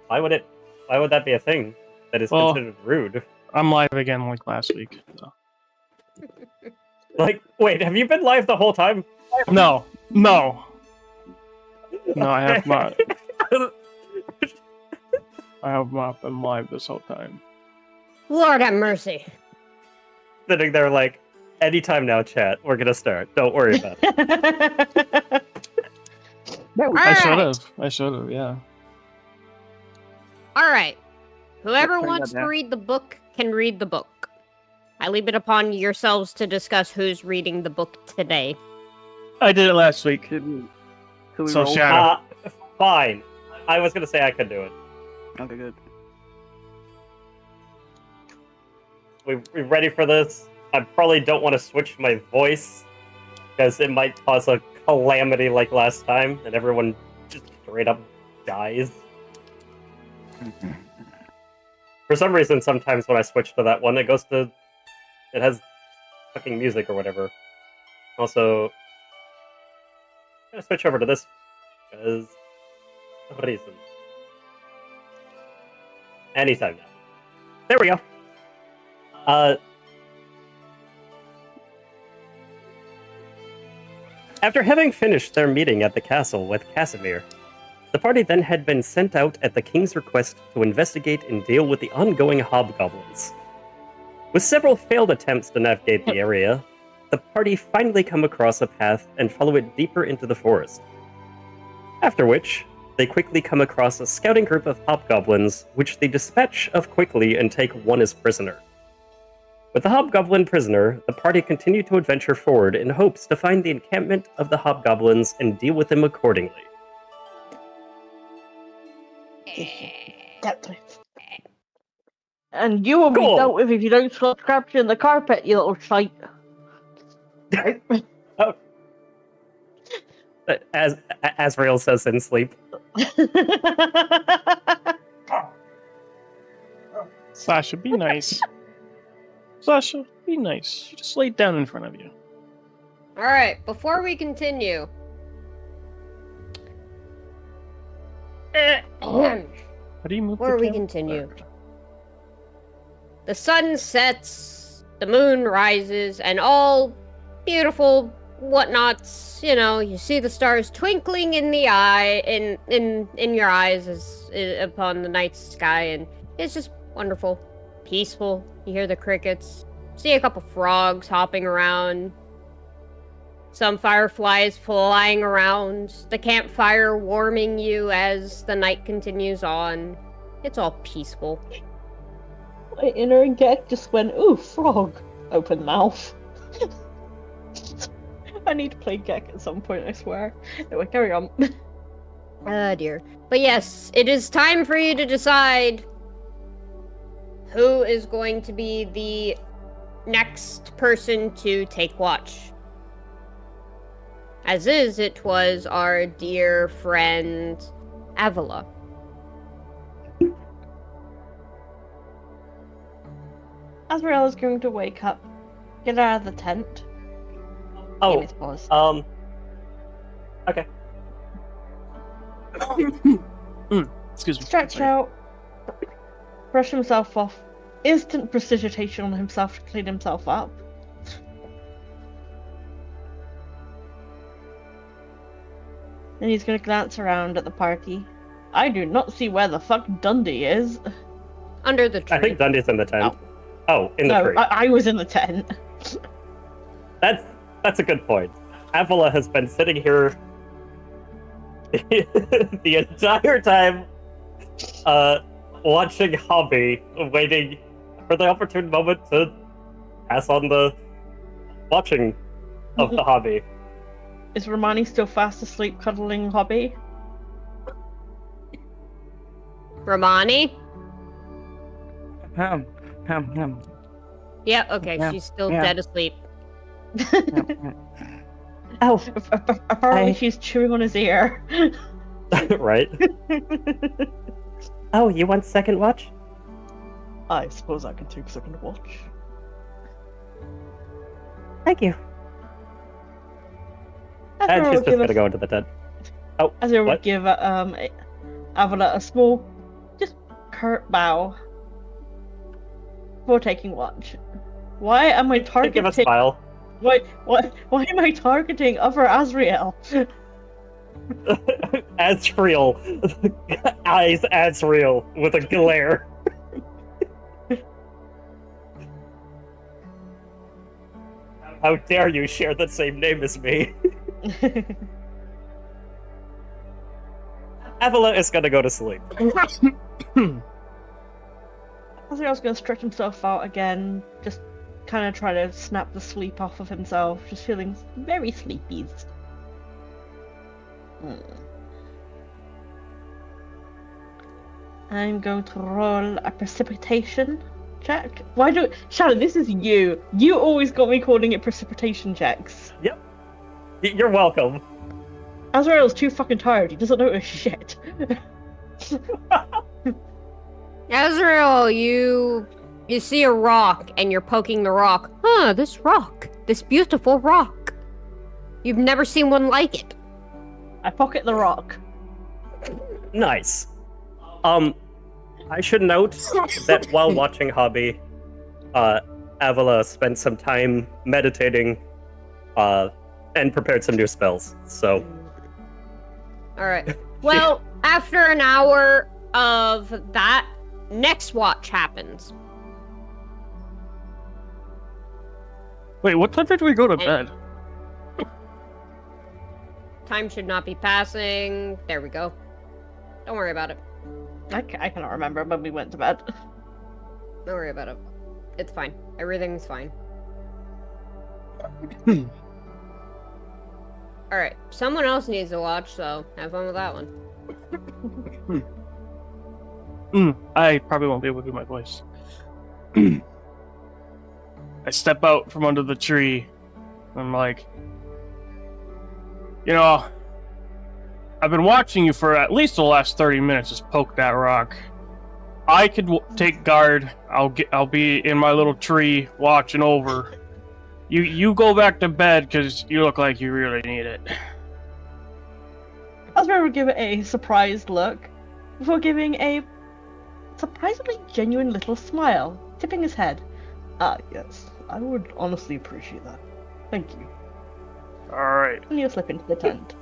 Why would that be a thing that is considered rude? I'm live again like last week. So. Like, wait, have you been live the whole time? No, I have not. I have not been live this whole time. Lord have mercy. Sitting there like, anytime now, chat. We're gonna start. Don't worry about it. I should have, yeah. Alright. Whoever wants to read the book can read the book. I leave it upon yourselves to discuss who's reading the book today. I did it last week. Could we So roll? Shadow. Fine. I was gonna say I could do it. Okay, good. We ready for this? I probably don't want to switch my voice, because it might cause a calamity like last time, and everyone just straight up dies. For some reason, sometimes when I switch to that one, it has fucking music or whatever. Also, I'm gonna switch over to this, because what reason? Anytime now. There we go. After having finished their meeting at the castle with Casimir, the party then had been sent out at the king's request to investigate and deal with the ongoing hobgoblins. With several failed attempts to navigate the area, the party finally come across a path and follow it deeper into the forest. After which, they quickly come across a scouting group of hobgoblins, which they dispatch of quickly and take one as prisoner. With the hobgoblin prisoner, the party continue to adventure forward in hopes to find the encampment of the hobgoblins and deal with them accordingly. And you will be dealt with if you don't stop scratching the carpet, you little shite. Oh. As Real says in sleep. Sasha, be nice. Sasha, be nice. She just laid down in front of you. Alright, before we continue... How do you move Before we continue... The sun sets, the moon rises, and all beautiful whatnots, you know, you see the stars twinkling in the eye, in your eyes as upon the night sky, and it's just wonderful, peaceful. You hear the crickets, see a couple frogs hopping around, some fireflies flying around, the campfire warming you as the night continues on. It's all peaceful. My inner Gek just went, ooh, frog. Open mouth. I need to play Gek at some point, I swear. Anyway, carry on. Oh dear. But yes, it is time for you to decide who is going to be the next person to take watch. As is, it was our dear friend Avila. Azrael is going to wake up, get out of the tent. Oh, okay. Excuse me. Stretch out, brush himself off, instant precipitation on himself to clean himself up. Then he's going to glance around at the party. I do not see where the fuck Dundy is. Under the tree. I think Dundy's in the tent. Oh, in the tree. I was in the tent. That's a good point. Avila has been sitting here the entire time, watching Hobby, waiting for the opportune moment to pass on the watching of the Hobby. Is Romani still fast asleep cuddling Hobby? Romani? Hum. Yeah, okay, she's still dead asleep. Oh, apparently she's chewing on his ear. Right? Oh, you want second watch? I suppose I can take second watch. Thank you. And she's just gonna go into the tent. Oh, Azrael would give Avila a small bow for taking watch. Why am I Give a targeting? smile. Why am I targeting other Azrael? Azrael. Eyes Azrael with a glare. How dare you share the same name as me? Avila is gonna go to sleep. Azrael's gonna stretch himself out again, just kind of try to snap the sleep off of himself, just feeling very sleepy. I'm going to roll a precipitation check. Why do Shannon? This is you. You always got me calling it precipitation checks. Yep. You're welcome. Azrael's too fucking tired. He doesn't notice shit. Azrael, you see a rock and you're poking the rock. Huh, this rock. This beautiful rock. You've never seen one like it. I pocket the rock. Nice. I should note that while watching Hobby, Avila spent some time meditating, and prepared some new spells. So, Alright. Well, after an hour of that, next watch happens. Wait, what time did we go to bed? Time should not be passing. There we go. Don't worry about it. I cannot remember when we went to bed. Don't worry about it. It's fine. Everything's fine. Alright, someone else needs to watch, so have fun with that one. I probably won't be able to do my voice. I step out from under the tree. I'm like, I've been watching you for at least the last 30 minutes. Just poke that rock. I could take guard. I'll be in my little tree watching over. You go back to bed because you look like you really need it. Azrael would give it a surprised look before giving a surprisingly genuine little smile, tipping his head. Ah, yes, I would honestly appreciate that. Thank you. All right. And you'll slip into the tent.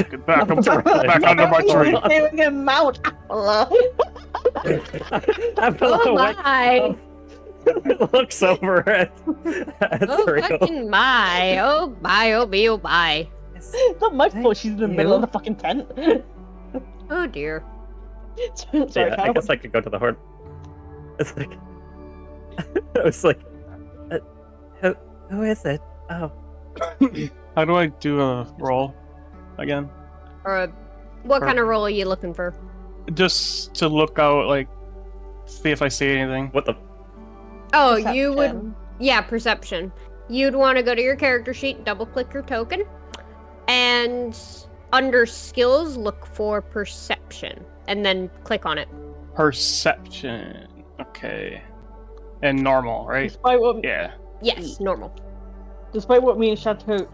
Get back, back under my tree. Doing a mount. Oh Avila my! looks over at Oh Azrael. fucking my! Oh my! Oh me! Oh my! It's not my fault she's in the middle of the fucking tent. Oh dear. Sorry, Yeah, I guess I could go to the horn. It's like, I was like, who is it? Oh, How do I do a roll again? Or what kind of role are you looking for? Just to look out, like, see if I see anything. what the? Oh, you would. Perception. Yeah, perception. You'd want to go to your character sheet, double click your token, and under skills, look for perception, and then click on it. Perception. Okay. And normal, right? Despite what, Yeah. Yes, normal. despite what me and Shadow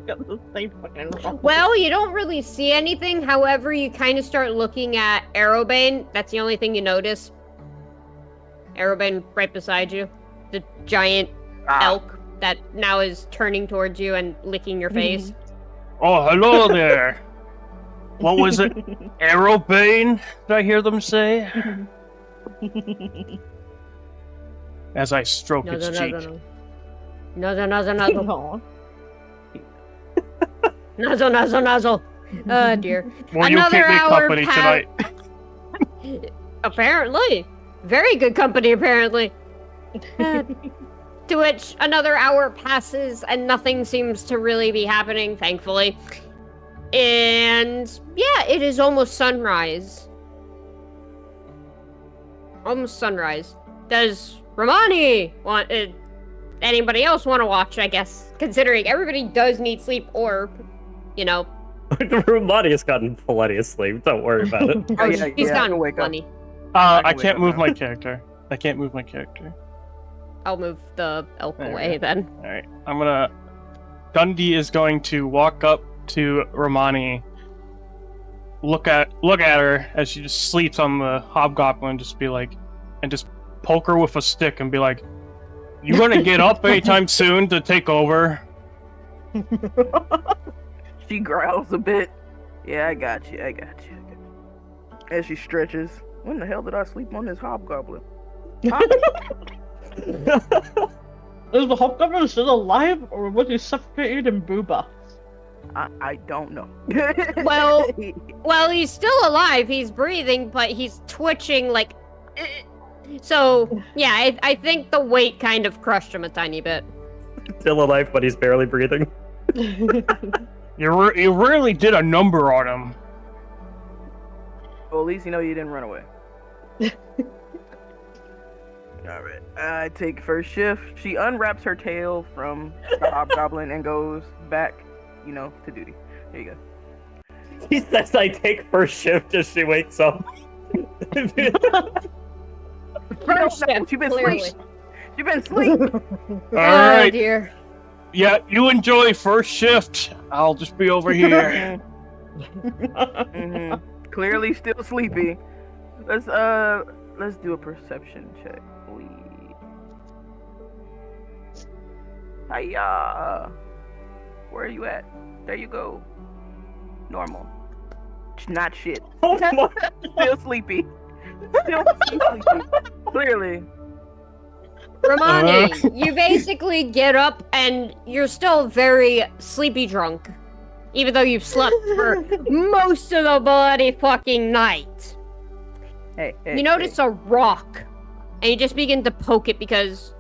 got the same fucking roll. Well, you don't really see anything. However, you kind of start looking at Arrowbane. That's the only thing you notice. Arrowbane right beside you. The giant elk that now is turning towards you and licking your face. Oh, hello there. What was it? Arrowbane? Did I hear them say? As I stroke its cheek. Nuzzle. No. Nuzzle. Oh dear. Well, you Another keep me hour company pa- tonight. Apparently. Very good company, apparently. To which another hour passes and nothing seems to really be happening, thankfully. And yeah, it is almost sunrise. Almost sunrise. Does Romani want anybody else want to watch, I guess, considering everybody does need sleep or, The Rumati has gotten plenty of sleep. Don't worry about it. oh, yeah, he's I gone can wake up. plenty. I can can't wake move up my now. character. I can't move my character. I'll move the elk There we away go. then. Alright. Dundy is going to walk up to Romani look at her as she just sleeps on the hobgoblin, just be like, and just poke her with a stick and be like, "You gonna get up anytime soon to take over?" She growls a bit. Yeah, I got you. As she stretches. When the hell did I sleep on this hobgoblin? Is the hobgoblin still alive, or was he suffocated in booba? I don't know. Well, he's still alive. He's breathing, but he's twitching like. So yeah, I think the weight kind of crushed him a tiny bit. Still alive, but he's barely breathing. You really did a number on him. Well, at least you know you didn't run away. Alright, I take first shift. She unwraps her tail from the hobgoblin and goes back, to duty. There you go. He says I take first shift as she wakes up. First shift, She been clearly. asleep. She been asleep. Oh Alright. dear. Yeah, you enjoy first shift. I'll just be over here. Clearly still sleepy. Let's do a perception check. Hiya. Where are you at? There you go. Normal. Not shit. Oh my! Still sleepy. Still sleepy. Clearly. Romani, you basically get up and you're still very sleepy drunk. Even though you've slept for most of the bloody fucking night. Hey. You notice a rock, and you just begin to poke it because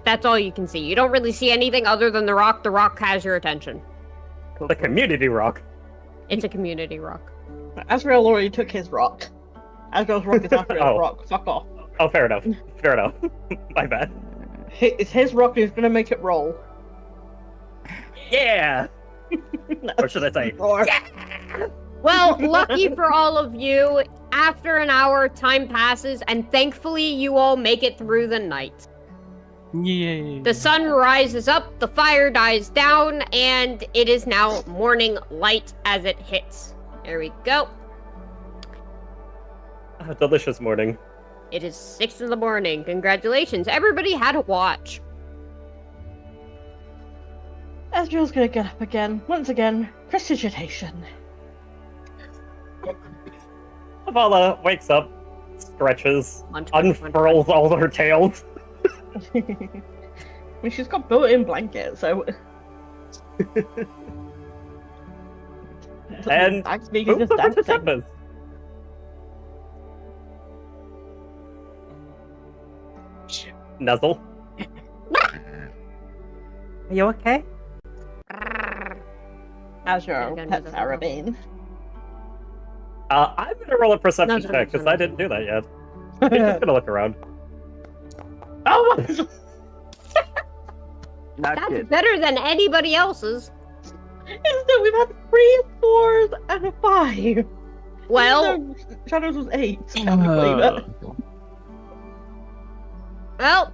that's all you can see. You don't really see anything other than the rock. The rock has your attention. The community rock. It's a community rock. Azrael already took his rock. Azrael's rock is Azrael's Oh. rock. Fuck off. Oh, fair enough. Fair enough. My bad. It's his rock, and he's gonna make it roll. Yeah! Or should I say, Roar. Well, lucky for all of you, after an hour, time passes, and thankfully you all make it through the night. Yay. The sun rises up, the fire dies down, and it is now morning light as it hits. There we go. delicious morning. It is 6 in the morning. Congratulations. Everybody had a watch. Azrael's gonna get up again. Once again, prestidigitation. Avala wakes up, stretches, Munch, unfurls all her tails. I mean, she's got built-in blankets, so... And Dag's making Boom, this boom, boom, dancing. boom. Nuzzle. Are you okay? Azrael, Yeah, pets no, Arabine. I'm gonna roll a perception No, check because I didn't do that yet. He's just gonna look around. Oh my god! Not That's good. better than anybody else's. Instead, we've had 3 4s and a 5. Well, No, Shadows was 8. Can you believe it? well,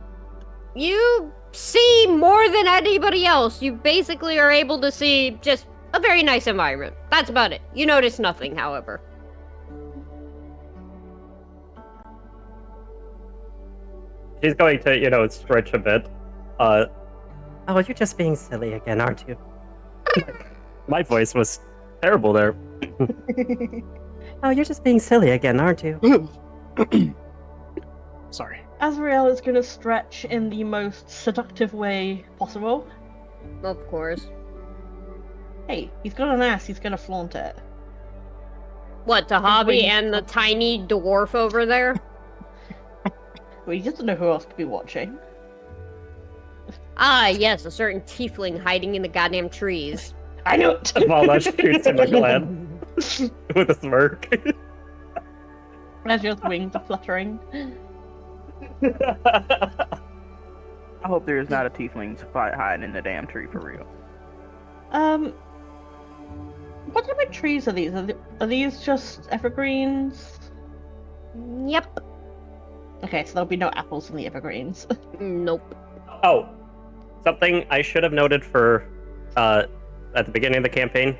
you see more than anybody else. You basically are able to see just a very nice environment. That's about it. You notice nothing, however. She's going to, stretch a bit. Oh, you're just being silly again, aren't you? My voice was terrible there. Oh, you're just being silly again, aren't you? Sorry. Azrael is gonna stretch in the most seductive way possible. Of course. Hey, he's got an ass, he's gonna flaunt it. What, to Hobby Wait. and the tiny dwarf over there? Well, he doesn't know who else could be watching. Ah, yes, a certain tiefling hiding in the goddamn trees. I knew it! Vala shoots him a glance with a smirk. Azrael's wings are fluttering. I hope there is not a tiefling hiding in the damn tree for real. What type of trees are these? Are these just evergreens? Yep. Okay, so there'll be no apples in the evergreens. Nope. Oh, something I should have noted for at the beginning of the campaign.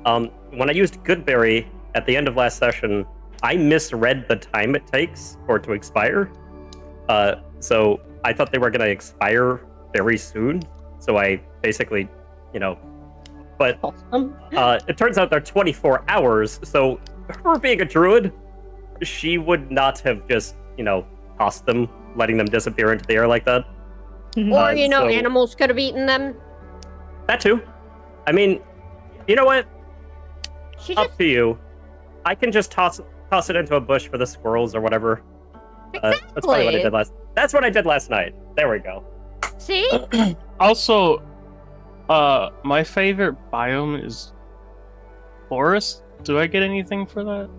When I used Goodberry at the end of last session, I misread the time it takes for it to expire. So I thought they were going to expire very soon. So I basically, but it turns out they're 24 hours. So her being a druid, she would not have just, tossed them, letting them disappear into the air like that. Or, So- animals could have eaten them. That too. I mean, you know what? She just Up to you. I can just toss it into a bush for the squirrels or whatever. That's probably what I did last. That's what I did last night. There we go. see. Also, my favorite biome is forest. Do I get anything for that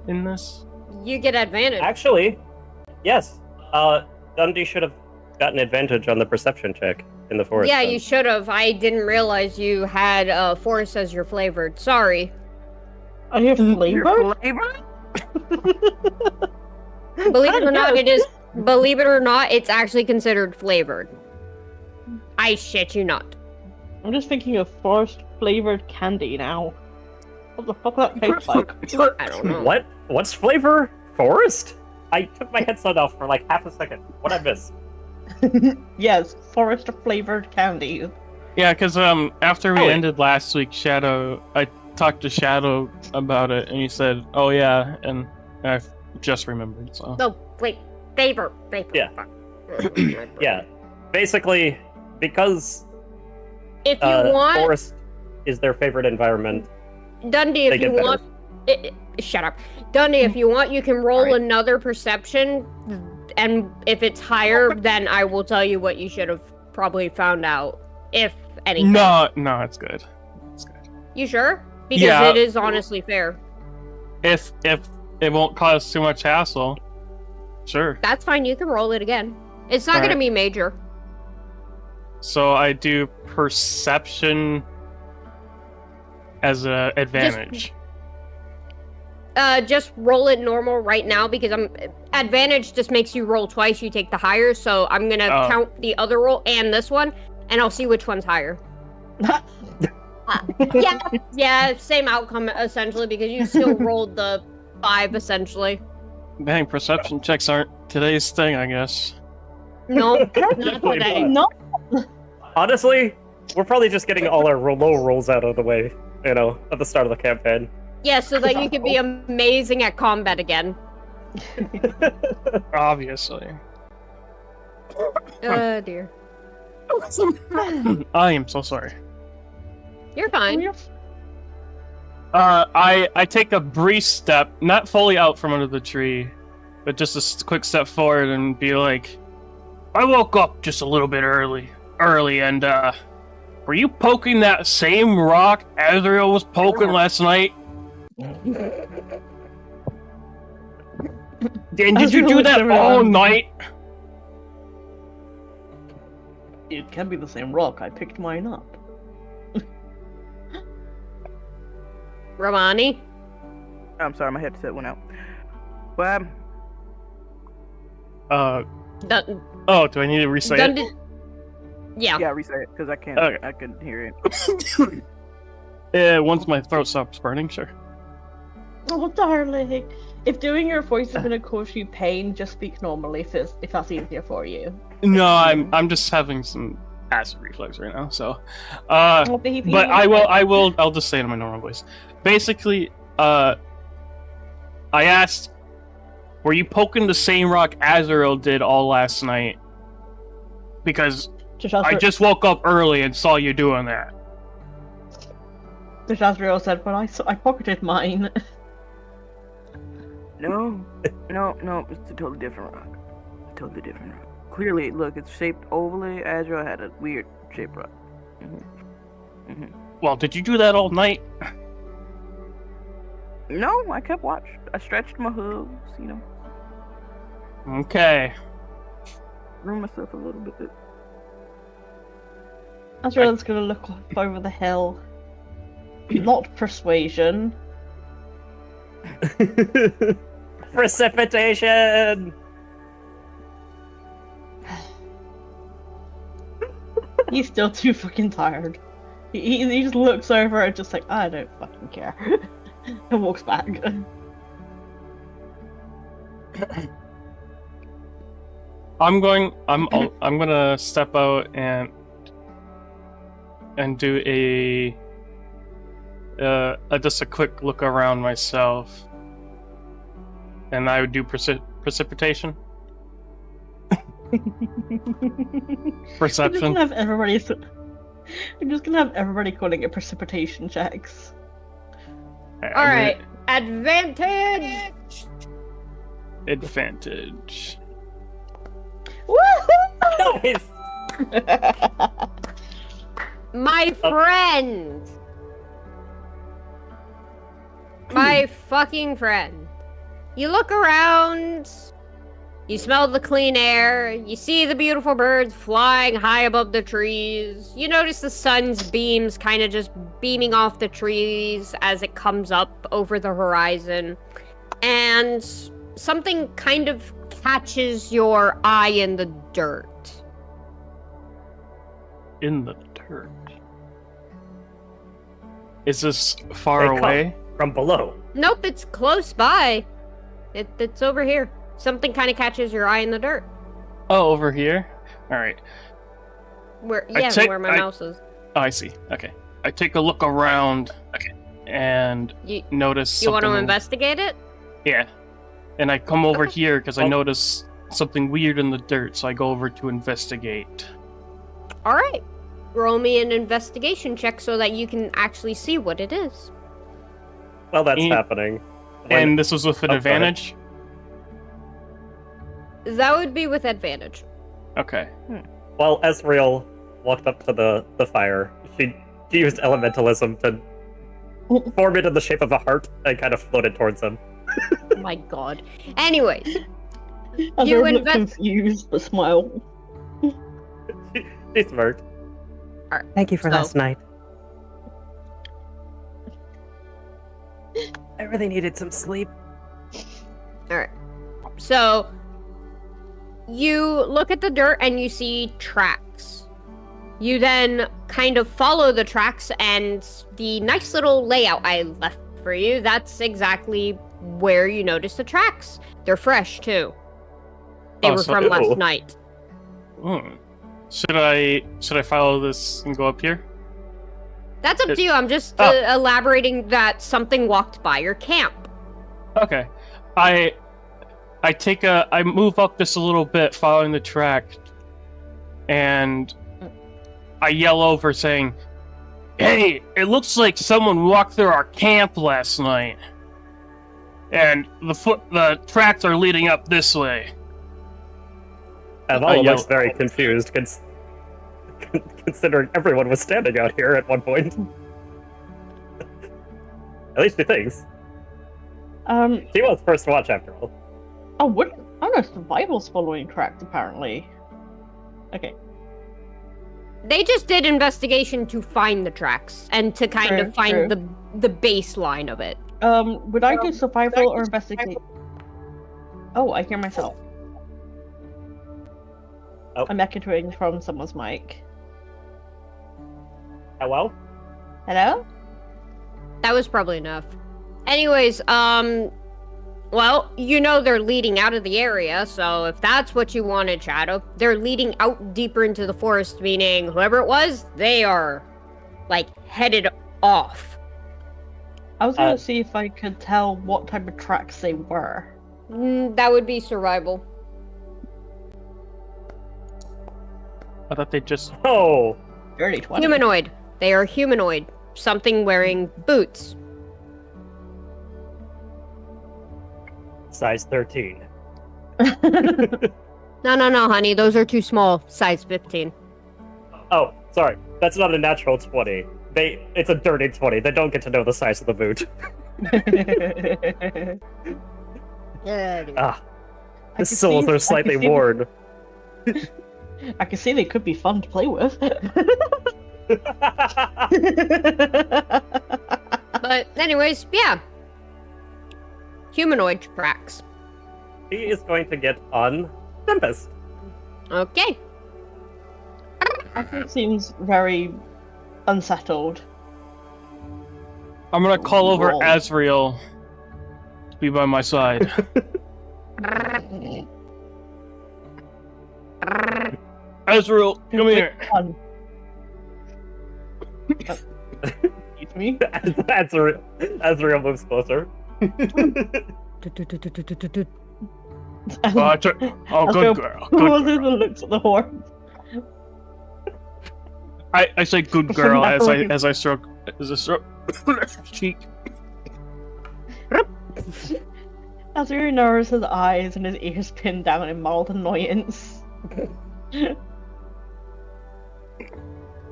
in this? You get advantage. Actually, yes. Dundy should have gotten advantage on the perception check in the forest. Yeah, then. you should have. I didn't realize you had forest as your flavored. Sorry. Are you flavored? Your flavor? Believe it or not, it is. Believe it or not, it's actually considered flavored. I shit you not. I'm just thinking of forest flavored candy now. What the fuck that tastes like? I don't know. What? What's flavor? Forest? I took my headset off for like half a second. What'd I miss? Yes, forest flavored candy. Yeah, because after we Oh, ended last week, I talked to Shadow about it, and he said, "Oh yeah," and I just remembered. So No, wait. Flavor. Yeah. Yeah. Basically, because If you want, forest is their favorite environment. Dundy, they if you get better. want, shut up, Dundy. If you want, you can roll Alright. another perception, and if it's higher, then I will tell you what you should have probably found out, if anything. no, it's good. It's good. You sure? Because Yeah. it is honestly fair. If it won't cause too much hassle, sure. That's fine. You can roll it again. It's not going to Alright. be major. So I do perception as an advantage. Just roll it normal right now because advantage just makes you roll twice. You take the higher, so I'm gonna Oh. count the other roll and this one, and I'll see which one's higher. Yeah, same outcome essentially because you still rolled the 5 essentially. Dang, perception checks aren't today's thing, I guess. No, not today. No, Honestly, we're probably just getting all our low rolls out of the way, at the start of the campaign. Yeah, so that you can be amazing at combat again. Obviously. Oh dear, I am so sorry. you're fine. I take a brief step, not fully out from under the tree, but just a quick step forward and be like, I woke up just a little bit early, and were you poking that same rock Azrael was poking last night? And did you do that all night? it can be the same rock. I picked mine up. Romani, I'm sorry, my headset went out. Well, Dun- Oh, do I need to re-say it? Dundy. Yeah. yeah, reset it because I can't. Okay. I couldn't hear it. Once my throat stops burning, sure. Oh, darling. If doing your voice is gonna cause you pain, just speak normally if that's easier for you. No, I'm just having some acid reflux right now, so Oh, baby. but I'll just say it in my normal voice. Basically, I asked, were you poking the same rock Azrael did all last night? Because I just woke up early and saw you doing that. Azrael said, "Well, I pocketed mine." No, it's a totally different rock. Totally different rock. Clearly, look, it's shaped ovally. Azrael had a weird shaped rock. Well, did you do that all night? No, I kept watch. I stretched my hooves, Okay. grew myself a little bit. Azrael's gonna look up over the hill. Not persuasion. Precipitation! He's still too fucking tired. He just looks over and just like, I don't fucking care. And walks back. I'm gonna step out and do just a quick look around myself, and I would do precipitation. Perception. I'm just gonna have everybody calling it precipitation checks. All right, advantage. Advantage. Woohoo! Nice! My friend. My fucking friend. You look around. You smell the clean air. You see the beautiful birds flying high above the trees. You notice the sun's beams kind of just beaming off the trees as it comes up over the horizon. And something kind of catches your eye in the dirt. In the dirt. Is this far away? From below. Nope, it's close by. It's over here. Something kind of catches your eye in the dirt. Oh, over here? Alright. Where my mouse is. Oh, I see. Okay. I take a look around and notice You want to something- investigate it? Yeah. And I come over here because I notice something weird in the dirt, so I go over to investigate. Alright. Roll me an investigation check so that you can actually see what it is. Well, that's happening. And this was with an Oh, go ahead. advantage? That would be with advantage. Okay. Well, as Real walked up to the fire, she used elementalism to form it in the shape of a heart and kind of floated towards him. My god. Anyways. And You they look invest- confused but smile. She's smart. Alright, Thank you for so- last night. I really needed some sleep. Alright. So, you look at the dirt and you see tracks. You then kind of follow the tracks, and the nice little layout I left for you, that's exactly where you notice the tracks. They're fresh, too. They Oh, were so- from Ew. last night. Should I follow this and go up here? That's up It- to you. I'm just Oh. elaborating that something walked by your camp. Okay. I move up just a little bit following the track, and I yell over saying, "Hey, it looks like someone walked through our camp last night. And the tracks are leading up this way." Avala yell- looks very confused, considering everyone was standing out here at one point. At least she thinks. She was first to watch, after all. Oh, no, survival's following tracks, apparently. Okay. They just did investigation to find the tracks and to kind True, of find true. the baseline of it. Would I do survival or investigate? Oh, I hear myself. Oh. I'm echoing from someone's mic. Hello? Hello? That was probably enough. Anyways, well, you know they're leading out of the area, so if that's what you wanted, Shadow, they're leading out deeper into the forest, meaning whoever it was, they are, like, headed off. I was gonna see if I could tell what type of tracks they were. That would be survival. I thought they just... Oh! Dirty 20. Humanoid. They are humanoid. Something wearing boots. Size 13. No, honey. Those are too small. Size 15. Oh, sorry. That's not a natural 20. It's a dirty 20. They don't get to know the size of the boot. Ah. The soles are slightly worn. I can see they could be fun to play with. But anyways, yeah. Humanoid tracks. He is going to get on Tempest. Okay. I think it seems very unsettled. I'm gonna call over Wrong. Azrael to be by my side. Azrael, come here. Excuse me. Azrael moves closer. Oh, good girl. Good girl. Looks at the horn. I say good girl as I stroke cheek. Azrael narrows his eyes and his ears pinned down in mild annoyance.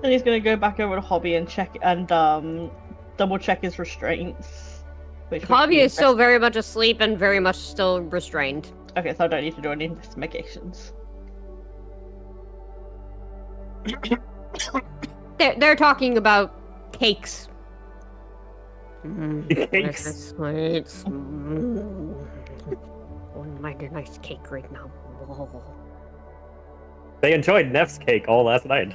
And he's gonna go back over to Hobby and check and double check his restraints. Hobby is still very much asleep and very much still restrained. Okay, so I don't need to do any investigations. They're talking about cakes. Cakes. It's one mighty nice cake right now. Whoa. They enjoyed Neff's cake all last night.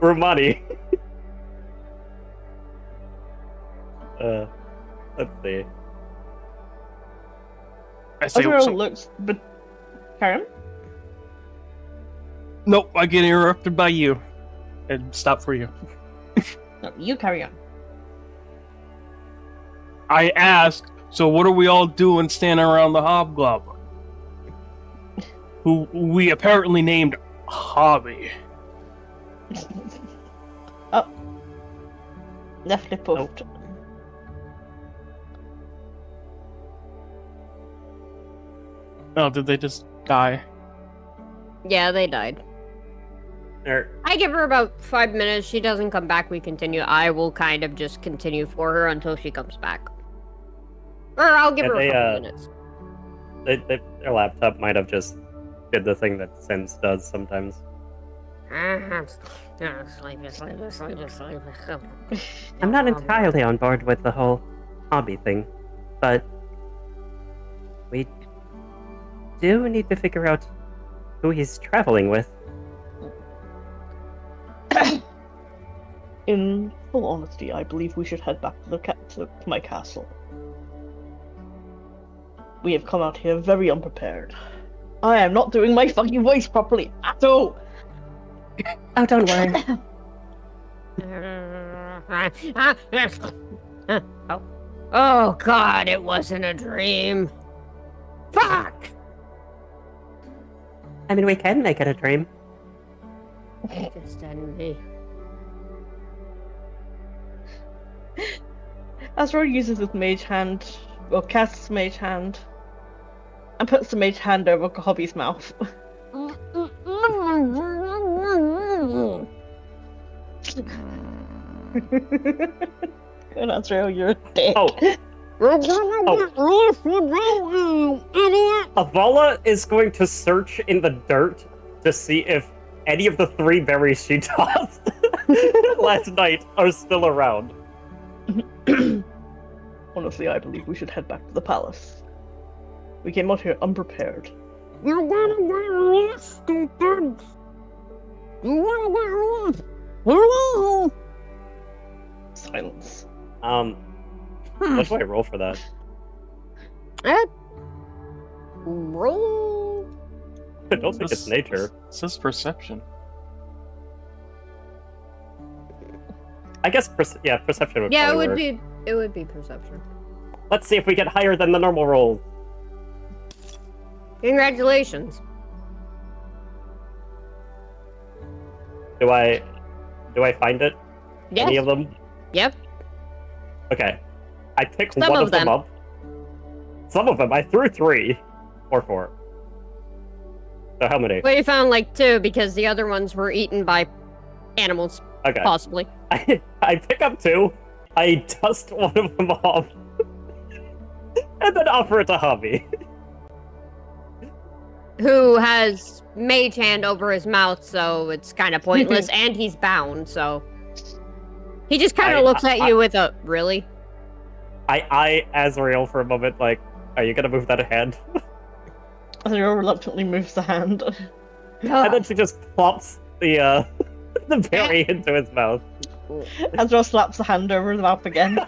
Rumani. Let's see. I say, Azrael looks, but Karen? Nope, I get interrupted by you. And stop for you. No, you carry on. I ask, so what are we all doing standing around the hobgoblin? Who we apparently named Hobby. Oh. Definitely puffed. Oh, did they just die? Yeah, they died. I give her about 5 minutes. She doesn't come back, we continue. I will kind of just continue for her until she comes back. Or I'll give her a couple minutes. Their laptop might have just did the thing that Sims does sometimes. I'm not entirely on board with the whole hobby thing, but we do need to figure out who he's traveling with. In full honesty, I believe we should head back to my castle. We have come out here very unprepared. I am not doing my fucking voice properly at all! Oh, don't worry. Oh god, it wasn't a dream. Fuck! I mean, we can make it a dream. Just envy. Azrael uses his mage hand, or casts mage hand, and puts the mage hand over Hobby's mouth. And Azrael, you're a dick. Oh. Avala is going to search in the dirt to see if any of the 3 berries she tossed last night are still around. Honestly, I believe we should head back to the palace. We came out here unprepared. You're gonna get real stupid. Silence. What do I roll for that? Roll. I don't think it's nature. It says perception. I guess, perception would Yeah, probably work. it would be perception. Let's see if we get higher than the normal rolls. Congratulations. Do I find it? Yes. Any of them? Yep. Okay. I picked Some one of of them them. up. Some of them. I threw 3 or 4. So how many? Well, you found like 2 because the other ones were eaten by animals, Okay. possibly. I pick up 2. I dust one of them off. And then offer it to Hobby. Who has mage hand over his mouth, so it's kind of pointless, and he's bound, so he just kind of looks at you with a really. I Azrael for a moment, like, are you gonna move that hand? Azrael reluctantly moves the hand. And then she just plops the the berry into his mouth. Azrael slaps the hand over his mouth again.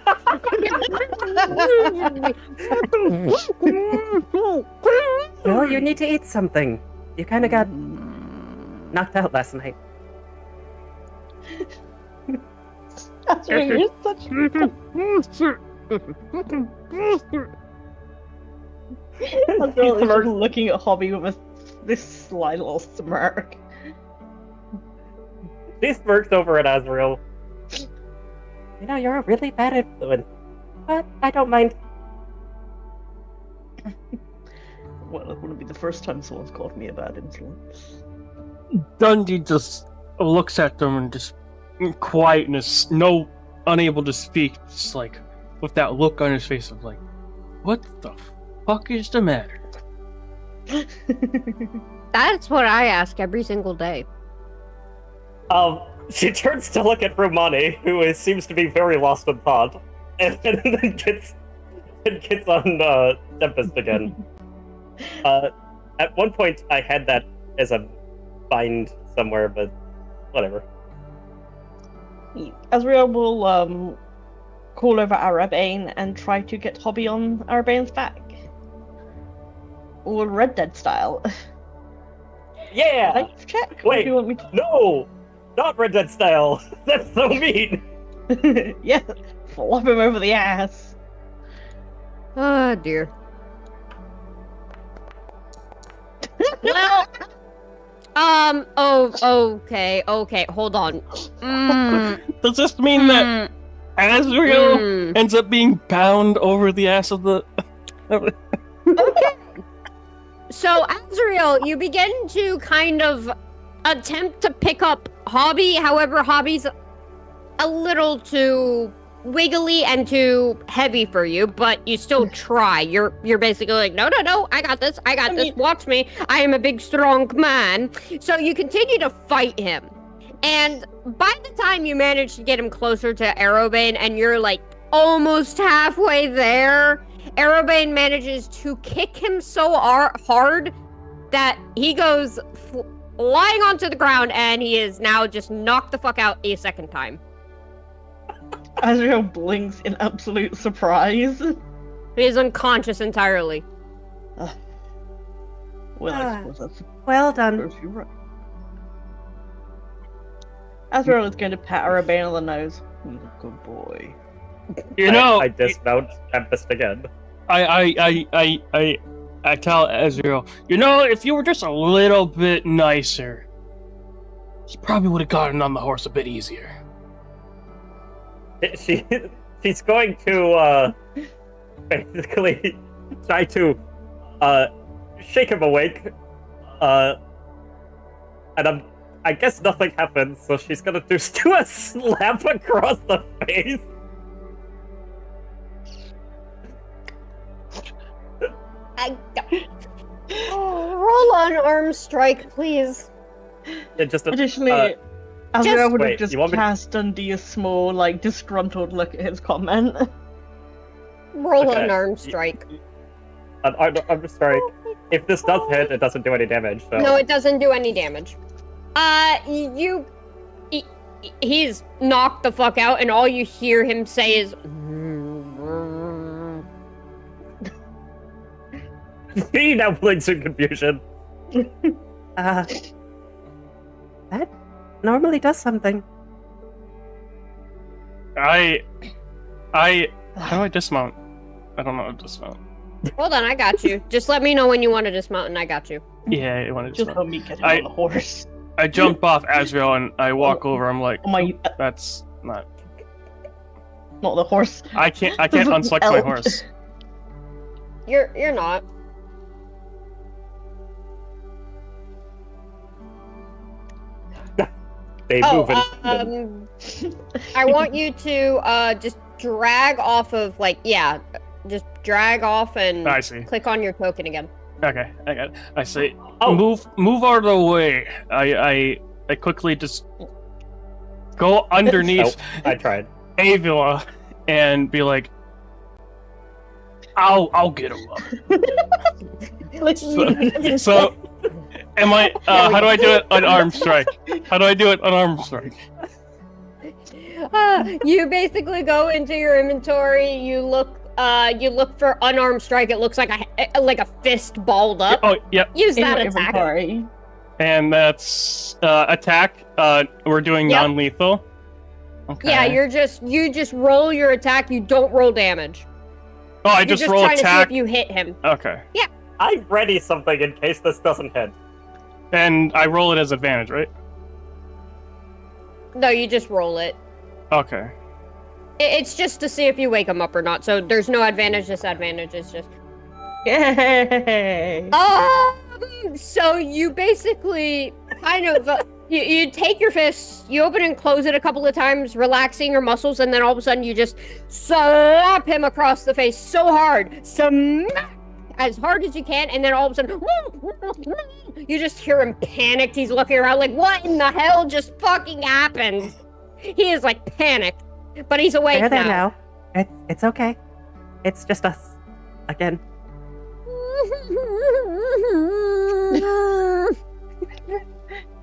No, you need to eat something. You kind of got knocked out last night. Azrael, you're such. Azrael is just looking at Hobby with this sly little smirk. She smirks over at Azrael. You know, you're a really bad influence. But I don't mind. Well, it wouldn't be the first time someone's called me a bad influence. Dundy just looks at them and just in quietness, unable to speak, just like with that look on his face of like, what the fuck is the matter? That's what I ask every single day. She turns to look at Romani, who seems to be very lost in thought, and then gets on Tempest again. At one point, I had that as a bind somewhere, but whatever. Azrael will call over Arabane and try to get Hobby on Arabane's back. Or Red Dead style. Yeah! Life check? Or Wait, do you want me to... no! Not Red Dead style! That's so mean! Yeah, flop him over the ass. Oh dear. Well, okay, hold on. Does this mean that Azrael ends up being bound over the ass of the... Okay. So, Azrael, you begin to kind of attempt to pick up Hobby. However, Hobby's a little too wiggly and too heavy for you, but you still try. You're basically like, no, I got this, watch me. I am a big, strong man. So you continue to fight him. And by the time you manage to get him closer to Arrowbane and you're like almost halfway there, Arrowbane manages to kick him so hard that he goes flying onto the ground and he is now just knocked the fuck out a second time. Azrael blinks in absolute surprise. He is unconscious entirely. Well, I suppose that's... Well done. You're right. Azrael is going to pat Arabane on the nose. He's a good boy. You know, I dismount Tempest again. I tell Azrael, you know, if you were just a little bit nicer, you probably would have gotten on the horse a bit easier. She's going to basically try to shake him awake, and I guess nothing happens, so she's gonna do a slap across the face. Roll on arm strike, please. Yeah, just Additionally, Azrael would have wait, just you want me to- cast Dundee a small, like, disgruntled look at his comment. Roll Okay. an arm strike. I'm sorry. If this does hit, it doesn't do any damage. So. No, it doesn't do any damage. He's knocked the fuck out, and all you hear him say is. He now blinks in confusion. That normally does something. How do I dismount? I don't know how to dismount. Hold on, I got you. Just let me know when you want to dismount, and I got you. Yeah, I want to Just dismount. let me get him on the horse. I jump off Azrael and I walk over. I'm like, Oh my... that's not. Not the horse. I can't unselect my Elk. horse. You're not. They Oh, move in. I want you to just drag off of just drag off and I see. click on your token again. Okay, I got it. I say, Oh. move out of the way. I quickly just go underneath I tried. Avila and be like, I'll get him up. So Am I? How do I do it on arm strike? How do I do it on arm strike? You basically go into your inventory. You look for unarmed strike. It looks like a fist balled up. Oh, yep. Use In that your attack. inventory. And that's attack. We're doing Yep. non-lethal. Okay. Yeah, you just roll your attack. You don't roll damage. Oh, I You're just just roll trying attack. to see if you hit him. Okay. I ready something in case this doesn't hit. And I roll it as advantage, right? No, you just roll it. Okay. It's just to see if you wake him up or not. So there's no advantage, disadvantage. It's just. Yay! So you basically kind of you take your fist, you open and close it a couple of times, relaxing your muscles, and then all of a sudden you just slap him across the face so hard, smack as hard as you can, and then all of a sudden you just hear him panicked. He's looking around like, what in the hell just fucking happened? He is like panicked, but he's awake They're there now. now. It's okay. It's just us again.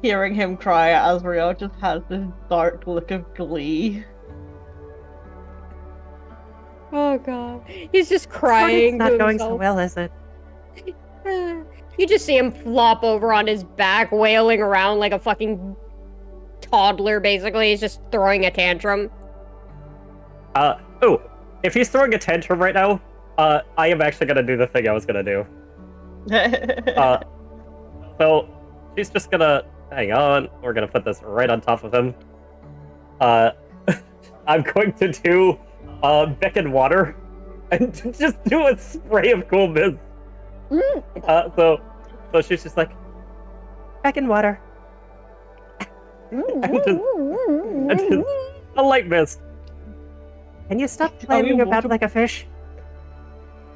Hearing him cry, Azrael just has this dark look of glee. Oh god, he's just It's crying. not to going so himself. well, is it? You just see him flop over on his back, wailing around like a fucking toddler, basically. He's just throwing a tantrum. Oh, if he's throwing a tantrum right now, I am actually gonna do the thing I was gonna do. So she's just gonna hang on. We're gonna put this right on top of him. I'm going to do beckon water and just do a spray of cool mist. So she's just like beckon water. and just a light mist. Can you stop playing about like a fish?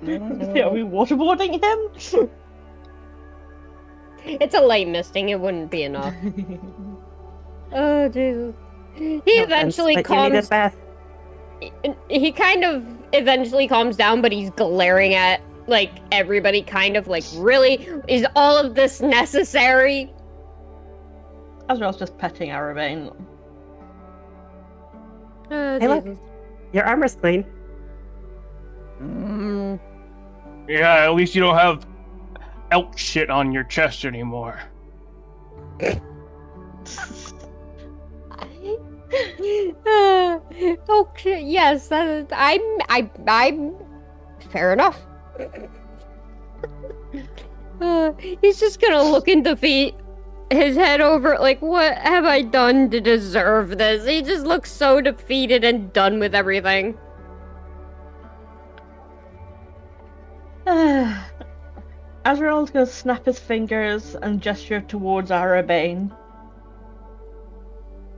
Are we waterboarding him? It's a light misting, it wouldn't be enough. Oh, Jesus. He eventually You need a calms. bath. He kind of eventually calms down, but he's glaring at, like, everybody, kind of like, really? Is all of this necessary? Azrael's just petting Arabane. Oh, Hey, look. Jesus. Your armor's clean. Yeah, at least you don't have elk shit on your chest anymore. Okay, yes, I'm fair enough. He's just gonna look in defeat, his head over, like, what have I done to deserve this? He just looks so defeated and done with everything. Azrael's gonna snap his fingers and gesture towards Arabane.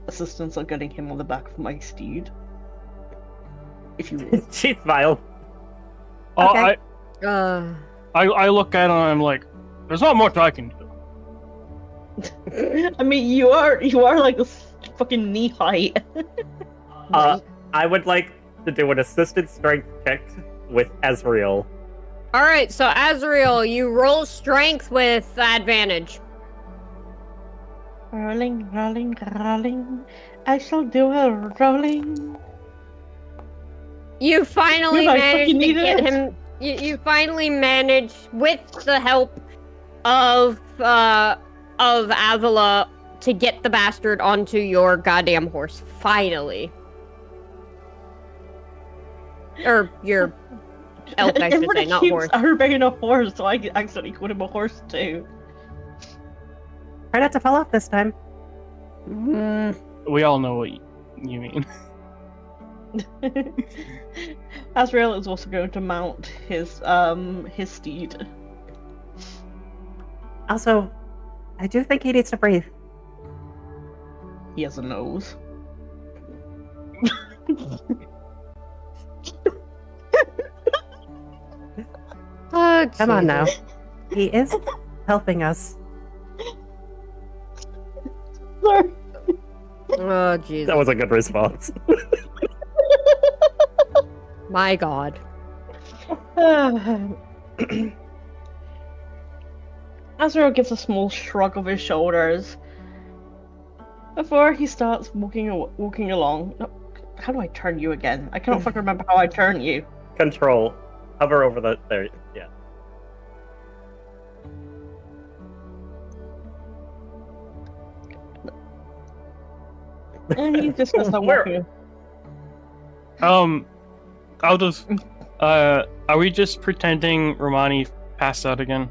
Assistants are getting him on the back of my steed. If you will. She smiled. Oh, Okay. I look at him and I'm like, there's not much I can do. I mean, you are like a fucking knee height. I would like to do an assisted strength check with Azrael. Alright, so Azrael, you roll strength with advantage. Rolling, rolling, rolling. I shall do a rolling. You finally Dude, I managed fucking to need get it. him. You finally managed, with the help of Avila, to get the bastard onto your goddamn horse. Finally. Or your elk, I should Everybody say, not keeps horse. Arabane a horse, so I accidentally called him a horse too. Try not to fall off this time. We all know what you mean. Azrael is also going to mount his steed. Also, I do think he needs to breathe. He has a nose. Oh, Come on now. Jesus. He is helping us. Sorry. Oh, Jesus. That was a good response. My God. Azrael gives a small shrug of his shoulders before he starts walking along. No, how do I turn you again? I cannot fucking remember how I turn you. Control. Hover over the there. Yeah. And he's just gonna start Where- walking. I'll just. Are we just pretending Romani passed out again?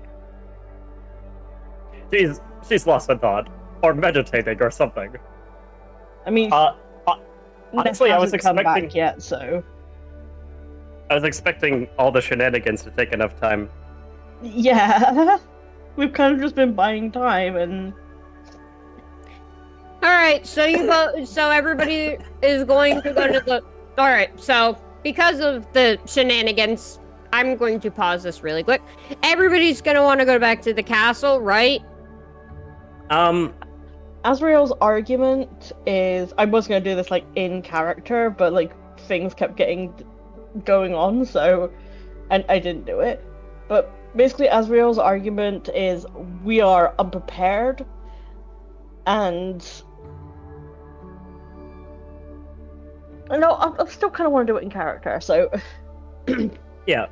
She's lost a thought, or meditating, or something. I mean, Honestly, I was hasn't come expecting. back yet, so I was expecting all the shenanigans to take enough time. yeah, we've kind of just been buying time, and All right, so so everybody is going to go to the. All right, so because of the shenanigans, I'm going to pause this really quick. Everybody's gonna want to go back to the castle, right? Azrael's argument is I was gonna do this like in character, but like things kept going on, so and I didn't do it. But basically, Azrael's argument is we are unprepared, and no, I still kind of want to do it in character. So Yeah.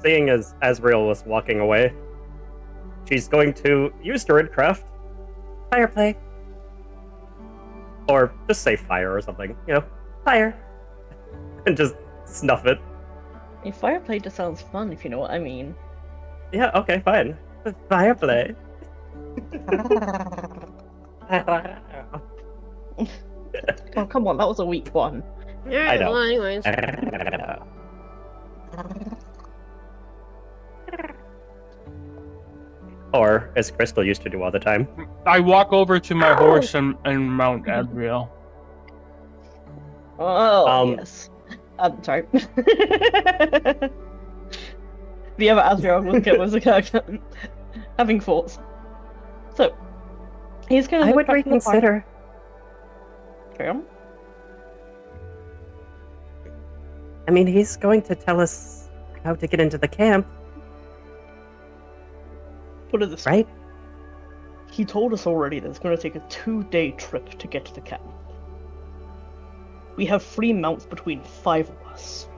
Seeing as Azrael was walking away, she's going to use Druidcraft, fireplay, or just say fire or something. You know, fire, and just snuff it. fireplay just sounds fun, if you know what I mean. Yeah. Okay. Fine. Fireplay. Oh come on, that was a weak one. All right, know. well, anyways. Or as Crystal used to do all the time. I walk over to my horse and mount Adriel. Oh yes. I'm sorry. The other Azrael was a character having thoughts. So he's gonna. I look would back to the reconsider. party. Carry on. I mean, he's going to tell us how to get into the camp, Put it this way. right? He told us already that it's going to take a 2-day trip to get to the camp. We have 3 mounts between 5 of us.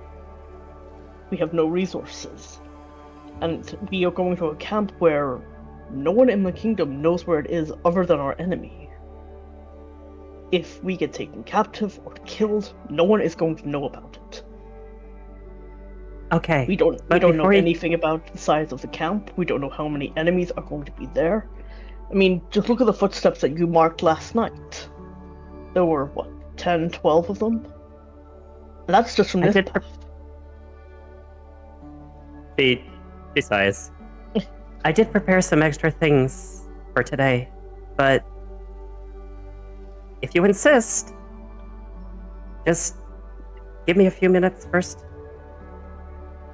We have no resources. And we are going to a camp where no one in the kingdom knows where it is other than our enemy. If we get taken captive or killed, no one is going to know about it. Okay. We don't But know before you- anything about the size of the camp. We don't know how many enemies are going to be there. I mean, just look at the footsteps that you marked last night. There were, what, 10, 12 of them? And that's just from I this did path. She sighs. I did prepare some extra things for today, but if you insist, just give me a few minutes first.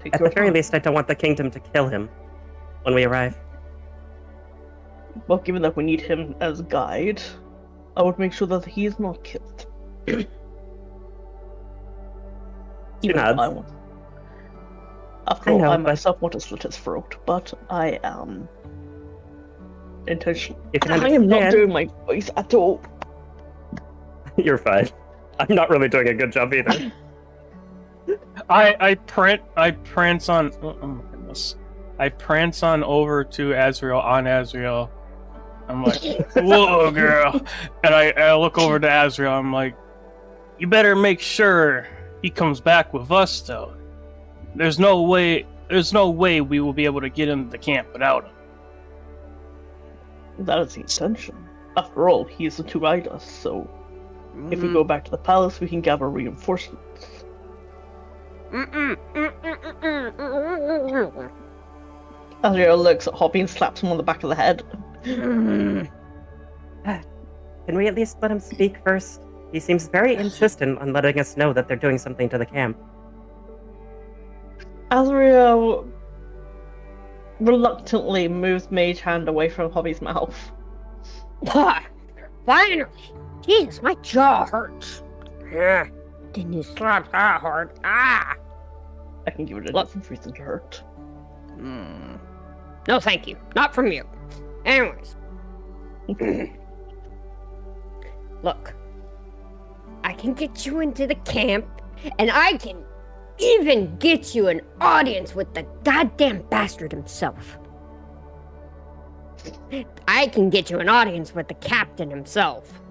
Take At your the very time. least, I don't want the kingdom to kill him when we arrive. Well, given that we need him as guide, I would make sure that he is not killed. She Even though nods. I want. After I all, know, I but- myself want to slit his throat, but I am intentional. You can I am not understand. doing my voice at all. You're fine. I'm not really doing a good job either. I prance on. Oh my goodness! I prance on over to Azrael on Azrael. I'm like, whoa, girl, and I look over to Azrael. I'm like, you better make sure he comes back with us, though. There's no way we will be able to get into the camp without him. That is the intention. After all, he is to guide us, so if we go back to the palace, we can gather reinforcements. Azrael looks at Hoppy and slaps him on the back of the head. Can we at least let him speak first? He seems very insistent on letting us know that they're doing something to the camp. Azrael reluctantly moves Mage Hand away from Hobby's mouth. Finally! Jeez, my jaw hurts. Didn't you slap that hard? Ah! I can give it a different reason to hurt. No, thank you. Not from you. Anyways. Look. I can get you into the camp, and I can even get you an audience with the goddamn bastard himself. I can get you an audience with the captain himself.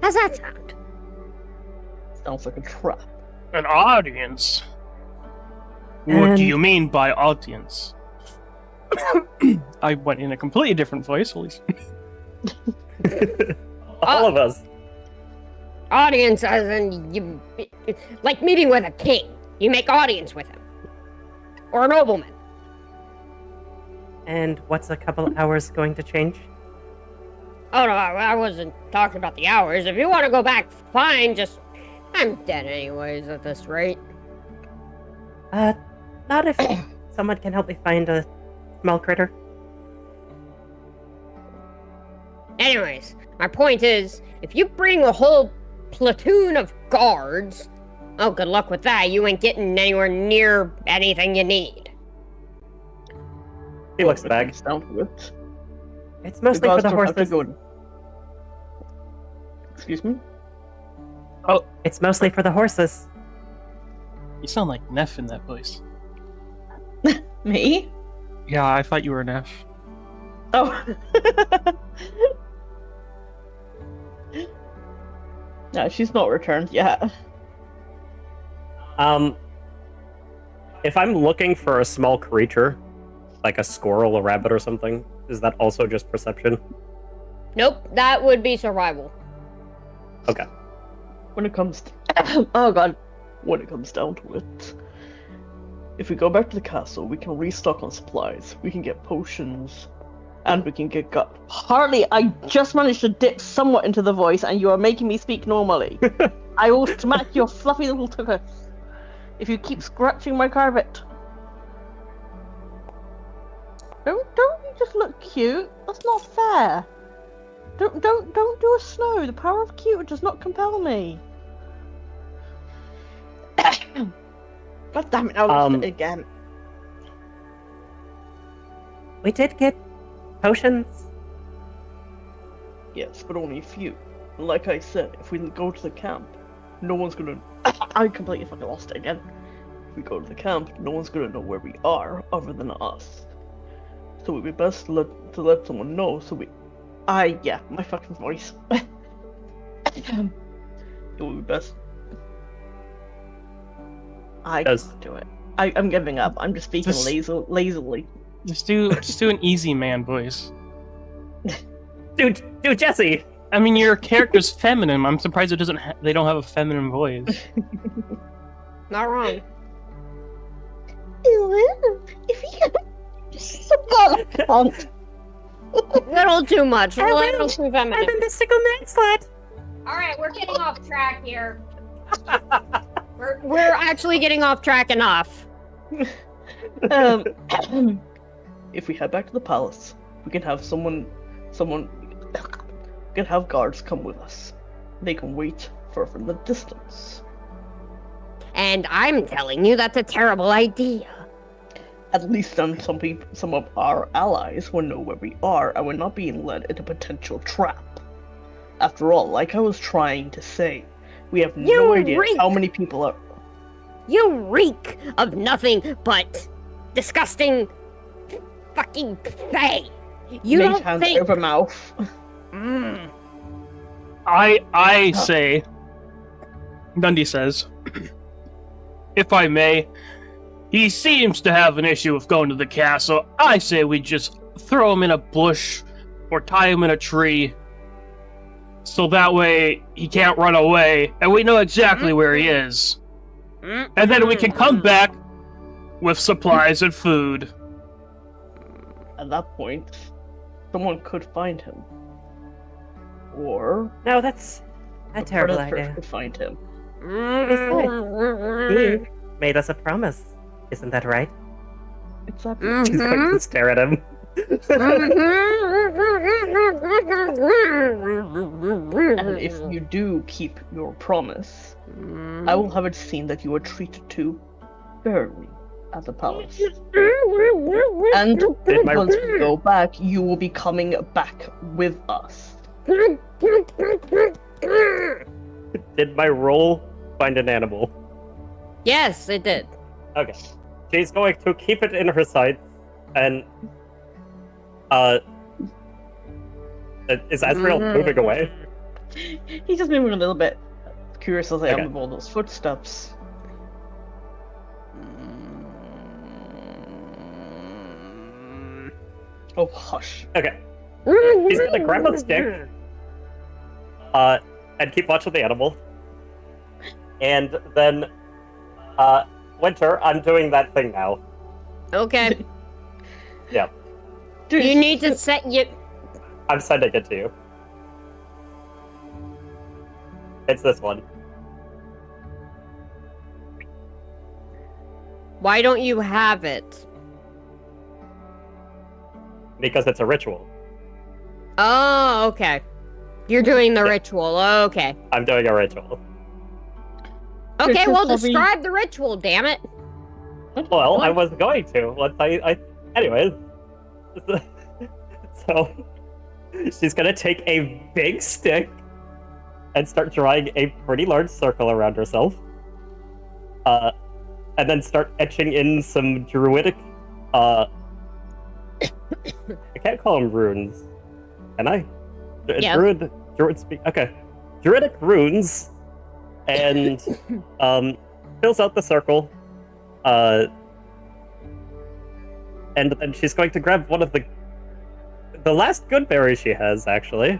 How's that sound? Sounds like a trap. An audience? What do you mean by audience? I went in a completely different voice. Holy All of us. Audience as in you, like meeting with a king. You make audience with him. Or a nobleman. And what's a couple hours going to change? Oh no, I wasn't talking about the hours. If you want to go back, fine, just... I'm dead anyways at this rate. Not if someone can help me find a small critter. Anyways, my point is, if you bring a whole platoon of guards, oh, good luck with that. You ain't getting anywhere near anything you need. He looks back. Down to it. It's mostly for the horses. Excuse me? Oh, it's mostly for the horses. You sound like Neff in that voice. Me? Yeah, I thought you were Neff. Oh. No, she's not returned yet. If I'm looking for a small creature, like a squirrel, a rabbit, or something, is that also just perception? Nope, that would be survival. Okay. When it comes to... oh god. When it comes down to it, if we go back to the castle, we can restock on supplies, we can get potions, and we can get Harley, I just managed to dip somewhat into the voice, and you are making me speak normally. I will smack your fluffy little tuchus if you keep scratching my carpet. Don't you just look cute? That's not fair. Don't do a snow. The power of cute does not compel me. God damn it! I lost it again. We did get potions. Yes, but only a few. Like I said, if we go to the camp, no one's gonna... I completely fucking lost it again. If we go to the camp, no one's gonna know where we are, other than us. So it would be best to let someone know, so we... yeah, my fucking voice. It would be best... I can't do it. I'm giving up. I'm just speaking lazily. Just do an easy man voice. Dude, Jesse! I mean, your character's feminine. I'm surprised they don't have a feminine voice. Not wrong. If you Little too much. Little too I'm feminine. a mystical man-slut! Alright, we're getting off track here. We're actually getting off track enough. If we head back to the palace, we can have someone can have guards come with us. They can wait from the distance. And I'm telling you that's a terrible idea. At least then some of our allies will know where we are and we're not being led into a potential trap. After all, like I was trying to say, we have no idea how many people are... You reek of nothing but disgusting fucking fae. You Mage don't hands think... over mouth. I say... Dundy says, if I may, he seems to have an issue with going to the castle. I say we just throw him in a bush or tie him in a tree so that way he can't run away and we know exactly where he is. And then we can come back with supplies and food. At that point, someone could find him. Or... No, that's a terrible idea. Could find him. He made us a promise. Isn't that right? It's up. She's going to stare at him. And if you do keep your promise, I will have it seen that you are treated to fairly at the palace. And Did my- once we go back, you will be coming back with us. Did my roll find an animal? Yes, it did. Okay. She's going to keep it in her sights and is Azrael moving away? He's just moving a little bit. Curious as I am Okay. with all those footsteps. Oh, hush. Okay. He's gonna grab a stick, and keep watch of the animal. And then, Winter, I'm doing that thing now. Okay. Yeah, Dude, You need to set you. I'm sending it to you. It's this one. Why don't you have it? Because it's a ritual. Oh, okay. You're doing the ritual. Okay. I'm doing a ritual. Okay, This is well, probably- describe the ritual, damn it. Well, I was going to. Once anyways. So, she's gonna take a big stick and start drawing a pretty large circle around herself. And then start etching in some druidic, I can't call them runes. Can I? Yeah. Druid speak. Okay. Druidic runes. And, fills out the circle. And then she's going to grab one of the last good berry she has, actually.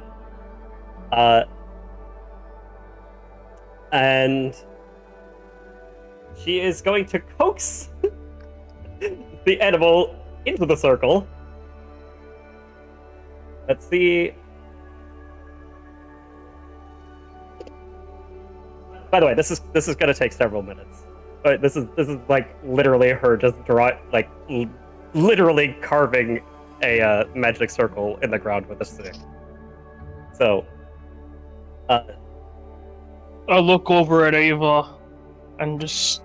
And she is going to coax the animal into the circle. Let's see. By the way, this is going to take several minutes. But this is like literally her just literally carving a magic circle in the ground with a stick. So, I look over at Ava and just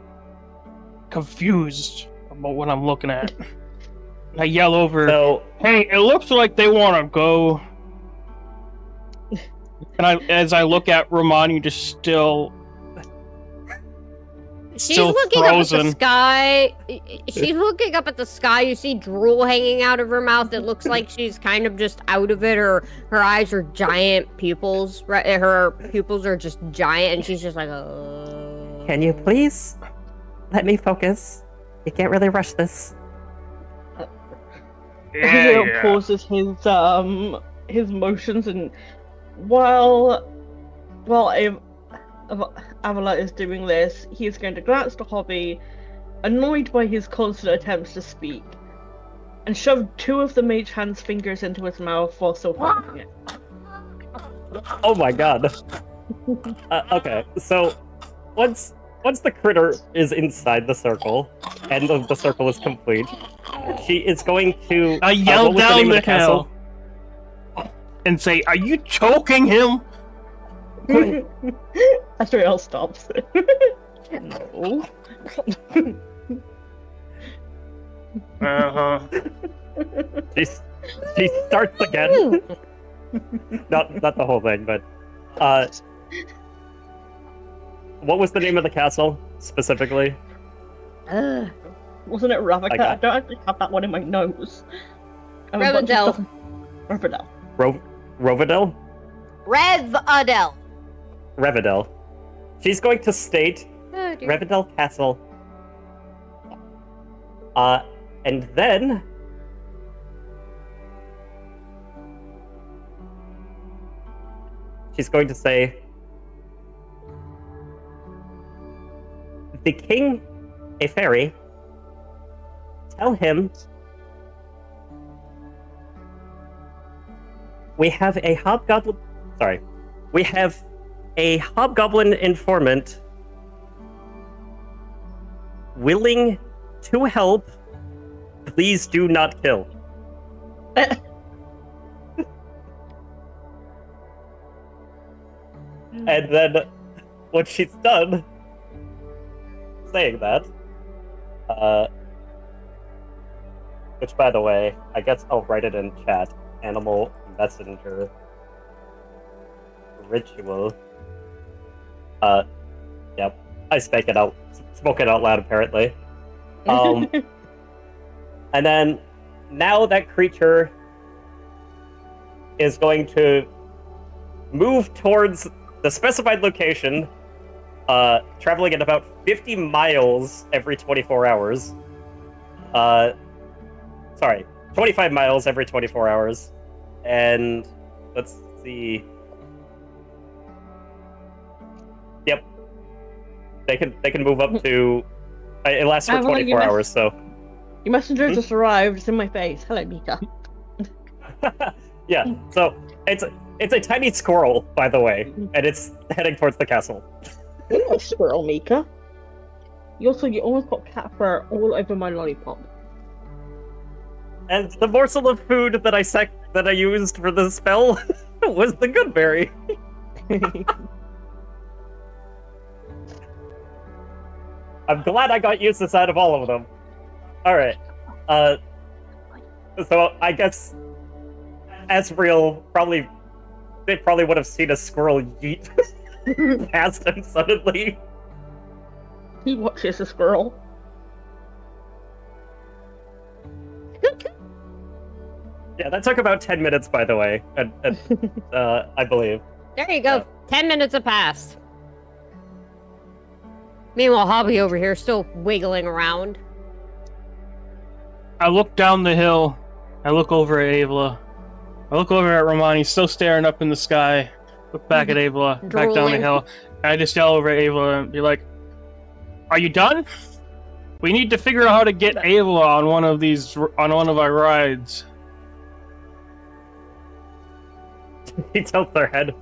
confused about what I'm looking at. I yell over, so "Hey, it looks like they want to go." And as I look at Romani, just still She's Still looking up at the frozen. sky. She's looking up at the sky. You see drool hanging out of her mouth. It looks like she's kind of just out of it. Her eyes are giant pupils. Right, her pupils are just giant, and she's just like, oh. can you please let me focus? You can't really rush this. He pauses his motions, and while Avila is doing this, he is going to glance to Hobby, annoyed by his constant attempts to speak, and shove two of the mage hand's fingers into his mouth while still holding it. Oh my god. Okay, so once the critter is inside the circle and the circle is complete, she is going to. I yell what was down name of the castle? hill and say, "Are you choking him?" Azrael stops. No. Uh-huh. She starts again. not the whole thing, but what was the name of the castle specifically? Ugh. Wasn't it Ravaka? Okay. I don't actually have that one in my nose. I have a bunch of Revendell. stuff- Revendell. Rovidel? Rev-Adel. Revidel. She's going to state Oh, dear. Revidel Castle. And then she's going to say, the king, a fairy, tell him we have a hobgoblin. Sorry. We have a hobgoblin informant willing to help. Please do not kill. And then, when she's done saying that, which, by the way, I guess I'll write it in chat. Animal messenger ritual. Yep. I spoke it out loud, apparently. And then, now that creature is going to move towards the specified location, traveling at about 50 miles every 24 hours. Sorry, 25 miles every 24 hours. And let's see. Yep. They can move up to. It lasts for 24 hours, so. Your messenger just arrived. It's in my face. Hello, Mika. Yeah, so it's a tiny squirrel, by the way, and it's heading towards the castle. You're not a squirrel, Mika. You almost got cat fur all over my lollipop. And the morsel of food that I used for the spell was the good berry. I'm glad I got useless out of all of them. Alright. So I guess Asriel they probably would have seen a squirrel yeet past him suddenly. He watches a squirrel. Yeah, that took about 10 minutes, by the way, I believe. There you go. 10 minutes have passed. Meanwhile, Hobby over here still wiggling around. I look down the hill. I look over at Ava. I look over at Romani, still staring up in the sky. Look back at Ava, back down the Drooling. hill. And I just yell over at Ava and be like, "Are you done? We need to figure out how to get Ava on one of our rides." He tilts their head.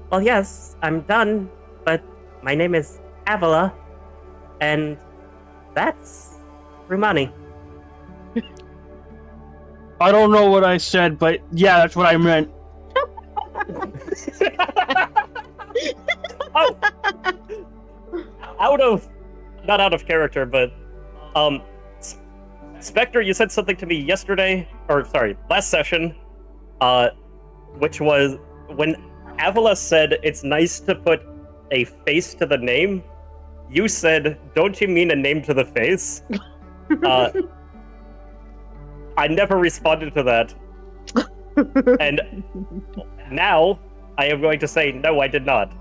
Well, yes, I'm done, but my name is Avila, and that's Rumani. I don't know what I said, but yeah, that's what I meant. Not out of character, but Spectre, you said something to me last session, which was when Avila said it's nice to put a face to the name. You said, "Don't you mean a name to the face?" I never responded to that. And now I am going to say, no, I did not.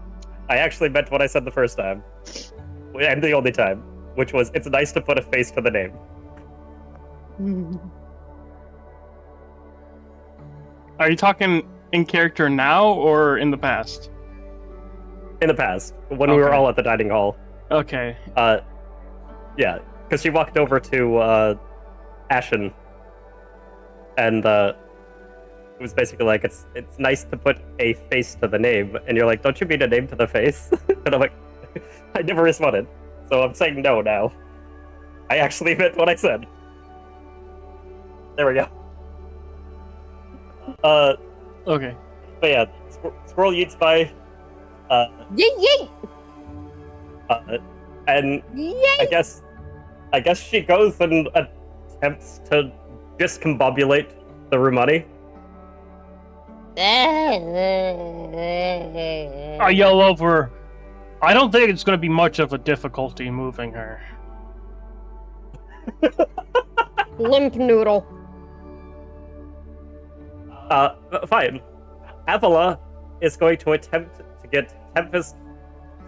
I actually meant what I said the first time. And the only time. Which was, it's nice to put a face to the name. Are you talking in character now or in the past? In the past, when we were Okay. all at the dining hall. Okay. Yeah, because she walked over to Ashen, and it was basically like, it's nice to put a face to the name, and you're like, don't you mean a name to the face? And I'm like, I never responded, so I'm saying no now. I actually meant what I said. There we go. Okay. But yeah, Squirrel yeets by, Yeet, yeet! and Yeet! I guess she goes and attempts to discombobulate the Rumani. I yell over. I don't think it's going to be much of a difficulty moving her. Limp noodle. Fine. Avila is going to attempt to get Tempest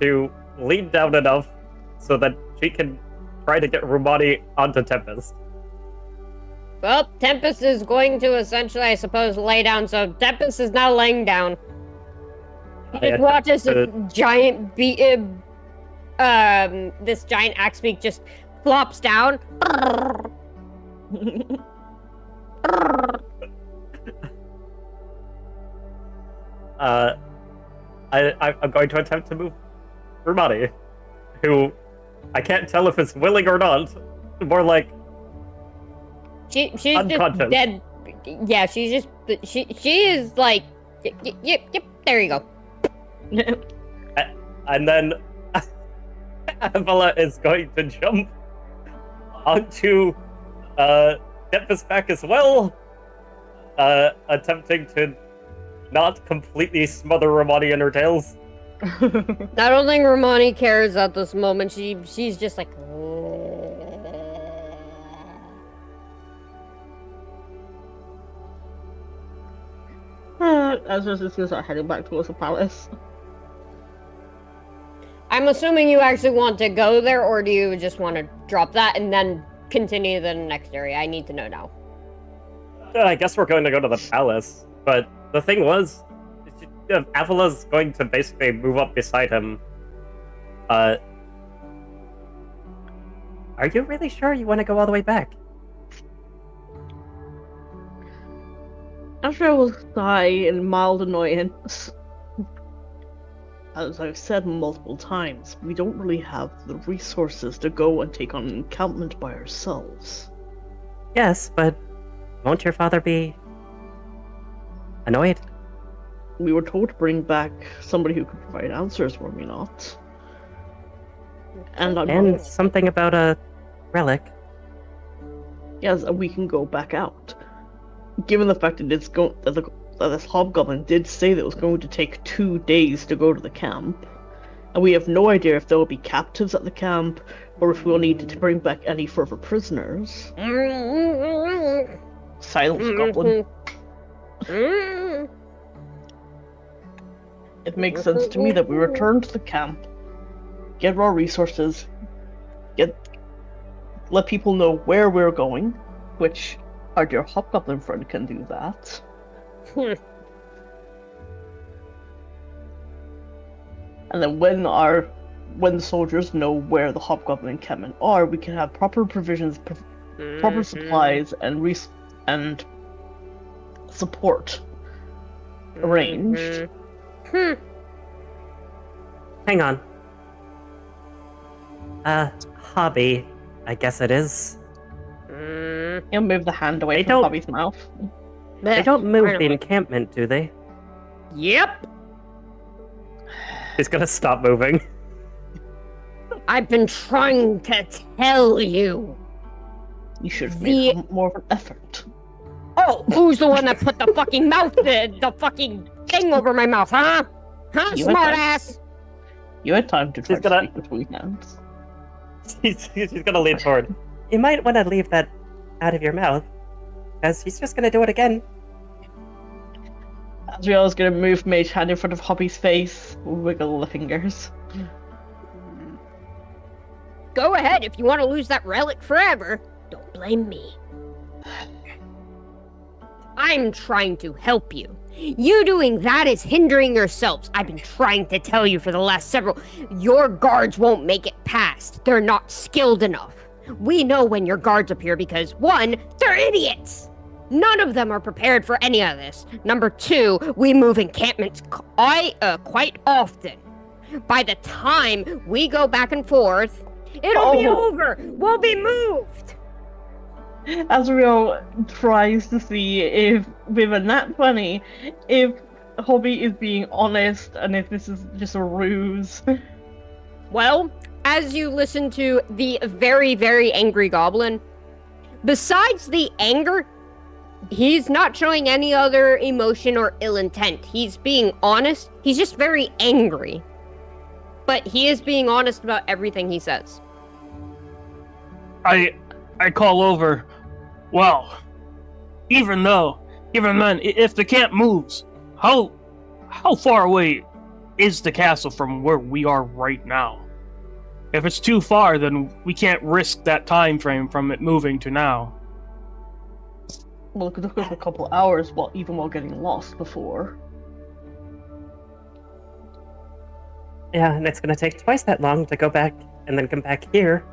to lean down enough so that she can try to get Rumani onto Tempest. Well, Tempest is going to essentially, I suppose, lay down, so Tempest is now laying down. He just watches a giant this giant axe beak just flops down. I'm going to attempt to move Rumani, who I can't tell if it's willing or not. More like She's just unconscious. dead. Yeah, she is like, yep, there you go. And then Avila is going to jump onto get this back as well. Attempting to not completely smother Romani in her tails. I don't think Romani cares at this moment. She's just like. Ezra's just gonna start heading back towards the palace. I'm assuming you actually want to go there, or do you just want to drop that and then continue to the next area? I need to know now. I guess we're going to go to the palace, but the thing was, Avila's going to basically move up beside him. Are you really sure you want to go all the way back? Ezra will sigh in mild annoyance. As I've said multiple times, we don't really have the resources to go and take on an encampment by ourselves. Yes, but won't your father be annoyed? We were told to bring back somebody who could provide answers, were we not? And something about a relic. Yes, and we can go back out. Given the fact that this hobgoblin did say that it was going to take 2 days to go to the camp, and we have no idea if there will be captives at the camp, or if we'll need to bring back any further prisoners. Silence, goblin. It makes sense to me that we return to the camp, get our resources, let people know where we're going, which our dear hobgoblin friend can do that. And then when the soldiers know where the hobgoblin encampment are, we can have proper provisions, proper supplies, and support arranged. Hang on. Hobby, I guess it is. He'll move the hand away They from don't- Bobby's mouth. They don't move the encampment, do they? Yep. He's gonna stop moving. I've been trying to tell you. You should have made more of an effort. Oh, who's the one that put the fucking the fucking thing over my mouth, huh? Huh, You had smart time. ass? You had time to try She's to gonna- speak between hands. She's gonna lean forward. You might want to leave that out of your mouth, because he's just gonna do it again. Azrael is going to move Mage Hand in front of Hobby's face, wiggle the fingers. Go ahead if you want to lose that relic forever. Don't blame me. I'm trying to help you. You doing that is hindering yourselves. I've been trying to tell you for the last several. Your guards won't make it past. They're not skilled enough. We know when your guards appear because, 1, they're idiots. None of them are prepared for any of this. Number 2, we move encampments quite often. By the time we go back and forth, it'll be over. We'll be moved. Azrael tries to see if, with a nat 20, if Hobby is being honest and if this is just a ruse. Well, as you listen to the very, very angry goblin, besides the anger, he's not showing any other emotion or ill intent. He's being honest. He's just very angry. But he is being honest about everything he says. I call over. Well, even then, if the camp moves, how far away is the castle from where we are right now? If it's too far, then we can't risk that time frame from it moving to now. Well, it could have been a couple hours while getting lost before. Yeah, and it's gonna take twice that long to go back and then come back here.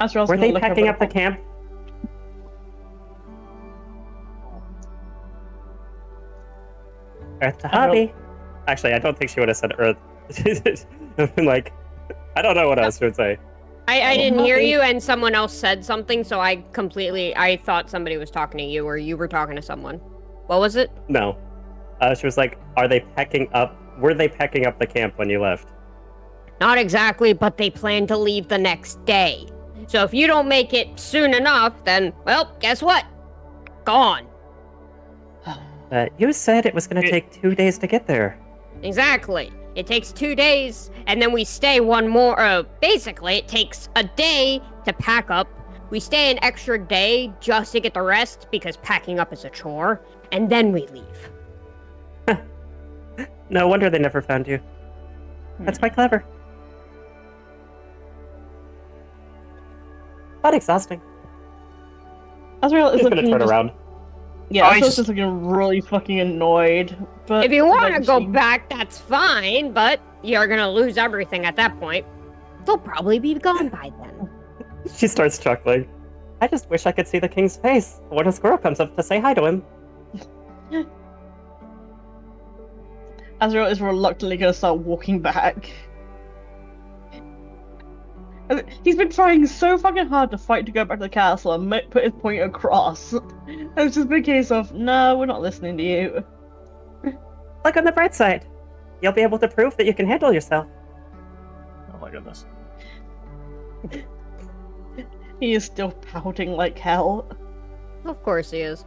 Azrael's Were gonna they look packing over up the camp? Earth to Hobby. Actually, I don't think she would have said Earth. Like, I don't know what else she would say. I didn't hear you, and someone else said something, so I thought somebody was talking to you, or you were talking to someone. What was it? No. She was like, were they packing up the camp when you left? Not exactly, but they plan to leave the next day. So if you don't make it soon enough, then, well, guess what? Gone. You said it was going to take 2 days to get there. Exactly. It takes 2 days, and then we stay one more. Basically, it takes a day to pack up. We stay an extra day just to get the rest because packing up is a chore, and then we leave. No wonder they never found you. That's quite clever. But exhausting. Azrael is He's gonna looking turn just, around. Yeah, I Azrael's just- just looking really fucking annoyed. But If you want to go eventually- back, that's fine, but you're gonna lose everything at that point. They'll probably be gone by then. She starts chuckling. I just wish I could see the king's face when a squirrel comes up to say hi to him. Azrael is reluctantly going to start walking back. He's been trying so fucking hard to fight to go back to the castle and put his point across. And it's just been a case of, no, we're not listening to you. Look on the bright side. You'll be able to prove that you can handle yourself. Oh my goodness. He is still pouting like hell. Of course he is.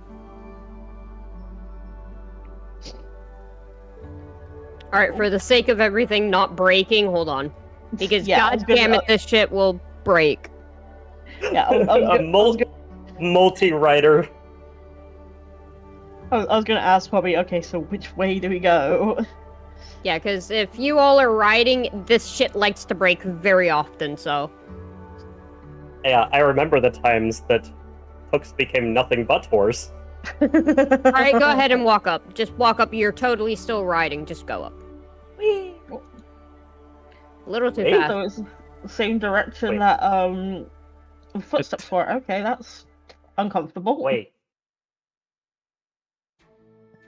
Alright, for the sake of everything not breaking, hold on. Because Yeah, I was god damn gonna- it, this shit will break. Yeah, I was Multi-writer. going to ask Bobby, okay, so which way do we go? Yeah, because if you all are riding, this shit likes to break very often, so. Yeah, I remember the times that hooks became nothing but horse. Alright, go ahead and walk up. Just walk up. You're totally still riding. Just go up. Whee! A little too Wait. fast. So it's the same direction Wait. that the footsteps were. Okay, that's uncomfortable. Wait.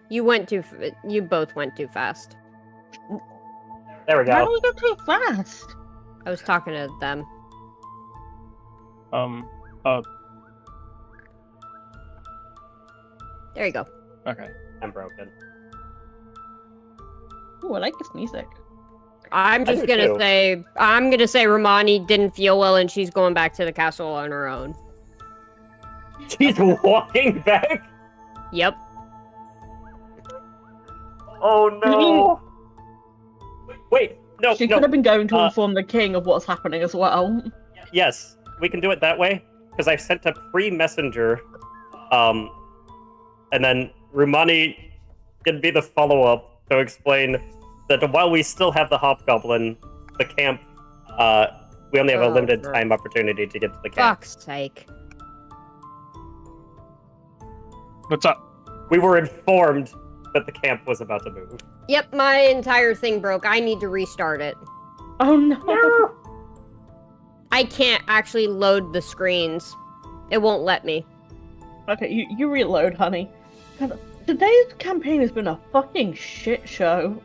You went too. You both went too fast. There we How do go. we go too fast? I was talking to them. There you go. Okay. I'm broken. Ooh, I like this music. I'm just do gonna too. say. I'm gonna say Romani didn't feel well, and she's going back to the castle on her own. She's walking back? Yep. Oh no! Wait, no, She no. could have been going to uh, inform the king of what's happening as well. Yes, we can do it that way, because I sent a pre-messenger, and then Rumani can be the follow-up to explain that while we still have the Hobgoblin, the camp, we only have a Oh, limited sure. time opportunity to get to the camp. Fuck's sake. What's up? We were informed that the camp was about to move. Yep, my entire thing broke. I need to restart it. Oh no! I can't actually load the screens. It won't let me. Okay, you reload, honey. God, today's campaign has been a fucking shit show.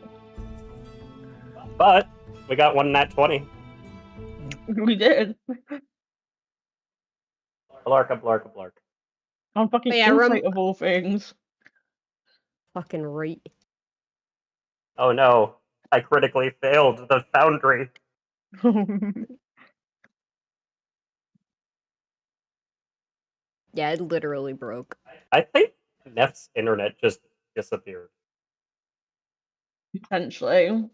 But we got one nat 20. We did. Blarka, blarka, blark. On fucking But yeah, insight of all things. Fucking right. Oh no, I critically failed the foundry. Yeah, it literally broke. I think Neff's internet just disappeared. Potentially.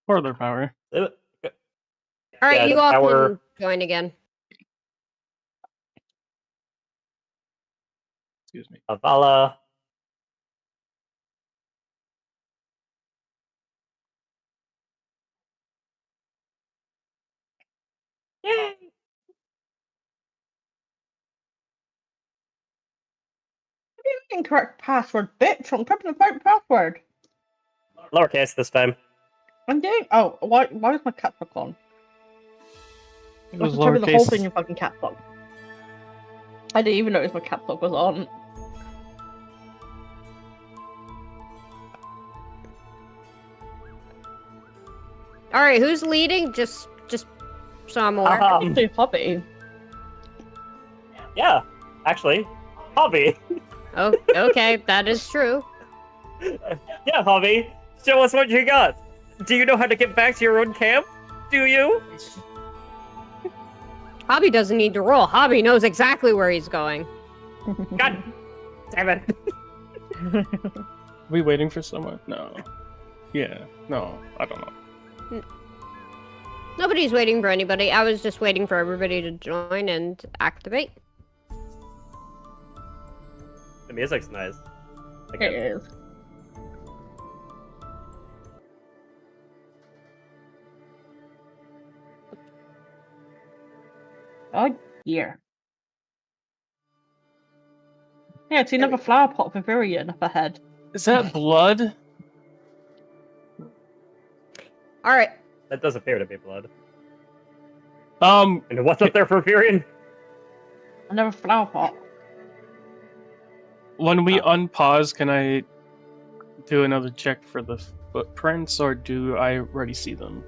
Further power. It- Alright, Yeah, you the all power- can join again. Excuse me. Avala. Yay! Incorrect password, bitch. I'm typing the right password. Lowercase this time. I'm doing. Oh, why is my caps lock on? I It was was typing the whole lowercase. thing in fucking caps lock. I didn't even notice my caps lock was on. Alright, who's leading? Just so I'm aware. Do hobby. Yeah, actually, Hobby. Oh, okay, that is true. Yeah, Hobby. Show us what you got. Do you know how to get back to your own camp? Do you? Hobby doesn't need to roll. Hobby knows exactly where he's going. God damn it. We waiting for someone? No. Yeah. No. I don't know. Nobody's waiting for anybody. I was just waiting for everybody to join and activate. The music's nice. It is. Oh, yeah. Yeah, it's another flower pot pavilion up ahead. Is that blood? All right. That does appear to be blood. Um, And what's up there for Furion? Another flower pot. when we unpause, can I do another check for the footprints, or do I already see them?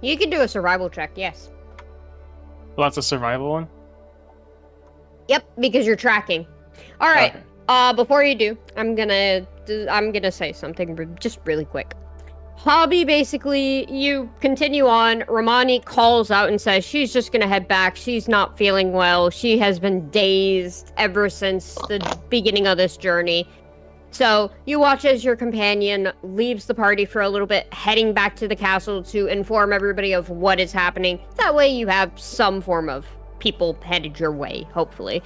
You can do a survival check, yes. Well, that's a survival one? Yep, because you're tracking. All right. Okay. Before you do, I'm gonna say something just really quick. Hobby, basically, you continue on. Romani calls out and says she's just gonna head back. She's not feeling well. She has been dazed ever since the beginning of this journey. So you watch as your companion leaves the party for a little bit, heading back to the castle to inform everybody of what is happening. That way you have some form of people headed your way, hopefully.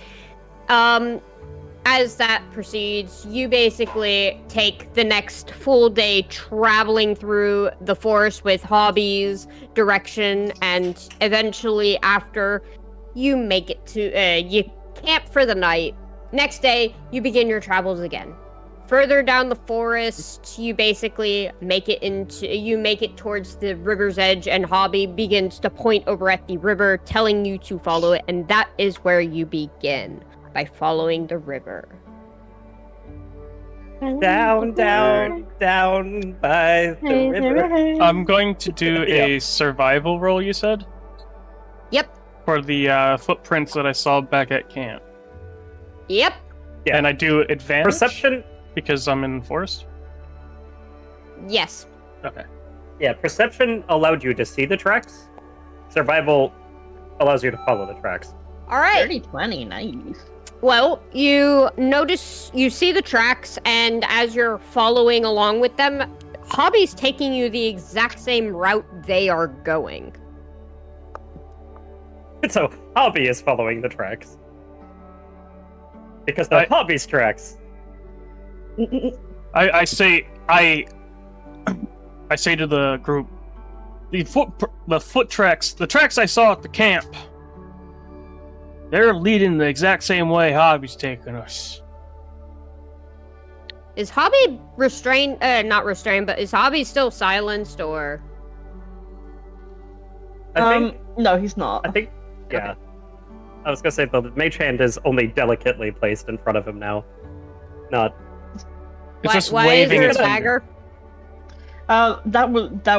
As that proceeds, you basically take the next full day traveling through the forest with Hobby's direction, and eventually after you make it to, you camp for the night. Next day, you begin your travels again. Further down the forest, you basically make it towards the river's edge, and Hobby begins to point over at the river, telling you to follow it, and that is where you begin, by following the river. Down, down, down by the river. I'm going to do a survival roll, you said? Yep. For the footprints that I saw back at camp. Yep. Yeah. And I do advantage? Perception. Because I'm in the forest? Yes. Okay. Yeah, perception allowed you to see the tracks. Survival allows you to follow the tracks. All right. 30-20, nice. Well, you see the tracks, and as you're following along with them, Hobby's taking you the exact same route they are going. So Hobby is following the tracks. Because they're Hobby's tracks. I say to the group, the foot tracks, the tracks I saw at the camp, they're leading the exact same way Hobby's taking us. Is Hobby restrained? Not restrained, but is Hobby still silenced, or? I think. No, he's not. I think. Yeah. I was gonna say the mage hand is only delicately placed in front of him now. Not. It's just why waving is there its a finger. dagger? That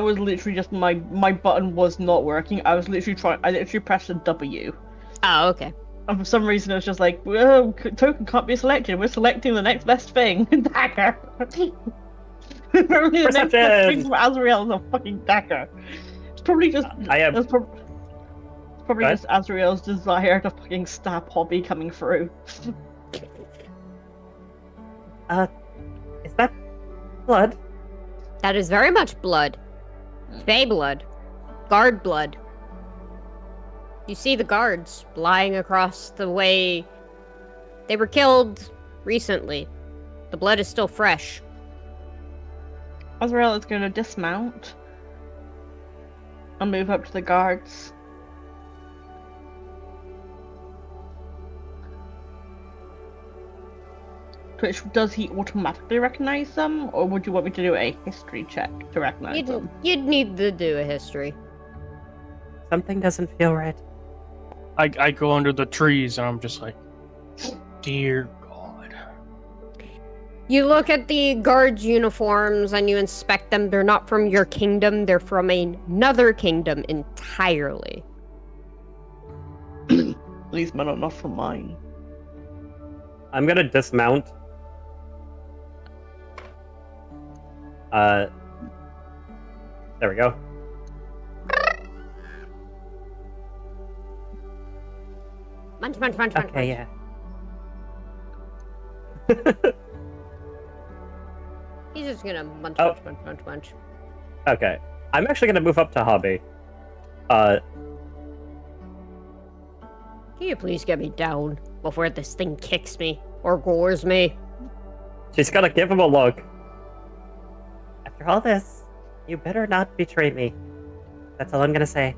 was literally just my button was not working. I literally pressed a W. Oh, okay. And for some reason it was just like, oh, token can't be selected. We're selecting the next best thing. Dagger. Apparently the next best thing for Azrael is a fucking dagger. It's probably just it's probably just Azrael's desire to fucking stab Hobby coming through. Is that blood? That is very much blood. Fey blood. Guard blood. You see the guards lying across the way. They were killed recently. The blood is still fresh. Azrael is going to dismount and move up to the guards. Which, does he automatically recognize them, or would you want me to do a history check to recognize them? You'd need to do a history. Something doesn't feel right. I go under the trees and I'm just like, dear God. You look at the guards' uniforms and you inspect them. They're not from your kingdom. They're from another kingdom entirely. These men are not from mine. I'm gonna dismount. There we go. Munch, munch, munch, munch, Okay, munch. yeah. He's just gonna munch, Oh. munch, munch, munch, munch. Okay. I'm actually gonna move up to Hobby. Can you please get me down before this thing kicks me or gores me? She's gonna give him a look. After all this, you better not betray me. That's all I'm gonna say.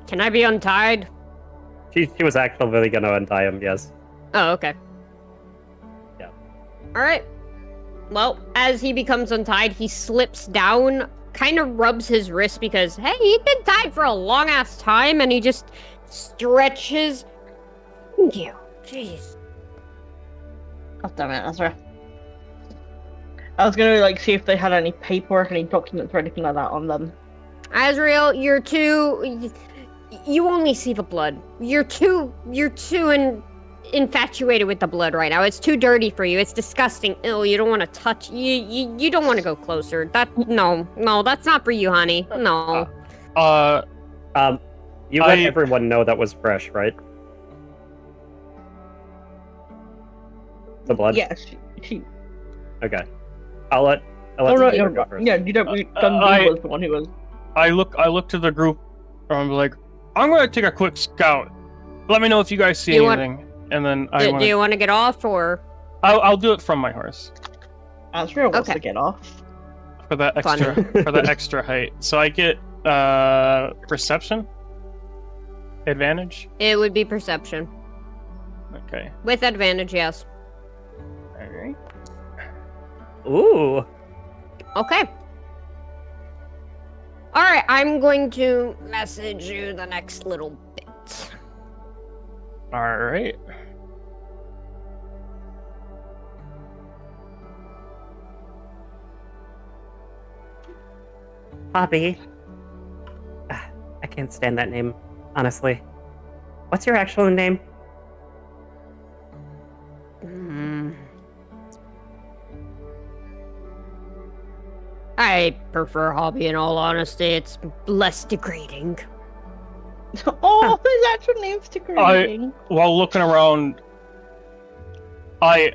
Can I be untied? She was actually really gonna untie him, yes. Oh, okay. Yeah. Alright. Well, as he becomes untied, he slips down, kind of rubs his wrist because, hey, he'd been tied for a long ass time, and he just stretches. Thank you. Jeez. God damn it, Ezra. I was gonna like see if they had any paperwork, any documents or anything like that on them. Azrael, you're too. You only see the blood. You're too infatuated with the blood right now. It's too dirty for you. It's disgusting. Ew, you don't want to touch. You don't want to go closer. No, that's not for you, honey. No. You let everyone know that was fresh, right? The blood? Yeah, she. Okay. I'll let Oh no, Peter no, go first. yeah, you don't. Dundy was the one who was. I look to the group, and I'm like, I'm gonna take a quick scout. Let me know if you guys see anything, and then Do you want to get off, or? I'll do it from my horse Azrael wants Okay. to get off. for that extra for that extra height. So I get perception advantage. It would be perception. Okay. With advantage, yes. All right. Ooh. Okay. Alright, I'm going to message you the next little bit. All right. Hobby. I can't stand that name, honestly. What's your actual name? I prefer Hobby in all honesty. It's less degrading. Oh, his actual name's degrading. While looking around, I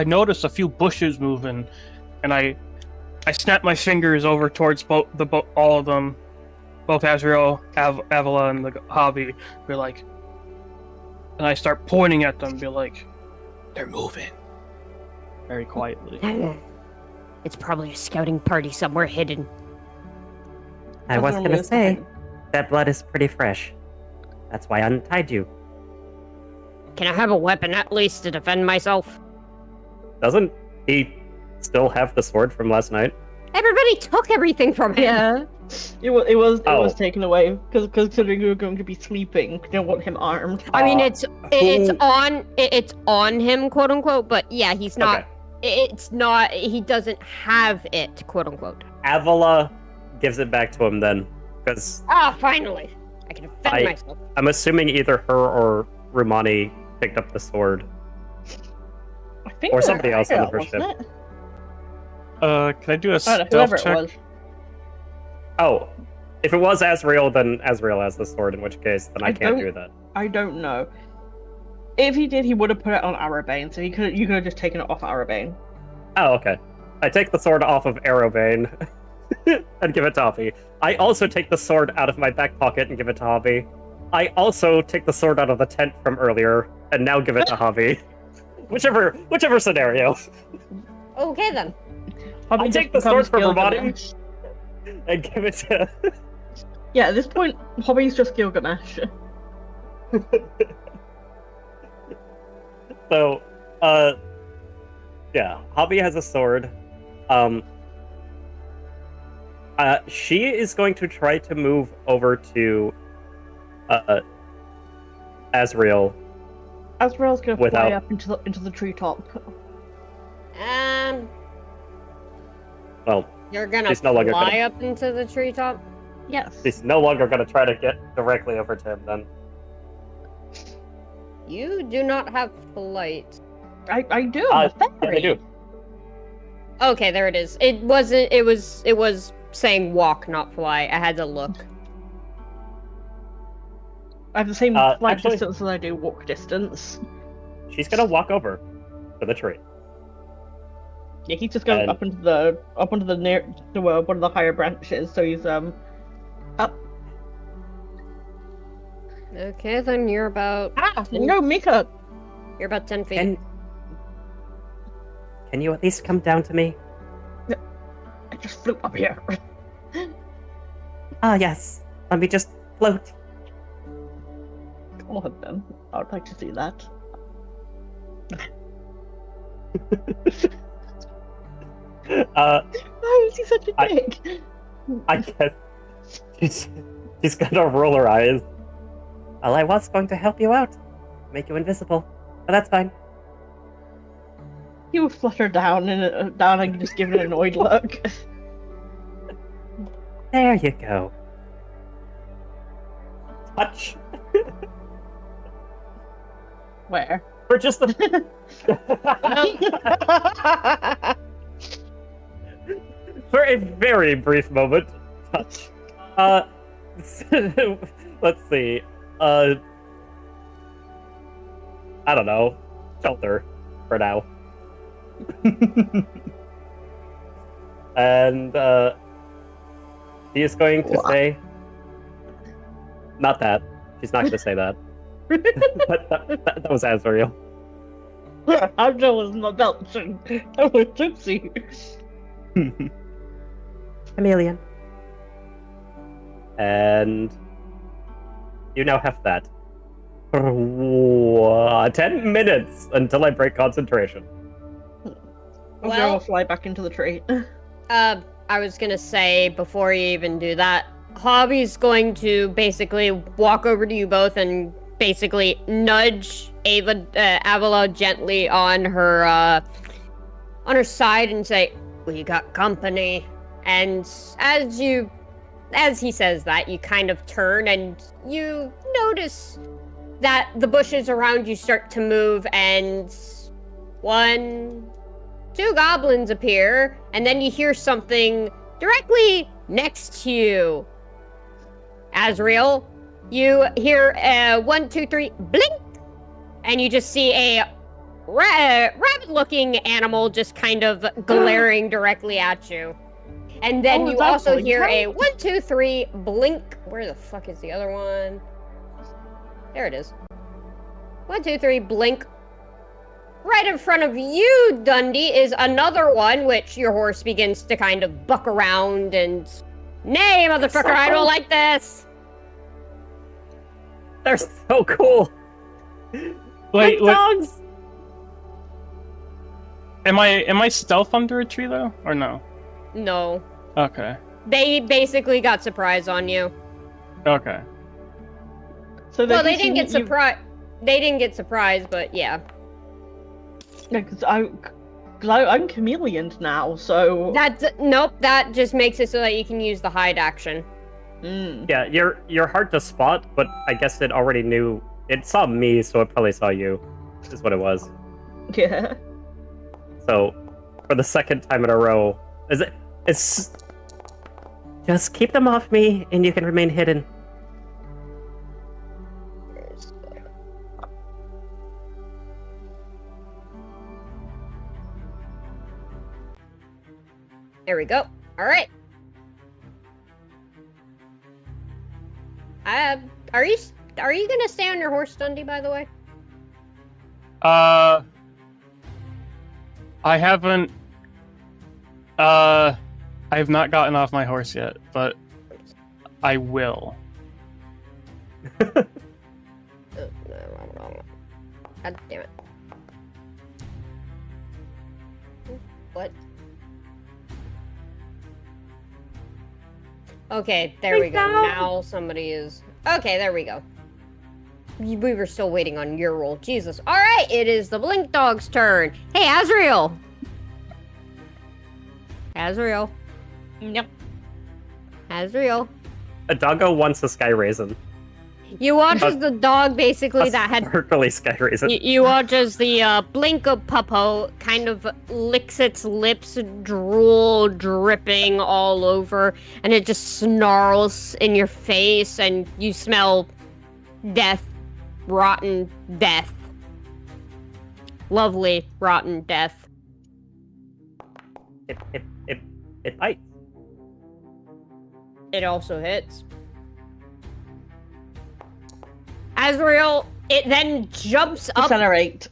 noticed a few bushes moving, and I snap my fingers over towards all of them, both Azrael, Avila, and the Hobby. Be like, and I start pointing at them. Be like, they're moving, very quietly. It's probably a scouting party somewhere hidden. I was Doesn't gonna really say, sound- that blood is pretty fresh. That's why I untied you. Can I have a weapon at least to defend myself? Doesn't he still have the sword from last night? Everybody took everything from him. Yeah, it was Oh. taken away because considering we were going to be sleeping, we don't want him armed. I mean, Who- it's on him, quote unquote. But yeah, he's not. Okay. It's not. He doesn't have it, quote unquote. Avila gives it back to him then, because Ah, finally, I can defend I- myself. I'm assuming either her or Rumani picked up the sword. I think Or it was somebody else on the Azrael, first wasn't it? Can I do a I don't know, stealth whoever it check? was. Oh, if it was Azrael, then Azrael has the sword, in which case, then I I can't don't- do that. I don't know. If he did, he would have put it on Arabane, so you could have just taken it off Arabane. Oh, okay. I take the sword off of Arrowbane and give it to Hobby. I also take the sword out of my back pocket and give it to Hobby. I also take the sword out of the tent from earlier and now give it to Hobby. Whichever scenario. Okay then. Hobby I just take the sword becomes from Gilgamesh. Ramadi and give it to... Yeah, at this point, Hobby's just Gilgamesh. So, yeah, Hobby has a sword. She is going to try to move over to Azrael. Azrael's gonna Without- fly up into the treetop. Well, You're gonna She's no longer fly gonna- up into the treetop. Yes. she's no longer going to try to get directly over to him then. You do not have flight. I do. I'm a Yeah, fairy. I do. Okay, there it is. It wasn't. It was saying walk, not fly. I had to look. I have the same flight actually- distance as I do walk distance. She's gonna walk over to the tree. Yeah, he's just going And- up into the near to one of the higher branches. So he's up. Okay, then you're about No, Mika. you're about 10 feet. Can you at least come down to me? I just flew up here. Ah, yes. Let me just float. Go ahead then. I'd like to see that. Why is he such a dick? I guess she's gonna roll her eyes. Well, I was going to help you out, make you invisible, but that's fine. He would flutter down and just give it an annoyed look. There you go. Touch. Where? For just a for a very brief moment. Touch. Let's see. I don't know. Shelter for now. And he is going to say, not that. She's not going to say that. But that was Azrael. Angel was not belching. That was Tootsie. Chameleon. And you now have that. For 10 minutes until I break concentration. Angel will fly back into the tree. I was gonna say, before you even do that, Hobby's going to basically walk over to you both and basically nudge Avila gently on her side and say, "We got company." And as he says that, you kind of turn and you notice that the bushes around you start to move, and 2 goblins appear, and then you hear something directly next to you. Azrael, you hear 1, 2, 3, blink, and you just see a rabbit-looking animal just kind of glaring directly at you. And then you also hear a 1, 2, 3, blink. Where the fuck is the other one? There it is. 1, 2, 3, blink. Right in front of you, Dundy, is another one, which your horse begins to kind of buck around and... Nay, motherfucker, I don't like this! They're so cool! Wait, dogs! am I stealth under a tree though, or no? No. Okay. They basically got surprise on you. Okay. So Well, they didn't get surprised. They didn't get surprised, but yeah. No, because I'm chameleon now, so. Nope, that just makes it so that you can use the hide action. Yeah, you're hard to spot, but I guess it already knew. It saw me, so it probably saw you, is what it was. Yeah. So, for the second time in a row, it's just keep them off me, and you can remain hidden. There we go. All right. Are you gonna stay on your horse, Dundy? By the way. I haven't. I have not gotten off my horse yet, but I will. Oh, no, wrong. God damn it. What? Okay, there we go. Now somebody is... Okay, there we go. We were still waiting on your roll. Jesus. Alright, it is the Blink Dog's turn. Hey, Azrael! Azrael. Yep. Azrael. A doggo wants a sky raisin. You watch as the dog basically that had... Sparkly sky raisin. You watch as the Blinko Puppo kind of licks its lips, drool dripping all over, and it just snarls in your face, and you smell death, rotten death. Lovely, rotten death. It bites. It also hits. Azrael, it then jumps up. Accelerate.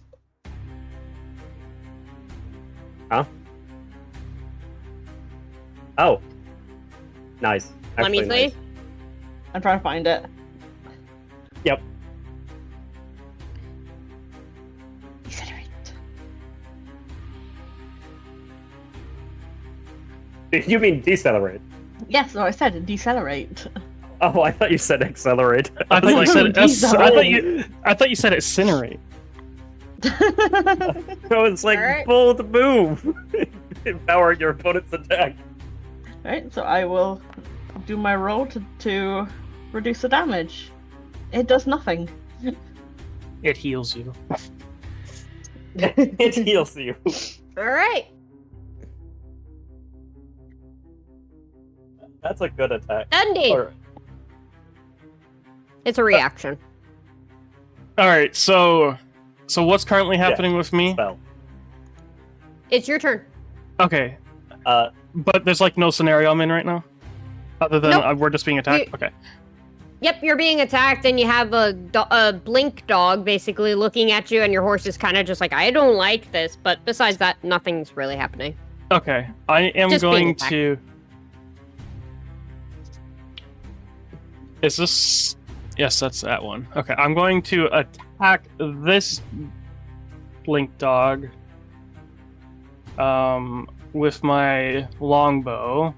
Huh? Oh. Nice. Let me Actually see. nice. I'm trying to find it. Yep. Accelerate. You mean decelerate? Yes, no, I said decelerate. Oh, I thought you said accelerate. I thought you said Decelerate. I thought you said incinerate. So it's like Alright. bold move. Empower your opponent's attack. Alright, so I will do my roll to reduce the damage. It does nothing. It heals you. It heals you. Alright. That's a good attack. Dundy. Or- It's a reaction. All right, so what's currently happening with me? spell. It's your turn. Okay, Uh, but there's like no scenario I'm in right now, other than Nope. we're just being attacked. You- Okay. Yep, you're being attacked, and you have a blink dog basically looking at you, and your horse is kind of just like, I don't like this. But besides that, nothing's really happening. Okay, I am Just being going attacked. to. Is this? Yes, that's that one. Okay, I'm going to attack this blink dog. With my longbow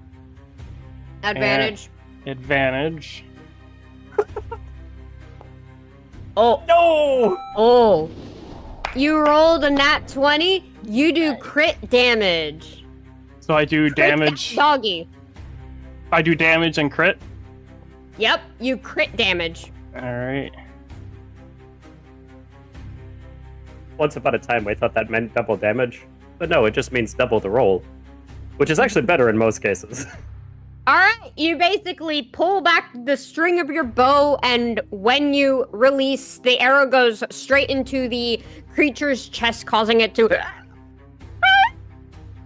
Advantage. advantage. Oh, no! oh. You rolled a nat 20. You do crit damage. So I do Crit damage. Doggy. I do damage and crit. Yep, you crit damage. All right. Once upon a time, I thought that meant double damage. But no, it just means double the roll. Which is actually better in most cases. Alright, you basically pull back the string of your bow, and when you release, the arrow goes straight into the creature's chest, causing it to.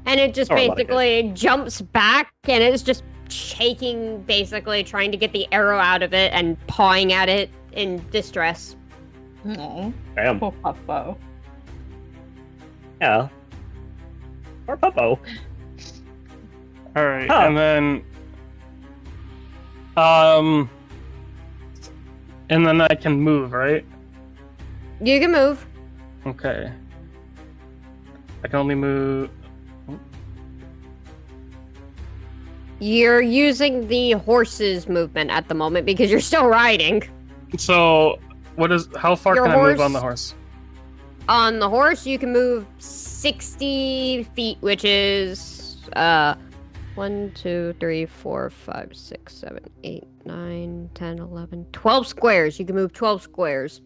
And it just Or like it. basically jumps back, and it's just shaking, basically trying to get the arrow out of it and pawing at it in distress. Aw, Damn. poor Puffbo. Yeah. Or Puppo. All right, Huh. and then, and then I can move, right? You can move. Okay. I can only move. You're using the horse's movement at the moment because you're still riding. So, what is? How far Your can I move horse- on the horse? On the horse, you can move 60 feet, which is 1, 2, 3, 4, 5, 6, 7, 8, 9, 10, 11, 12 squares. You can move 12 squares.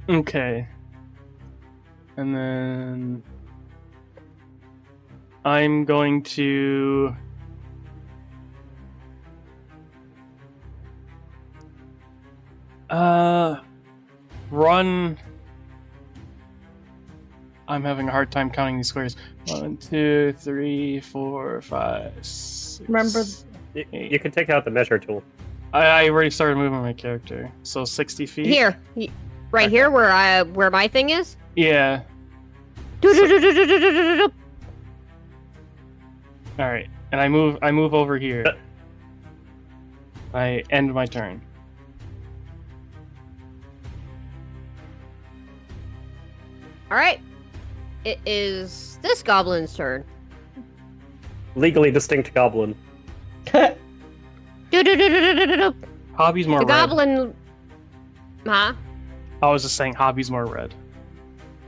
Okay. And then I'm going to run. I'm having a hard time counting these squares. 1, 2, 3, 4, 5, 6. Remember- You can take out the measure tool. I already started moving my character, so 60 feet. Here, right here, where my thing is. Yeah. Do-do-do-do-do-do-do-do. All right, and I move over here. I end my turn. All right, it is this goblin's turn. Legally distinct goblin. Do-do-do-do-do-do-do. Hobby's more The red. goblin, huh? I was just saying hobby's more red.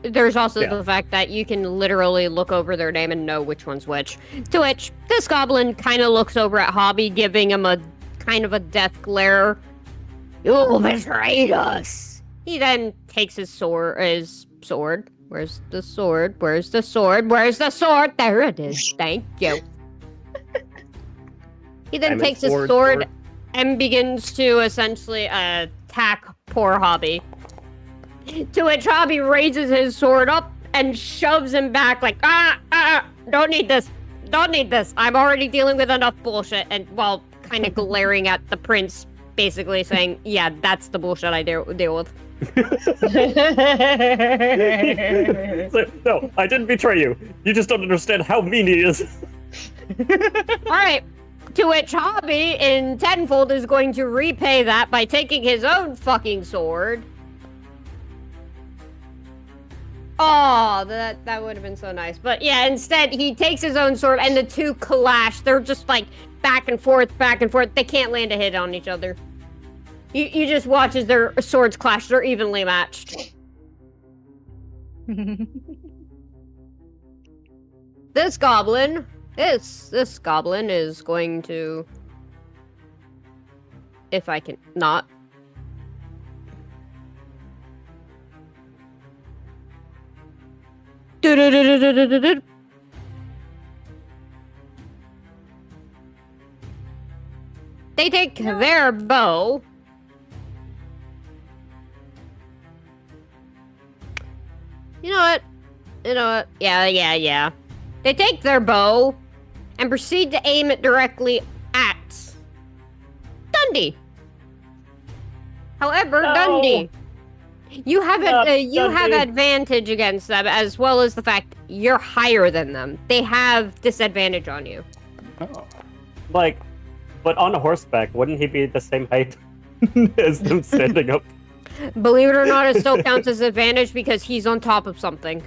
There's also Yeah. the fact that you can literally look over their name and know which one's which. To which this goblin kind of looks over at Hobby, giving him a kind of a death glare. You betrayed us. He then takes his sword. Where's the sword? Where's the sword? Where's the sword? There it is. Thank you. He then Diamond takes his sword, sword and begins to essentially attack poor Hobby. To which Hobby raises his sword up and shoves him back like, don't need this. Don't need this. I'm already dealing with enough bullshit. And while kind of glaring at the prince, basically saying, yeah, that's the bullshit I deal with. So, no, I didn't betray you. You just don't understand how mean he is. Alright. To which Hobby in tenfold is going to repay that by taking his own fucking sword. Oh, that would have been so nice. But yeah, instead he takes his own sword and the two clash. They're just like back and forth, back and forth. They can't land a hit on each other. You just watch as their swords clash. They're evenly matched. This goblin is going to, if I can not. Do-do-do-do-do-do-do. They take their bow. You know what? Yeah. They take their bow and proceed to aim it directly at Dundy. However, No. Dundy, you have Dundy. advantage against them, as well as the fact you're higher than them. They have disadvantage on you. Oh. Like, but on horseback, wouldn't he be the same height as them standing up? Believe it or not, it still counts as advantage because he's on top of something.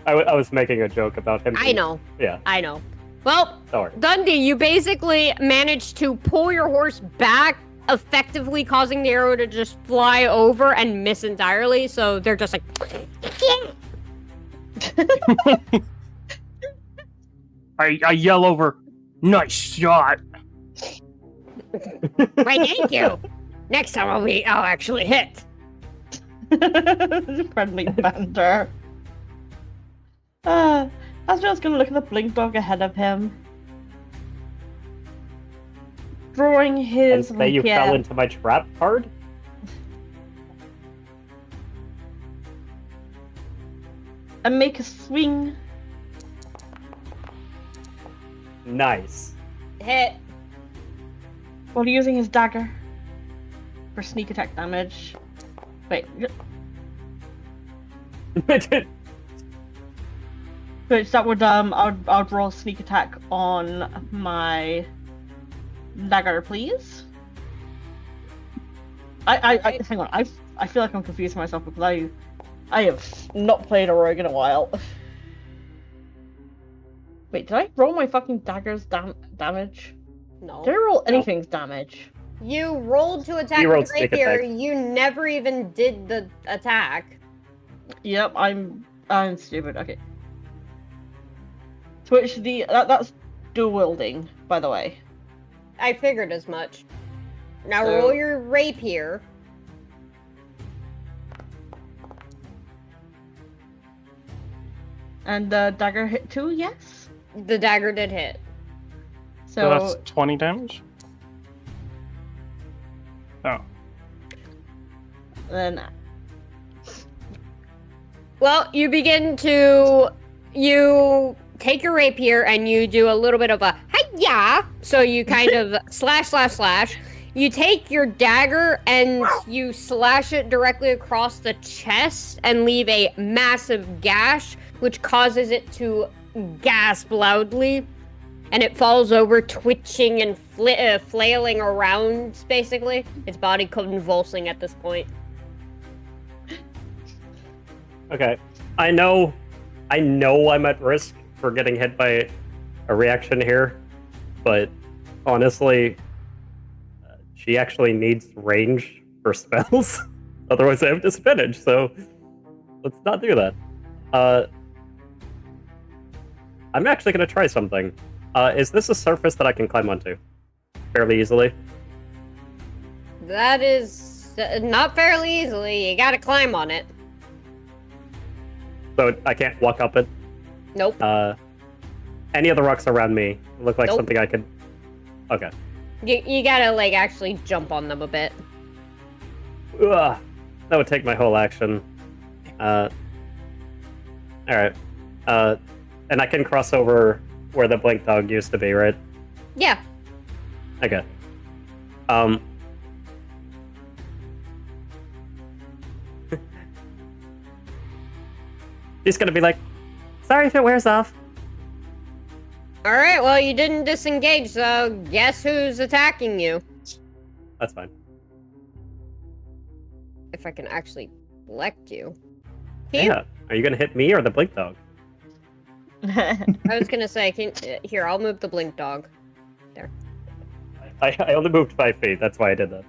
I was making a joke about him. I know. Yeah, I know. Well, sorry. Dundy, you basically managed to pull your horse back, effectively causing the arrow to just fly over and miss entirely. So they're just like, I yell over, nice shot. why, thank you. Next time I'll actually hit. Friendly banter. Asriel's gonna look at the blink dog ahead of him. Drawing And his say you rapier. fell into my trap card? And make a swing. Nice. Hit. While using his dagger for sneak attack damage. Wait, which that would I would roll sneak attack on my dagger, please. I hang on. I feel like I'm confusing myself because I have not played a rogue in a while. Wait, did I roll my fucking dagger's damage? No. Did I roll anything's damage? You rolled to attack You rolled with sneak rapier. attack. You never even did the attack. Yep, I'm stupid. Okay. Switch that's dual wielding, by the way. I figured as much. Now So- roll your rapier. And the dagger hit too, yes? The dagger did hit. So that's 20 damage? Oh. Then Well, you take your rapier and you do a little bit of a hi-ya. So you kind of slash. You take your dagger and you slash it directly across the chest and leave a massive gash, which causes it to gasp loudly. And it falls over, twitching and flailing around, basically. Its body convulsing at this point. Okay. I know I'm at risk for getting hit by a reaction here, but honestly, she actually needs range for spells. Otherwise I have disadvantage, so let's not do that. I'm actually going to try something. Is this a surface that I can climb onto fairly easily? That is not fairly easily. You gotta climb on it. So I can't walk up it? Nope. Any of the rocks around me look like Nope. something I could... Okay. You gotta, like, actually jump on them a bit. Ugh, that would take my whole action. Alright. And I can cross over where the blink dog used to be, right? Yeah. Okay. She's gonna be like, sorry if it wears off. Alright, well, you didn't disengage, so guess who's attacking you? That's fine. If I can actually select you. Yeah. Are you gonna hit me or the blink dog? I was gonna say, here, I'll move the blink dog. There. I only moved 5 feet, that's why I did that.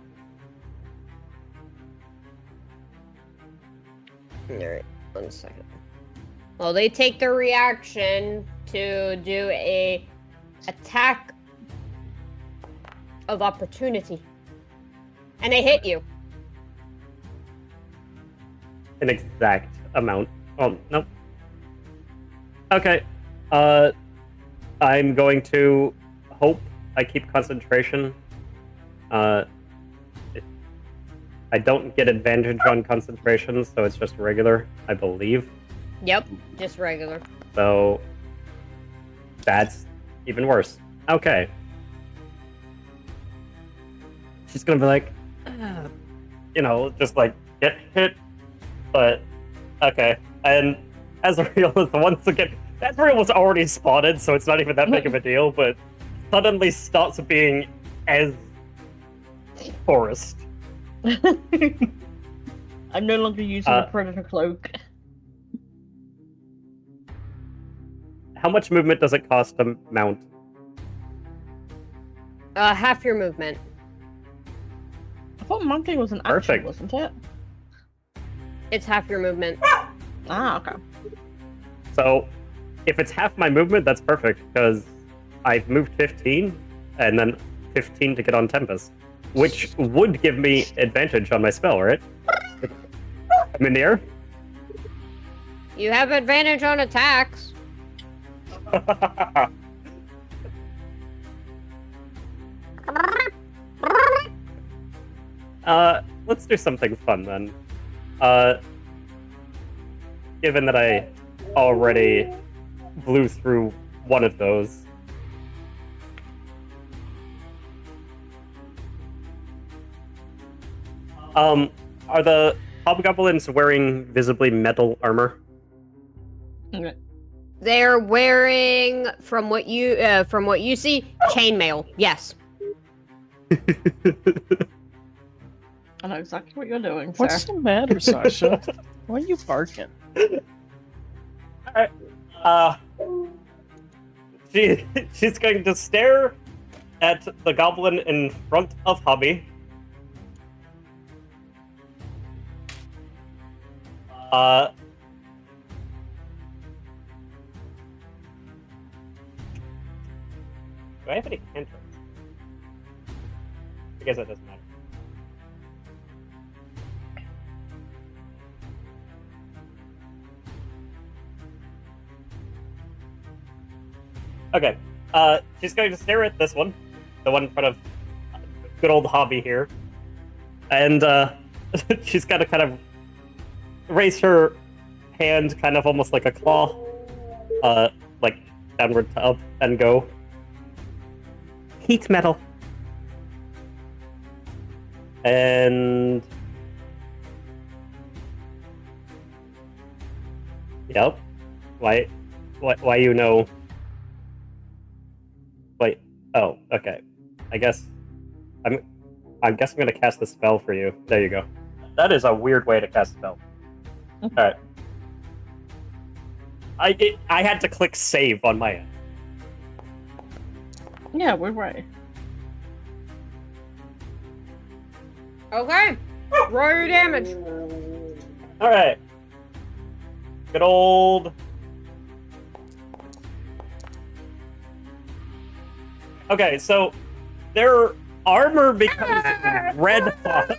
Alright, 1 second. Well, they take their reaction to do a attack of opportunity. And they hit you. An exact amount. Oh, nope. Okay. I'm going to hope I keep concentration. I don't get advantage on concentration, so it's just regular, I believe. Yep, just regular. So that's even worse. Okay. She's gonna be like, just like get hit. But okay. And Azrael is once again. Azrael was already spotted, so it's not even that big of a deal. But suddenly stops being as forest. I'm no longer using the predator cloak. How much movement does it cost to mount? Half your movement. I thought mounting was an action, Perfect. wasn't it? It's half your movement. Ah, okay. So, if it's half my movement, that's perfect, because I've moved 15, and then 15 to get on Tempest, which would give me advantage on my spell, right? I'm in the air? You have advantage on attacks. Let's do something fun then. Given that I already blew through one of those. Are the hobgoblins wearing visibly metal armor? Okay. They're wearing, from what you see, chainmail. Yes. I know exactly what you're doing, sir. What's the matter, Sasha? Why are you barking? Alright. She's going to stare at the goblin in front of Hobby. Do I have any cantrips? I guess that doesn't matter. Okay. She's going to stare at this one. The one in front of good old Hobby here. And, she's got to kind of raise her hand, kind of almost like a claw, like downward to up, and go. Heat metal. And... Yep. Why you know... Wait. Oh, okay. I guess I'm gonna cast the spell for you. There you go. That is a weird way to cast a spell. Alright. I had to click save on my end. Yeah, we're right. Okay. Roll your damage. Alright. Good old... Okay, so their armor becomes red hot.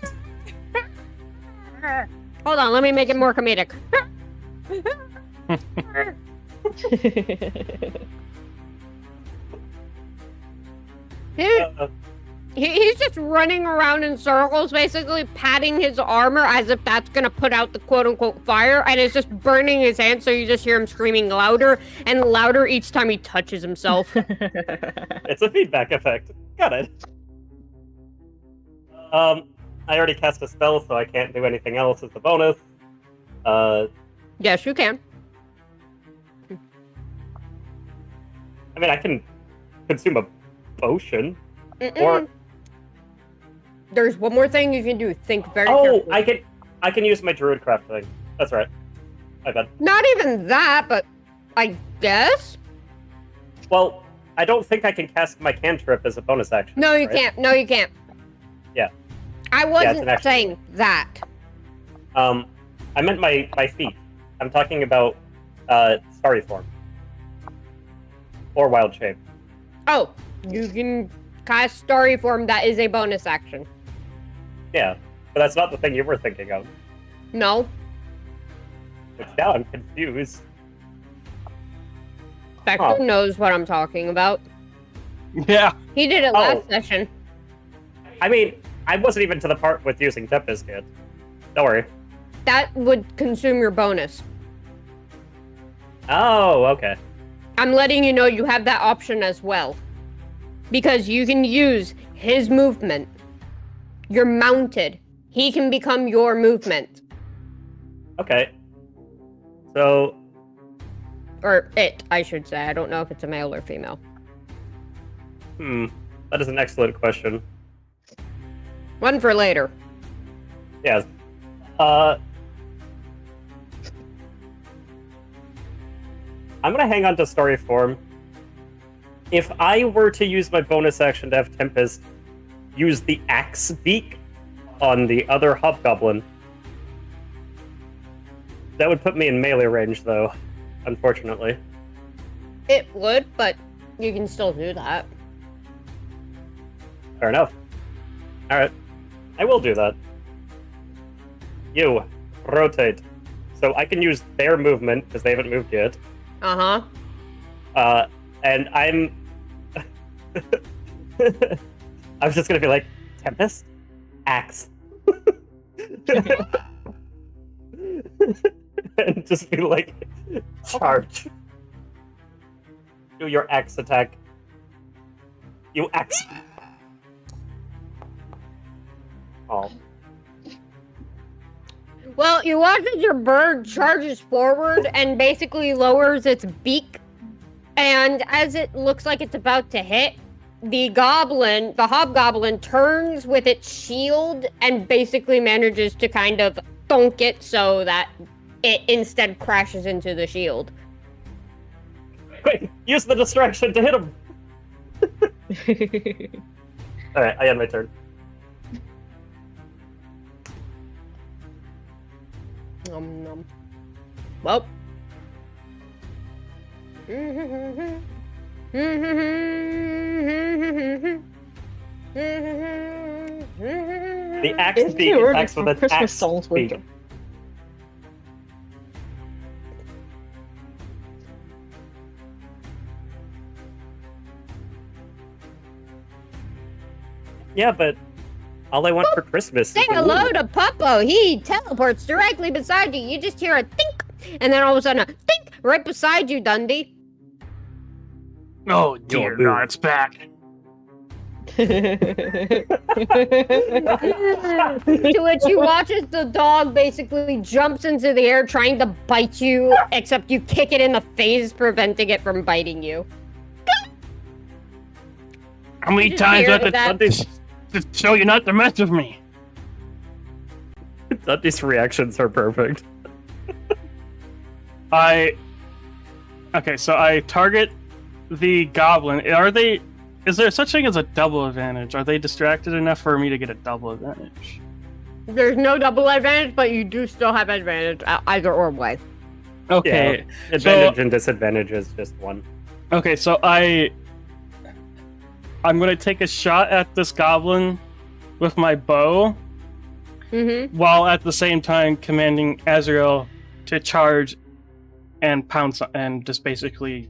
Hold on, let me make it more comedic. Dude, He's just running around in circles, basically patting his armor as if that's gonna put out the quote-unquote fire, and it's just burning his hand, so you just hear him screaming louder and louder each time he touches himself. It's a feedback effect. Got it. I already cast a spell, so I can't do anything else as a bonus. Yes, you can. I mean, I can consume a potion. Mm-mm. Or There's one more thing you can do. Think very oh, carefully. I can use my druidcraft thing. That's right. My bad. Not even that, but I guess? Well, I don't think I can cast my cantrip as a bonus action. No, you right? can't. No, you can't. Yeah. I it's wasn't an action. saying that. I meant my feet. I'm talking about starry form or wild shape. Oh, you can cast story form. That is a bonus action. Yeah, but that's not the thing you were thinking of. No. Which now I'm confused. Spectre knows what I'm talking about. Yeah. He did it Oh. last session. I mean, I wasn't even to the part with using Tempest yet. Don't worry. That would consume your bonus. Oh, okay. I'm letting you know you have that option as well. Because you can use his movement. You're mounted. He can become your movement. Okay. So, Or it, I should say. I don't know if it's a male or female. that is an excellent question. One for later. Yes. I'm gonna hang on to story form. If I were to use my bonus action to have Tempest use the axe beak on the other hobgoblin, that would put me in melee range, though, unfortunately. It would, but you can still do that. Fair enough. Alright. I will do that. You, rotate. So I can use their movement, because they haven't moved yet. Uh-huh. And I'm... I was just gonna be like, Tempest? Axe. And just be like, charge. Do your axe attack. You axe. Oh. Well, you watch as your bird charges forward and basically lowers its beak. And as it looks like it's about to hit, the hobgoblin turns with its shield and basically manages to kind of thunk it so that it instead crashes into the shield. Quick, use the distraction to hit him. Alright, I end my turn. Nom nom. Well. The axe Isn't beak it already attacks with from an Christmas axe songs beak. with Yeah, but all I want for Christmas Say is the hello moon. to Puppo. He teleports directly beside you. You just hear a think, and then all of a sudden a think right beside you, Dundy. Oh dear Your God, it's back. To which you watch as the dog basically jumps into the air trying to bite you, except you kick it in the face, preventing it from biting you. How many Just times do I hear have that. to show you not to mess with me? Dundy's reactions are perfect. Okay, so I target the goblin. Is there such thing as a double advantage? Are they distracted enough for me to get a double advantage? There's no double advantage, but you do still have advantage either or way. Okay. Advantage and disadvantage is just one. Okay, so I'm gonna take a shot at this goblin with my bow, while at the same time commanding Azrael to charge and pounce and just basically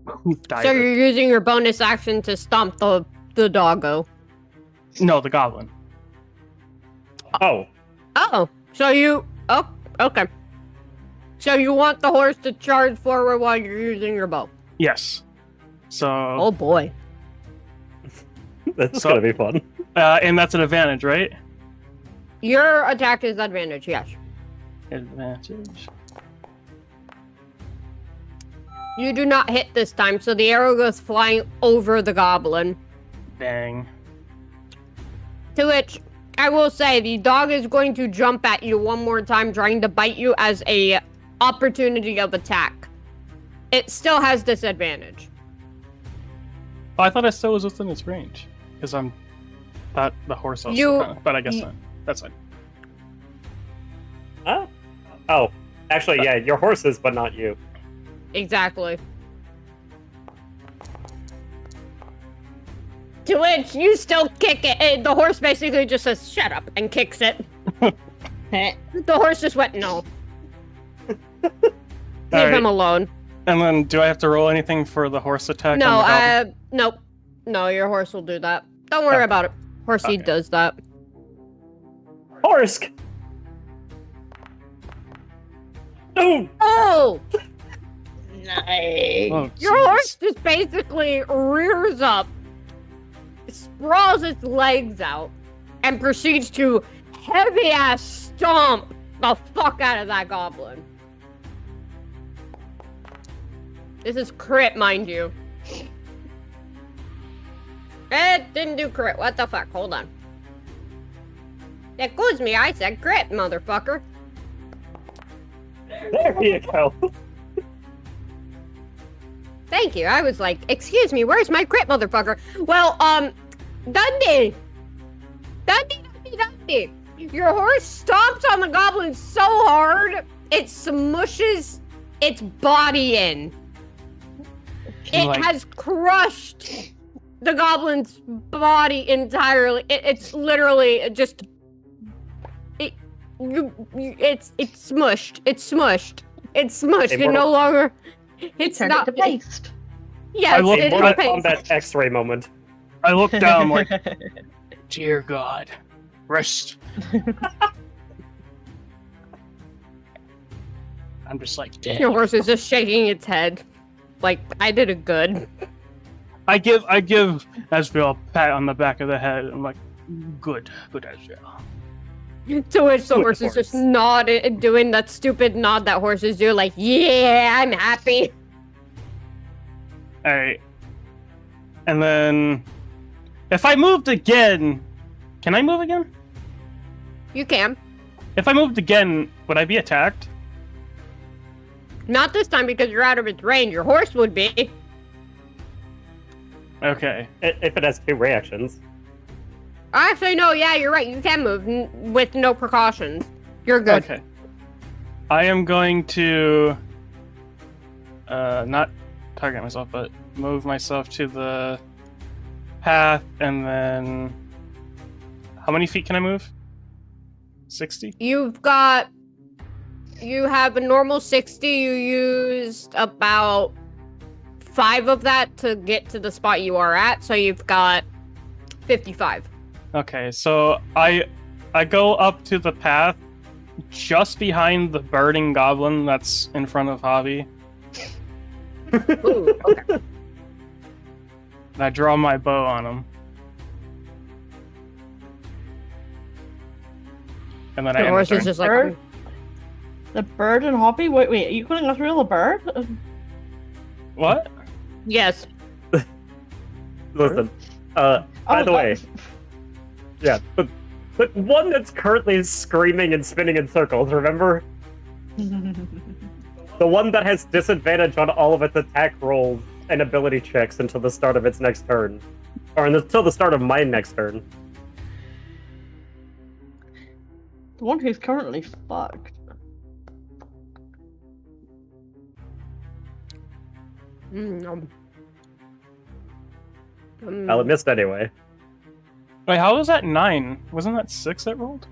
hoof dive So it. you're using your bonus action to stomp the the doggo? No, the goblin. Oh, Oh, so you... Oh, okay. So you want the horse to charge forward while you're using your bow? Yes. So, Oh boy. that's So- gonna be fun. and that's an advantage, right? Your attack is advantage, yes. Advantage. You do not hit this time, so the arrow goes flying over the goblin. Dang. To which, I will say, the dog is going to jump at you one more time, trying to bite you as a opportunity of attack. It still has disadvantage. Oh, I thought I still was within its range. Because I'm... Thought the horse also You- kinda, but I guess not. That's fine. Huh? Oh, actually, yeah, your horses, but not you. Exactly. To which, you still kick it. The horse basically just says, shut up, and kicks it. The horse just went, no. Leave Alright. him alone. And then, do I have to roll anything for the horse attack? No, on the goblin? nope. No, your horse will do that. Don't worry Okay. about it. Horsey Okay. does that. Horsk! No! Oh! Nice. Oh, Your jeez. horse just basically rears up, sprawls its legs out, and proceeds to heavy-ass stomp the fuck out of that goblin. This is crit, mind you. It didn't do crit. What the fuck? Hold on. Excuse me, I said crit, motherfucker. There you go. Thank you. I was like, excuse me, where's my crit, motherfucker? Well, Dundy! Dundy! Your horse stomps on the goblin so hard, it smushes its body in. It Like- has crushed the goblin's body entirely. It's literally just... It's smushed. It's smushed. It's smushed. It Immortal- no longer... It's Turn not... it to paste. Yes, I look- it Mortal is paste. Kombat X-ray moment. I look down like, dear God, rest. I'm just like, damn. Your horse is just shaking its head. Like, I did it good. I give Asriel a pat on the back of the head. I'm like, good Asriel. To which the Good horse is just horse. nodding, doing that stupid nod that horses do, like, yeah, I'm happy. All right. And then, if I moved again, can I move again? You can. If I moved again, would I be attacked? Not this time because you're out of its range. Your horse would be. Okay. If it has 2 reactions. Actually, no, yeah, you're right. You can move with no precautions. You're good. Okay. I am going to not target myself, but move myself to the path, and then how many feet can I move? 60? You have a normal 60. You used about 5 of that to get to the spot you are at, so you've got 55. Okay, so I go up to the path just behind the burning goblin that's in front of Hobby, Ooh, okay. and I draw my bow on him. And then I The end my horse is turn. just like, Bird? The bird and Hoppy? Wait, are you calling us real a bird? What? yes. Listen, by the way, yeah, but one that's currently screaming and spinning in circles, remember? The one that has disadvantage on all of its attack rolls and ability checks until the start of its next turn. Or until the start of my next turn. The one who's currently fucked. Well, it missed anyway. Wait, how was that 9? Wasn't that 6 that rolled?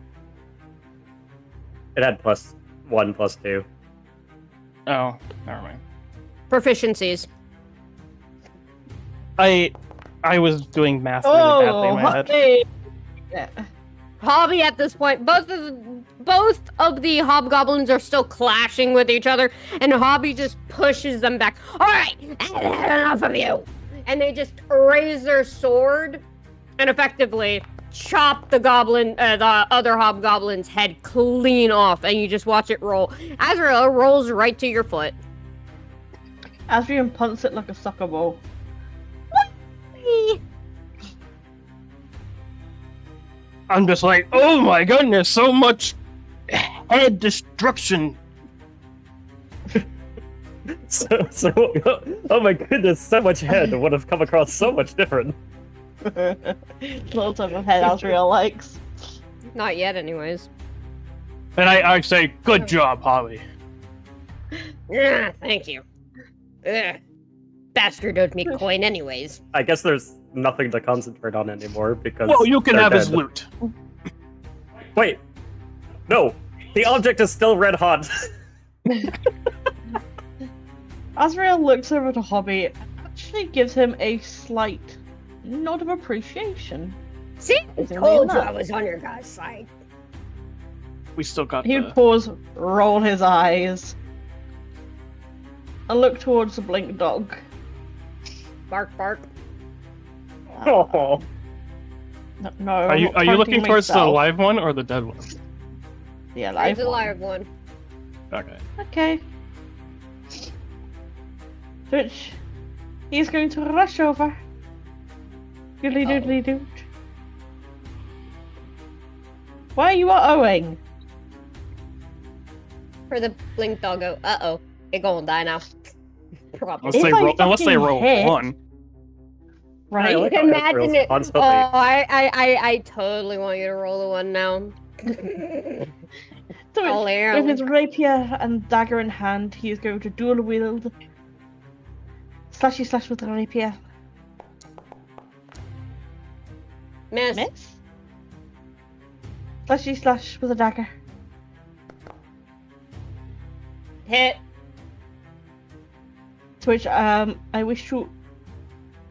It had +1, +2. Oh, never mind. Proficiencies. I I was doing math really badly in my head. hey. Yeah. Hobby at this point, both of the hobgoblins are still clashing with each other, and Hobby just pushes them back. All right, enough of you. And they just raise their sword and effectively chop the other hobgoblin's head clean off, and you just watch it roll. Azrael rolls right to your foot. Asrian punts it like a soccer ball. I'm just like, oh my goodness, so much head destruction. Oh my goodness, so much head would have come across so much different. Little type of head Asriel likes. Not yet, anyways. And I say, good job, Holly. Yeah, thank you. Ugh. Bastard owed me coin, anyways. I guess there's nothing to concentrate on anymore because. Well, you can they're have his dead. loot. Wait, no, the object is still red hot. Asriel looks over to Hobby and actually gives him a slight nod of appreciation. See, I Isn't told it you enough? I was on your guys' side. We still got He the... would pause, roll his eyes, and look towards the blink dog. Bark, bark. Oh, No, Are you looking towards the live one or the dead one? Yeah, There's live a one. live one. Okay. Okay. Which he's going to rush over. Doodly doodly doot. Why are you owing? For the blink doggo. Uh-oh. It gonna die now. Probably. Unless they If I roll fucking hit- one. Right? like how Imagine Ezreal's it. constantly- Oh, I totally want you to roll a one now. So Oh, there. with his rapier and dagger in hand, he is going to dual wield. Slashy slash with the rapier. Miss. Miss. Slashy slash with a dagger. Hit. To which I wish to.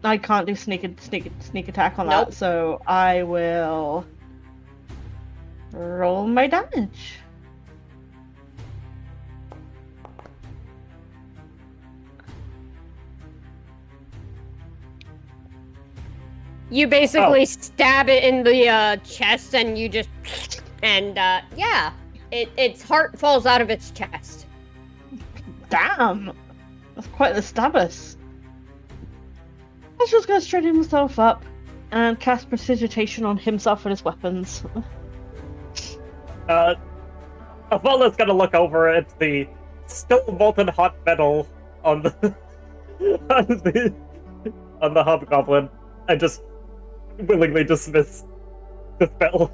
I can't do sneak attack on Nope. that, so I will roll my damage. You basically stab it in the chest, and you just, and yeah, its heart falls out of its chest. Damn, that's quite the stabbus. I was just gonna straighten himself up and cast prestidigitation on himself and his weapons. Apollo's gonna look over at the still molten hot metal on the on the hobgoblin and just willingly dismiss the spell.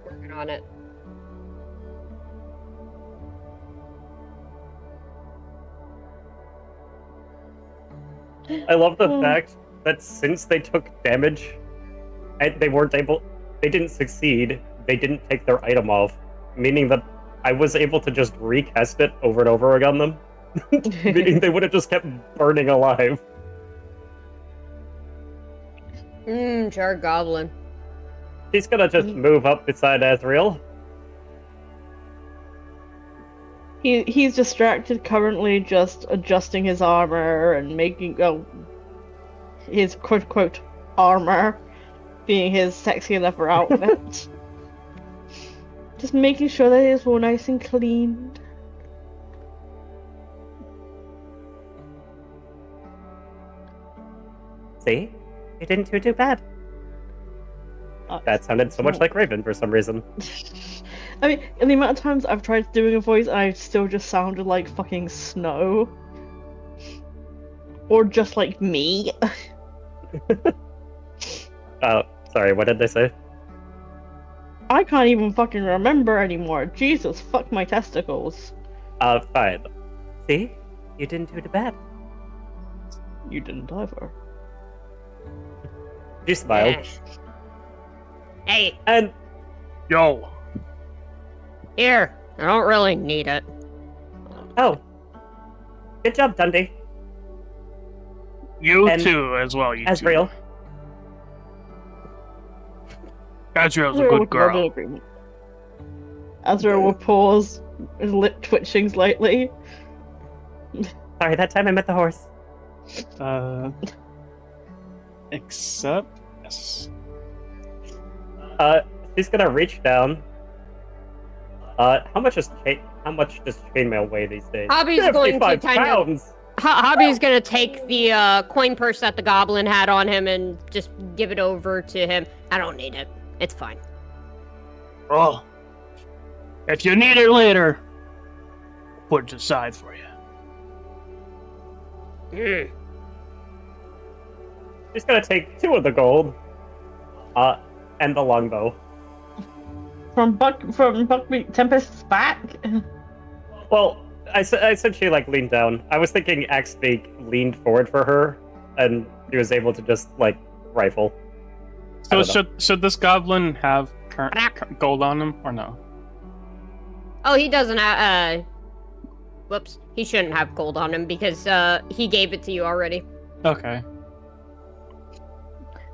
Working on it. I love the Hmm. fact that since they took damage and they didn't succeed, they didn't take their item off, meaning that I was able to just recast it over and over again them. Meaning they would have just kept burning alive. Jar goblin. He's gonna just move up beside Azrael. He's distracted currently, just adjusting his armor and making his quote quote armor being his sexy leather outfit. Just making sure that it's all nice and clean. See? You didn't do too bad. That sounded so much like Raven for some reason. I mean, in the amount of times I've tried doing a voice and I still just sounded like fucking Snow. Or just like me. Sorry, what did they say? I can't even fucking remember anymore. Jesus, fuck my testicles. Fine. See? You didn't do too bad. You didn't either. She smiled. Yeah. Hey, And Yo. here. I don't really need it. oh, Good job, Dundy. You And too, as well. You Asriel. too. Asriel's a Azrael good would nod in girl. agreement. Azrael will pause, his lip twitching slightly. Sorry, that time I met the horse. Accept? Yes. She's gonna reach down. How much does chainmail weigh these days? Hobby's going to 55 kind of. pounds. Hobby's gonna take the coin purse that the goblin had on him and just give it over to him. I don't need it. It's fine. Oh. If you need it later, put it aside for you. Mm. She's gonna take 2 of the gold. And the longbow. From Buckbeak Tempest's back? Well, I said she like leaned down. I was thinking Axbeak leaned forward for her, and she was able to just like rifle. I So don't know. should this goblin have current gold on him or no? Oh, he doesn't have. Whoops. He shouldn't have gold on him because he gave it to you already. Okay.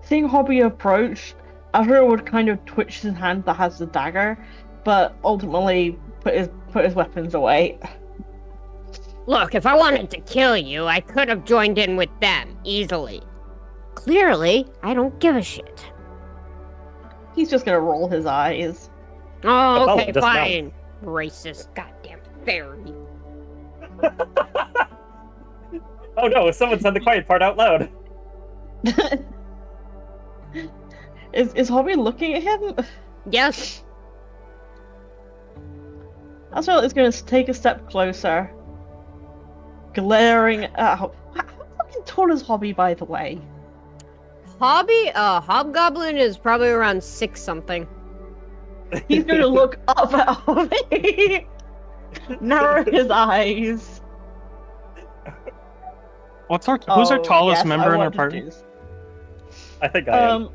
Seeing Hobby approach, Azrael would kind of twitch his hand that has the dagger, but ultimately put his weapons away. Look, if I wanted to kill you, I could have joined in with them easily. Clearly, I don't give a shit. He's just gonna roll his eyes. Oh, Apollo, okay, just fine. Racist goddamn fairy. Oh no! Someone said the quiet part out loud. Is Hobby looking at him? Yes. Azrael is going to take a step closer, glaring at How fucking tall is Hobby, by the way? Hobgoblin is probably around 6 something. He's going to look up at Hobby, narrow his eyes. Who's our Oh, tallest yes, member I in our want to party? do this. I think I am.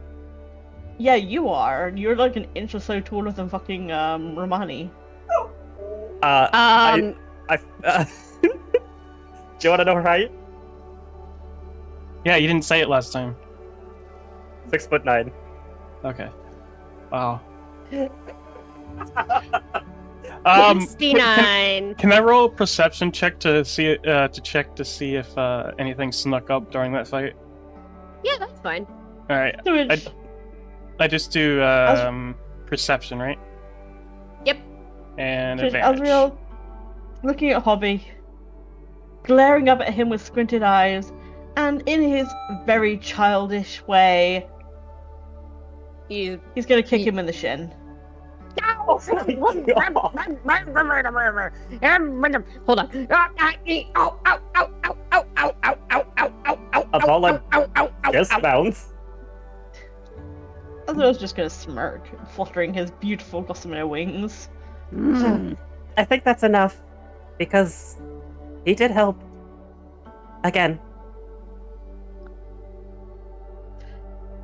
Yeah, you are. You're like an inch or so taller than fucking Romani. Do you want to know her height? Yeah, you didn't say it last time. 6'9". Okay. Wow. 69. Can I roll a perception check to see if anything snuck up during that fight? Yeah, that's fine. All right. To which, I just do perception, right? Yep. And to which advantage. Azrael, looking at Hobby, glaring up at him with squinted eyes, and in his very childish way, You. he's going to kick him in the shin. Hold on. Apollo dismounts. Azrael's just going to smirk, fluttering his beautiful gossamer wings. I think that's enough, because he did help. Again.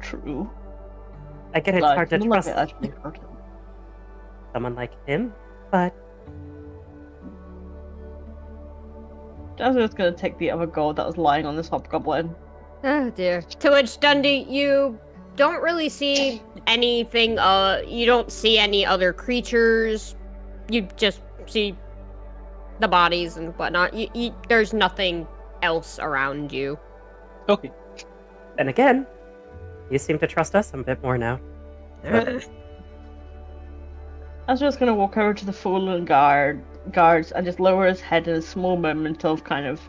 True. I get it's Like, hard to none of trust it actually hurt him. someone like him, but Azrael's going to take the other gold that was lying on this hobgoblin. Oh dear. To which Dundy, you don't really see anything. You don't see any other creatures. You just see the bodies and whatnot. There's nothing else around you. Okay. then again, you seem to trust us a bit more now. Azrael's going to walk over to the fallen guards and just lower his head in a small moment of kind of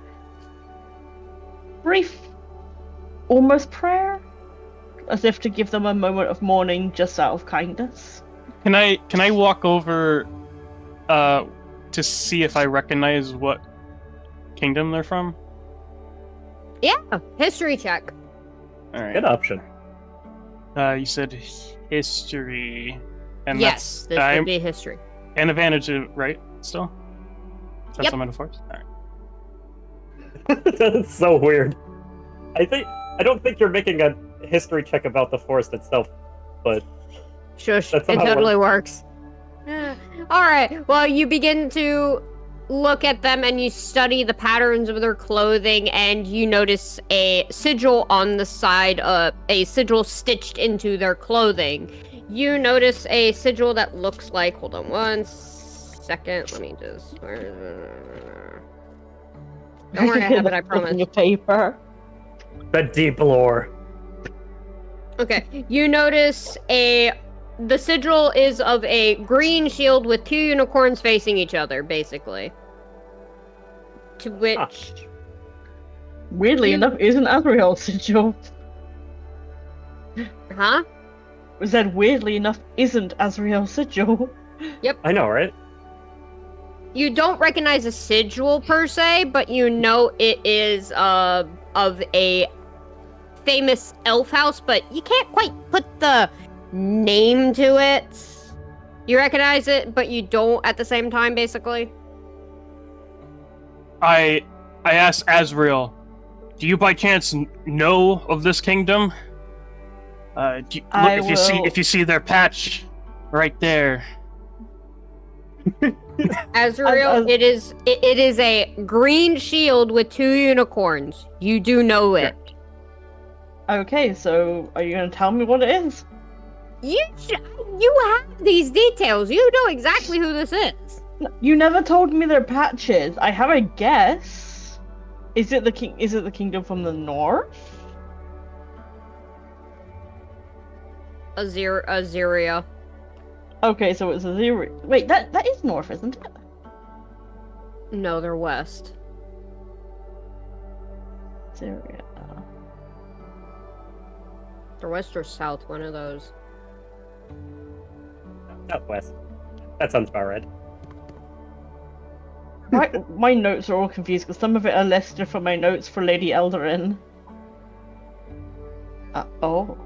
brief, almost prayer, as if to give them a moment of mourning just out of kindness. Can I walk over to see if I recognize what kingdom they're from? Yeah, history check. All right. Good option. You said history, and Yes, this that's would be history. an advantage, right? Still. That's Yep. a metaphor. All right. That's so weird. I don't think you're making a history check about the forest itself, but Shush, That's it how it totally works. All right, well, you begin to look at them and you study the patterns of their clothing, and you notice a sigil on the side, a sigil stitched into their clothing. You notice a sigil that looks like, hold on one second, let me just, don't worry, I have it, I promise. Your paper. The deep lore. Okay, you notice the sigil is of a green shield with 2 unicorns facing each other, basically. To which... Weirdly enough, isn't Azrael's sigil. Huh? Was that weirdly enough isn't Azrael's sigil? I know, right? You don't recognize a sigil per se, but you know it is of a famous elf house, but you can't quite put the name to it. You recognize it, but you don't at the same time, basically. I asked Azrael, do you by chance know of this kingdom? If you see their patch right there. Azrael, it is a green shield with 2 unicorns. You do know it. Okay, so are you gonna tell me what it is? You have these details. You know exactly who this is. You never told me their patches. I have a guess. Is it the kingdom from the north? Azyria. Okay, so it's Azyria. Wait, that is north, isn't it? No, they're west. Azyria. They're west or south, one of those. Southwest. That sounds about right. My notes are all confused because some of it are listed for my notes for Lady Eldarin. Oh.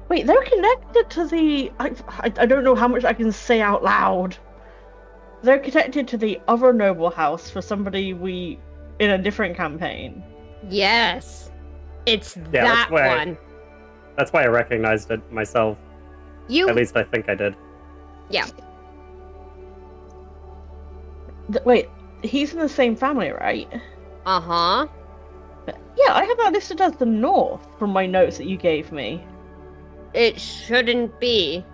Wait, they're connected to the... I don't know how much I can say out loud. They're connected to the other noble house for somebody in a different campaign. Yes. It's Yeah, that one. That's why I recognized it myself. At least I think I did. Yeah. Wait, he's in the same family, right? Uh-huh. Yeah, I have that listed as the north from my notes that you gave me. It shouldn't be.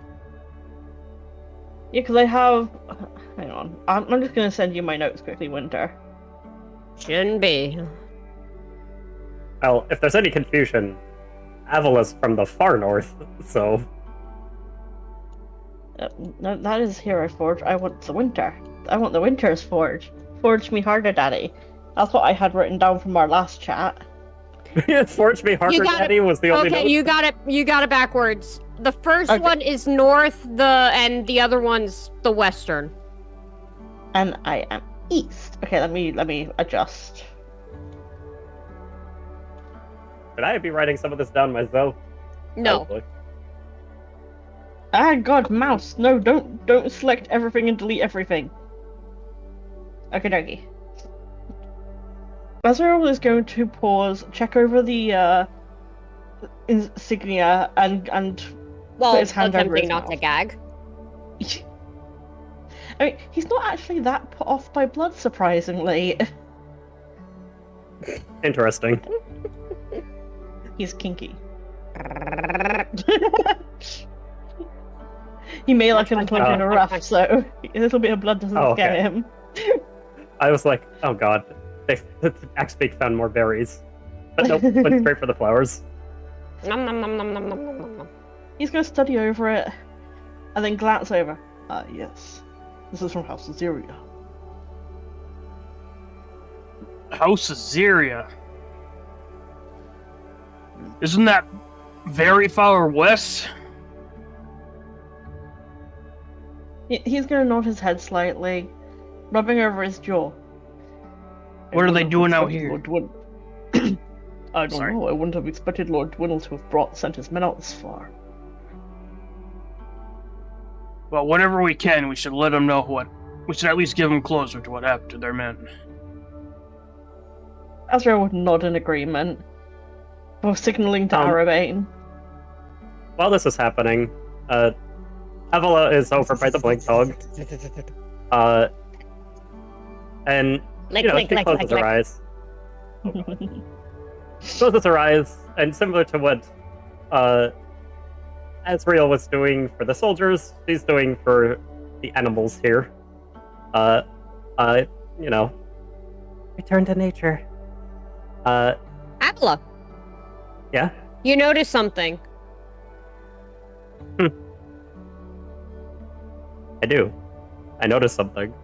Yeah, because I have... Hang on. I'm just going to send you my notes quickly, Winter. Shouldn't be. Well, if there's any confusion, Avala's from the far north, so... No, that is Hero Forge. I want the Winter. I want the Winter's Forge. Forge me harder, Daddy. That's what I had written down from our last chat. Forge me harder, Daddy was the only Okay, note. you got it backwards. The first one is north, and the other one's the western. And I am east. Okay, let me adjust. Should I be writing some of this down myself? No. Probably. Ah, God, mouse. No, don't select everything and delete everything. Okay, dokie. Azrael is going to pause, check over the insignia, and Well, put his hand over attempting his not mouth. to gag. I mean, he's not actually that put off by blood, surprisingly. Interesting. He's kinky. He may like a little in a rough, so a little bit of blood doesn't scare him. I was like, oh god, Axbeak found more berries. But nope, went straight for the flowers. Nom nom nom nom nom nom nom nom. He's going to study over it, and then glance over. Ah, yes. This is from House Azyria. House Azyria? Isn't that very far west? He's going to nod his head slightly, rubbing over his jaw. What are they doing out here? I don't know. I wouldn't have expected Lord Dwindle to have sent his men out this far. Well, whenever we can, we should let them know we should at least give them closer to what happened to their men. Azrael would nod in agreement, before signaling to Arabane. While this is happening, Avila is over by the blink dog. And Lick, you know, lick, she lick, closes lick, her lick. eyes. Closes her eyes, and similar to what Azrael was doing for the soldiers, she's doing for the animals here. You know, return to nature. Avila, Yeah. you notice something. I do. I noticed something.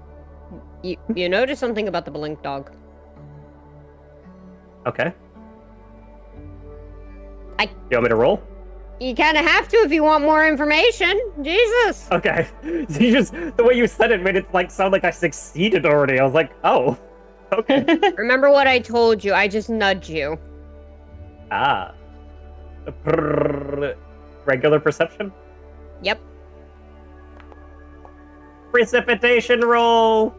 You notice something about the blink dog. Okay. You want me to roll? You kind of have to if you want more information. Jesus. Okay. You just the way you said it made it like sound like I succeeded already. I was like, oh, okay. Remember what I told you. I just nudge you. Ah. Regular perception? Yep. Precipitation roll.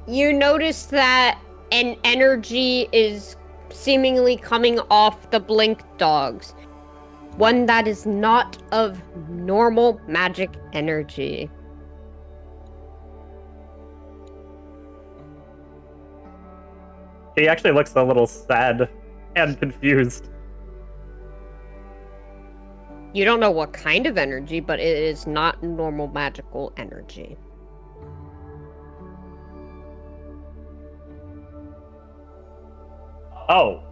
You notice that an energy is seemingly coming off the blink dogs. One that is not of normal magic energy. She actually looks a little sad and confused. You don't know what kind of energy, but it is not normal magical energy. Oh.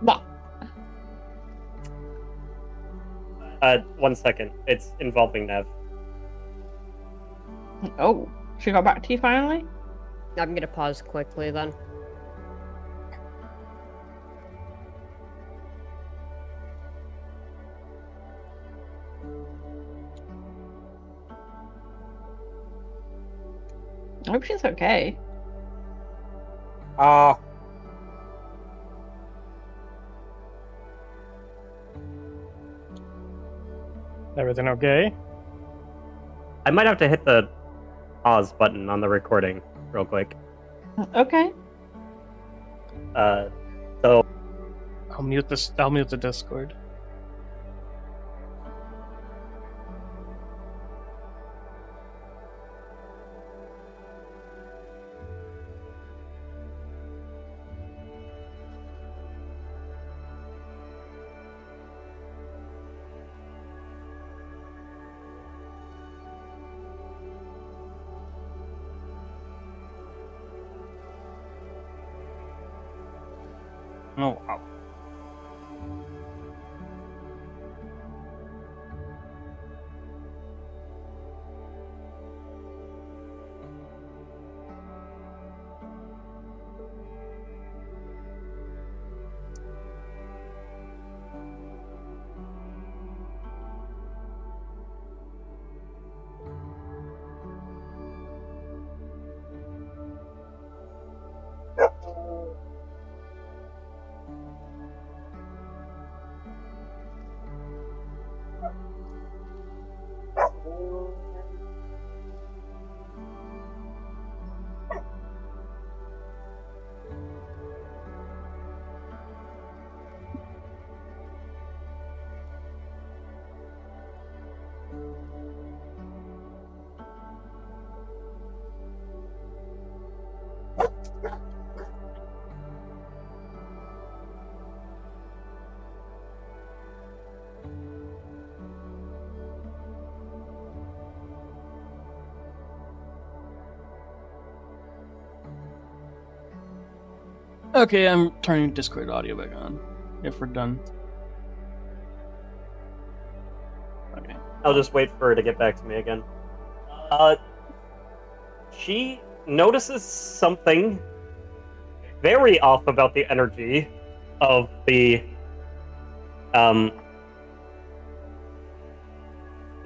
What? 1 second. It's involving Nev. Oh, she got back to you finally? I'm gonna pause quickly then. I hope she's okay. Everything okay? I might have to hit the pause button on the recording real quick. Okay. So I'll mute this. I'll mute the Discord. Oh, wow. Okay, I'm turning Discord audio back on. If we're done. Okay. I'll just wait for her to get back to me again. She notices something very off about the energy of the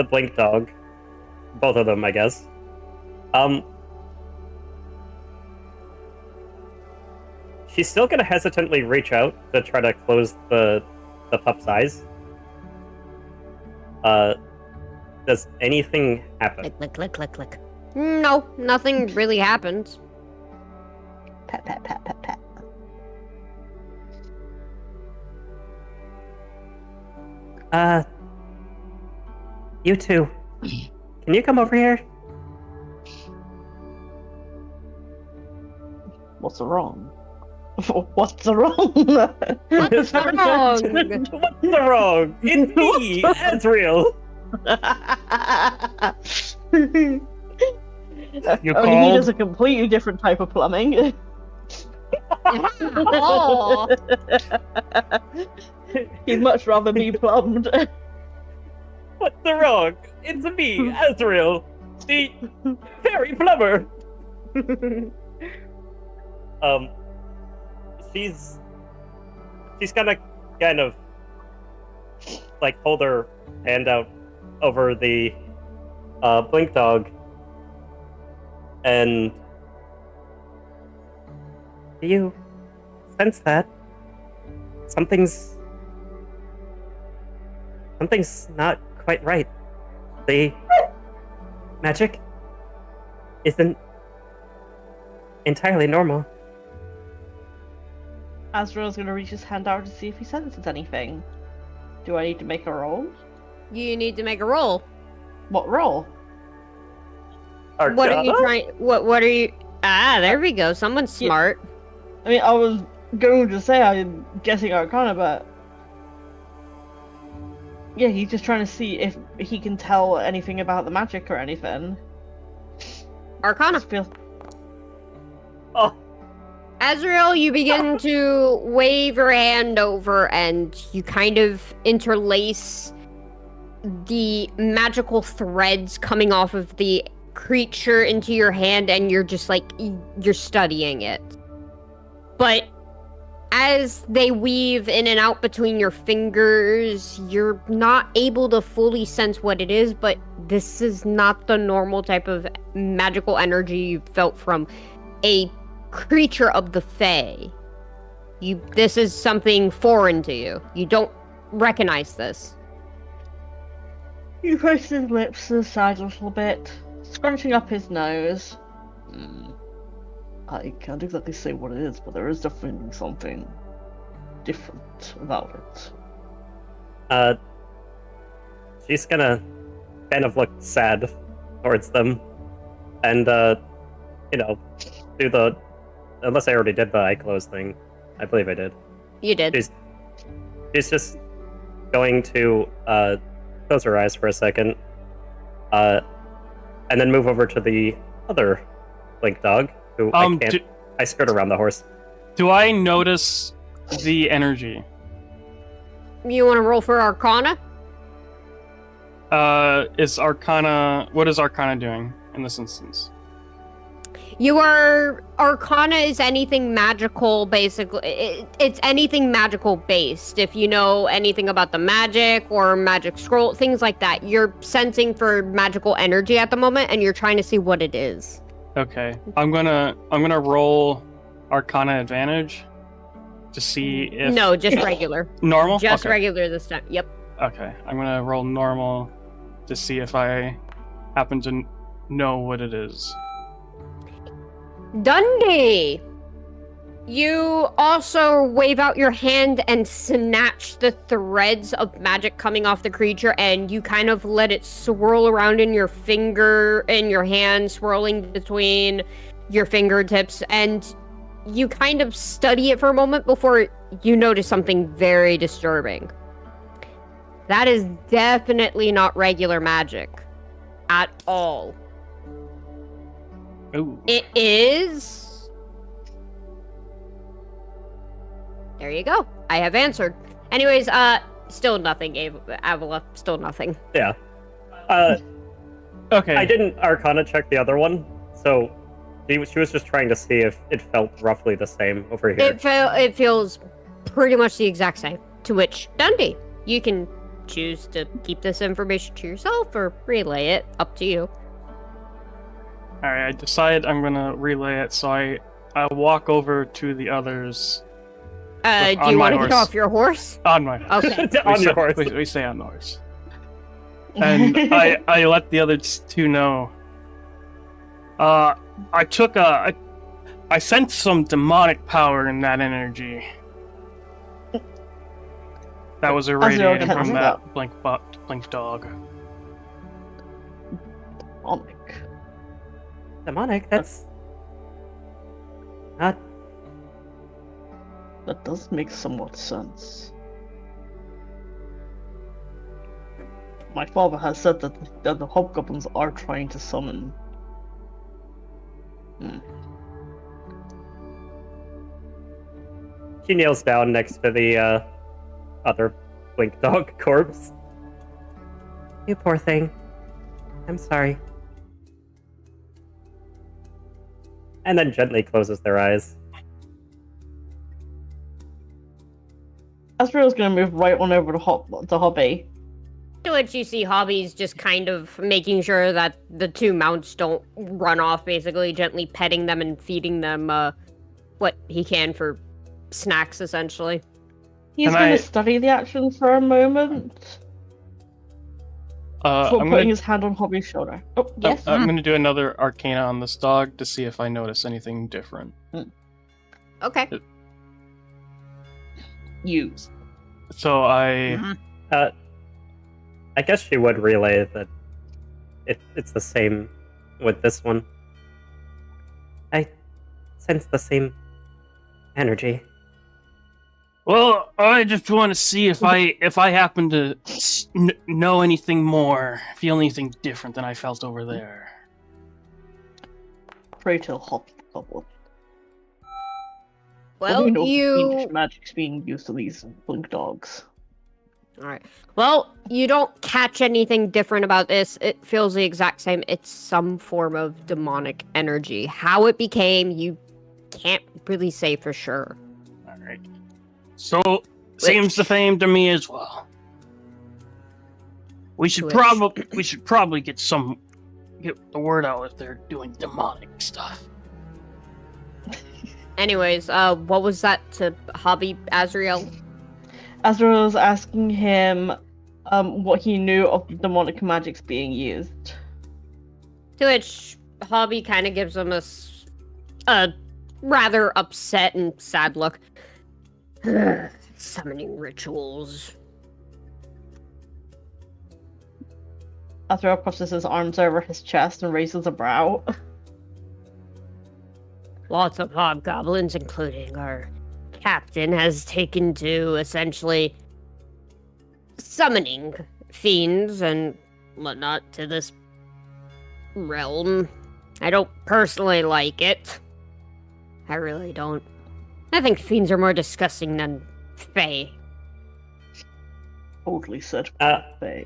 blink dog. Both of them, I guess. She's still gonna hesitantly reach out to try to close the pup's eyes. Does anything happen? Click, click, click, click, click. No, nothing really happens. Pat, pat, pat, pat, pat. You two. Can you come over here? What's wrong? What's wrong? What's wrong? What's the wrong? It's me, Ezreal. You Only he does called? a completely different type of plumbing. Oh. He'd much rather be plumbed. What's the wrong? It's me, Ezreal, the fairy plumber. She's gonna kind of like hold her hand out over the blink dog, and do you sense that something's not quite right? The magic isn't entirely normal. Azrael's gonna reach his hand out to see if he senses anything. Do I need to make a roll? You need to make a roll. What roll? What are you Arcana? trying? What are you? Ah, there we go. Someone's Yeah. smart. I mean, I was going to say I'm guessing Arcana, but yeah, he's just trying to see if he can tell anything about the magic or anything. Arcana. Just feel Oh, Azrael, you begin to wave your hand over and you kind of interlace the magical threads coming off of the creature into your hand, and you're just like, you're studying it. But as they weave in and out between your fingers, you're not able to fully sense what it is, but this is not the normal type of magical energy you felt from a creature of the Fae. This is something foreign to you. You don't recognize this. he pressed his lips to the side a little bit, scrunching up his nose. I can't exactly say what it is, but there is definitely something different about it. she's gonna kind of look sad towards them, and do the, unless I already did the eye close thing. I believe I did. You did. She's just going to close her eyes for a second, and then move over to the other blink dog, who I can't. I skirt around the horse. Do I notice the energy? You want to roll for Arcana? What is Arcana doing in this instance? Arcana is anything magical, basically. It's anything magical based. If you know anything about the magic or magic scroll, things like that, you're sensing for magical energy at the moment, and you're trying to see what it is. Okay, I'm gonna roll Arcana advantage to see if No, just regular. normal. Just Okay. regular this time. Yep. Okay, I'm gonna roll normal to see if I happen to know what it is. Dundy! You also wave out your hand and snatch the threads of magic coming off the creature, and you kind of let it swirl around in your hand, swirling between your fingertips, and you kind of study it for a moment before you notice something very disturbing. That is definitely not regular magic. At all. Ooh. It is... There you go. I have answered. Anyways, still nothing, Avila. Still nothing. Yeah. Okay. I didn't Arcana check the other one, so she was just trying to see if it felt roughly the same over here. It feels pretty much the exact same. To which, Dundy, you can choose to keep this information to yourself or relay it. Up to you. Alright, I decide I'm gonna relay it, so I walk over to the others. Do On you my want to get horse. off your horse? On my horse. Okay. On your horse. We stay on the horse. And I let the other two know. I sensed some demonic power in that energy. that was Azrael irradiated can't from see that blink dog. Demonic. Demonic, that's not. That does make somewhat sense. My father has said that the hobgoblins are trying to summon. She kneels down next to the other blink dog corpse. You poor thing. I'm sorry. And then gently closes their eyes. Azrael's gonna move right on over to Hobby. To which you see Hobby's just kind of making sure that the two mounts don't run off, basically gently petting them and feeding them what he can for snacks, essentially. He's gonna study the action for a moment. Before putting his hand on Hobby's shoulder. Oh, yes? I'm gonna do another Arcana on this dog to see if I notice anything different. Okay. Use. So I guess she would relay that it's the same with this one. I sense the same energy. Well, I just want to see if I happen to know anything more, feel anything different than I felt over there. Pray tell Hobgoblin. Well, fiendish magic's being used to these blink dogs. Alright. Well, you don't catch anything different about this. It feels the exact same. It's some form of demonic energy. How it became, you can't really say for sure. Alright. So, seems the same to me as well. We should probably get the word out if they're doing demonic stuff. Anyways, what was that to Hobby Azrael? Azrael was asking him what he knew of demonic magics being used. To which Hobby kind of gives him a rather upset and sad look. Summoning rituals. Azrael crosses his arms over his chest and raises a brow. Lots of hobgoblins, including our captain, has taken to essentially summoning fiends and whatnot to this realm. I don't personally like it. I really don't. I think fiends are more disgusting than fae. Totally said fae.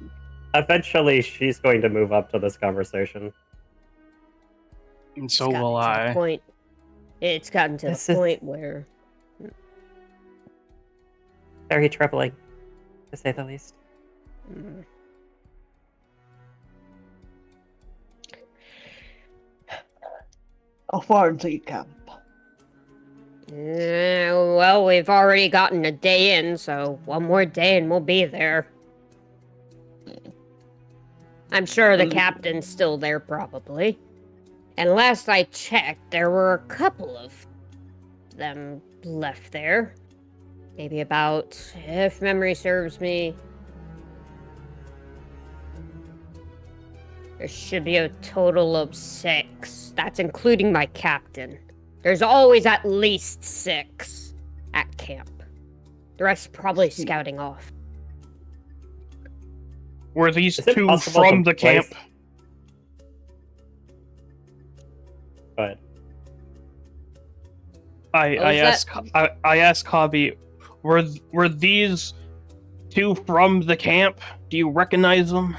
Eventually, she's going to move up to this conversation. And so will I. It's gotten to the point where... Very troubling, to say the least. How far into your camp? Well, we've already gotten a day in, so one more day and we'll be there. I'm sure the captain's still there, probably. And last I checked, there were a couple of them left there. Maybe about, if memory serves me, there should be a total of 6. That's including my captain. There's always at least 6 at camp. The rest probably scouting off. Were these two from the camp? But I asked Hobby, were these two from the camp? Do you recognize them?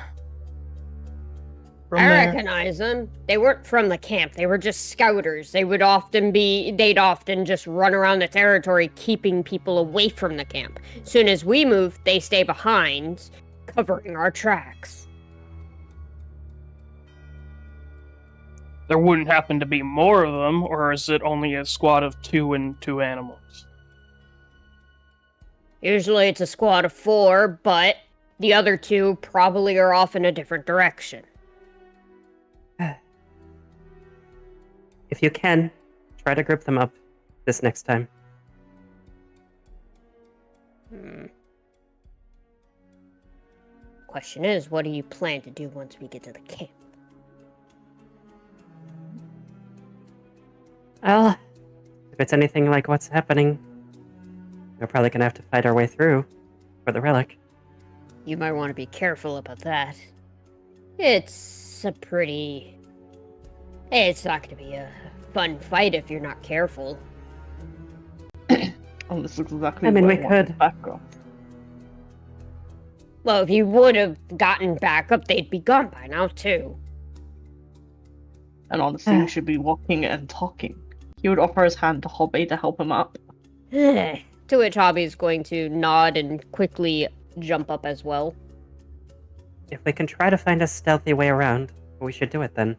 I recognize them. They weren't from the camp. They were just scouters. They'd often just run around the territory keeping people away from the camp. Soon as we move, they stay behind, covering our tracks. There wouldn't happen to be more of them, or is it only a squad of 2 and 2 animals? Usually it's a squad of 4, but the other 2 probably are off in a different direction. if you can, try to group them up this next time. Question is, what do you plan to do once we get to the camp? Well, if it's anything like what's happening, we're probably gonna have to fight our way through for the relic. You might want to be careful about that. It's a pretty... It's not going to be a fun fight if you're not careful. Oh, this looks exactly I mean, what we wanted could. back up. Well, if you would have gotten back up, they'd be gone by now, too. And honestly, we should be walking and talking. He would offer his hand to Hobby to help him up. To which Hobby is going to nod and quickly jump up as well. If we can try to find a stealthy way around, we should do it then.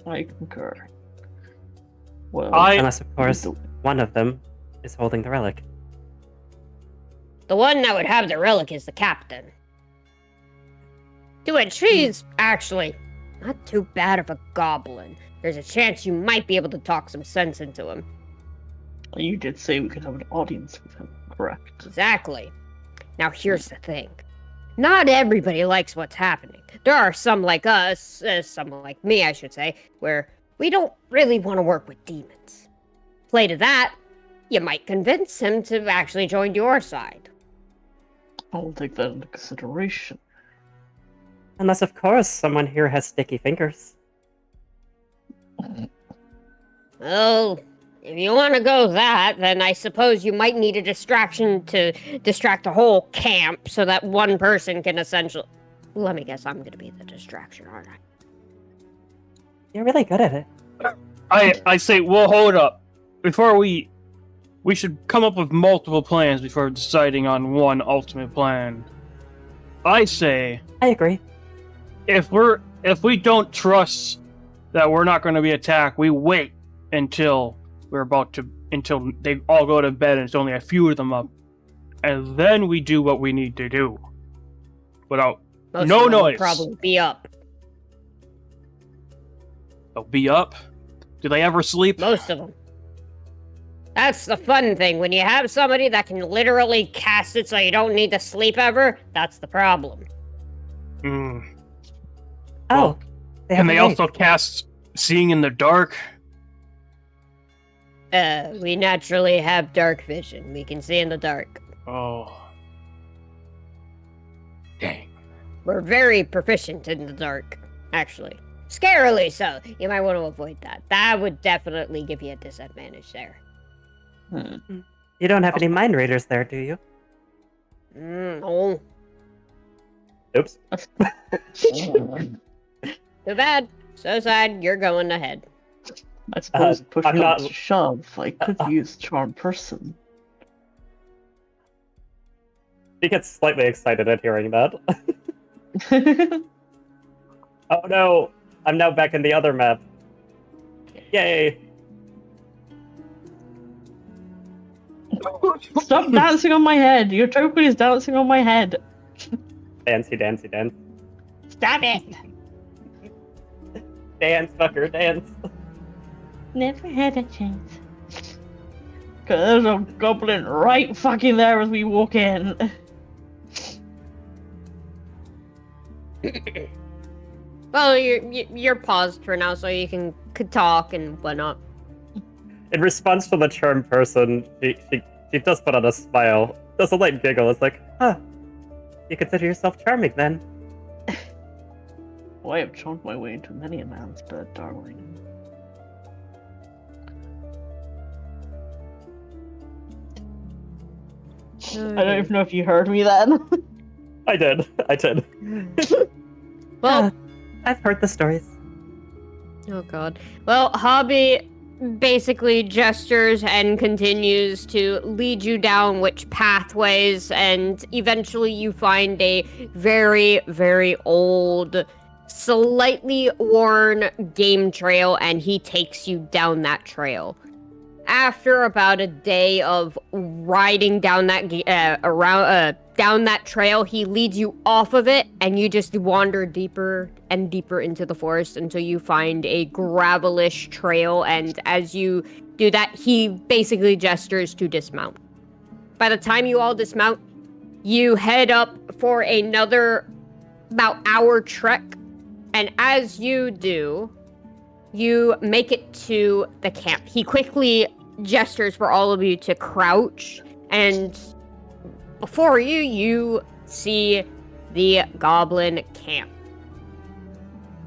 I concur. Well, Unless, of course, do- one of them is holding the relic. The one that would have the relic is the captain. To which he's actually not too bad of a goblin. There's a chance you might be able to talk some sense into him. you did say we could have an audience with him, correct? Exactly. Now here's the thing. Not everybody likes what's happening. There are some like us, some like me, I should say, where we don't really want to work with demons. Play to that, you might convince him to actually join your side. I'll take that into consideration. Unless, of course, someone here has sticky fingers. Well, if you want to go that, then I suppose you might need a distraction to distract the whole camp so that one person can essentially... Let me guess, I'm going to be the distraction, aren't I? You're really good at it. I say, well, hold up. Before we should come up with multiple plans before deciding on one ultimate plan. I say, I agree. if we don't trust that we're not going to be attacked, we wait until until they all go to bed and it's only a few of them up, and then we do what we need to do without Most no of them will noise. probably be up. They'll be up. Do they ever sleep? Most of them. That's the fun thing. When you have somebody that can literally cast it so you don't need to sleep ever, that's the problem. Mm. Oh, they Can have they a lake. also cast Seeing in the Dark? We naturally have dark vision. We can see in the dark. Oh. Dang. We're very proficient in the dark, actually. Scarily so. You might want to avoid that. That would definitely give you a disadvantage there. You don't have any mind readers there, do you? No. Oops. Too bad. So sad. You're going ahead. I suppose push I'm comes not- to shove. I could use Charm Person. He gets slightly excited at hearing that. Oh no! I'm now back in the other map. Yay! Stop dancing on my head! Your token is dancing on my head. Dancey, dancey, dance. Stop it. Dance, fucker, dance. Never had a chance. Cause there's a goblin right fucking there as we walk in. Well, you're paused for now, so you can talk and whatnot. In response to the charm person, she does put on a smile, does a light giggle. It's like, huh, you consider yourself charming then? Well, I have charmed my way into many a man's bed, darling. I don't even know if you heard me then. I did. Well, I've heard the stories. oh god. Well, Hobby basically gestures and continues to lead you down which pathways, and eventually you find a very, very old, slightly worn game trail, and he takes you down that trail. After about a day of riding down that down that trail, he leads you off of it, and you just wander deeper and deeper into the forest until you find a gravelish trail, and as you do that, he basically gestures to dismount. By the time you all dismount, You head up for another about hour trek, and as you do, you make it to the camp. He quickly gestures for all of you to crouch, and before you, you see the goblin camp.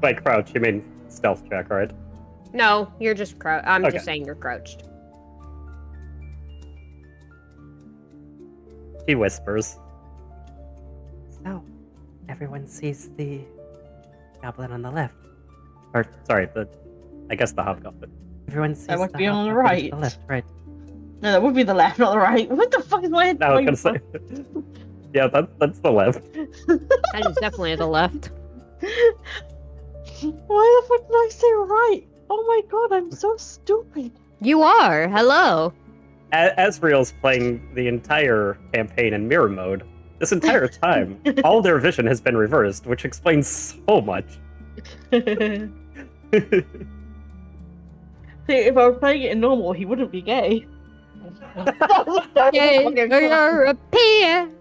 By crouch, you mean stealth check, right? No, you're just I'm Okay. just saying you're crouched. He whispers. So, everyone sees the goblin on the left. Or, sorry, I guess the hobgoblin. Everyone sees would the be on the hobgoblin right. to the left, right? No, that would be the left, not the right. What the fuck is my head No, I was going gonna say. Yeah, that's the left. That is definitely the left. Why the fuck did I say right? Oh my god, I'm so stupid. You are. Hello. Asriel's playing the entire campaign in mirror mode. This entire time, all their vision has been reversed, which explains so much. See, if I was playing it in normal, he wouldn't be gay. Yay, European.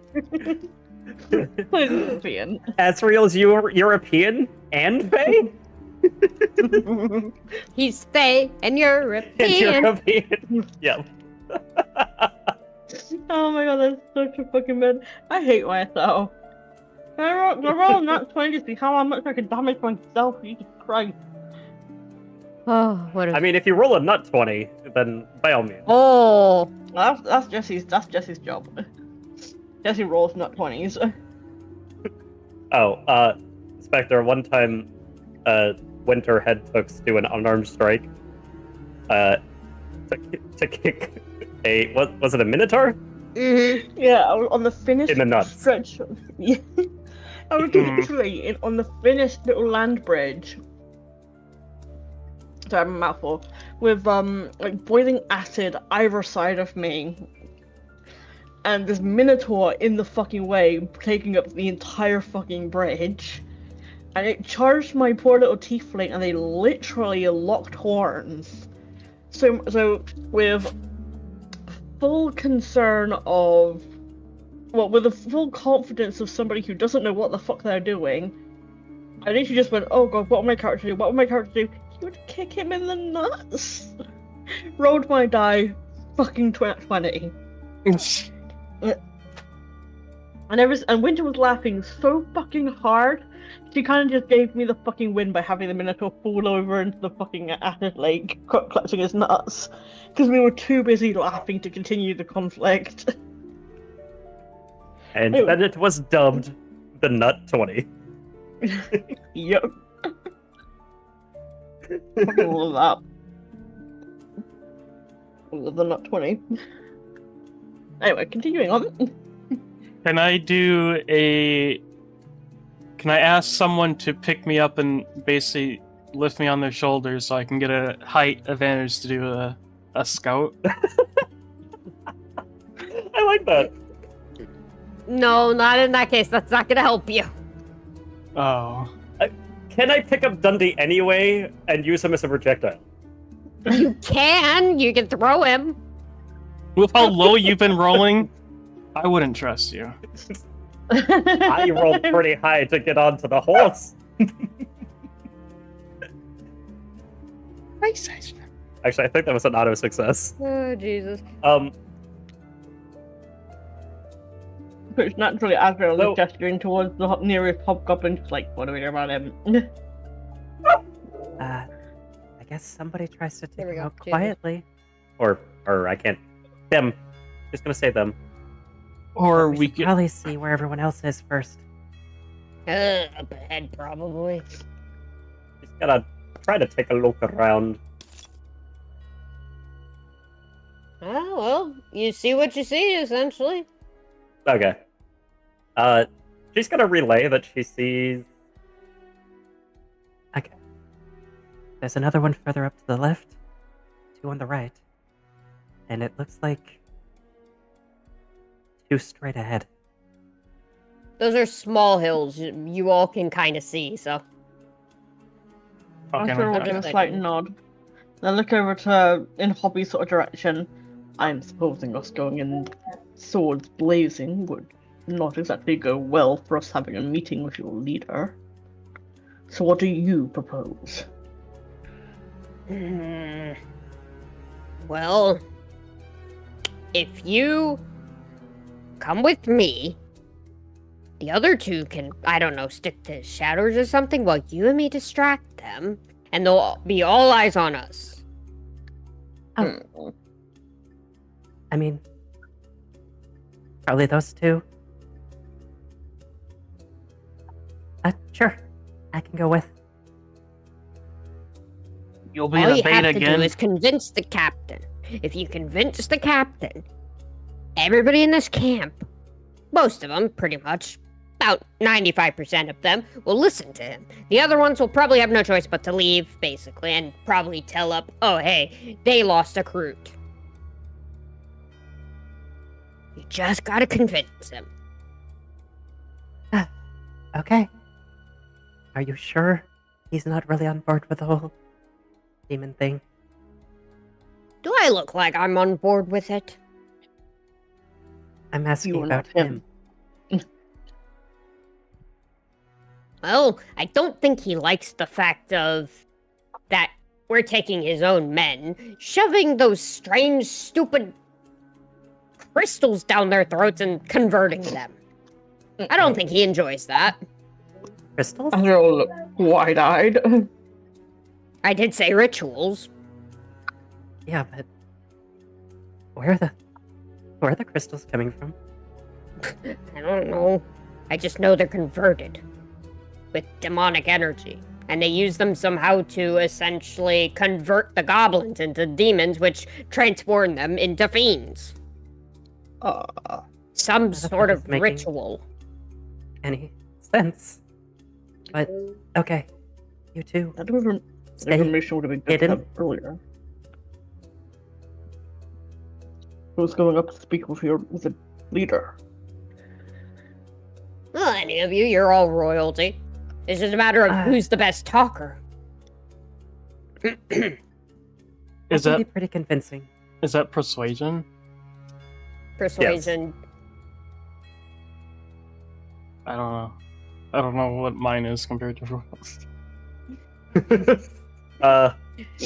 Lesbian. Asriel's European and Fae? He's Fae and And European. European. Yeah. Oh my god, that's such a fucking bad. I hate myself. I roll not 20 to see how much I can damage myself. Jesus Christ. Oh, what a... I mean, if you roll a nut 20, then by all means. Oh. That's Jesse's job. Jesse rolls not 20s. Oh, Spectre, one time, Winter had Tooks do an unarmed strike, to kick a, what was it, a Minotaur? Mm-hmm. Yeah, I was on the finished In the nuts. stretch. Yeah. I was literally on the finished little land bridge. Sorry, I'm a mouthful. With like boiling acid either side of me. And this Minotaur in the fucking way, taking up the entire fucking bridge. And it charged my poor little tiefling, and they literally locked horns. So with full concern of, well, with the full confidence of somebody who doesn't know what the fuck they're doing, I literally just went, oh god, what will my character do? What will my character do? He would kick him in the nuts. Rolled my die, fucking 20. And Winter was laughing so fucking hard, she kind of just gave me the fucking win by having the Minotaur fall over into the fucking acid lake, clutching his nuts, because we were too busy laughing to continue the conflict. And Ew. then it was dubbed the Nut 20. Yep. Fucking love that. I love the nut 20. Anyway, continuing on. Can I ask someone to pick me up and basically lift me on their shoulders so I can get a height advantage to do a scout? I like that. No, not in that case. That's not gonna help you. Oh. Can I pick up Dundy anyway and use him as a projectile? You can. You can throw him. With how low you've been rolling, I wouldn't trust you. I rolled pretty high to get onto the horse. Actually, I think that was an auto success. Oh Jesus. Which naturally, Azrael So- is gesturing towards the nearest hobgoblin, just like, what do we do about him? I guess somebody tries to take There we him go, out Jesus. quietly. Or I can't. Them. Just gonna say them. Or we should could. probably see where everyone else is first. Up ahead, probably. Just gotta try to take a look around. Oh well, you see what you see, essentially. Okay. She's gonna relay that she sees. Okay. There's another one further up to the left, two on the right, and it looks like two straight ahead. Those are small hills. You all can kind of see. So Okay, Azrael will okay. give a Just slight like- nod. Then look over to, in Hobby's sort of direction. I'm supposing us going in swords blazing would not exactly go well for us having a meeting with your leader. So what do you propose? Well, if you come with me, the other two can, I don't know, stick to shadows or something while you and me distract them, and they'll be all eyes on us. Oh. I mean, probably those two. Sure. I can go with. You'll be All the you bait have to again. do is convince the captain. If you convince the captain, everybody in this camp, most of them, pretty much, about 95% of them, will listen to him. The other ones will probably have no choice but to leave, basically, and probably tell up, oh, hey, they lost a recruit. You just gotta convince him. Okay. Are you sure he's not really on board with the whole demon thing? Do I look like I'm on board with it? I'm asking You are about not him. Well, I don't think he likes the fact of that we're taking his own men, shoving those strange, stupid crystals down their throats and converting them. I don't think he enjoys that. Crystals? Azrael look wide-eyed. I did say rituals. Yeah, but where are the crystals coming from? I don't know. I just know they're converted with demonic energy. And they use them somehow to essentially convert the goblins into demons, which transform them into fiends. Some None of sort that is of making- ritual. Any sense? But okay, you two. That Stay information would have been good to hidden. have earlier. Who's going up to speak with the leader? Well, any of you, you're all royalty. It's just a matter of who's the best talker. Is That would that be pretty convincing? persuasion? Persuasion. I don't know. I don't know what mine is compared to Royals.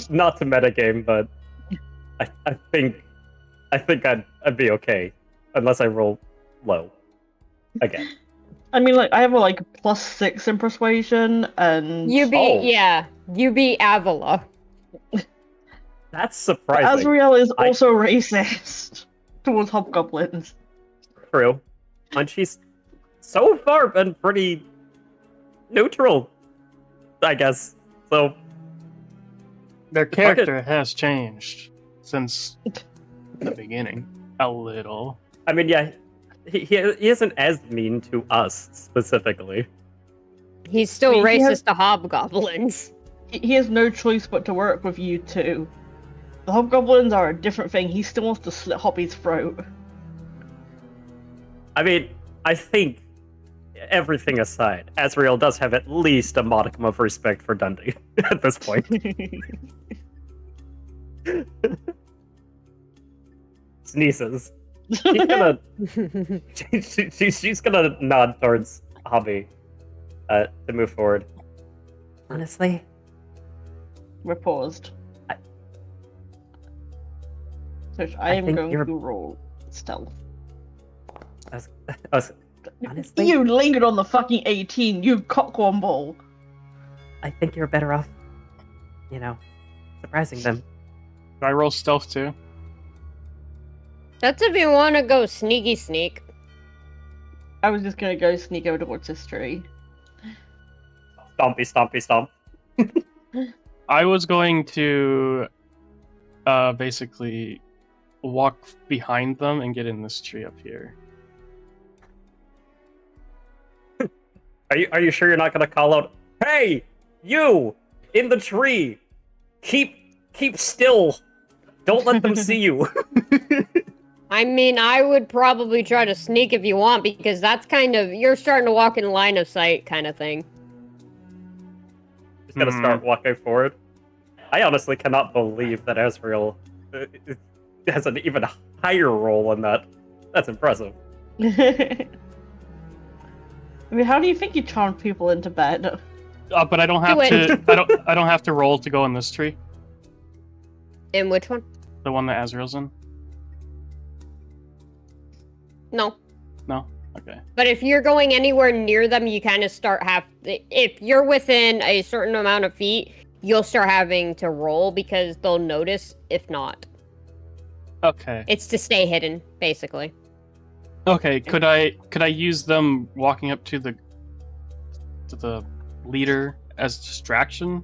Not to metagame, but I think I'd be okay unless I roll low again. I mean, like, I have a, +6 in persuasion, and... You be, Oh. yeah, you be Avila. That's surprising. Azrael is I- also racist towards hobgoblins. True, and she's so far been pretty neutral, I guess. So Their Fuck it. character has changed since the beginning. A little. I mean, yeah, he isn't as mean to us specifically. He's still I mean, he racist has- to hobgoblins. He has no choice but to work with you two. The hobgoblins are a different thing. He still wants to slit Hoppy's throat. I mean, I think everything aside, Azrael does have at least a modicum of respect for Dundy at this point. Sneezes. She's gonna she's gonna nod towards Hobby to move forward. Honestly, We're paused. I- So I I am think going you're- to roll stealth. I was- honestly, You lingered on the fucking 18, you cockwomble. I think you're better off, surprising them. Do I roll stealth too? That's if you want to go sneaky sneak. I was just gonna go sneak over towards this tree. Stompy, stompy, stomp. I was going to basically walk behind them and get in this tree up here. Are you sure you're not gonna call out, "Hey, you in the tree! Keep still! Don't let them see you!" I mean, I would probably try to sneak if you want, because that's kind of, you're starting to walk in line of sight kind of thing. Just gonna start walking forward. I honestly cannot believe that Azrael has an even higher roll in that. That's impressive. I mean, how do you think you charmed people into bed? But I don't have Do to. it. I don't have to roll to go in this tree. In which one? The one that Azrael's in. No. No. Okay. But if you're going anywhere near them, you kind of if you're within a certain amount of feet, you'll start having to roll because they'll notice if not. Okay. It's to stay hidden, basically. Okay. Could I use them walking up to the leader as distraction?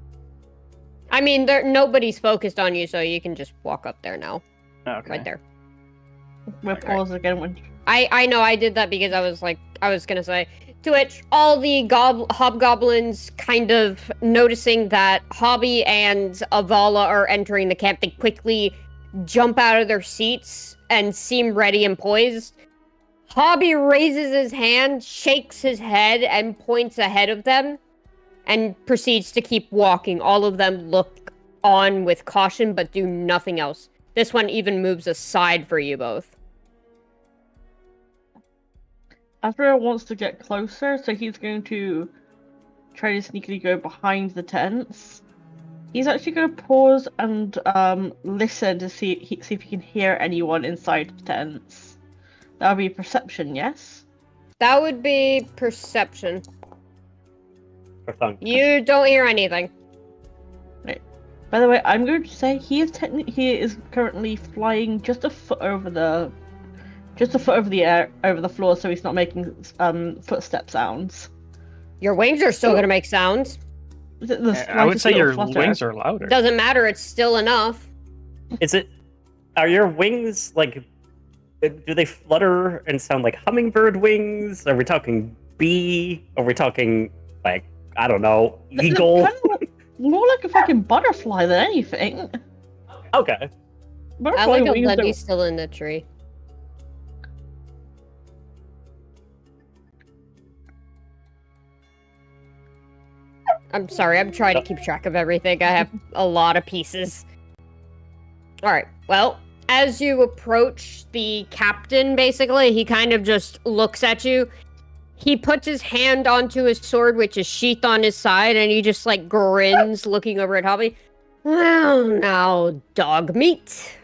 I mean, nobody's focused on you, so you can just walk up there now. Okay. Right there. We'll pause again when. I know I did that because I was gonna say, to which all the hobgoblins kind of noticing that Hobby and Avala are entering the camp, they quickly jump out of their seats and seem ready and poised. Hobby raises his hand, shakes his head, and points ahead of them, and proceeds to keep walking. All of them look on with caution, but do nothing else. This one even moves aside for you both. Azrael wants to get closer, so he's going to try to sneakily go behind the tents. He's actually going to pause and listen to see if he can hear anyone inside the tents. That would be perception, yes? That would be perception. For fun. You don't hear anything. Right. By the way, I'm going to say he is currently flying just a foot over the air, over the floor, so he's not making footstep sounds. Your wings are still going to make sounds. I would say your wings are louder. Doesn't matter, it's still enough. Are your wings, like, do they flutter and sound like hummingbird wings? Are we talking bee? Are we talking, like, I don't know, eagle? Kind of more like a fucking butterfly than anything. Okay. I Butterfly like how wings Dundy's still in the tree. I'm sorry, I'm trying to keep track of everything. I have a lot of pieces. Alright, well, as you approach the captain, basically, he kind of just looks at you. He puts his hand onto his sword, which is sheathed on his side, and he just, like, grins, looking over at Hobby. Well, now, dog meat.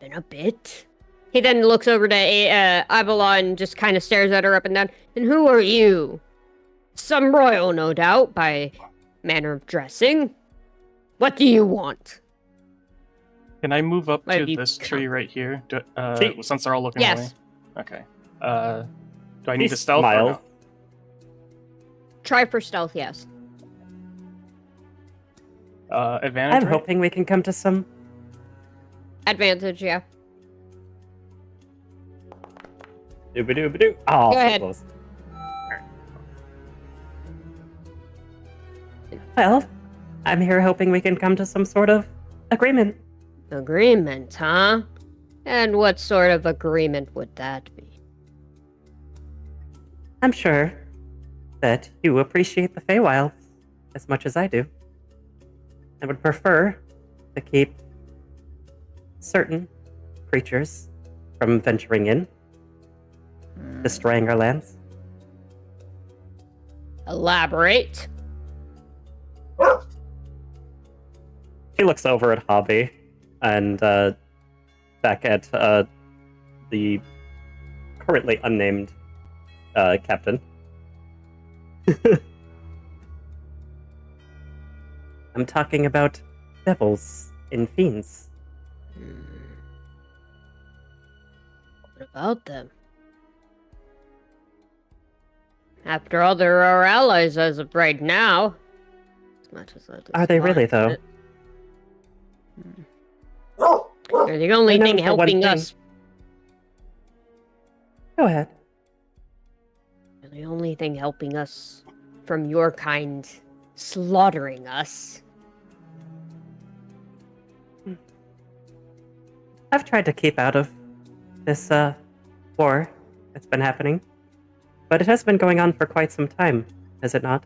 Been a bit. He then looks over to Avila and just kind of stares at her up and down. And who are you? Some royal, no doubt, by manner of dressing. What do you want? Can I move up Why to you this come? tree right here? See- Since they're all looking Yes. at me? Okay. Do I need He to stealth or smiles. no? Try for stealth, yes. Advantage, I'm right? hoping we can come to some... Advantage, yeah. Dooba-dooba-doo. Oh, Go so ahead. close. Well, I'm here hoping we can come to some sort of agreement. Agreement, huh? And what sort of agreement would that be? I'm sure that you appreciate the Feywild as much as I do. I would prefer to keep certain creatures from venturing in, destroying our lands. Elaborate. He looks over at Hobby and back at the currently unnamed captain. I'm talking about devils and fiends. What about them? After all, they're our allies as of right now. As much as I Are they really, despise though? it. They're the only I know thing for one helping thing. us. Go ahead. They're the only thing helping us from your kind slaughtering us. I've tried to keep out of this war that's been happening, but it has been going on for quite some time, has it not?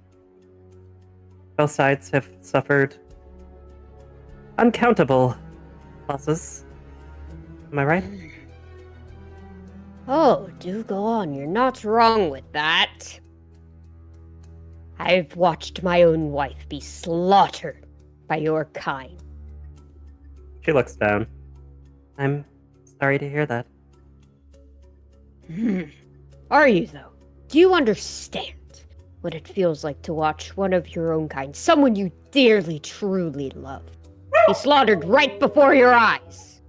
Both sides have suffered uncountable losses. Am I right? Oh, do go on. You're not wrong with that. I've watched my own wife be slaughtered by your kind. She looks down. I'm sorry to hear that. Are you, though? Do you understand what it feels like to watch one of your own kind, someone you dearly, truly love, be slaughtered right before your eyes?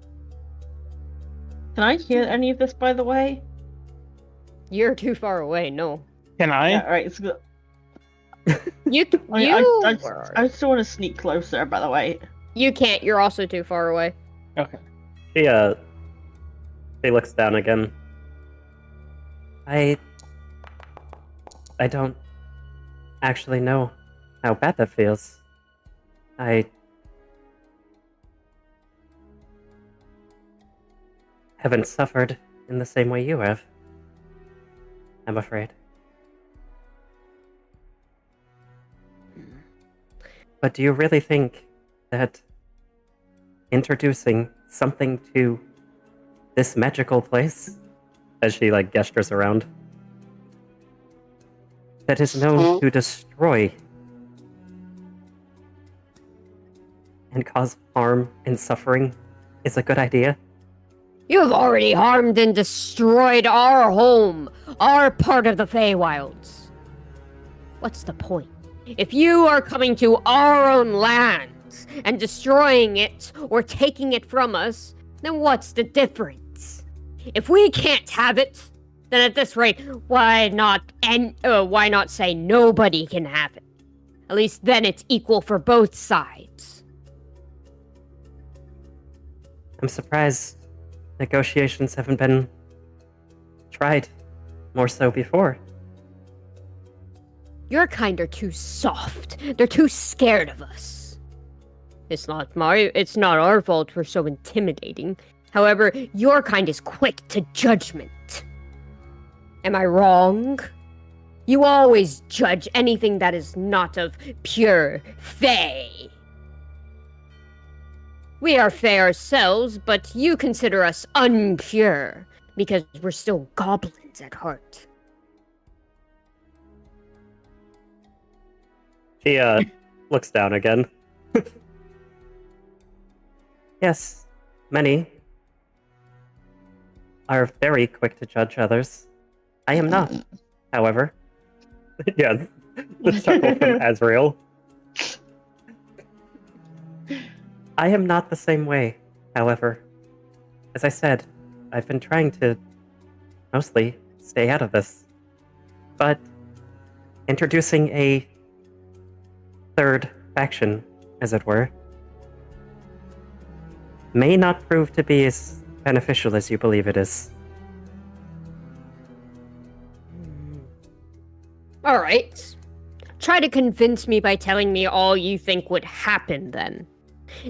Can I hear any of this, by the way? You're too far away, no. Can I? Yeah, right. It's good. I still want to sneak closer, by the way. You can't, you're also too far away. Okay. She looks down again. I don't actually know how bad that feels. I haven't suffered in the same way you have, I'm afraid. But do you really think that introducing something to this magical place, as she gestures around, that is known to destroy and cause harm and suffering, is a good idea? You have already harmed and destroyed our home, our part of the Feywilds. What's the point? If you are coming to our own lands and destroying it or taking it from us, then what's the difference? If we can't have it, then at this rate, why not say nobody can have it? At least then it's equal for both sides. I'm surprised negotiations haven't been tried more so before. Your kind are too soft. They're too scared of us. It's not our fault we're so intimidating. However, your kind is quick to judgment. Am I wrong? You always judge anything that is not of pure Fey. We are Fey ourselves, but you consider us unpure because we're still goblins at heart. She looks down again. Yes, many are very quick to judge others. I am not, however. Yes, the chuckle from Azrael. I am not the same way, however. As I said, I've been trying to mostly stay out of this. But introducing a third faction, as it were, may not prove to be as beneficial as you believe it is. Alright. Try to convince me by telling me all you think would happen, then.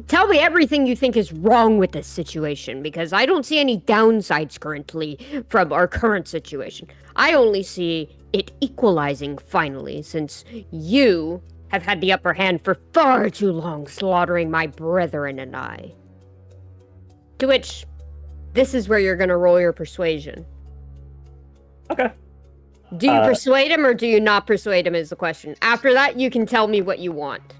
Tell me everything you think is wrong with this situation, because I don't see any downsides currently from our current situation. I only see it equalizing finally, since you have had the upper hand for far too long, slaughtering my brethren and I. To which, this is where you're gonna roll your persuasion. Okay. Do you persuade him or do you not persuade him is the question. After that, you can tell me what you want.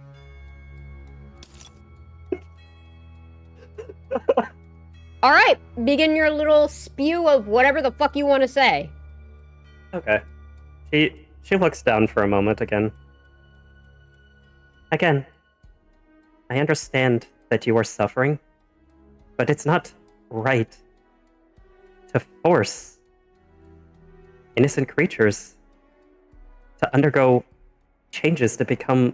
Alright, begin your little spew of whatever the fuck you want to say. Okay. She looks down for a moment again. Again, I understand that you are suffering, but it's not right to force innocent creatures to undergo changes to become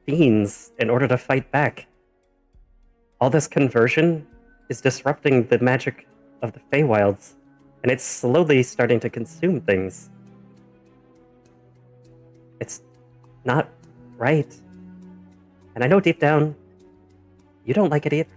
fiends in order to fight back. All this conversion is disrupting the magic of the Feywilds, and it's slowly starting to consume things. It's not right. And I know deep down, you don't like it either.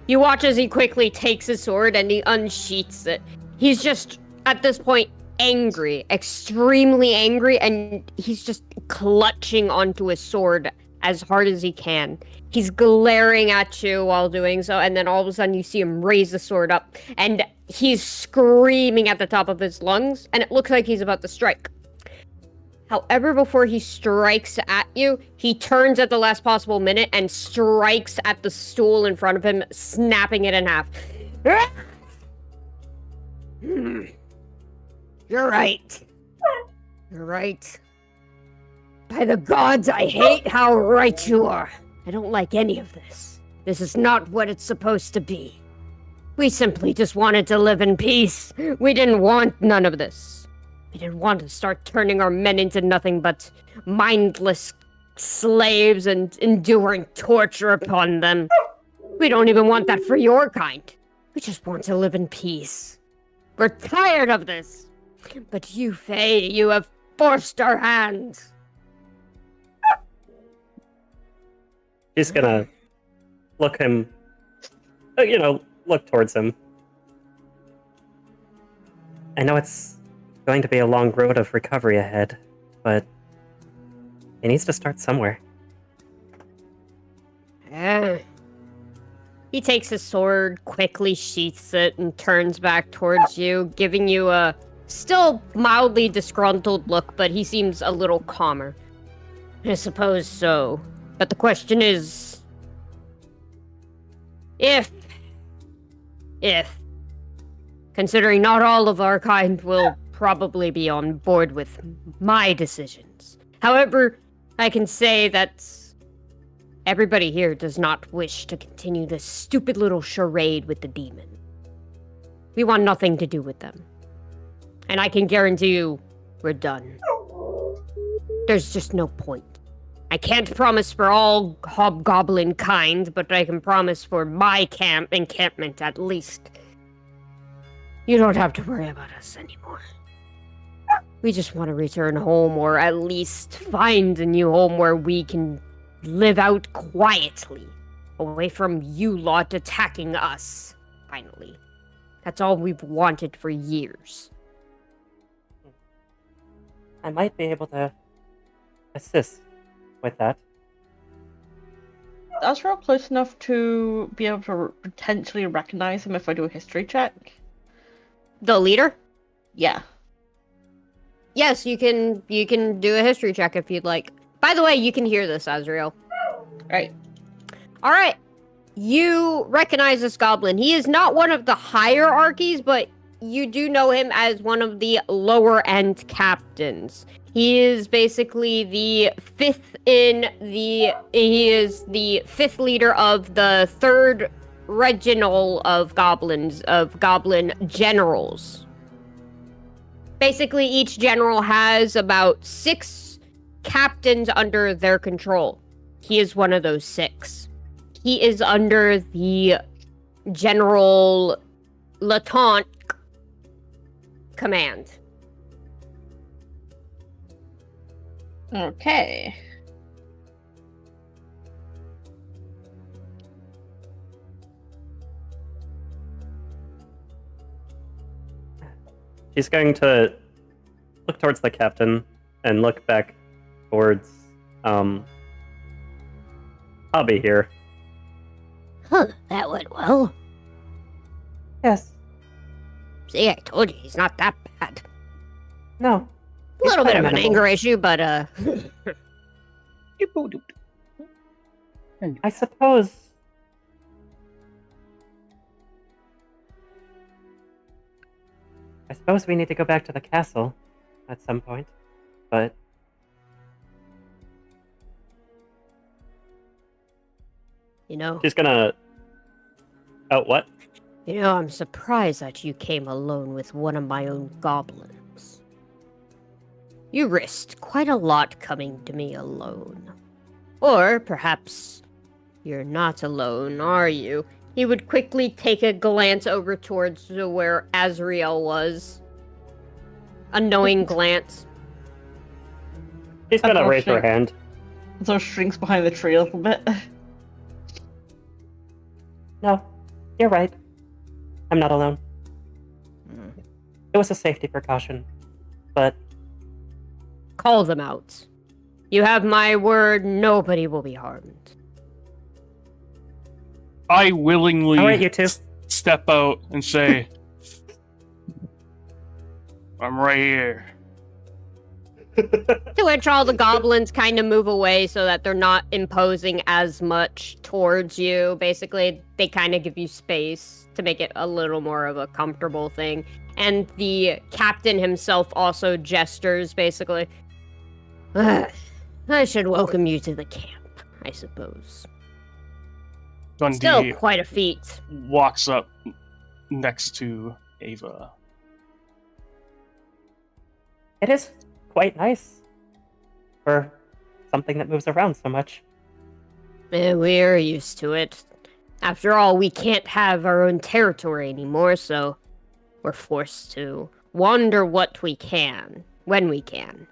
You watch as he quickly takes his sword and he unsheaths it. He's just, at this point, angry, extremely angry, and he's just clutching onto his sword as hard as he can. He's glaring at you while doing so, and then all of a sudden you see him raise the sword up, and he's screaming at the top of his lungs, and it looks like he's about to strike. However, before he strikes at you, he turns at the last possible minute and strikes at the stool in front of him, snapping it in half. You're right. You're right. By the gods, I hate how right you are. I don't like any of this. This is not what it's supposed to be. We simply just wanted to live in peace. We didn't want none of this. We didn't want to start turning our men into nothing but mindless slaves and enduring torture upon them. We don't even want that for your kind. We just want to live in peace. We're tired of this. But you, Faye, you have forced our hands. She's gonna look towards him. I know it's going to be a long road of recovery ahead, but he needs to start somewhere. He takes his sword, quickly sheaths it, and turns back towards you, giving you a still mildly disgruntled look, but he seems a little calmer. I suppose so. But the question is, if, considering not all of our kind will probably be on board with my decisions. However, I can say that everybody here does not wish to continue this stupid little charade with the demon. We want nothing to do with them. And I can guarantee you, we're done. There's just no point. I can't promise for all hobgoblin kind, but I can promise for my encampment at least. You don't have to worry about us anymore. We just want to return home, or at least find a new home where we can live out quietly, away from you lot attacking us, finally. That's all we've wanted for years. I might be able to assist with that. That's real close enough to be able to potentially recognize him if I do a history check. The leader? Yeah. Yes, you can do a history check if you'd like. By the way, you can hear this, Azrael. Right. All right. You recognize this goblin. He is not one of the hierarchies, but you do know him as one of the lower end captains. He is basically he is the fifth leader of the third reginal of goblin generals. Basically, each general has about 6 captains under their control. He is one of those 6. He is under the General Latant command. Okay. She's going to look towards the captain and look back towards Hobby here. Huh, that went well. Yes. See, I told you, he's not that bad. No. A little bit of an amenable. anger issue, but I suppose we need to go back to the castle at some point, but you know, she's gonna... Oh, what? you know, I'm surprised that you came alone with one of my own goblins. You risked quite a lot coming to me alone. Or perhaps you're not alone, are you? He would quickly take a glance over towards where Azrael was. A knowing glance. She's gonna raise her hand. So shrinks behind the tree a little bit. No, you're right. I'm not alone. It was a safety precaution, but Call them out. You have my word, nobody will be harmed. I willingly All right, you two. step out and say, I'm right here. To which all the goblins kind of move away so that they're not imposing as much towards you. Basically, they kind of give you space to make it a little more of a comfortable thing. And the captain himself also gestures, basically. I should welcome you to the camp, I suppose. Dundy Still quite a feat. walks up next to Ava. It is quite nice for something that moves around so much. We're used to it. After all, we can't have our own territory anymore, so we're forced to wander what we can, when we can.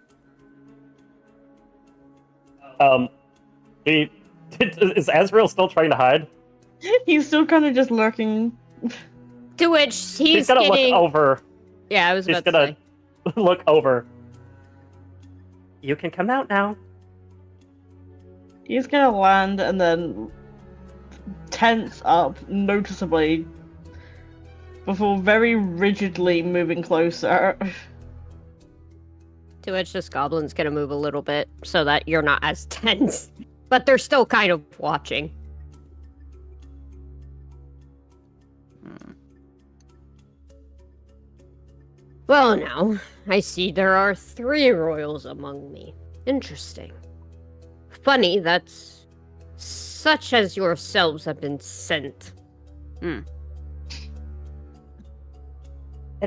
Is Azrael still trying to hide? He's still kind of just lurking. To which he's gonna getting... look over. Yeah, I was He's about to gonna say. look over. You can come out now. He's gonna land and then tense up noticeably before very rigidly moving closer. To which this goblin's gonna move a little bit so that you're not as tense. But they're still kind of watching. Well now, I see there are 3 royals among me. Interesting. Funny that such as yourselves have been sent. It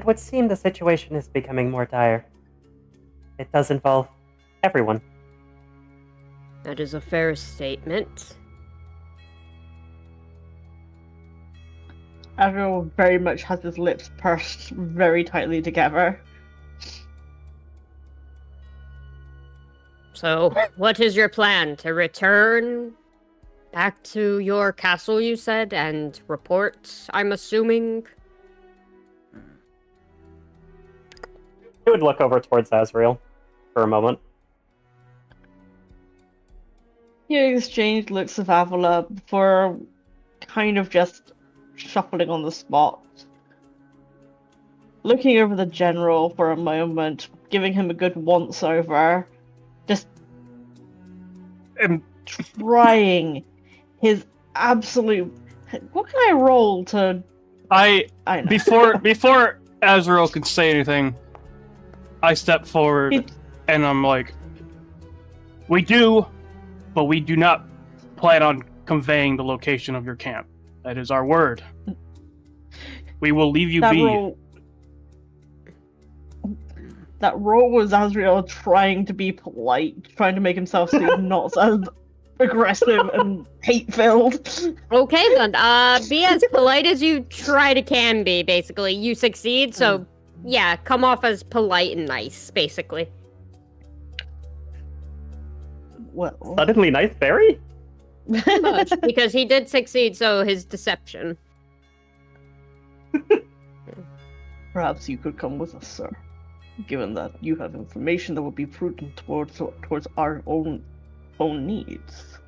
would seem the situation is becoming more dire. It does involve everyone. That is a fair statement. Azrael very much has his lips pursed very tightly together. So, what is your plan? To return back to your castle, you said, and report, I'm assuming? He would look over towards Azrael for a moment. You exchange looks of Avila before kind of just shuffling on the spot. Looking over the general for a moment, giving him a good once-over. Just And trying his absolute... What can I roll to... I I know. before Azrael can say anything, I step forward and I'm like, we do, but we do not plan on conveying the location of your camp. That is our word. We will leave you be. That roll was Azrael trying to be polite, trying to make himself seem not as aggressive and hate-filled. Okay, then, be as polite as you can be, basically. You succeed, so, yeah, come off as polite and nice, basically. Well, Suddenly nice fairy? Much, because he did succeed, so his deception. perhaps you could come with us, sir. Given that you have information that would be prudent towards our own needs.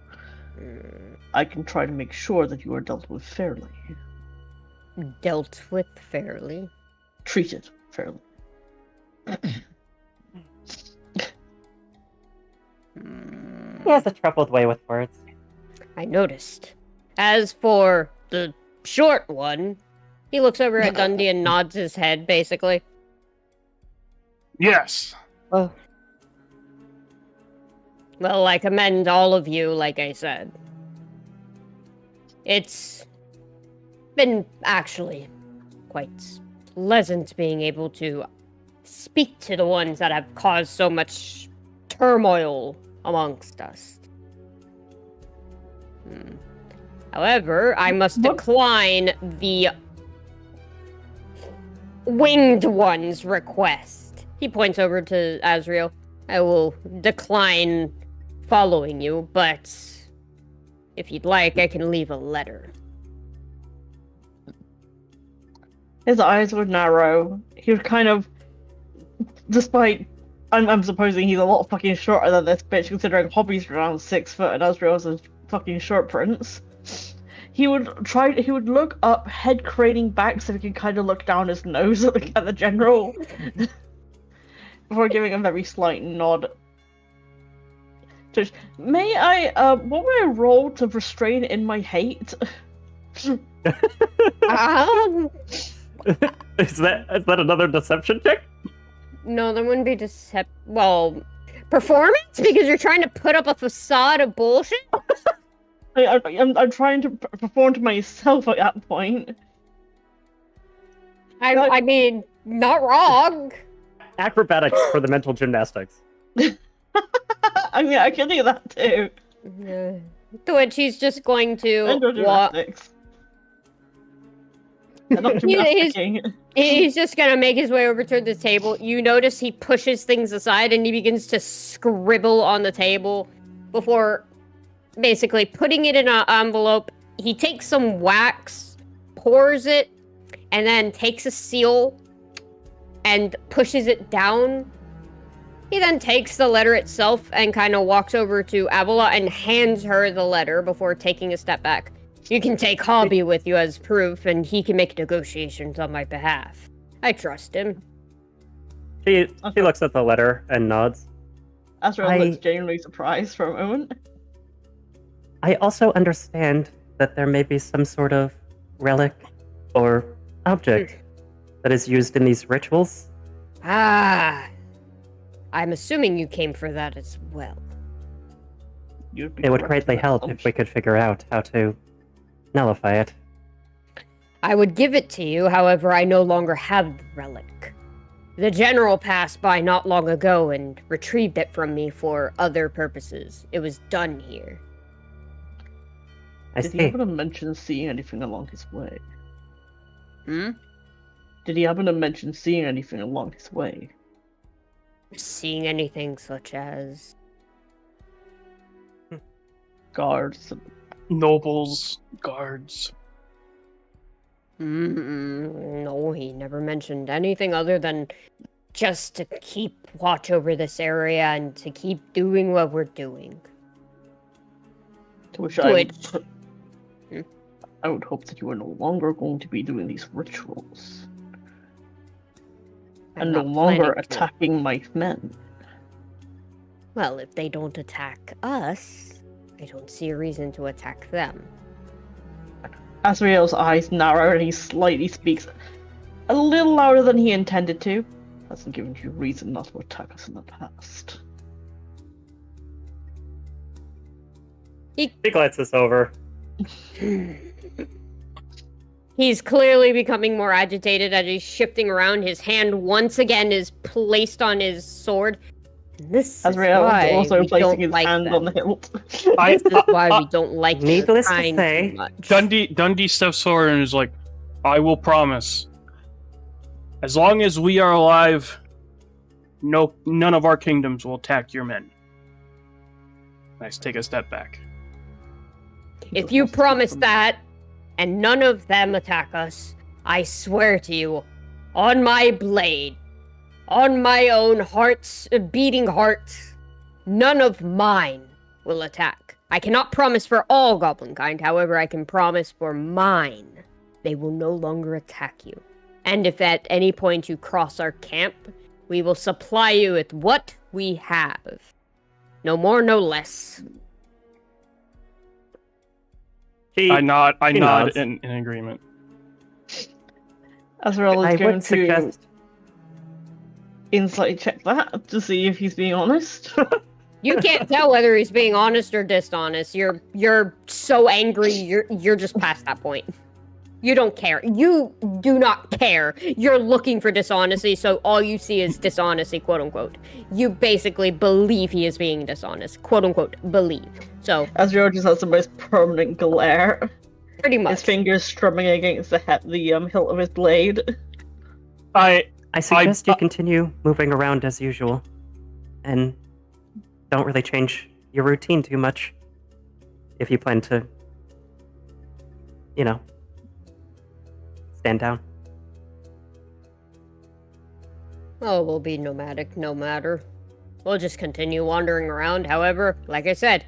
I can try to make sure that you are dealt with fairly. Dealt with fairly? Treated fairly. He has a troubled way with words. I noticed. As for the short one, he looks over at Dundy and nods his head, basically. Yes. Oh. Well, I commend all of you, like I said. It's been actually quite pleasant being able to speak to the ones that have caused so much turmoil amongst us. However, I must decline the winged one's request. He points over to Azrael. I will decline following you, but if you'd like, I can leave a letter. His eyes would narrow. He would kind of, despite I'm supposing he's a lot fucking shorter than this bitch, considering Hobby's around 6 foot and Asriel's a fucking short prince. He would look up, head craning back so he can kind of look down his nose at the general before giving a very slight nod. Just, may I, what would I roll to restrain in my hate? Is that another deception check? No, there wouldn't be well, performance? Because you're trying to put up a facade of bullshit? I'm trying to perform to myself at that point. I mean, not wrong. Acrobatics for the mental gymnastics. I mean, I can do that too. To which he's just going to Mental walk. gymnastics. Not gymnasticking. He's just gonna make his way over to the table. You notice he pushes things aside and he begins to scribble on the table before basically putting it in an envelope. He takes some wax, pours it, and then takes a seal and pushes it down. He then takes the letter itself and kind of walks over to Avila and hands her the letter before taking a step back. You can take Hobby with you as proof, and he can make negotiations on my behalf. I trust him. She looks at the letter and nods. Asriel looks genuinely surprised for a moment. I also understand that there may be some sort of relic or object that is used in these rituals. Ah, I'm assuming you came for that as well. It would greatly help if we could figure out how to nullify it. I would give it to you, however, I no longer have the relic. The general passed by not long ago and retrieved it from me for other purposes. It was done here. Did he happen to mention seeing anything along his way? Did he happen to mention seeing anything along his way? Seeing anything such as... Guards. Nobles, guards. No, he never mentioned anything other than just to keep watch over this area and to keep doing what we're doing. To which I would hope that you are no longer going to be doing these rituals. And no longer attacking my men. Well, if they don't attack us, I don't see a reason to attack them. Asriel's eyes narrow and he slightly speaks a little louder than he intended to. Hasn't given you reason not to attack us in the past. He glances over. He's clearly becoming more agitated as he's shifting around. His hand once again is placed on his sword. This Asriel is also placing his hand on the hilt. This is why we don't like needless to say, much. Dundy steps forward and is like, I will promise. As long as we are alive, none of our kingdoms will attack your men. Let's take a step back. If you promise that, and none of them attack us, I swear to you, on my blade, on my own beating heart, none of mine will attack. I cannot promise for all goblin kind, however, I can promise for mine. They will no longer attack you. And if at any point you cross our camp, we will supply you with what we have. No more, no less. I nod nods. in agreement. Asriel is going to suggest... insight check that to see if he's being honest. You can't tell whether he's being honest or dishonest. You're so angry, you're just past that point. You don't care. You do not care. You're looking for dishonesty, so all you see is dishonesty, quote unquote. You basically believe he is being dishonest, quote unquote, believe. So Asriel just has the most permanent glare. Pretty much. His fingers strumming against the hilt of his blade. I suggest you continue moving around as usual, and don't really change your routine too much if you plan to, stand down. Oh, we'll be nomadic no matter. We'll just continue wandering around. However, like I said,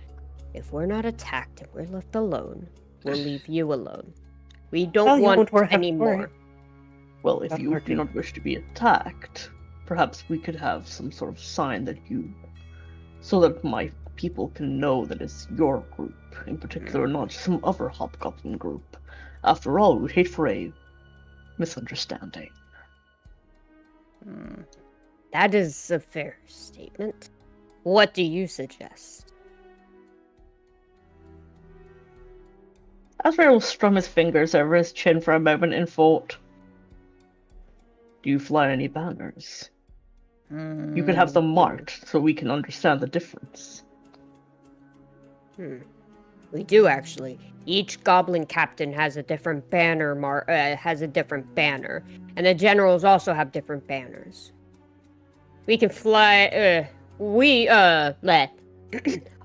if we're not attacked and we're left alone, we'll leave you alone. We don't You want won't have any to worry. more. Well, if That you part do not wish to be attacked, perhaps we could have some sort of sign that you, so that my people can know that it's your group in particular, not some other hobgoblin group. After all, we'd hate for a misunderstanding. That is a fair statement. What do you suggest? Azrael strung his fingers over his chin for a moment and thought, do you fly any banners? You could have them marked so we can understand the difference. We do actually. Each goblin captain has a different banner has a different banner, and the generals also have different banners. We can fly.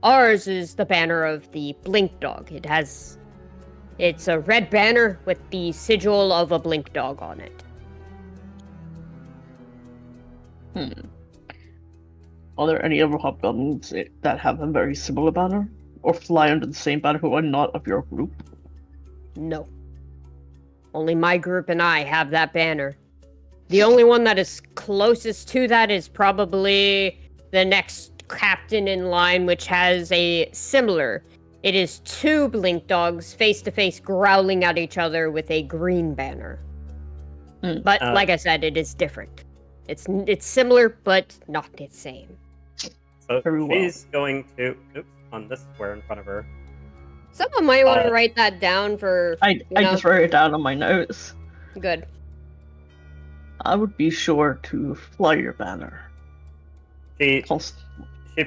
Ours is the banner of the Blink Dog. It's a red banner with the sigil of a Blink Dog on it. Are there any other hobgoblins that have a very similar banner? Or fly under the same banner who are not of your group? No. Only my group and I have that banner. The only one that is closest to that is probably the next captain in line, which has a similar. It is two Blink Dogs face to face growling at each other with a green banner. But like I said, it is different. It's similar, but not the same. So Very well. she's going to on this square in front of her. Someone might want to write that down for. I just wrote it down on my notes. Good. I would be sure to fly your banner. She points. She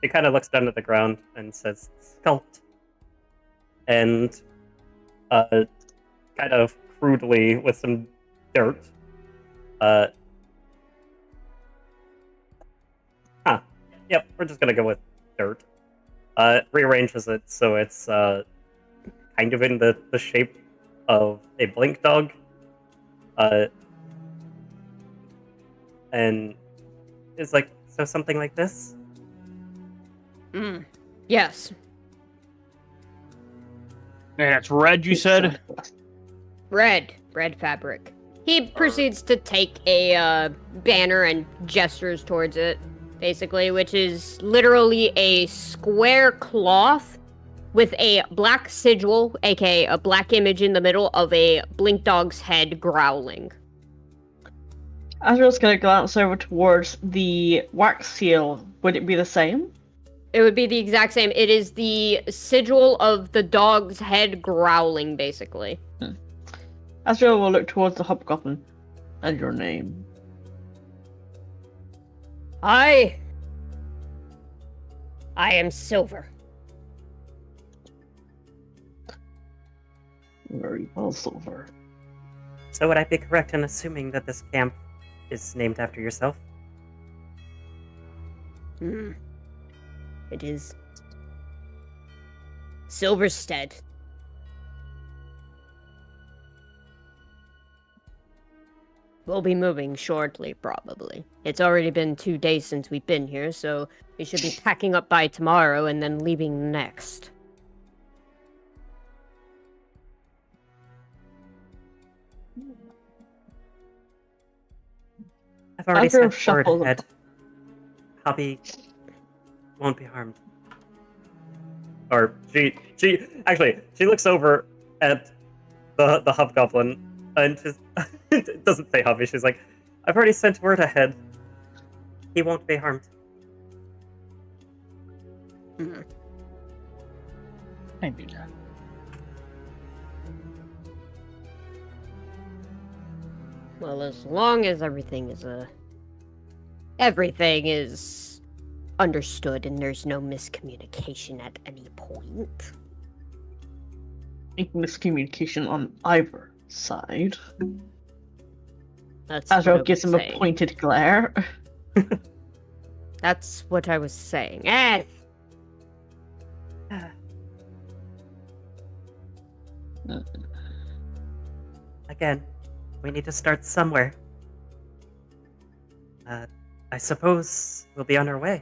kind of looks down at the ground and says, "Sculpt," and kind of crudely with some dirt. Yep, we're just gonna go with dirt. Rearranges it so it's kind of in the shape of a Blink Dog. And it's like, so something like this? Yes. And it's red, you said? Red fabric. He proceeds to take a banner and gestures towards it, basically, which is literally a square cloth with a black sigil, aka a black image in the middle of a Blink Dog's head growling. Azrael's gonna glance over towards the wax seal. Would it be the same? It would be the exact same. It is the sigil of the dog's head growling, basically. Azrael will look towards the hobgoblin. And your name? I am Silver. Very well, Silver. So would I be correct in assuming that this camp is named after yourself? It is Silverstead. We'll be moving shortly, probably. It's already been 2 days since we've been here, so we should be packing up by tomorrow and then leaving next. I've already Azrael sent word shuffles ahead. Hobby won't be harmed. Or she looks over at the hobgoblin and just it doesn't say hobby. She's like, I've already sent word ahead. He won't be harmed. I do that. Well, as long as everything is understood and there's no miscommunication at any point. Miscommunication on either side. That's what I Azrael was gives him saying. a pointed glare. That's what I was saying. Again, we need to start somewhere. I suppose we'll be on our way.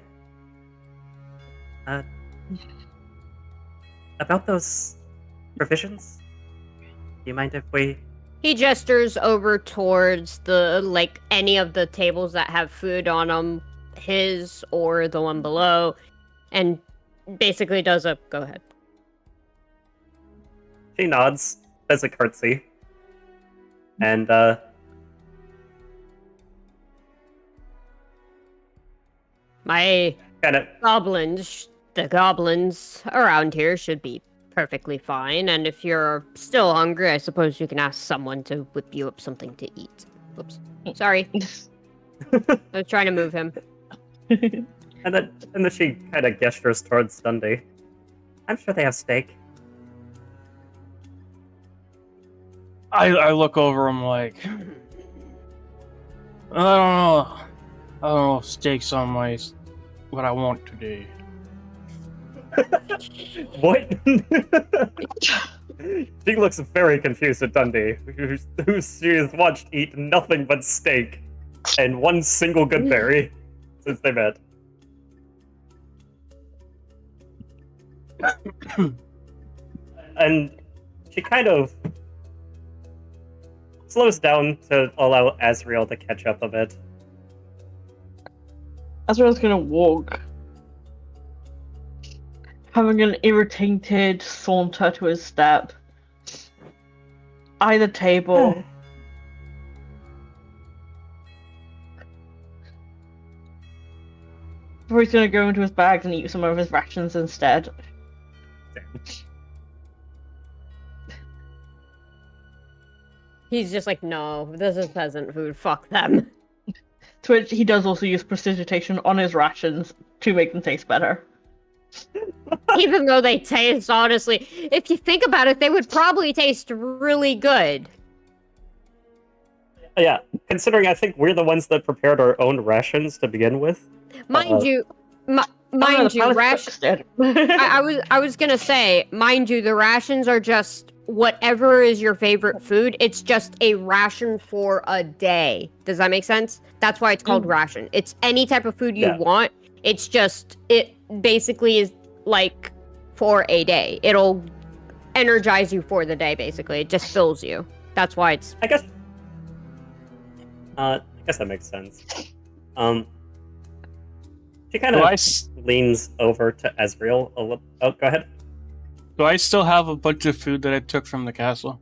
About those provisions? Do you mind if we... He gestures over towards any of the tables that have food on them, his or the one below, and basically does a go ahead. She nods, does a curtsy, and My kind of... the goblins around here should be perfectly fine, and if you're still hungry, I suppose you can ask someone to whip you up something to eat. Oops. Sorry. I was trying to move him. And then she kind of gestures towards Dundy. I'm sure they have steak. I look over him like, I don't know. I don't know if steak's on what I want today. What? She looks very confused at Dundy, who she has watched eat nothing but steak and one single good berry since they met. And she kind of slows down to allow Azrael to catch up a bit. Azrael's gonna walk, having an irritated saunter to his step. Eye the table. Or he's gonna go into his bags and eat some of his rations instead. He's just like, no, this is peasant food. Fuck them. To which he does also use precipitation on his rations to make them taste better. Even though they taste, honestly, if you think about it, they would probably taste really good. Yeah, considering I think we're the ones that prepared our own rations to begin with. Mind you, rations. I was gonna say, mind you, the rations are just whatever is your favorite food. It's just a ration for a day. Does that make sense? That's why it's called ration. It's any type of food you want. It's just, it basically is like for a day. It'll energize you for the day, basically. It just fills you. That's why it's... I guess that makes sense. She kind of leans over to Azrael a little. Oh, go ahead. Do I still have a bunch of food that I took from the castle?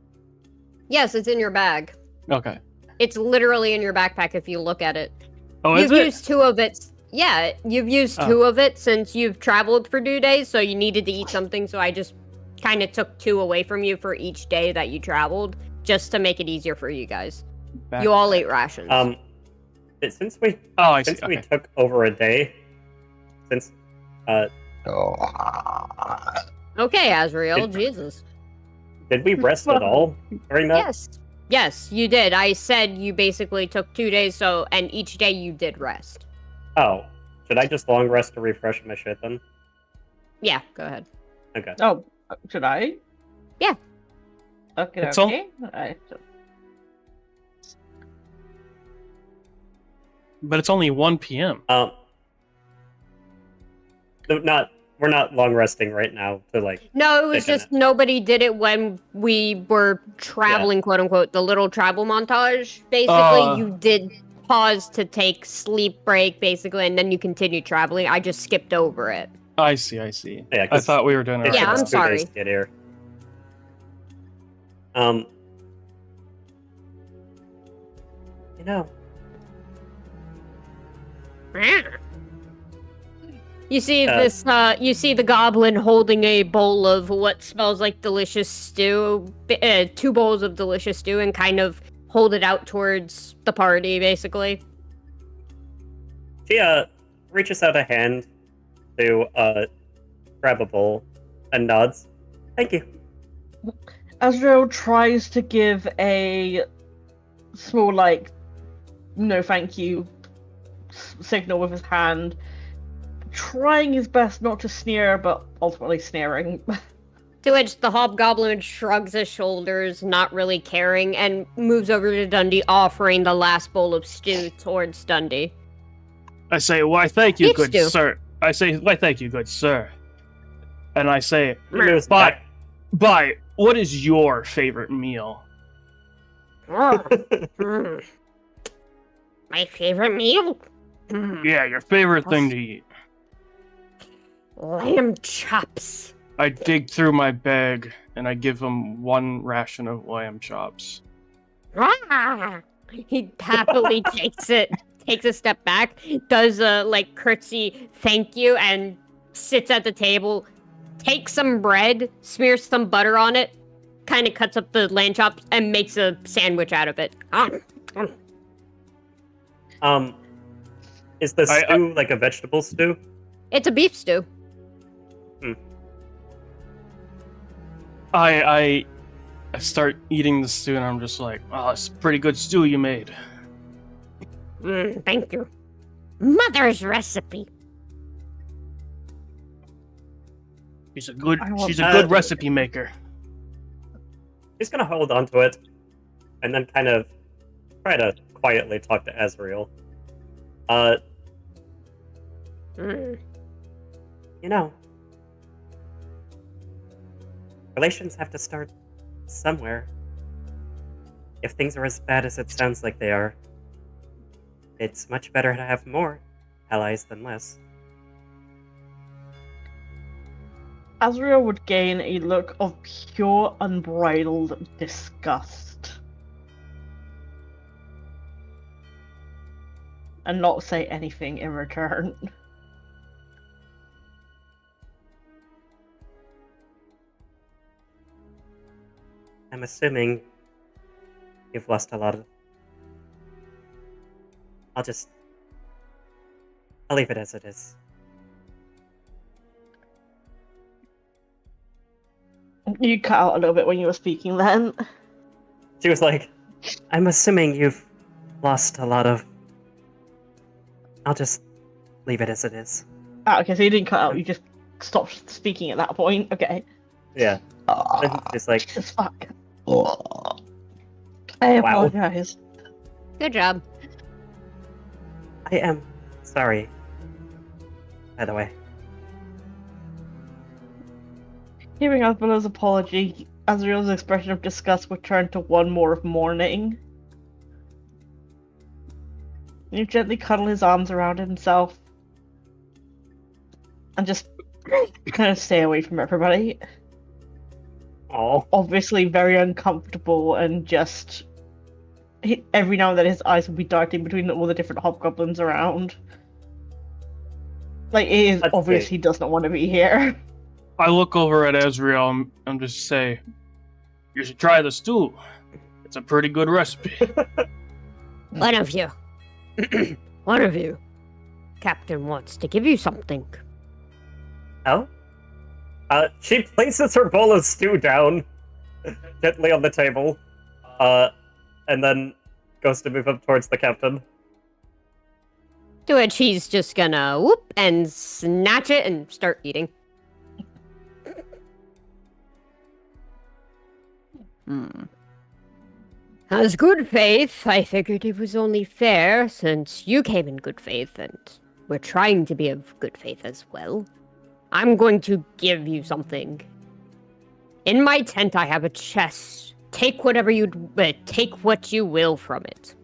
Yes, it's in your bag. Okay. It's literally in your backpack if you look at it. Oh, you've used 2 of it. Yeah, you've used 2 of it since you've traveled for 2 days, so you needed to eat something, so I just kind of took 2 away from you for each day that you traveled, just to make it easier for you guys. You all ate rations. Since we we took over a day, Okay, Azrael, Jesus. Did we rest at all during that? Yes, you did. I said you basically took 2 days, and each day you did rest. Oh, should I just long rest to refresh my shit then? Yeah, go ahead. Okay. Oh, should I? Yeah. Okay, It's okay. But it's only 1 p.m. We're not long resting right now to like. No, it was just nobody did it when we were traveling, quote unquote, the little travel montage. Basically, you did pause to take sleep break, basically, and then you continued traveling. I just skipped over it. I see. Yeah, I thought we were doing it. Yeah, right. I'm sorry. 2 days to get here. You know. You see this, you see the goblin holding a bowl of what smells like delicious stew, 2 bowls of delicious stew, and kind of hold it out towards the party, basically. She, reaches out a hand to, grab a bowl and nods. Thank you. Azrael tries to give a small, like, no thank you signal with his hand, trying his best not to sneer, but ultimately sneering. To which the hobgoblin shrugs his shoulders, not really caring, and moves over to Dundy, offering the last bowl of stew towards Dundy. I say, why, thank you, Beef good stew. sir. I say, why, thank you, good sir. And I say, He moves Bye. back. What is your favorite meal? Mm. My favorite meal? Mm. Yeah, your favorite thing to eat. Lamb chops. I dig through my bag and I give him 1 ration of lamb chops. Ah! He happily takes a step back, does a curtsy thank you, and sits at the table, takes some bread, smears some butter on it, kind of cuts up the lamb chops, and makes a sandwich out of it. Is the I- stew like a vegetable stew? It's a beef stew. I start eating the stew and I'm just like, oh, it's a pretty good stew you made. Thank you. Mother's recipe. She's a good I want- recipe maker. He's gonna hold on to it, and then kind of try to quietly talk to Azrael. Mm. You know, relations have to start somewhere. If things are as bad as it sounds like they are, it's much better to have more allies than less. Azrael would gain a look of pure, unbridled disgust. And not say anything in return. I'm assuming you've lost a lot of... I'll leave it as it is. You cut out a little bit when you were speaking then. She was like, I'm assuming you've lost a lot of... I'll just leave it as it is. Ah, okay, so you didn't cut out, you just stopped speaking at that point. Okay. Yeah. And she's like, Jesus fuck. I apologize. Good job. I am sorry. By the way. Hearing Azrael's apology, Azrael's expression of disgust would turn to one more of mourning. You gently cuddle his arms around himself. And just kind of stay away from everybody. Oh. Obviously very uncomfortable and just... every now and then his eyes will be darting between all the different hobgoblins around. Like, it is That's obvious great. he does not want to be here. I look over at Azrael and just say, you should try the stew. It's a pretty good recipe. One of you. One of you. Captain wants to give you something. Oh? She places her bowl of stew down gently on the table, and then goes to move up towards the captain. To which he's just gonna whoop and snatch it and start eating. As good faith, I figured it was only fair since you came in good faith and we're trying to be of good faith as well. I'm going to give you something. In my tent, I have a chest. Take what you will from it.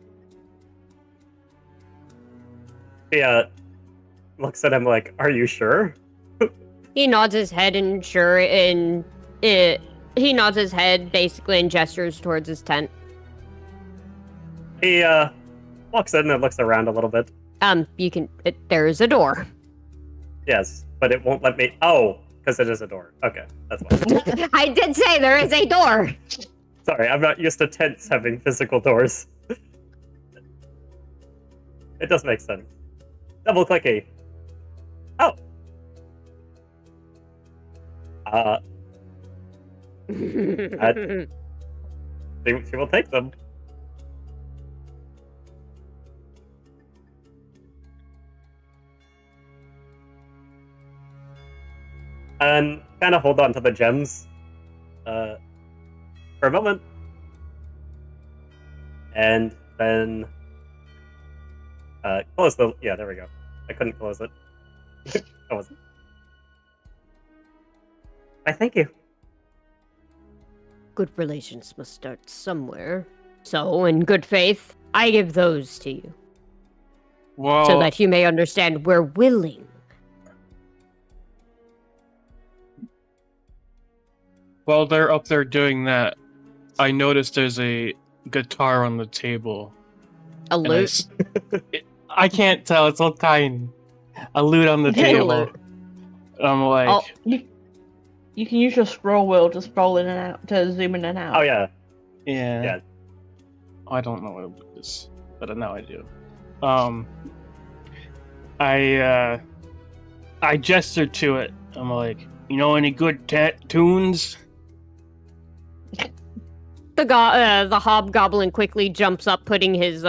He, looks at him like, are you sure? He nods his head and he nods his head basically and gestures towards his tent. He, walks in and looks around a little bit. There's a door. Yes, but it won't let me... Oh, because it is a door. Okay, that's why. I did say there is a door. Sorry, I'm not used to tents having physical doors. It does make sense. Double clicky. Oh. She will take them. And kind of hold on to the gems for a moment. And then close the... Yeah, there we go. I couldn't close it. I wasn't. I thank you. Good relations must start somewhere. So, in good faith, I give those to you. Well, So that you may understand we're willing. while they're up there doing that, I noticed there's a guitar on the table. A and loot? I can't tell. It's so tiny. A loot on the It's a table. loot. I'm like, Oh, You can use your scroll wheel to scroll in and out, to zoom in and out. Oh yeah. yeah. Yeah. I don't know what it is, but now I do. I gestured to it. I'm like, you know any good tunes? the hobgoblin quickly jumps up, putting his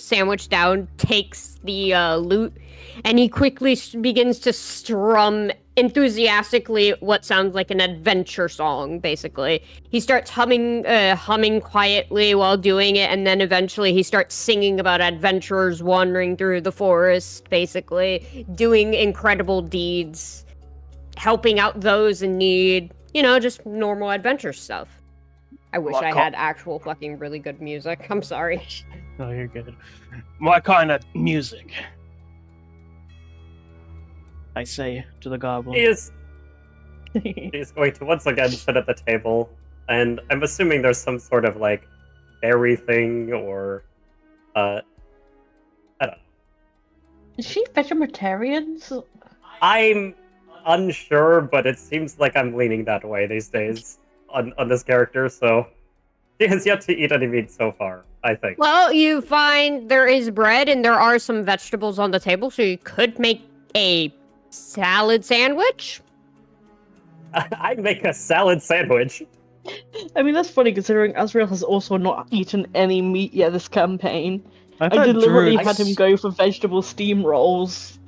sandwich down, takes the loot, and he quickly begins to strum enthusiastically what sounds like an adventure song. Basically, he starts humming quietly while doing it, and then eventually he starts singing about adventurers wandering through the forest, basically doing incredible deeds, helping out those in need. You know, just normal adventure stuff. I wish I had actual fucking really good music. I'm sorry. No, you're good. What kind of music? I say to the goblin. He is going to once again sit at the table, and I'm assuming there's some sort of like berry thing or I don't know. Is she vegetarian? I'm unsure, but it seems like I'm leaning that way these days on this character, so she has yet to eat any meat so far, I think. Well, you find there is bread and there are some vegetables on the table, so you could make a salad sandwich. I make a salad sandwich. I mean, that's funny considering Azrael has also not eaten any meat yet this campaign. I deliberately had him go for vegetable steam rolls.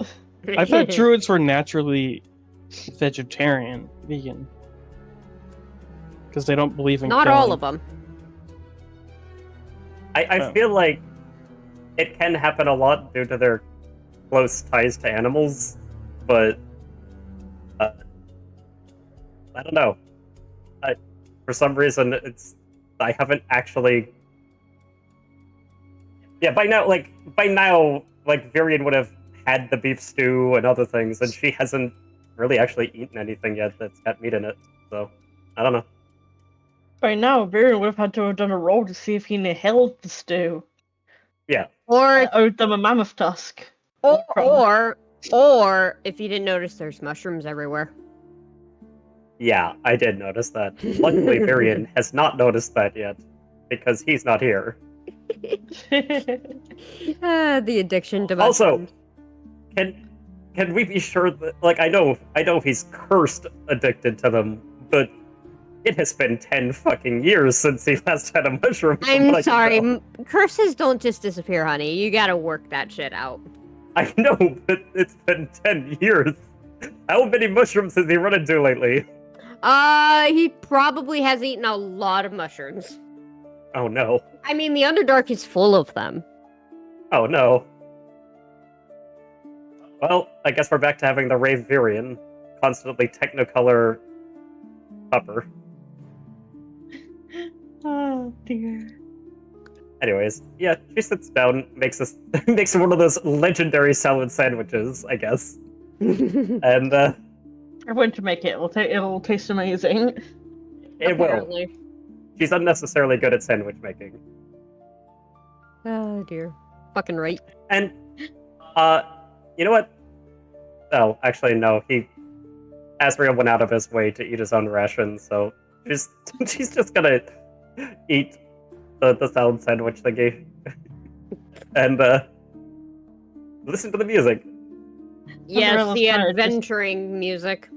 I thought druids were naturally vegetarian, vegan. Because they don't believe in Not killing. all of them. I feel like it can happen a lot due to their close ties to animals, but I don't know. For some reason, I haven't actually. Yeah, by now, Virion would have had the beef stew and other things, and she hasn't really actually eaten anything yet that's got meat in it. So I don't know. By now, Viren would have had to have done a roll to see if he held the stew. Yeah. Or I owed them a mammoth tusk. or if you didn't notice, there's mushrooms everywhere. Yeah, I did notice that. Luckily, Virion has not noticed that yet, because he's not here. The addiction to Also, mushrooms. can we be sure that, like, I know he's cursed addicted to them, but it has been 10 fucking years since he last had a mushroom. I'm sorry, curses don't just disappear, honey. You gotta work that shit out. I know, but it's been 10 years. How many mushrooms has he run into lately? He probably has eaten a lot of mushrooms. Oh no. I mean, the Underdark is full of them. Oh no. Well, I guess we're back to having the Rave Virion, constantly Technicolor upper. Oh dear. Anyways, yeah, she sits down, makes one of those legendary salad sandwiches, I guess. And I'm going to make it. It'll taste amazing. it will. Apparently. She's unnecessarily good at sandwich making. Oh dear. Fucking right. And you know what? Oh, actually no, Asriel went out of his way to eat his own ration, so she's just gonna eat the salad sandwich thingy. And listen to the music. Yes, Azrael is the trying to adventuring music.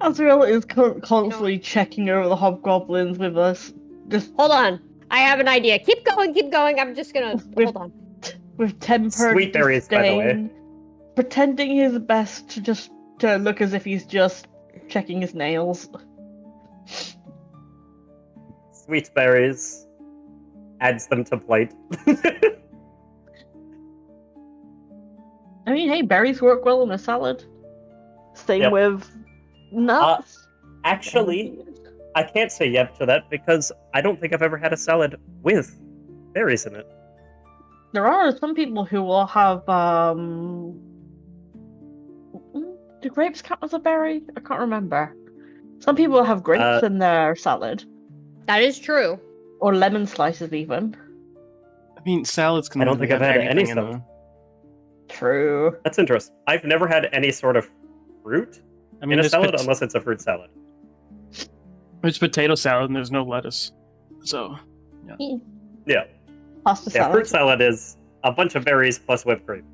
Azrael is constantly checking over the hobgoblins with us. Just Hold on. I have an idea. Keep going. I'm just gonna... Hold on. with tempered Sweet berries, by the way. disdain, pretending his best to look as if he's just checking his nails. Sweet berries. Adds them to plate. I mean, hey, berries work well in a salad. Same Yep. with nuts. Actually, I can't say yep to that because I don't think I've ever had a salad with berries in it. There are some people who will have do grapes count as a berry? I can't remember. Some people have grapes in their salad. That is true. Or lemon slices even. I mean, salads can I don't literally think I've have had any anything in salad. them. True. That's interesting. I've never had any sort of fruit I mean, in a there's salad unless it's a fruit salad. there's potato salad and there's no lettuce. So, Yeah. Pasta Yeah, salad. fruit salad is a bunch of berries plus whipped cream.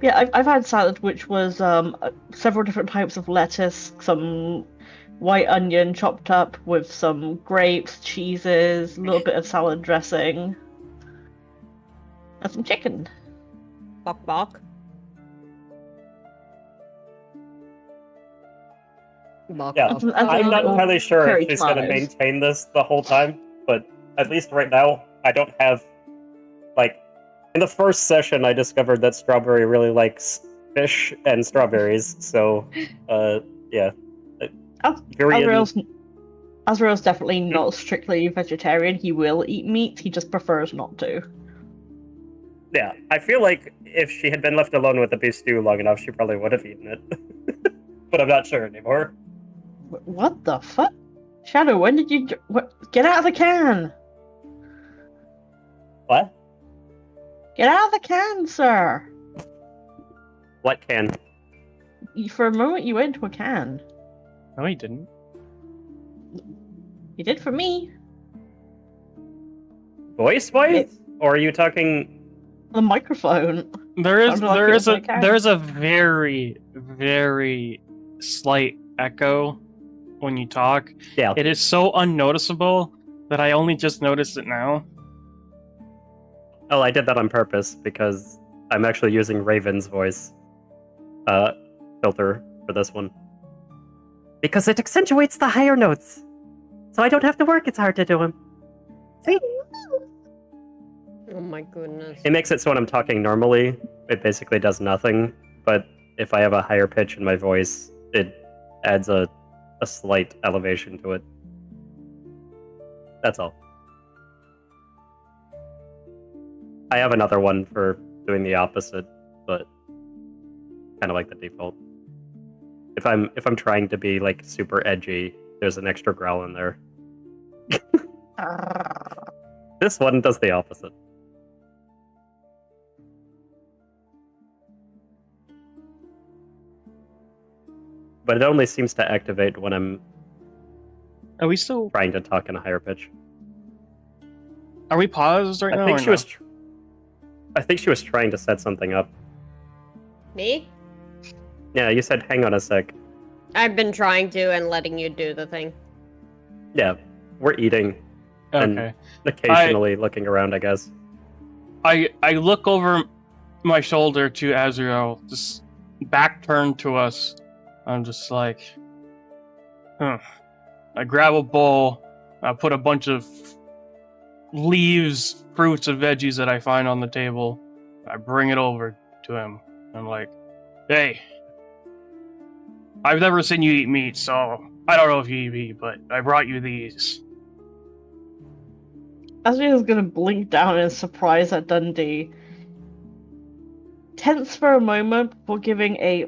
Yeah, I've had salad which was several different types of lettuce, some white onion chopped up with some grapes, cheeses, a little bit of salad dressing, and some chicken. Bok bok. Bok, Yeah, bok, As bok. I'm not little entirely sure cherry if she's going to tomatoes. maintain this the whole time, but at least right now, I don't have, like, in the first session, I discovered that Strawberry really likes fish and strawberries, so, yeah. Azrael's definitely not strictly vegetarian. He will eat meat, he just prefers not to. Yeah, I feel like if she had been left alone with the beef stew long enough, she probably would have eaten it. But I'm not sure anymore. What the fuck? Shadow, when did you... Get out of the can! What? Get out of the can, sir! What can? For a moment you went into a can. no, he didn't. You did for me. Voice-wise? Or are you talking... The microphone. There is Sounded like there it is was a like a- there's a very very slight echo when you talk. Yeah. It is so unnoticeable that I only just noticed it now. Oh, I did that on purpose, because I'm actually using Raven's voice filter for this one. Because it accentuates the higher notes. So I don't have to work as hard to do them. See? Oh my goodness. It makes it so when I'm talking normally, it basically does nothing. But if I have a higher pitch in my voice, it adds a slight elevation to it. That's all. I have another one for doing the opposite, but kind of like the default. If I'm trying to be like super edgy, there's an extra growl in there. This one does the opposite. But it only seems to activate when I'm Are we still? trying to talk in a higher pitch. Are we paused right now? I think or she no? was. I think she was trying to set something up. Me? Yeah, you said hang on a sec. I've been trying to and letting you do the thing. Yeah, we're eating, and Okay. occasionally looking around, I guess. I look over my shoulder to Azrael, just back turned to us. I'm just like, huh. I grab a bowl. I put a bunch of leaves, fruits, and veggies that I find on the table. I bring it over to him. I'm like, hey, I've never seen you eat meat, so I don't know if you eat meat, but I brought you these. Azrael's gonna blink down in surprise at Dundy. Tense for a moment before giving a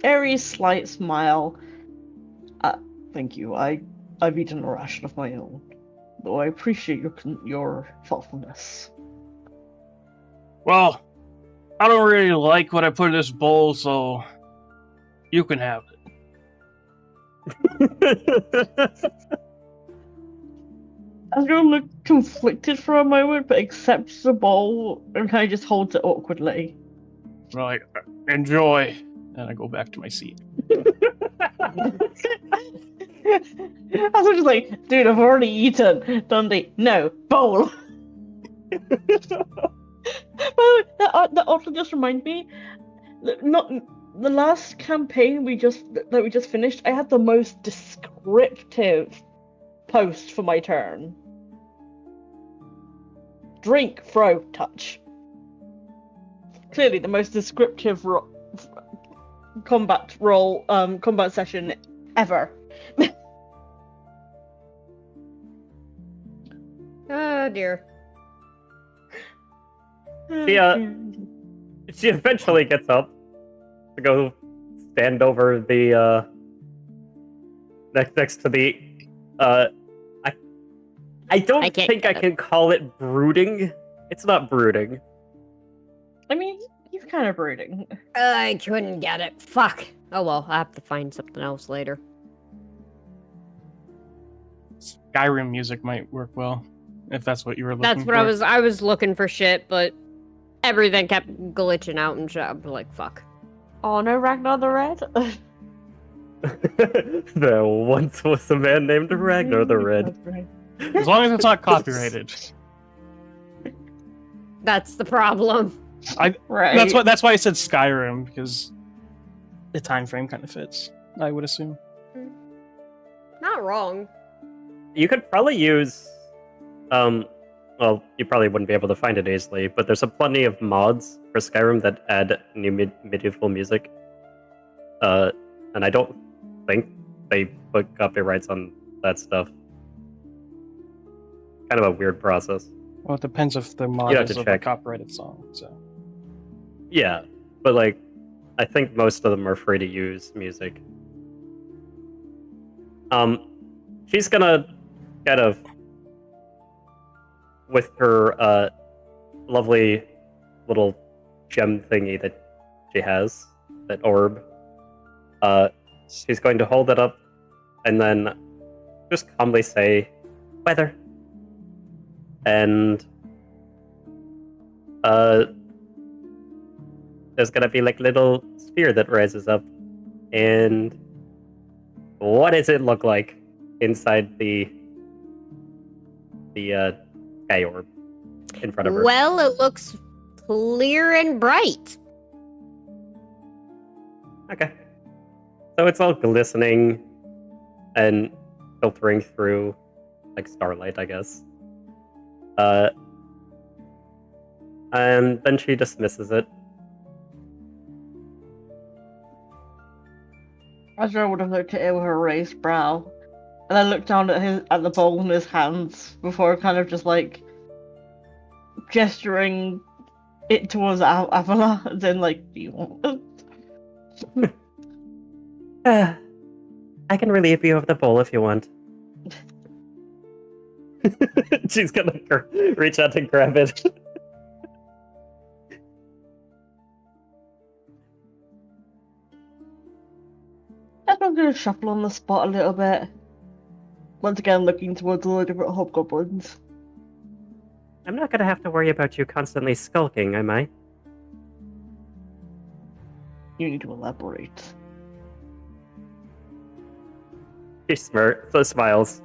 very slight smile. Thank you. I've eaten a ration of my own, though I appreciate your thoughtfulness. Well, I don't really like what I put in this bowl, so you can have it. Azrael looked conflicted for a moment, but accepts the bowl and kind of just holds it awkwardly. I'm like, enjoy. And I go back to my seat. I was just like, dude, I've already eaten. Dundee, no, bowl. That also just reminds me, not the last campaign that we just finished. I had the most descriptive post for my turn. Drink, throw, touch. clearly the most descriptive combat session ever. Oh dear. She eventually gets up to go stand over the next to the I don't I can't think I get it. can call it brooding. It's not brooding. I mean, he's kind of brooding. I couldn't get it. Fuck. Oh well, I have to find something else later. Skyrim music might work well, if that's what you were looking That's for. what I was looking for shit, but everything kept glitching out and shit. I'm like, fuck. Oh no, Ragnar the Red? There once was a man named Ragnar the Red. As long as it's not copyrighted. That's the problem. Right. That's why I said Skyrim, because the time frame kind of fits, I would assume. Not wrong. You could probably use, well, you probably wouldn't be able to find it easily, but there's plenty of mods for Skyrim that add new medieval music. And I don't think they put copyrights on that stuff. Kind of a weird process. Well, it depends if the mod You'd have is to of a check. copyrighted song. So Yeah, but like, I think most of them are free to use music. She's gonna kind of, with her lovely little gem thingy that she has, that orb, she's going to hold it up and then just calmly say, "Weather." And there's gonna be like little sphere that rises up, and what does it look like inside the sky orb in front of her? Well, it looks clear and bright. Okay, so it's all glistening and filtering through like starlight, I guess. And then she dismisses it. Azra would have looked at it with a raised brow, and then looked down at the bowl in his hands before kind of just like gesturing it towards Avila, and then like, "Do you want it?" I can relieve you of the bowl if you want. She's gonna reach out and grab it. I'm gonna shuffle on the spot a little bit. Once again, looking towards all the different hobgoblins. I'm not gonna have to worry about you constantly skulking, am I? You need to elaborate. She smiles.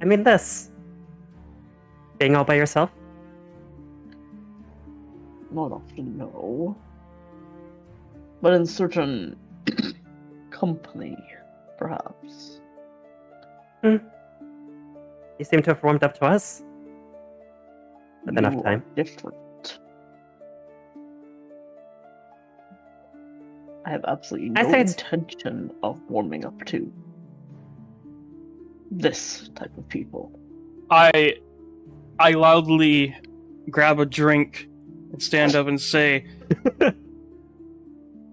I mean this. Being all by yourself? Not often, no. But in certain company, perhaps. You seem to have warmed up to us. With enough You are time. different. I have absolutely I no say it's- intention of warming up to this type of people. I loudly grab a drink and stand up and say,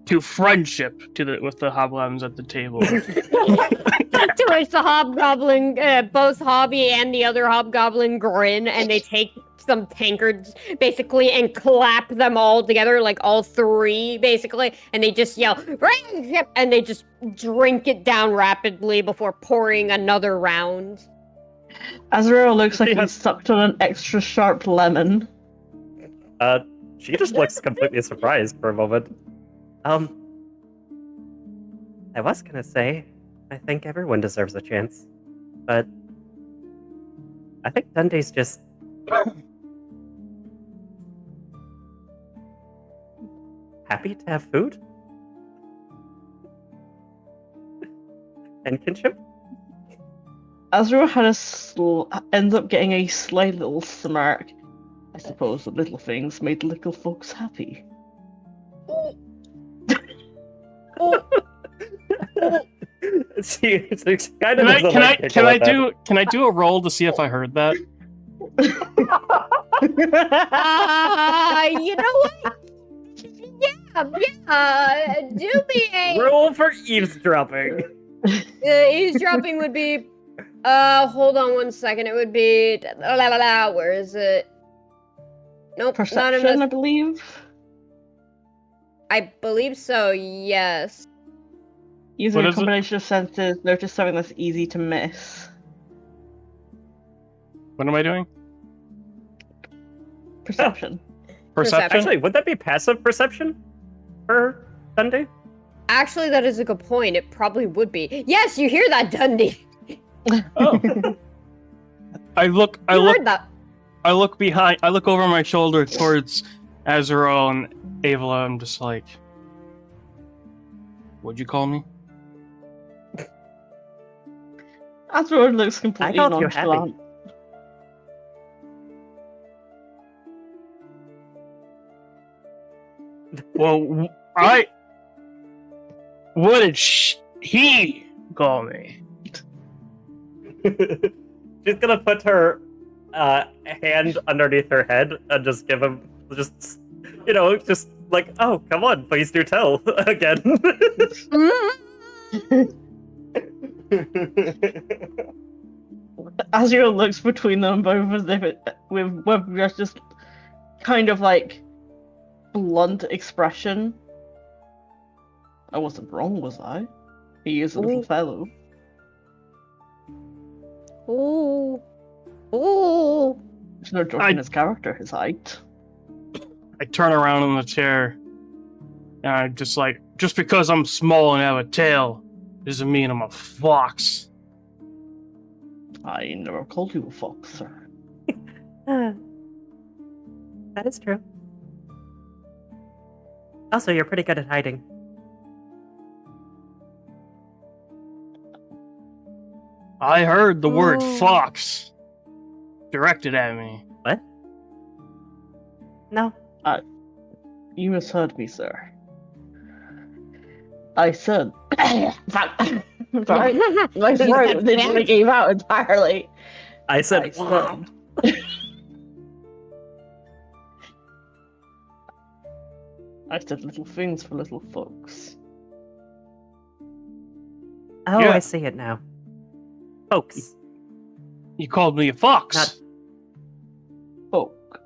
"To friendship," with the hobgoblins at the table. To which the hobgoblin, both Hobby and the other hobgoblin grin, and they take some tankards, basically, and clap them all together, like all three, basically, and they just yell, "Friendship!" and they just drink it down rapidly before pouring another round. Azrael looks like She he has- sucked on an extra sharp lemon. She just looks completely surprised for a moment. I was gonna say, I think everyone deserves a chance. But I think Dundy's just happy to have food and kinship. Azrael had ends up getting a sly little smirk. I suppose the little things made little folks happy. It's kind of Can I do a roll to see if I heard that? You know what? Yeah. Do me a roll for eavesdropping. eavesdropping would be. Hold on 1 second. It would be. Where is it? Nope. Perception, I believe. I believe so. Yes. Using What a is it? combination of senses, notice something that's easy to miss. What am I doing? Perception. Perception? Actually, would that be passive perception for Dundy? Actually, that is a good point. It probably would be. Yes, you hear that, Dundy. Oh. I look Heard that. I look behind. I look over my shoulder towards Azrael and Ava. I'm just like, what'd you call me? Azrael looks completely I called you happy. nonchalant. Well, what did he call me? She's gonna put her hand underneath her head and just give him just like, oh, come on, please do tell again. Azrael looks between them both as if with just kind of like blunt expression. I wasn't wrong, was I? He is a little Ooh. fellow. Ooh. Ooh. There's no joking his character, his height. I turn around in the chair, and I just like, just because I'm small and have a tail doesn't mean I'm a fox. I never called you a fox, sir. That is true. Also, you're pretty good at hiding. I heard the word Ooh. fox directed at me. What? No. You misheard me, sir. I said... Sorry, my throat literally gave out entirely. I said, I said little things for little folks. oh, Yeah. I see it now. Folks. You called me a fox. Not- Folk.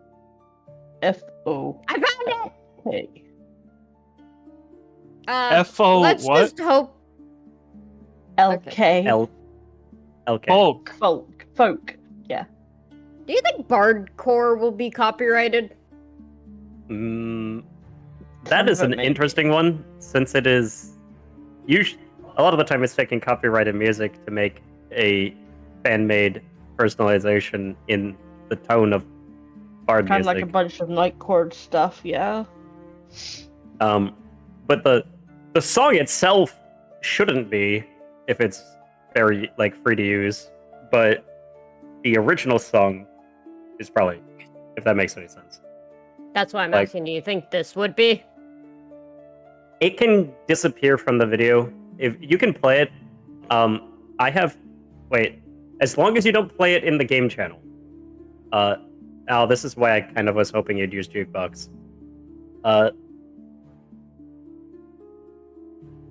F-O-K. I found it. F-O Let's what? just hope. L-K. Okay. Folk. Folk. Folk. Do you think Bardcore will be copyrighted? That is an Maybe. interesting one, since it is... a lot of the time it's taking copyrighted music to make a fan-made personalization in the tone of bard Kind of music. like a bunch of night chord stuff, yeah. But the song itself shouldn't be, if it's very free to use. But the original song is probably, if that makes any sense. That's why I'm Like- asking. Do you think this would be? It can disappear from the video. If you can play it, as long as you don't play it in the game channel. Al, this is why I kind of was hoping you'd use Jukebox.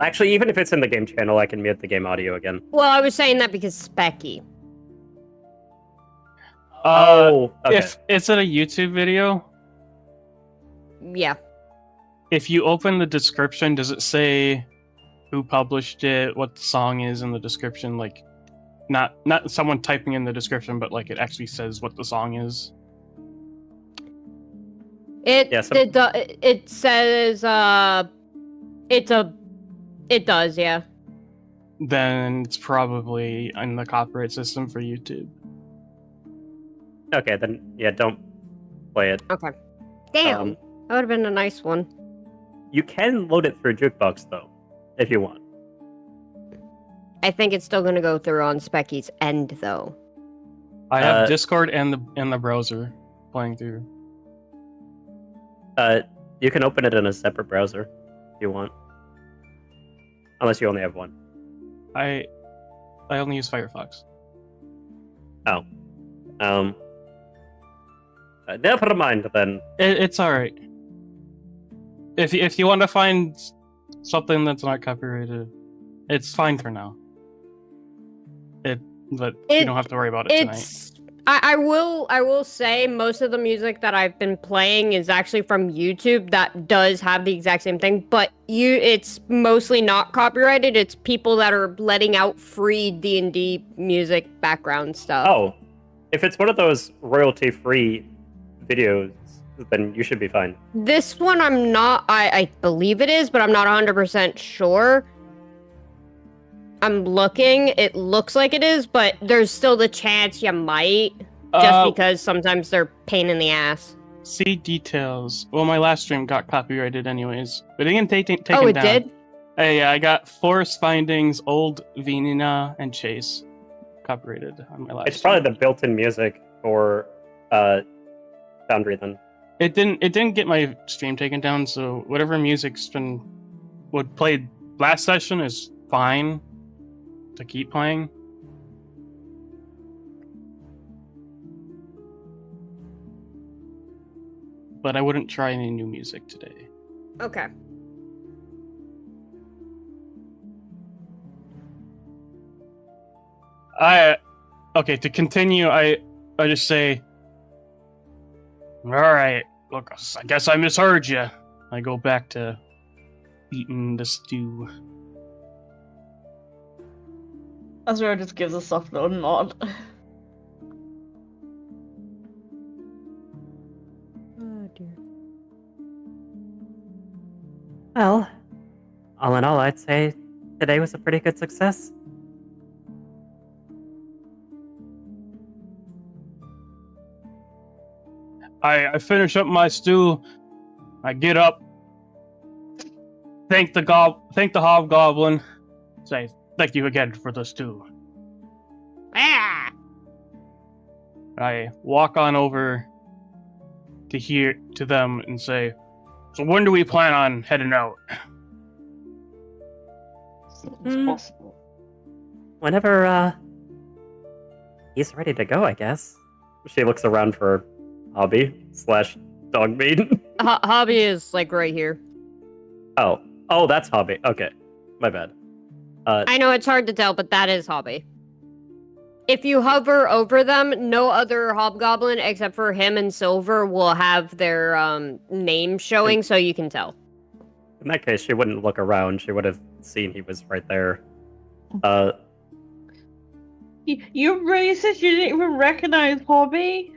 Actually, even if it's in the game channel, I can mute the game audio again. Well, I was saying that because Specky. Okay. If it's in a YouTube video, Yeah. if you open the description, does it say who published it, what the song is in the description? Like, not someone typing in the description, but like it actually says what the song is. It Yeah, it says it does, yeah. Then it's probably in the copyright system for YouTube. Okay, then yeah, don't play it. Okay. Damn. Um, That would have been a nice one. You can load it through Jukebox though, if you want. I think it's still gonna go through on Specky's end though. I have Discord and the browser playing through. You can open it in a separate browser if you want. Unless you only have one. I only use Firefox. Oh. Never mind then. It's all right. If you want to find something that's not copyrighted, it's fine for now. But you don't have to worry about it tonight. I will say most of the music that I've been playing is actually from YouTube that does have the exact same thing, but it's mostly not copyrighted. It's people that are letting out free D&D music background stuff. Oh. If it's one of those royalty-free videos, then you should be fine. This one I'm not, I believe it is, but I'm not 100% sure. I'm looking, it looks like it is, but there's still the chance you might, just because sometimes they're pain in the ass. See details. Well, my last stream got copyrighted anyways, but it didn't take taken Oh, it down. did? Yeah, I got Forest Findings, Old Venina, and Chase copyrighted on my last It's probably stream. the built-in music for Foundry then. It didn't get my stream taken down, so whatever music's been played last session is fine to keep playing. But I wouldn't try any new music today. Okay. Okay, to continue, I just say, all right, look, I guess I misheard you. I go back to eating the stew. Azura just gives a soft little nod. Oh dear. Well, all in all, I'd say today was a pretty good success. I finish up my stew. I get up, thank the hobgoblin, say thank you again for the stew. Ah! I walk on over to them and say, so when do we plan on heading out? As soon as possible. Whenever, he's ready to go, I guess. She looks around for hobby / dog meat. Hobby is like right here. Oh, that's hobby. Okay, my bad. I know it's hard to tell, but that is Hobby. If you hover over them, no other hobgoblin except for him and Silver will have their name showing, so you can tell. In that case, she wouldn't look around. She would have seen he was right there. You racist! You didn't even recognize Hobby?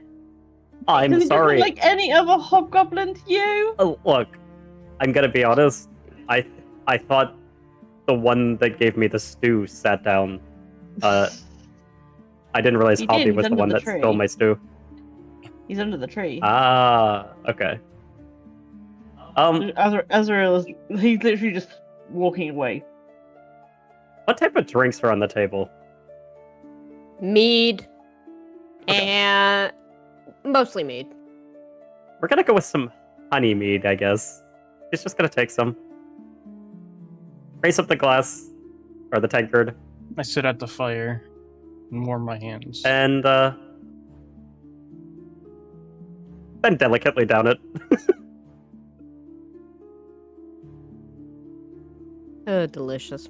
I'm Does he sorry. look like any other hobgoblin to you? Oh, look, I'm gonna be honest. I thought the one that gave me the stew sat down. I didn't realize He Hobby did, was he's the under one the that tree. stole my stew. He's under the tree. Ah, okay. Azrael he's literally just walking away. What type of drinks are on the table? Mead. Okay. And mostly mead. We're gonna go with some honey mead, I guess. She's just gonna take some. Raise up the glass, or the tankard, I sit at the fire and warm my hands. and then delicately down it. Oh, delicious.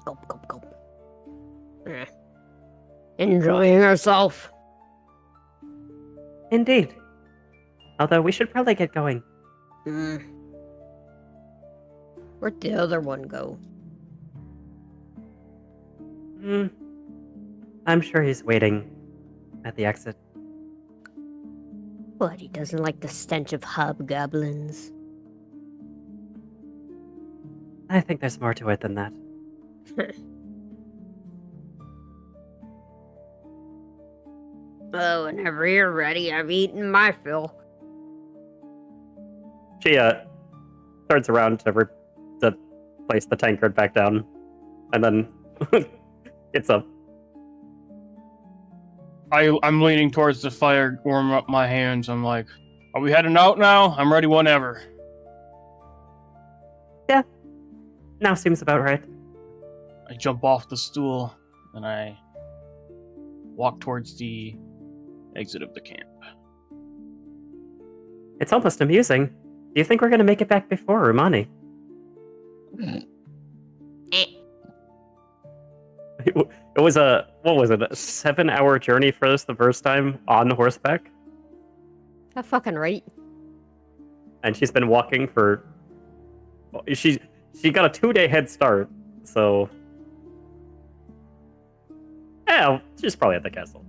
Gulp, gulp, gulp. Eh. Enjoying herself. Indeed. Although we should probably get going. Where'd the other one go? I'm sure he's waiting at the exit. What, he doesn't like the stench of hobgoblins? I think there's more to it than that. Oh, whenever you're ready, I've eaten my fill. She turns around to place the tankard back down, and then gets up. I'm leaning towards the fire, warming up my hands. I'm like, are we heading out now? I'm ready whenever. Now seems about right. I jump off the stool and I walk towards the exit of the camp. It's almost amusing. Do you think we're gonna make it back before Rumani? It was a 7-hour journey for us the first time on horseback, That fucking right. and she's been walking for. She got a 2-day head start, so yeah, she's probably at the castle.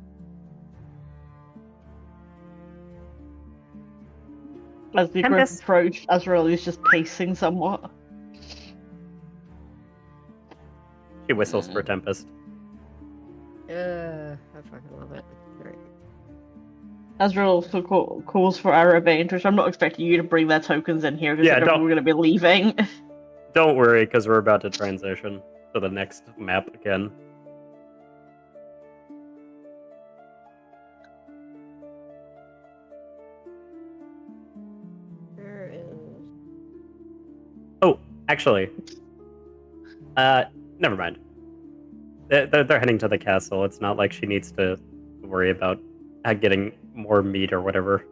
As the group Tempest? approached, Azrael is just pacing somewhat. She whistles for Tempest. I fucking love it. Right. Azrael also calls for Arabane, which I'm not expecting you to bring their tokens in here because Yeah, we're going to be leaving. Don't worry, because we're about to transition to the next map again. There is. Oh, actually, never mind. They're heading to the castle. It's not like she needs to worry about getting more meat or whatever.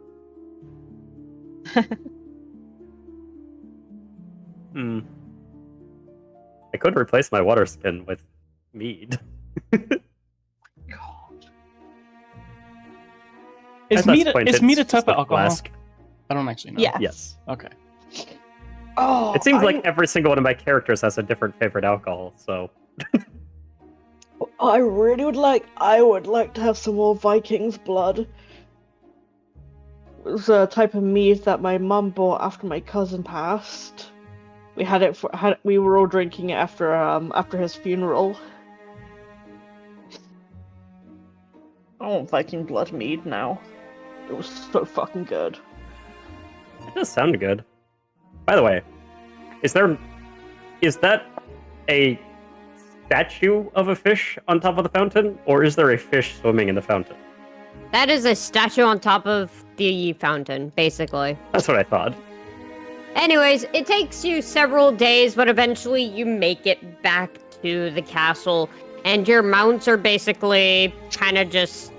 I could replace my water skin with mead. Is meat a type of alcohol? Flask. I don't actually know. Yeah. Yes. Okay. Oh, It seems like every single one of my characters has a different favorite alcohol, so... I would like to have some more Vikings blood. It was a type of mead that my mum bought after my cousin passed. We were all drinking it after his funeral. I want Viking blood mead now. It was so fucking good. It does sound good. By the way, is that a statue of a fish on top of the fountain, or is there a fish swimming in the fountain? That is a statue on top of the fountain, basically. That's what I thought. Anyways, it takes you several days, but eventually you make it back to the castle, and your mounts are basically kind of just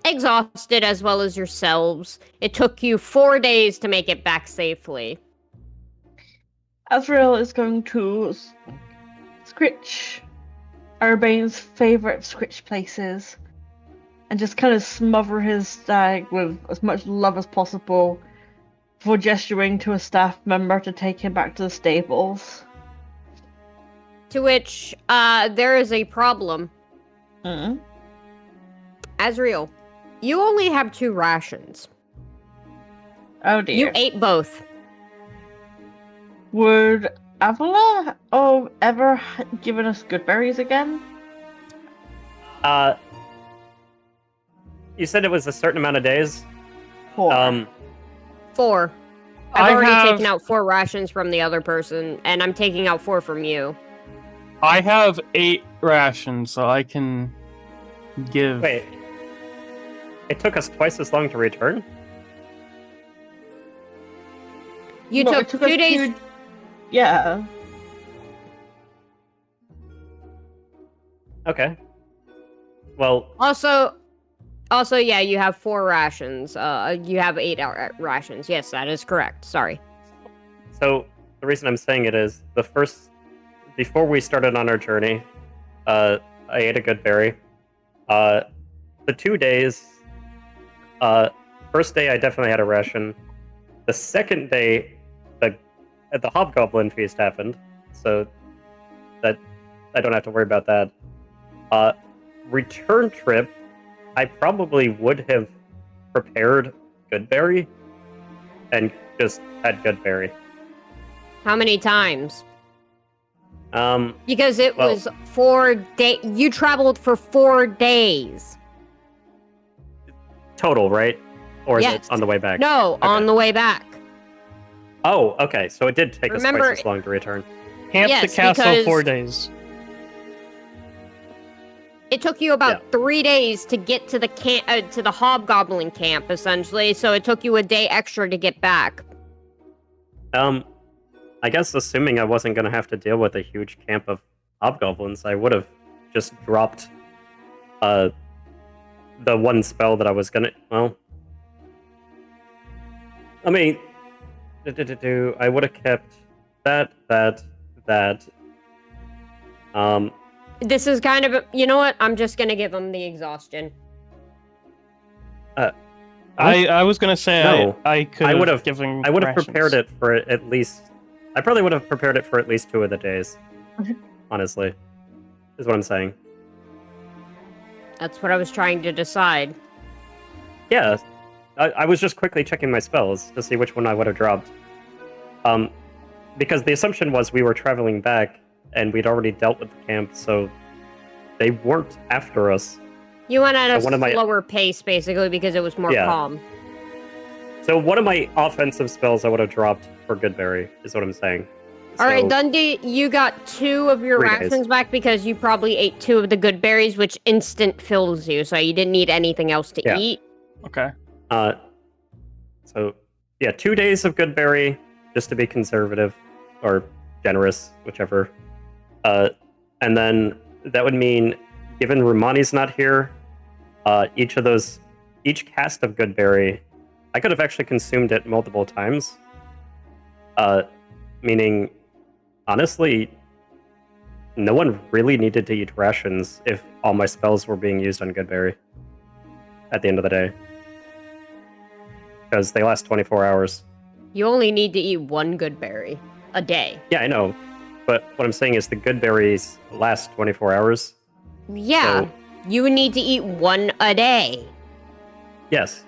exhausted as well as yourselves. It took you 4 days to make it back safely. Azrael is going to scritch Urbane's favorite scritch places and just kind of smother his stag with as much love as possible before gesturing to a staff member to take him back to the stables. To which, there is a problem. Mm. Azrael, you only have 2 rations. Oh dear. You ate both. Would Avila ever given us good berries again? You said it was a certain amount of days. 4. 4. I've I already have- taken out 4 rations from the other person, and I'm taking out 4 from you. I have 8 rations, so I can give. Wait. It took us twice as long to return? You No, took it took us 2 days. Yeah. Okay. Well, Also, yeah, you have 4 rations. You have 8 rations. Yes, that is correct. Sorry. so the reason I'm saying it is before we started on our journey, I ate a good berry. The 2 days, first day I definitely had a ration. The second day, the Hobgoblin feast happened, so that I don't have to worry about that. Return trip, I probably would have prepared Goodberry and just had Goodberry. How many times? Well, Because it was 4 days. You traveled for 4 days. total, right? Or is Yes. it on the way back? No, Okay. on the way back. Oh, okay. So it did take us Remember- twice as long to return. Camp Yes, the castle because- 4 days. It took you about 3 days to get to the to the hobgoblin camp, essentially. So it took you a day extra to get back. I guess assuming I wasn't gonna have to deal with a huge camp of hobgoblins, I would have just dropped the one spell that I was gonna. Well, I mean, I would have kept that. This is kind of you know what? I'm just gonna give him the exhaustion. I was gonna say No, I could. I would have given. I would have rations. prepared it for at least. I probably would have prepared it for at least 2 of the days. Honestly, is what I'm saying. That's what I was trying to decide. Yeah, I was just quickly checking my spells to see which one I would have dropped. Because the assumption was we were traveling back and we'd already dealt with the camp, so they weren't after us. You went at a one of my- slower pace, basically, because it was more Yeah. calm. So one of my offensive spells I would have dropped for Goodberry, is what I'm saying. All right, So- Dundy, you got 2 of your 3 days. rations back because you probably ate 2 of the good berries, which instant fills you, so you didn't need anything else to Yeah. eat. Okay. So, yeah, 2 days of Goodberry, just to be conservative, or generous, whichever. And then that would mean, given Romani's not here, each cast of Goodberry, I could have actually consumed it multiple times. Meaning, honestly, no one really needed to eat rations if all my spells were being used on Goodberry at the end of the day. Because they last 24 hours. You only need to eat 1 good berry a day. Yeah, I know. But what I'm saying is the good berries last 24 hours. Yeah, So- you would need to eat 1 a day. Yes.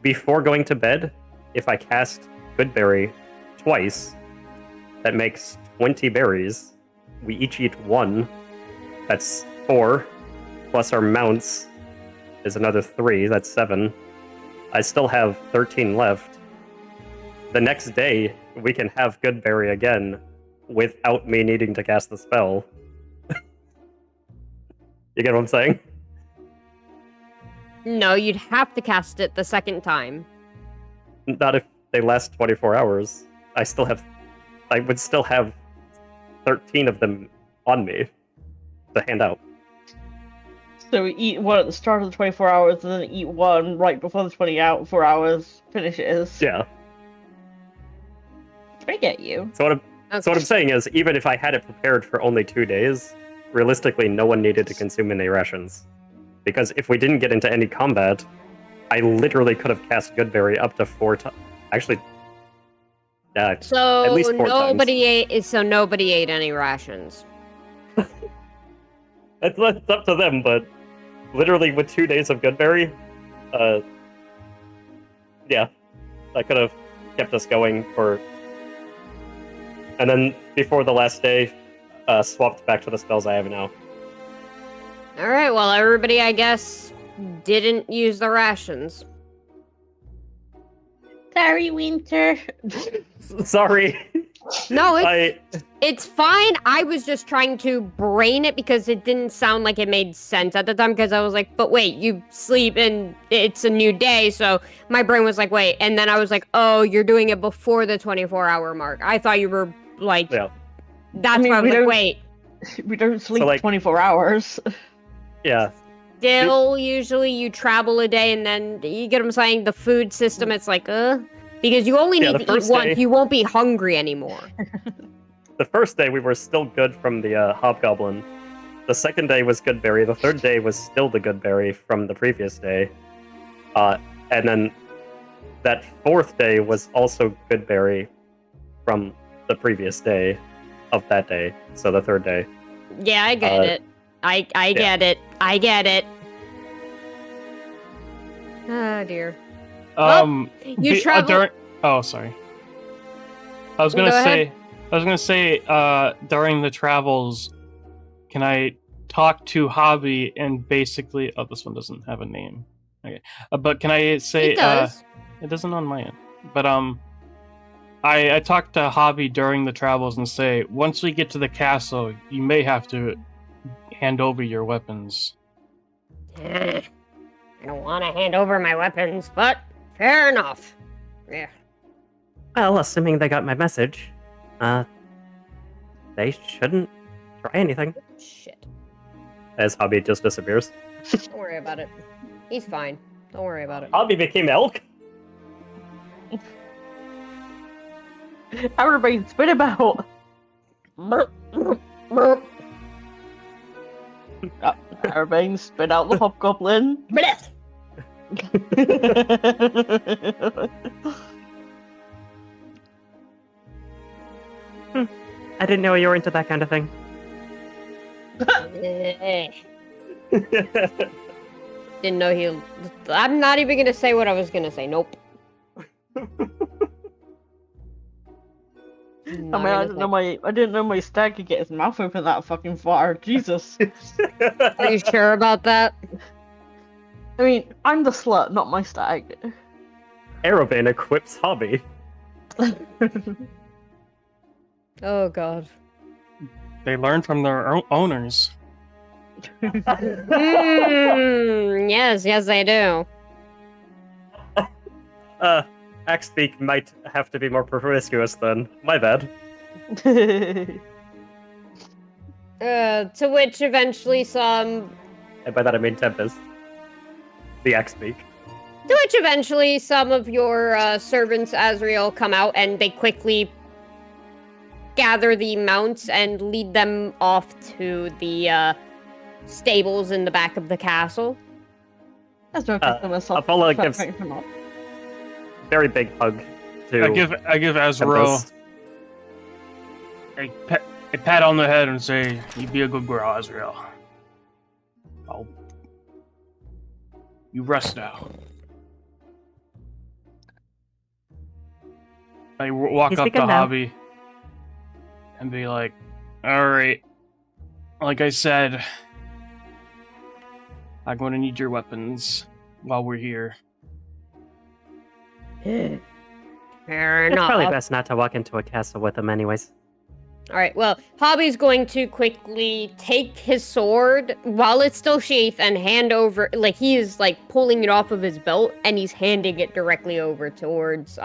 Before going to bed, if I cast Goodberry twice, that makes 20 berries. We each eat 1. That's 4. Plus our mounts is another 3. That's 7. I still have 13 left. The next day, we can have Goodberry again without me needing to cast the spell. You get what I'm saying? No, you'd have to cast it the second time. Not if they last 24 hours. I would still have 13 of them on me to hand out. So we eat 1 at the start of the 24 hours, and then eat 1 right before the 24 hours finishes. Yeah. I get you. So what I'm saying is, even if I had it prepared for only 2 days, realistically, no one needed to consume any rations. Because if we didn't get into any combat, I literally could have cast Goodberry up to 4 times. Actually, So at least 4 nobody ate. So nobody ate any rations. it's up to them, but literally with 2 days of Goodberry, yeah, that could have kept us going for. And then before the last day, swapped back to the spells I have now. All right. Well, everybody, I guess, didn't use the rations. Sorry, Winter. Sorry. No, it's fine. I was just trying to brain it because it didn't sound like it made sense at the time, because I was like, but wait, you sleep and it's a new day. So my brain was like, wait. And then I was like, oh, you're doing it before the 24-hour mark. I thought you were like, Yeah. that's I mean, why I was we like, don't- wait. We don't sleep So, like- 24 hours. Yeah. Still, usually you travel a day and then, you get what I'm saying? The food system, it's like, because you only Yeah, need the to eat first once. day- You won't be hungry anymore. The first day we were still good from the Hobgoblin. The second day was Goodberry. The third day was still the Goodberry from the previous day. And then that fourth day was also Goodberry from the previous day of that day. So the third day. Yeah, I get it. I get it. I get it. Oh, dear. You travel... Oh, sorry. I was Go gonna ahead. say, during the travels, can I talk to Hobby and basically? Oh, this one doesn't have a name. Okay, but can I say? It does. It doesn't on my end. But I talked to Hobby during the travels and say, once we get to the castle, you may have to hand over your weapons. I don't want to hand over my weapons, but fair enough. Yeah. Well, assuming they got my message, they shouldn't try anything. Shit. As Hobby just disappears. Don't worry about it. He's fine. Don't worry about it. Hobby became elk? Everybody spit about. Everybody spit out the hobgoblin. Blech. I didn't know you were into that kind of thing. Didn't know he. I'm not even gonna say what I was gonna say. Nope. I didn't know my stag could get his mouth open that fucking far. Jesus. Are you sure about that? I mean, I'm the slut, not my stag. Arabane equips Hobby. Oh god. They learn from their owners. Yes, they do. Axpeak might have to be more promiscuous then. My bad. To which eventually some. And by that I mean Tempest. The Axpeak. To which eventually some of your servants, Azrael, come out and they quickly gather the mounts and lead them off to the stables in the back of the castle. That's no customer Apollo gives very big hug to I give Azrael Tempest. a pat on the head and say, "You be a good girl, Azrael. You rest now." I walk He's up to speaking now. Hobby and be like, "Alright, like I said, I'm going to need your weapons while we're here." Fair It's enough. probably best not to walk into a castle with them anyways. Alright, well, Hobby's going to quickly take his sword while it's still sheathed and hand over, like, he is, like, pulling it off of his belt and he's handing it directly over towards,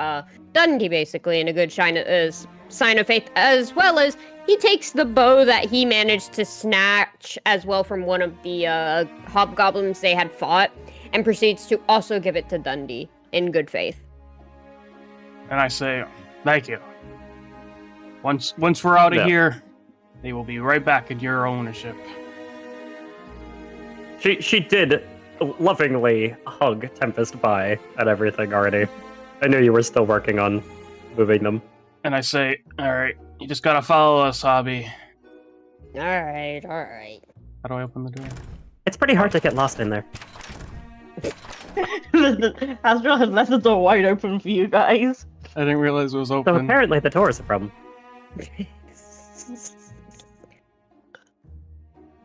Dundy, basically, in a good sign of faith, as well as he takes the bow that he managed to snatch as well from one of the, hobgoblins they had fought and proceeds to also give it to Dundy in good faith. And I say, "Thank you. Once we're out of Yeah. here, they will be right back in your ownership." She did lovingly hug Tempest by and everything already. I knew you were still working on moving them. And I say, "Alright, you just gotta follow us, Hobby." Alright. How do I open the door? It's pretty hard to get lost in there. Azrael has left the door wide open for you guys. I didn't realize it was So open. apparently the door is a problem.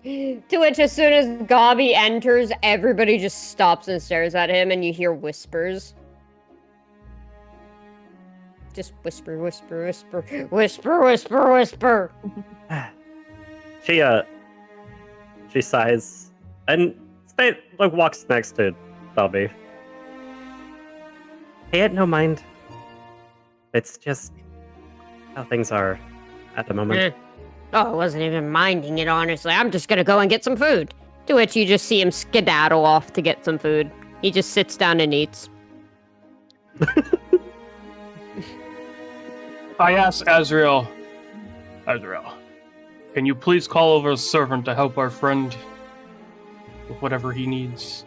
To which, as soon as Gobby enters, everybody just stops and stares at him, and you hear whispers. Just whisper, whisper, whisper, whisper, whisper, whisper. She sighs and walks next to Dobby. He had no mind. It's just how things are at the moment. Oh, I wasn't even minding it, honestly. I'm just gonna go and get some food. To which you just see him skedaddle off to get some food. He just sits down and eats. I asked Azrael, can you please call over a servant to help our friend with whatever he needs?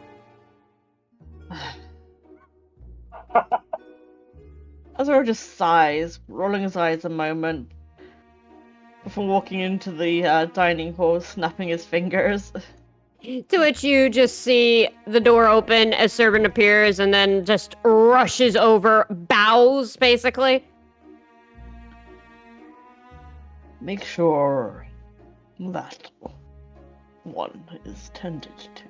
Azrael just sighs, rolling his eyes a moment before walking into the dining hall, snapping his fingers. To which you just see the door open, a servant appears, and then just rushes over, bows, basically. Make sure that one is tended to.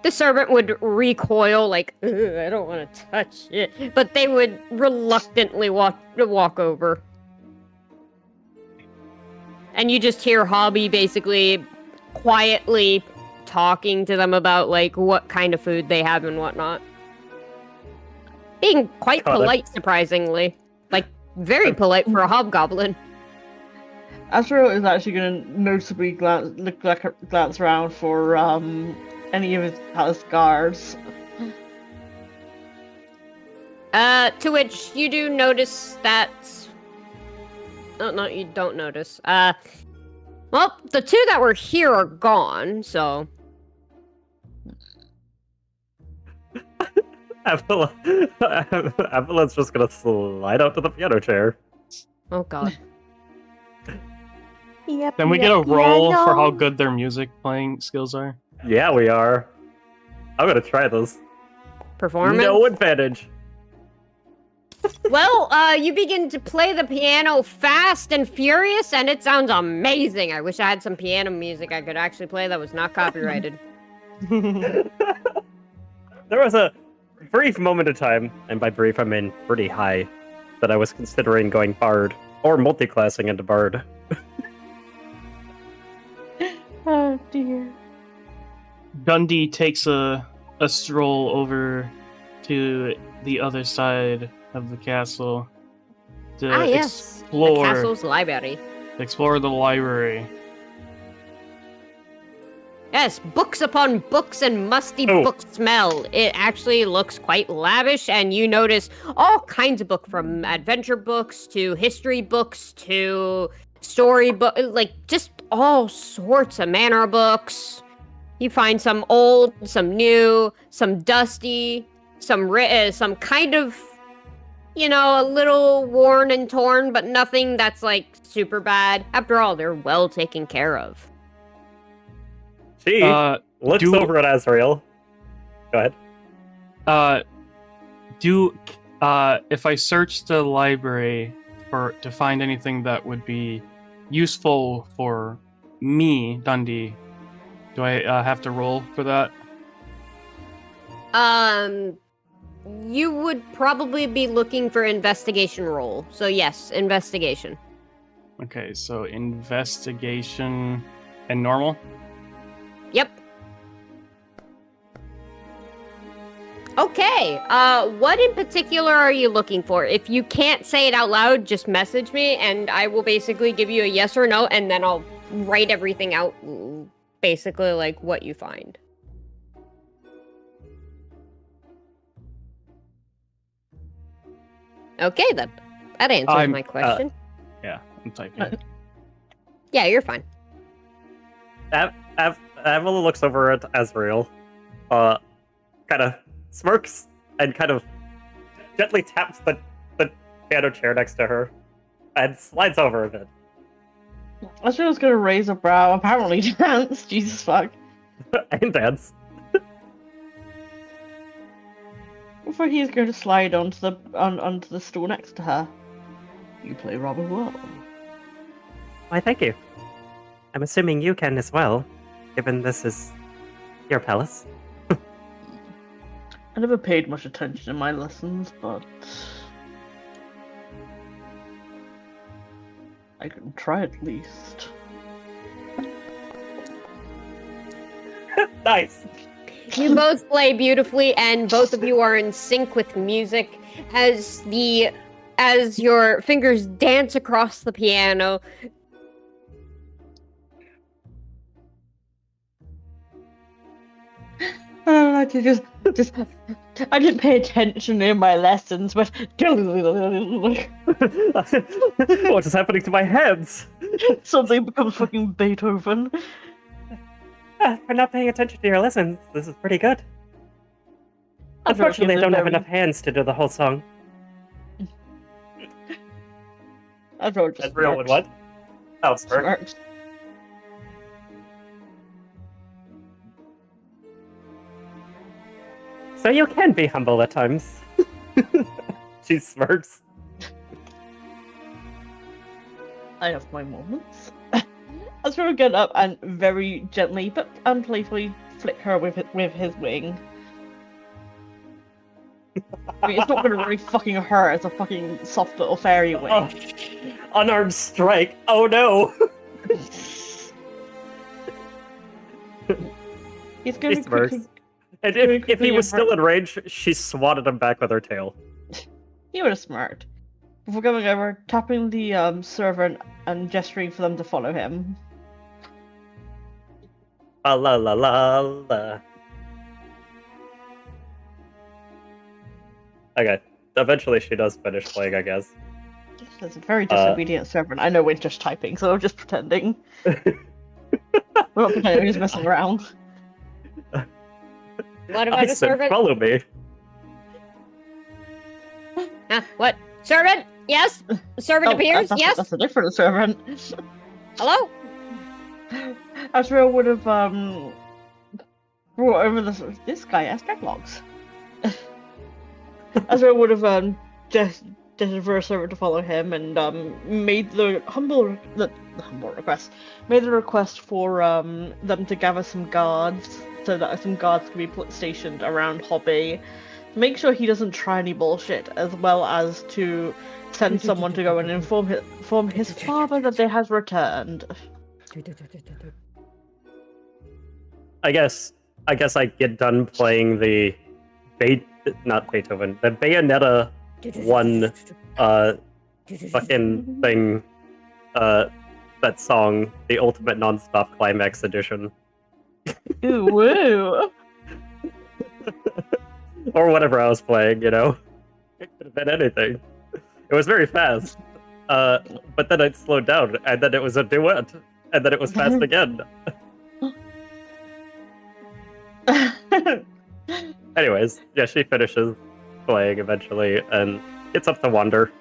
The servant would recoil, like, "Ugh, I don't want to touch it," but they would reluctantly walk over. And you just hear Hobby basically quietly talking to them about like what kind of food they have and whatnot. Being quite Got it. polite, surprisingly. Like, very polite for a hobgoblin. Astro is actually going to noticeably glance around for any of his palace guards. To which you do notice that... No, you don't notice. Well, the two that were here are gone, so... Evelyn's just gonna slide out to the piano chair. Oh god. Then we get a roll for how good their music playing skills are. Yeah, we are. I'm gonna try this. Performance? No advantage. Well, you begin to play the piano fast and furious, and it sounds amazing. I wish I had some piano music I could actually play that was not copyrighted. There was a brief moment of time, and by brief I mean pretty high, that I was considering going bard, or multi-classing into bard. Oh dear. Dundy takes a stroll over to the other side of the castle to Yes. explore The castle's library. the library. Yes, books upon books and musty book smell. It actually looks quite lavish, and you notice all kinds of books, from adventure books to history books to story book, like just all sorts of manner books. You find some old, some new, some dusty, some kind of, a little worn and torn, but nothing that's like super bad. After all, they're well taken care of. She looks over at Azrael. Go ahead. If I search the library to find anything that would be useful for me, Dundy, do I have to roll for that? You would probably be looking for investigation roll. So yes, investigation. Okay, so investigation and normal? Yep. Okay, what in particular are you looking for? If you can't say it out loud, just message me, and I will basically give you a yes or no, and then I'll write everything out, basically like what you find. Okay, that answers my question. Yeah, I'm typing. Yeah, you're fine. Evelyn looks over at Azrael, kind of smirks, and kind of gently taps the piano chair next to her, and slides over a bit. Azrael's gonna raise a brow, apparently dance. Jesus fuck. And dance. Before he's going to slide onto the stool next to her. You play rather well. Why, thank you. I'm assuming you can as well, given this is your palace. I never paid much attention in my lessons, but I can try at least. Nice. You both play beautifully, and both of you are in sync with music as your fingers dance across the piano. I didn't pay attention in my lessons, but What is happening to my hands? something becomes fucking Beethoven. For not paying attention to your lessons, this is pretty good. Unfortunately, I don't have enough hands to do the whole song. That's just Real with what? Oh, smirk. Smirks. So you can be humble at times. She smirks. I have my moments. Azrael get up and very gently but unplayfully flick her with his wing. I mean, it's not gonna really fucking hurt. It's a fucking soft little fairy wing. Oh, unarmed strike. Oh no. He's going She to quickly. smirks. And very if he quickly was still avert- in range, she swatted him back with her tail. He would have smirked. Before going over, tapping the server and gesturing for them to follow him. La la la la la. Okay. Eventually she does finish playing, I guess. That's a very disobedient servant. I know we're just typing, so I'm just pretending. We're not pretending, we're just messing around. What about I a said, servant? follow me. Huh? What? Servant? Yes? The servant appears? That's, Yes? that's a different servant. Hello? Asriel would have brought over this guy as dreadlocks. Asriel would have just for a servant to follow him and made the humble request. Made the request for them to gather some guards so that some guards can be stationed around Hobby. Make sure he doesn't try any bullshit, as well as to send someone to go and inform his father that they has returned. I guess I get done playing the not Beethoven, the Bayonetta one fucking thing, that song, the Ultimate Nonstop Climax Edition. Ooh, woo! Or whatever I was playing, you know? It could have been anything. It was very fast. But then it slowed down, and then it was a duet, and then it was fast again. Anyways, yeah, she finishes playing eventually, and gets up to Wander.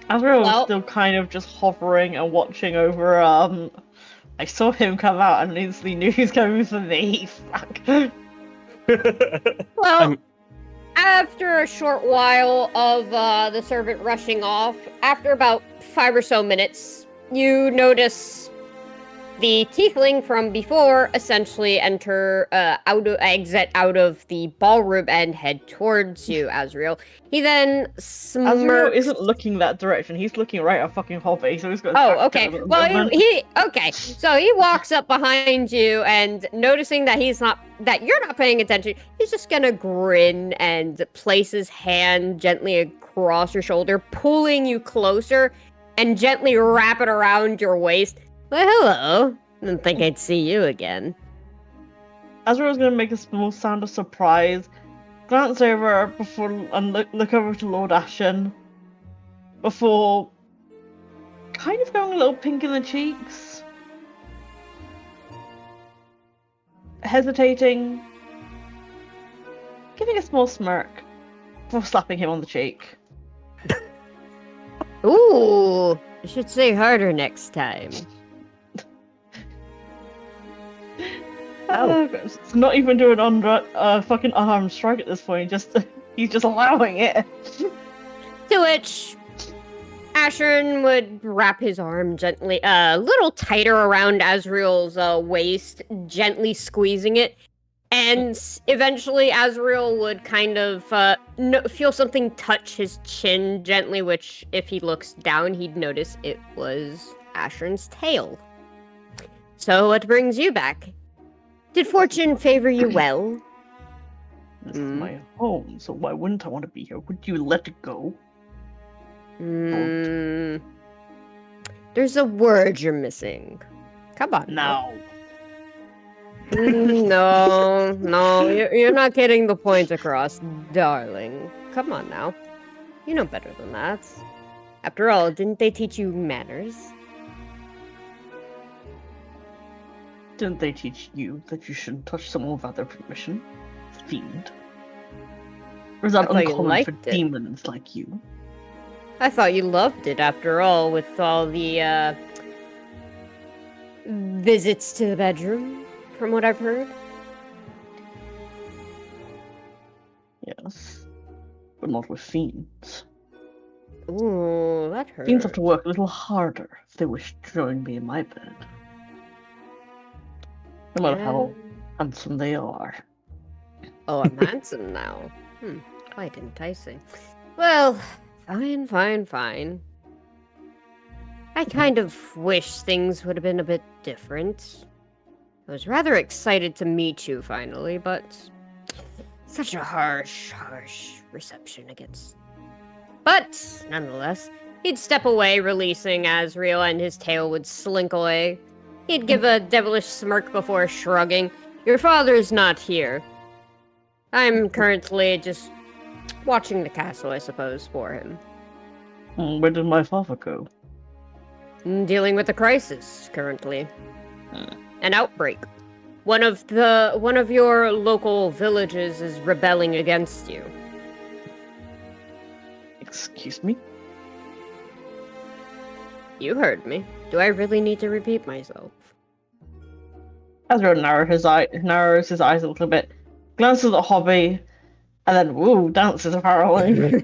Azrael was Well- still kind of just hovering and watching over, I saw him come out and instantly knew he was coming for me. Fuck. Well, I'm- after a short while of the servant rushing off, after about 5 or so minutes, you notice the tiefling from before essentially exit out of the ballroom and head towards you, Azrael. He then Azrael smirks. isn't looking that direction. He's looking right at fucking Hobby, so he's got. Oh, okay. Well, okay. So he walks up behind you, and noticing that you're not paying attention, he's just gonna grin and place his hand gently across your shoulder, pulling you closer, and gently wrap it around your waist. Well, hello. Didn't think I'd see you again. Azrael's gonna make a small sound of surprise, glance over before and look over to Lord Ashen, before kind of going a little pink in the cheeks, hesitating, giving a small smirk before slapping him on the cheek. Ooh, you should say harder next time. It's not even doing fucking unarmed strike at this point. He's just allowing it. To which Asheron would wrap his arm gently, a little tighter around Azrael's waist, gently squeezing it. And eventually Azrael would kind of feel something touch his chin gently, which if he looks down, he'd notice it was Asheron's tail. So what brings you back? Did fortune favor you well? This is my home, so why wouldn't I want to be here? Would you let it go? There's a word you're missing. Come on. No. No, you're not getting the point across, darling. Come on now. You know better than that. After all, didn't they teach you manners? Didn't they teach you that you shouldn't touch someone without their permission? Fiend. Or is that I thought you uncommon for liked it. demons like you? I thought you loved it, after all, with all the visits to the bedroom, from what I've heard. Yes. But not with fiends. Ooh, that hurts. Fiends have to work a little harder if they wish to join me in my bed. No matter how handsome they are. Oh, I'm handsome now. Quite enticing. Well, fine. I kind of wish things would have been a bit different. I was rather excited to meet you finally, but such a harsh reception against. But nonetheless, he'd step away, releasing Azrael, and his tail would slink away. He'd give a devilish smirk before shrugging. Your father's not here. I'm currently just watching the castle, I suppose, for him. Where did my father go? Dealing with a crisis currently. An outbreak. One of your local villages is rebelling against you. Excuse me? You heard me. Do I really need to repeat myself? Ezra narrows his eyes a little bit, glances at the hobby, and then woo, dances apparently,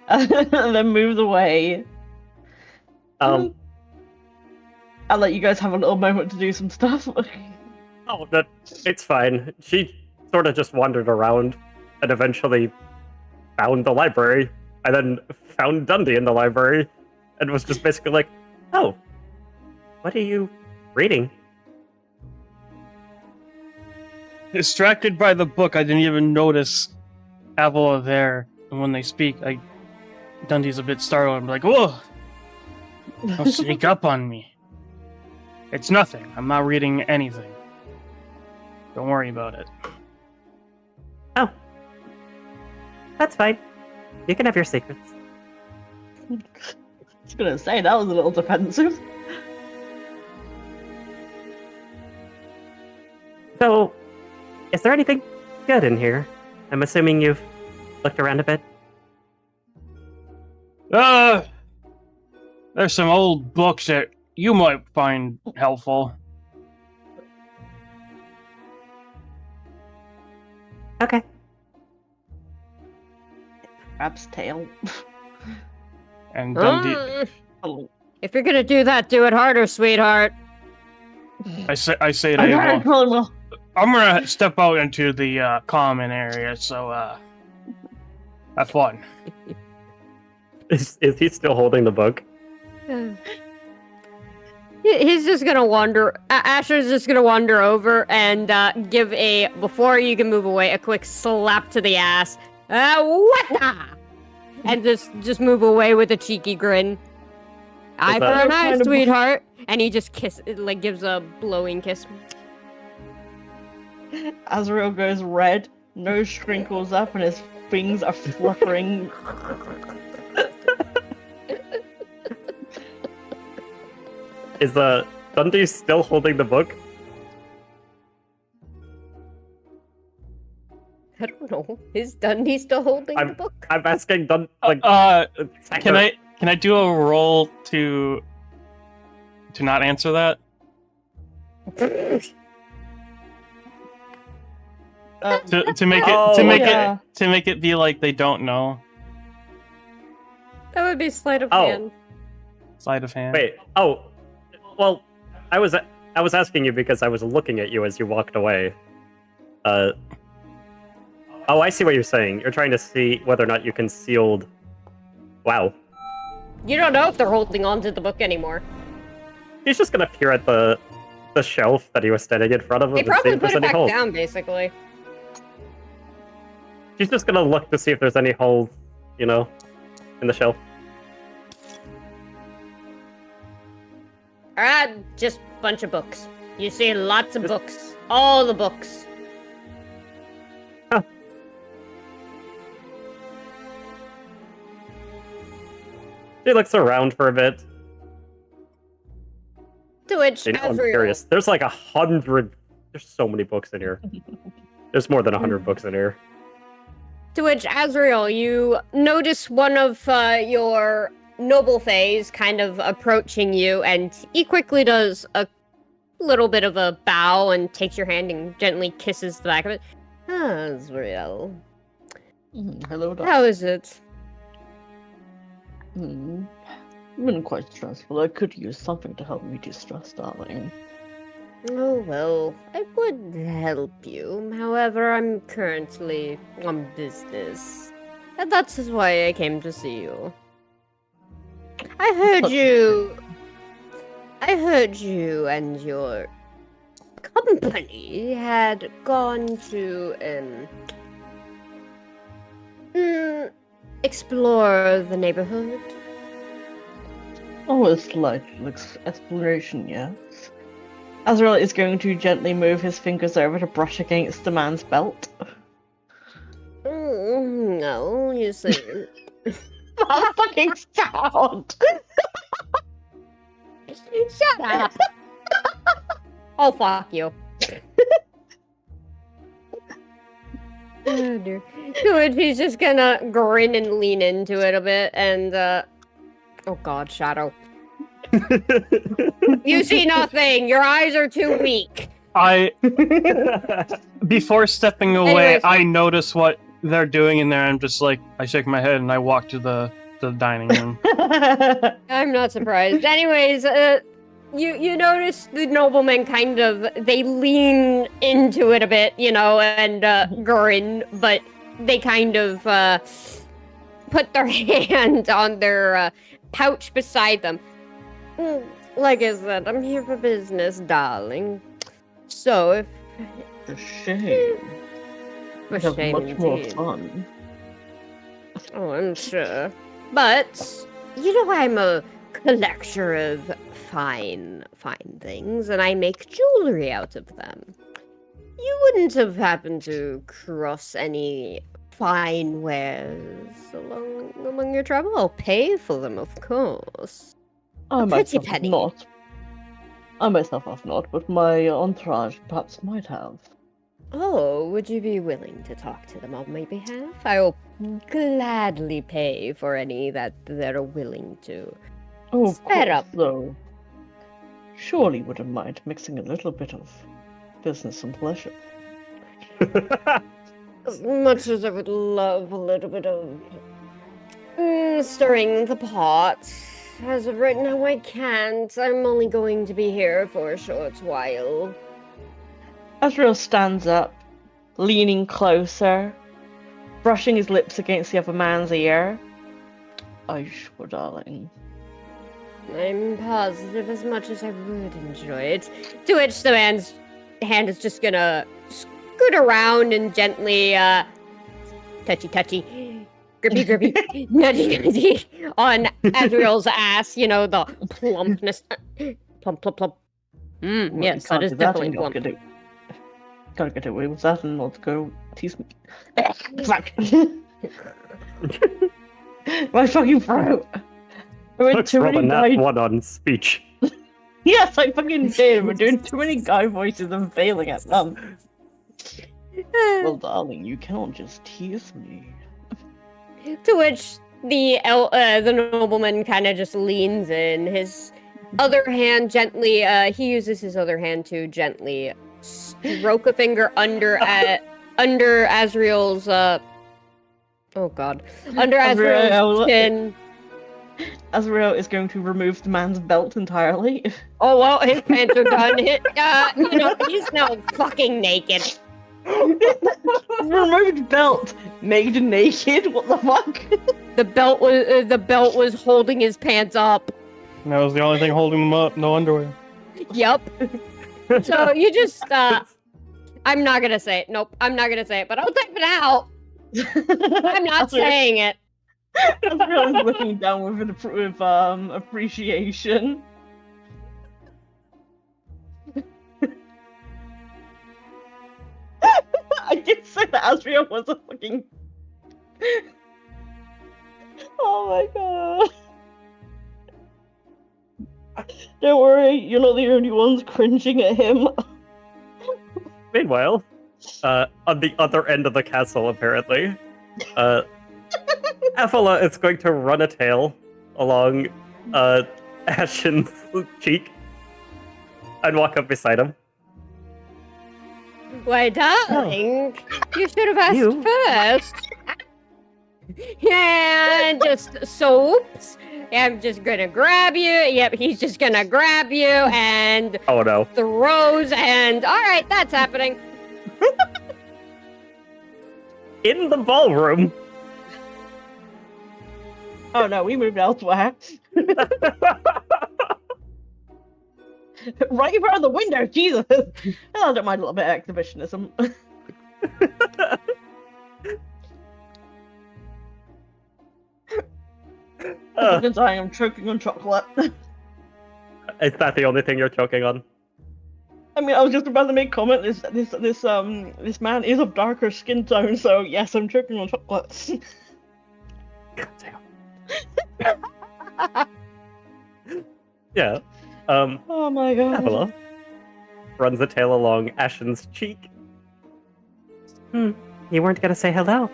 and then moves away. I'll let you guys have a little moment to do some stuff. Oh, it's fine. She sort of just wandered around and eventually found the library, and then found Dundy in the library, and was just basically like, "Oh, what are you reading?" Distracted by the book, I didn't even notice Avila there. And when they speak, Dundy's a bit startled. I'm like, "Whoa! Don't sneak up on me. It's nothing. I'm not reading anything. Don't worry about it." Oh, that's fine. You can have your secrets. I was gonna say, that was a little defensive. So, is there anything good in here? I'm assuming you've looked around a bit. There's some old books that you might find helpful. Okay. Crab's tail. And Dundee, Oh. If you're gonna do that, do it harder, sweetheart. I say to I'm trying to Abel, call him well. I'm gonna step out into the common area, so have fun. Is he still holding the book? He's just gonna wander. Asher's just gonna wander over and give before you can move away, a quick slap to the ass. What the? And just move away with a cheeky grin. Eye for an eye, sweetheart. And he just gives a blowing kiss. Azrael goes red, nose shrinkles up, and his wings are fluttering. Is Dundee still holding the book? I don't know. Is Dundy still holding the book? I'm asking Dundee. Can I do a roll to not answer that? To make it be like they don't know. That would be sleight of hand. Sleight of hand. Wait. Oh, well, I was asking you because I was looking at you as you walked away. Oh, I see what you're saying. You're trying to see whether or not you concealed. Wow. You don't know if they're holding on to the book anymore. He's just gonna peer at the shelf that he was standing in front of him They and see probably if put there's it any back holes. down, basically. She's just gonna look to see if there's any holes, in the shelf. Just a bunch of books. You see lots of books. All the books. Huh. She looks around for a bit. To which I'm Azrael... curious. There's like 100. There's so many books in here. There's more than 100 books in here. To which, Azrael, you notice one of your noble fays kind of approaching you, and he quickly does a little bit of a bow and takes your hand and gently kisses the back of it. Azrael. Hello, Doc. How is it? Been quite stressful. I could use something to help me de-stress, darling. Oh, well, I would help you. However, I'm currently on business. And that's why I came to see you. I heard you. I heard you and your company had gone to explore the neighborhood. Oh, a slight exploration, yes. Azrael is going to gently move his fingers over to brush against the man's belt. No, you see. That fucking sound! Shut up. Oh, fuck you. Oh, dear. To which he's just gonna grin and lean into it a bit and, oh god, Shadow. You see nothing! Your eyes are too weak! Before stepping away, Anyways. I notice what they're doing in there. I'm just like, I shake my head and I walk to the dining room. I'm not surprised. Anyways, you notice the noblemen kind of, they lean into it a bit, you know, and grin, but they kind of put their hand on their pouch beside them. Like I said, I'm here for business, darling. So if... A shame. For We have shame much more indeed. fun. Oh, I'm sure. But, you know, I'm a collector of fine things, and I make jewelry out of them. You wouldn't have happened to cross any fine wares among your travel? I'll pay for them, of course. I A pretty myself have penny. not. I myself have not, but my entourage perhaps might have. Oh, would you be willing to talk to them on my behalf? I will gladly pay for any that they're willing to. Oh, of Spare course, up. though. Surely wouldn't mind mixing a little bit of business and pleasure. As much as I would love a little bit of stirring the pot, as of right now I can't. I'm only going to be here for a short while. Azrael stands up, leaning closer, brushing his lips against the other man's ear. Are you sure, darling? I'm positive as much as I would enjoy it. To which the man's hand is just gonna scoot around and gently, touchy, grippy, nudgy, on Azrael's ass, you know, the plumpness. Plump. Well, Yes, you that can't is do definitely and not plump. Gotta get away with that and not go tease me. Fuck. My fucking throat. I went Looks too roll a many nat guy. one on speech. Yes, I fucking did. We're doing too many guy voices and failing at them. Well, darling, you cannot just tease me. To which the nobleman kind of just leans in. His other hand gently, he uses his other hand to gently stroke a finger under Azrael's, oh god, under Azrael's Azrael. chin. Azrael is going to remove the man's belt entirely. Oh well, his pants are done. You know, he's now fucking naked. Removed belt, made naked. What the fuck? The belt was holding his pants up. And that was the only thing holding them up. No underwear. Yep. So you just, I'm not gonna say it. Nope, I'm not gonna say it, but I'll type it out. I'm not saying it. Azrael is looking down with appreciation. I did say that Azrael was a fucking. Oh my god. Don't worry, you're not the only ones cringing at him. Meanwhile, on the other end of the castle, apparently, Afola is going to run a tail along Ashen's cheek and walk up beside him. Why, darling, you should have asked You? first. And just soaps. I'm just gonna grab you. Yep, he's just gonna grab you and Oh no. throws and all right, that's happening. In the ballroom, Oh no, we moved elsewhere. Right in front of the window, Jesus! I don't mind a little bit of exhibitionism. Because I am choking on chocolate. Is that the only thing you're choking on? I mean, I was just about to make comment. This man is of darker skin tone, so yes, I'm choking on chocolate. God damn. Yeah. Oh my god. Hello. Runs a tail along Ashen's cheek. You weren't gonna say hello.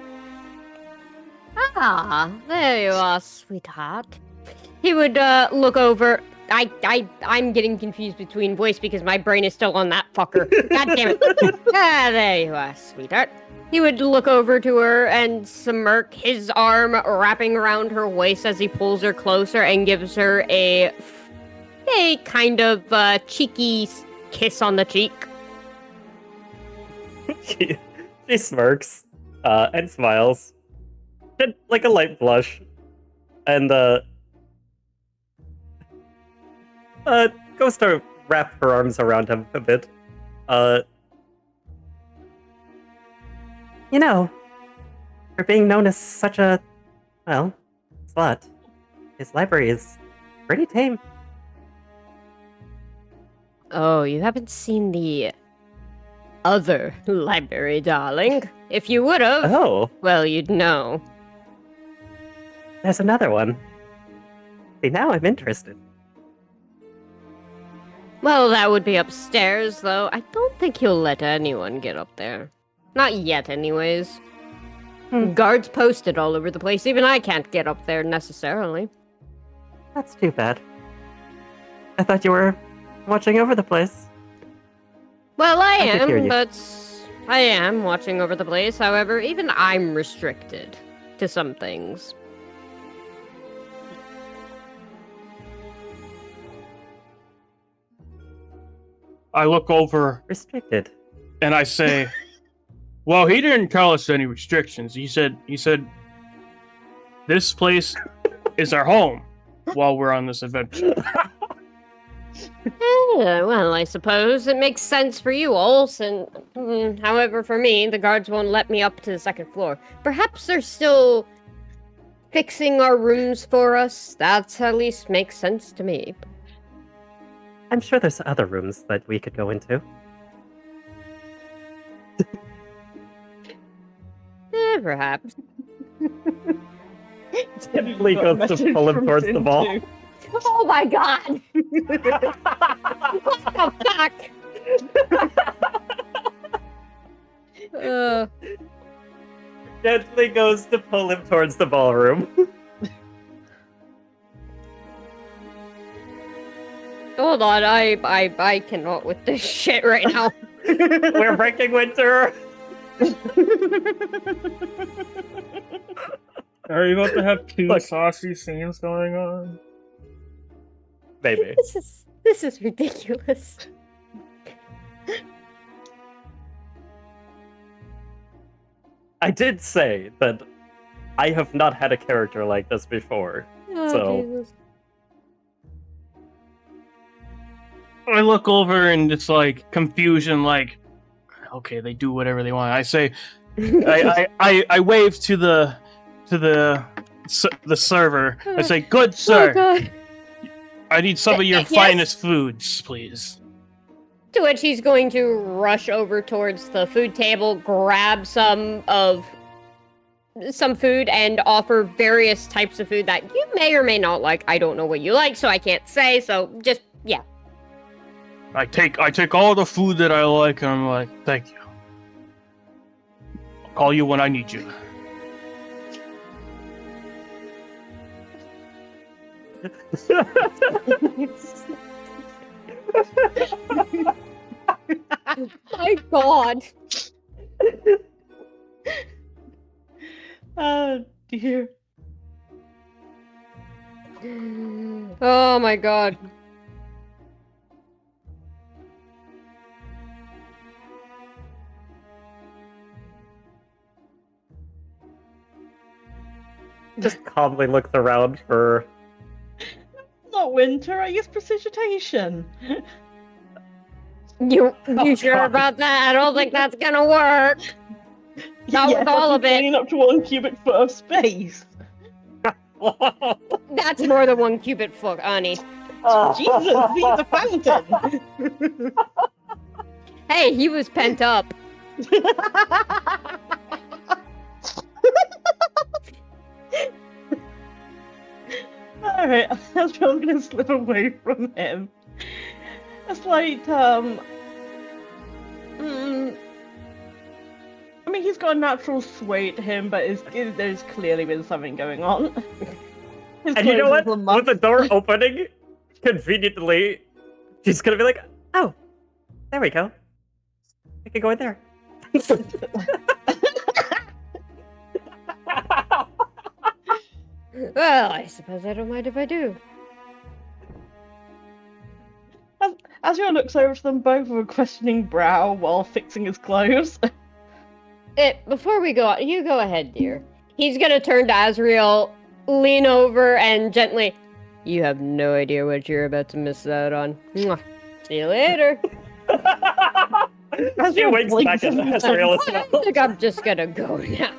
Ah, there you are, sweetheart. He would look over. I'm getting confused between voice because my brain is still on that fucker. God damn it. There you are, sweetheart. He would look over to her and smirk, his arm wrapping around her waist as he pulls her closer and gives her a kind of cheeky kiss on the cheek. She smirks and smiles. Like a light blush. And goes to wrap her arms around him a bit. You know, for being known as such a, well, slut, his library is pretty tame. Oh, you haven't seen the other library, darling. If you would have, Oh, well, you'd know. there's another one. See, now I'm interested. Well, that would be upstairs, though. I don't think he'll let anyone get up there. Not yet, anyways. Guards posted all over the place. Even I can't get up there necessarily. That's too bad. I thought you were watching over the place. Well, I I could hear am, you. but I am watching over the place. However, even I'm restricted to some things. I look over Restricted. and I say, "Well, he didn't tell us any restrictions. He said this place is our home while we're on this adventure." Well, I suppose it makes sense for you all, however, for me, the guards won't let me up to the second floor. Perhaps they're still fixing our rooms for us. That at least makes sense to me. I'm sure there's other rooms that we could go into. Perhaps. Lee goes to pull him towards the ball. Oh my god! What the fuck? Gently goes to pull him towards the ballroom. Hold on, I cannot with this shit right now. We're breaking winter. Are you about to have two Look. saucy scenes going on? Maybe. This is ridiculous. I did say that I have not had a character like this before. Oh, So- Jesus. I look over and it's like confusion, like, okay, they do whatever they want. I say, I wave to the server. I say, "Good Oh sir, god. I need some of your Yes? finest foods, please." To which he's going to rush over towards the food table, grab some food, and offer various types of food that you may or may not like. I don't know what you like, so I can't say. So just yeah. I take all the food that I like, and I'm like, "Thank you. I'll call you when I need you." My god. Oh dear. Oh my god. Just calmly looks around for not winter, I use precipitation. You sure about that? I don't think that's gonna work. Not with all of it. Getting up to 1 cubic foot of space. That's more than 1 cubic foot, honey. Jesus, he's a fountain. Hey, he was pent up. Alright, I'm gonna slip away from him. It's like, I mean, he's got a natural sway to him, but there's clearly been something going on. And you know what? With the door opening, conveniently, she's gonna be like, oh, there we go. I can go in there. Well, I suppose I don't mind if I do. Azrael looks over to them both with a questioning brow while fixing his clothes. Before we go on, you go ahead, dear. He's gonna turn to Azrael, lean over, and gently, you have no idea what you're about to miss out on. Mwah. See you later. She winks back at Azrael as I well. think I'm just gonna go now.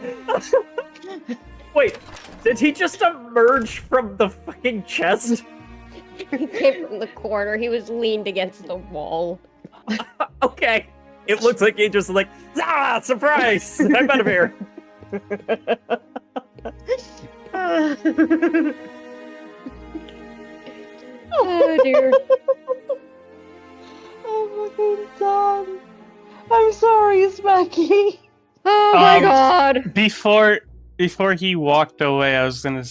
Wait, did he just emerge from the fucking chest? He came from the corner. He was leaned against the wall. Okay. It looks like he just like, surprise! I'm out of here. Oh dear. Oh fucking done. I'm sorry, Smacky. Oh my god. Before he walked away, I was gonna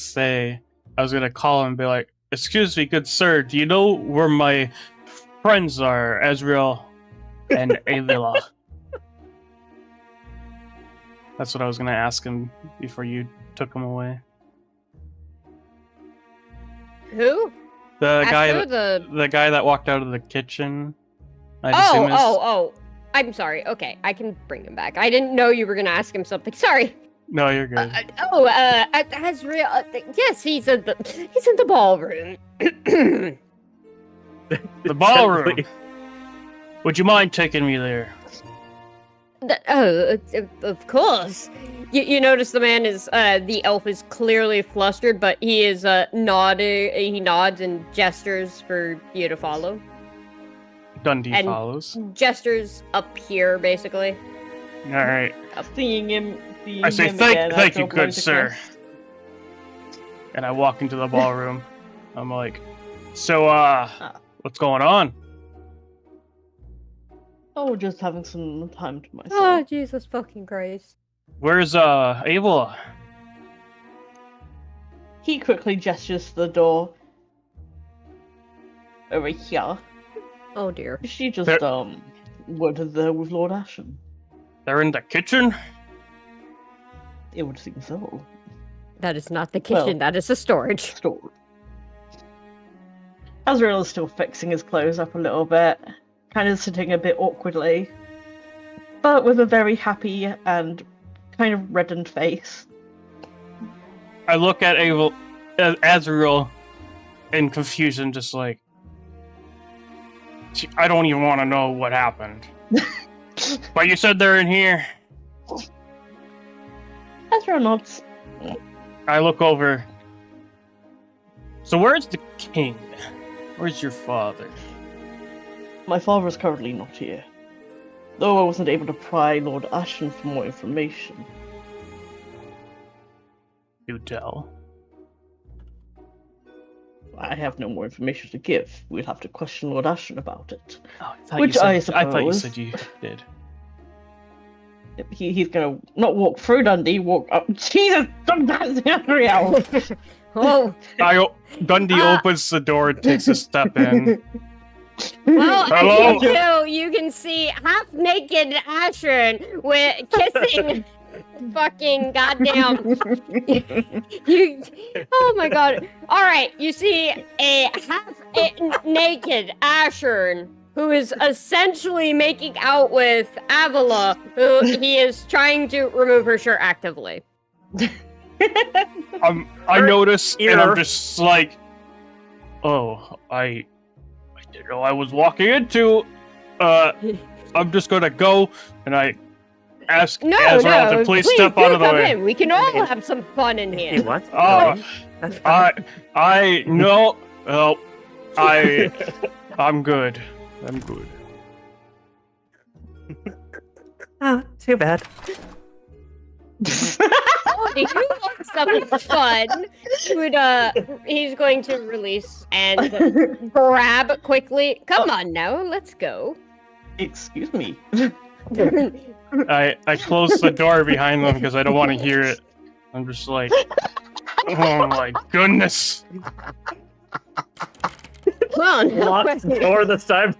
call him and be like, "Excuse me, good sir, do you know where my friends are, Azrael and Ayla?" That's what I was gonna ask him before you took him away. Who? The After guy that walked out of the kitchen. Oh. I'm sorry. Okay, I can bring him back. I didn't know you were gonna ask him something. Sorry. No, you're good. Azrael. Yes, he's in the ballroom. The ballroom. Would you mind taking me there? Of course. You notice the man is, the elf is clearly flustered, but he is, nodding, he nods and gestures for you to follow. Dundy And follows. Gestures up here, basically. Alright. Seeing him I say, again, thank you, Azrael good blows a sir. kiss. And I walk into the ballroom. I'm like, so, what's going on? Oh, just having some time to myself. Oh, Jesus fucking Christ. Where's, Ava? He quickly gestures to the door. Over here. Oh dear. She just, There- worded there with Lord Ashen. They're in the kitchen? It would seem so. That is not the kitchen, Well- that is a storage. Store. Azrael is still fixing his clothes up a little bit, kind of sitting a bit awkwardly, but with a very happy and kind of reddened face. I look at Azrael in confusion, just like, I don't even want to know what happened. But you said they're in here. Azrael nods. I look over. So where's the king? Where's your father? My father is currently not here, though I wasn't able to pry Lord Ashen for more information. You tell. I have no more information to give. We'll have to question Lord Ashen about it. Oh, I thought Which you said, I I thought you suppose- said you did. He's gonna not walk through Dundy, walk up. Jesus, that's Azrael! Oh, Dundy opens the door and takes a step in. well, Hello? as you do, you can see half-naked Ashen with kissing fucking goddamn. Oh my god. Alright, you see a half-naked Asher who is essentially making out with Avila, who he is trying to remove her shirt actively. I notice, and Ear. I'm just like, Oh, I didn't know I was walking into. I'm just gonna go, and I ask No, Azrael no, to please please step do out of the come way. in. We can all have some fun in Hey, here. what? Oh, That's fine. I no. Well, I'm good. I'm good. Oh, too bad. Oh, did you want something fun? He's going to release and grab quickly. Come on now, let's go. Excuse me. I close the door behind them because I don't want to hear it. I'm just like, oh my goodness. Well, no Locked question. door this time.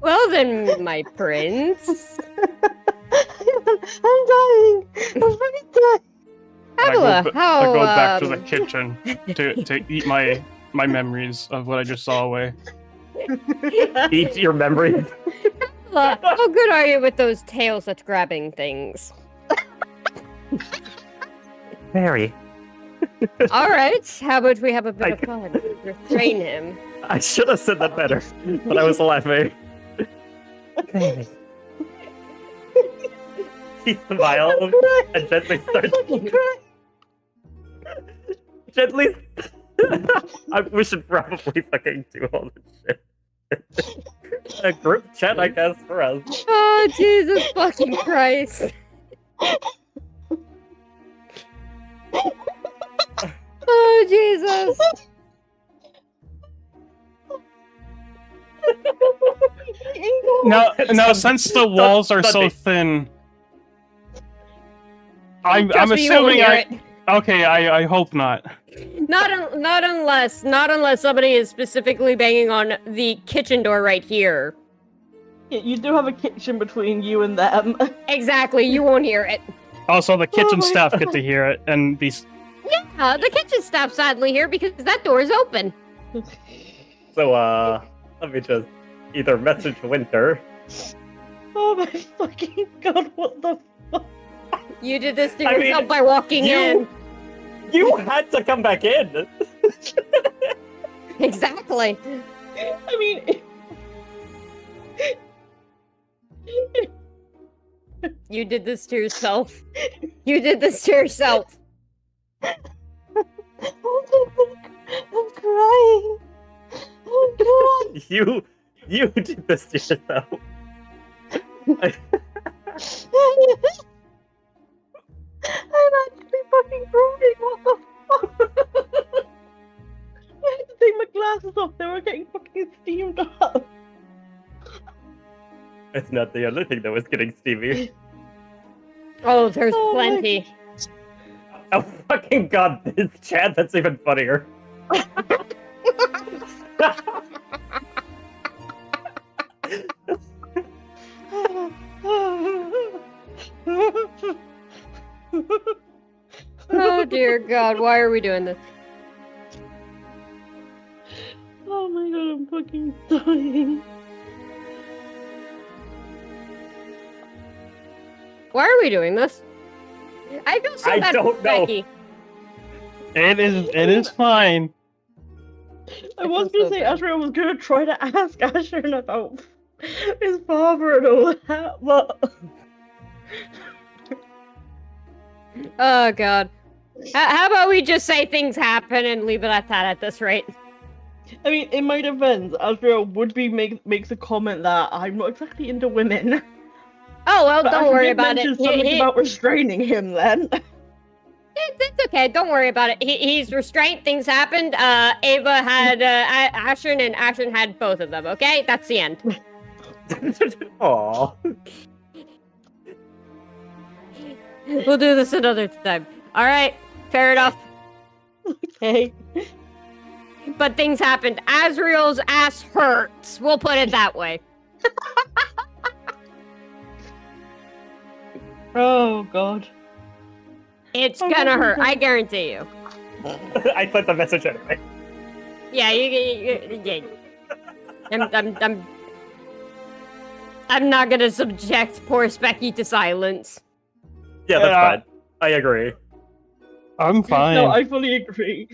Well then, my prince. I'm dying. I'm fucking dying. Abla, how, I go back to the kitchen to eat my memories of what I just saw away. Eat your memory. Abla, how good are you with those tails that's grabbing things? Very. All right, how about we have a bit of fun? Restrain him. I should have said that better, but I was laughing. Very. He smiles and gently starts. Gently. We should probably fucking do all this shit. A group chat, I guess, for us. Oh, Jesus fucking Christ. Oh, Jesus. Now, since the walls are so thin, I'm Trust me, you won't assuming hear it. Okay, I hope not. Not unless somebody is specifically banging on the kitchen door right here. You do have a kitchen between you and them. Exactly, you won't hear it. Also, the kitchen my staff get to hear it and be. Yeah, the kitchen staff sadly here because that door is open. So, let me just either message Winter. Oh my fucking god, what the fuck? You did this to I mean, yourself by walking in. You had to come back in. Exactly. I mean... You did this to yourself. You did this to yourself. I'm crying. Oh god. You did this to yourself. I'm actually fucking crying. What the fuck? I had to take my glasses off. They were getting fucking steamed up. It's not the only thing that was getting steamy. Oh, there's Oh my plenty. Oh fucking god, this chat, that's even funnier. Oh dear God, why are we doing this? Oh my god, I'm fucking dying. Why are we doing this? I feel so I bad don't for know. Becky. It is fine. I was feel gonna so say bad. Asher was gonna try to ask Asher about his father and all that, but Oh God. How about we just say things happen and leave it at that at this rate? I mean, in my defense, Asher would be makes a comment that I'm not exactly into women. Oh well, But don't Asher worry did about it. mention something about restraining him then. It's okay. Don't worry about it. He's restrained. Things happened. Ava had Ashen, and Ashen had both of them. Okay, that's the end. Aww. We'll do this another time. All right, fair enough. Okay. But things happened. Azrael's ass hurts. We'll put it that way. Oh god. It's Oh, gonna that's hurt. okay. I guarantee you. I sent the message anyway. Yeah, yeah. I'm not gonna subject poor Specky to silence. Yeah, that's Yeah. fine. I agree. I'm fine. No, I fully agree.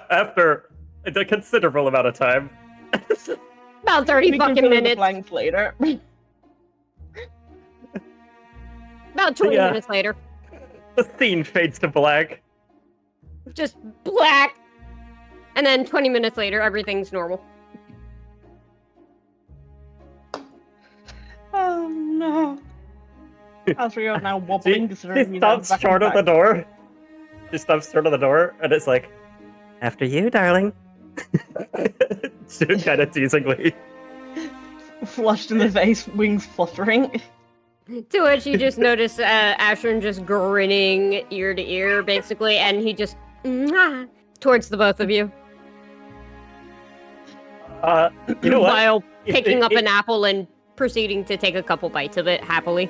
After a considerable amount of time. About 30 We can fucking fill in the minutes. blanks later. About 20 Yeah. minutes later. The scene fades to black. Just black. And then 20 minutes later, everything's normal. Oh no. As we are now wobbling, She considering you know, stops back short in of the time. door. She stops short of the door, and it's like, after you, darling. Kind of teasingly. Flushed in the face, wings fluttering. To which you just notice Ashern just grinning ear to ear, basically, and he just mwah, towards the both of you. You know what? While picking up It- an apple and proceeding to take a couple bites of it happily.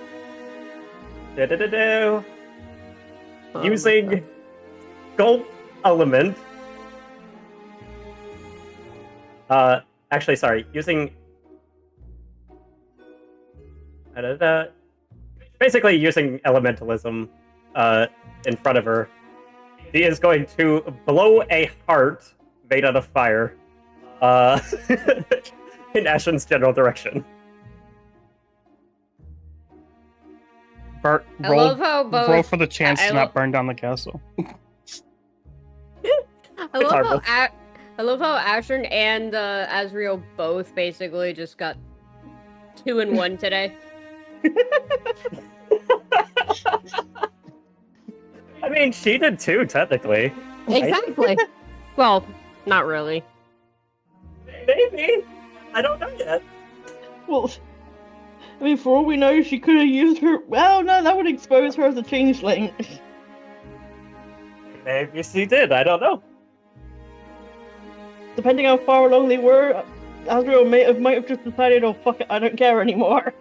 Da-da-da-da. Oh, Using sculpt element. Actually, sorry. Using. Da-da-da. Basically, using elementalism in front of her. She is going to blow a heart made out of fire in Ashen's general direction. I love how both. roll for the chance I to lo- not burn down the castle. I love harmless. I love how Ashern and Azriel both basically just got 2 in 1 today. I mean, she did too, technically. Exactly. Well, not really. Maybe. I don't know yet. Well, I mean, for all we know, she could have used her. Well, no, that would expose her as a changeling. Maybe she did. I don't know. Depending how far along they were, Azrael might have just decided, oh fuck it, I don't care anymore.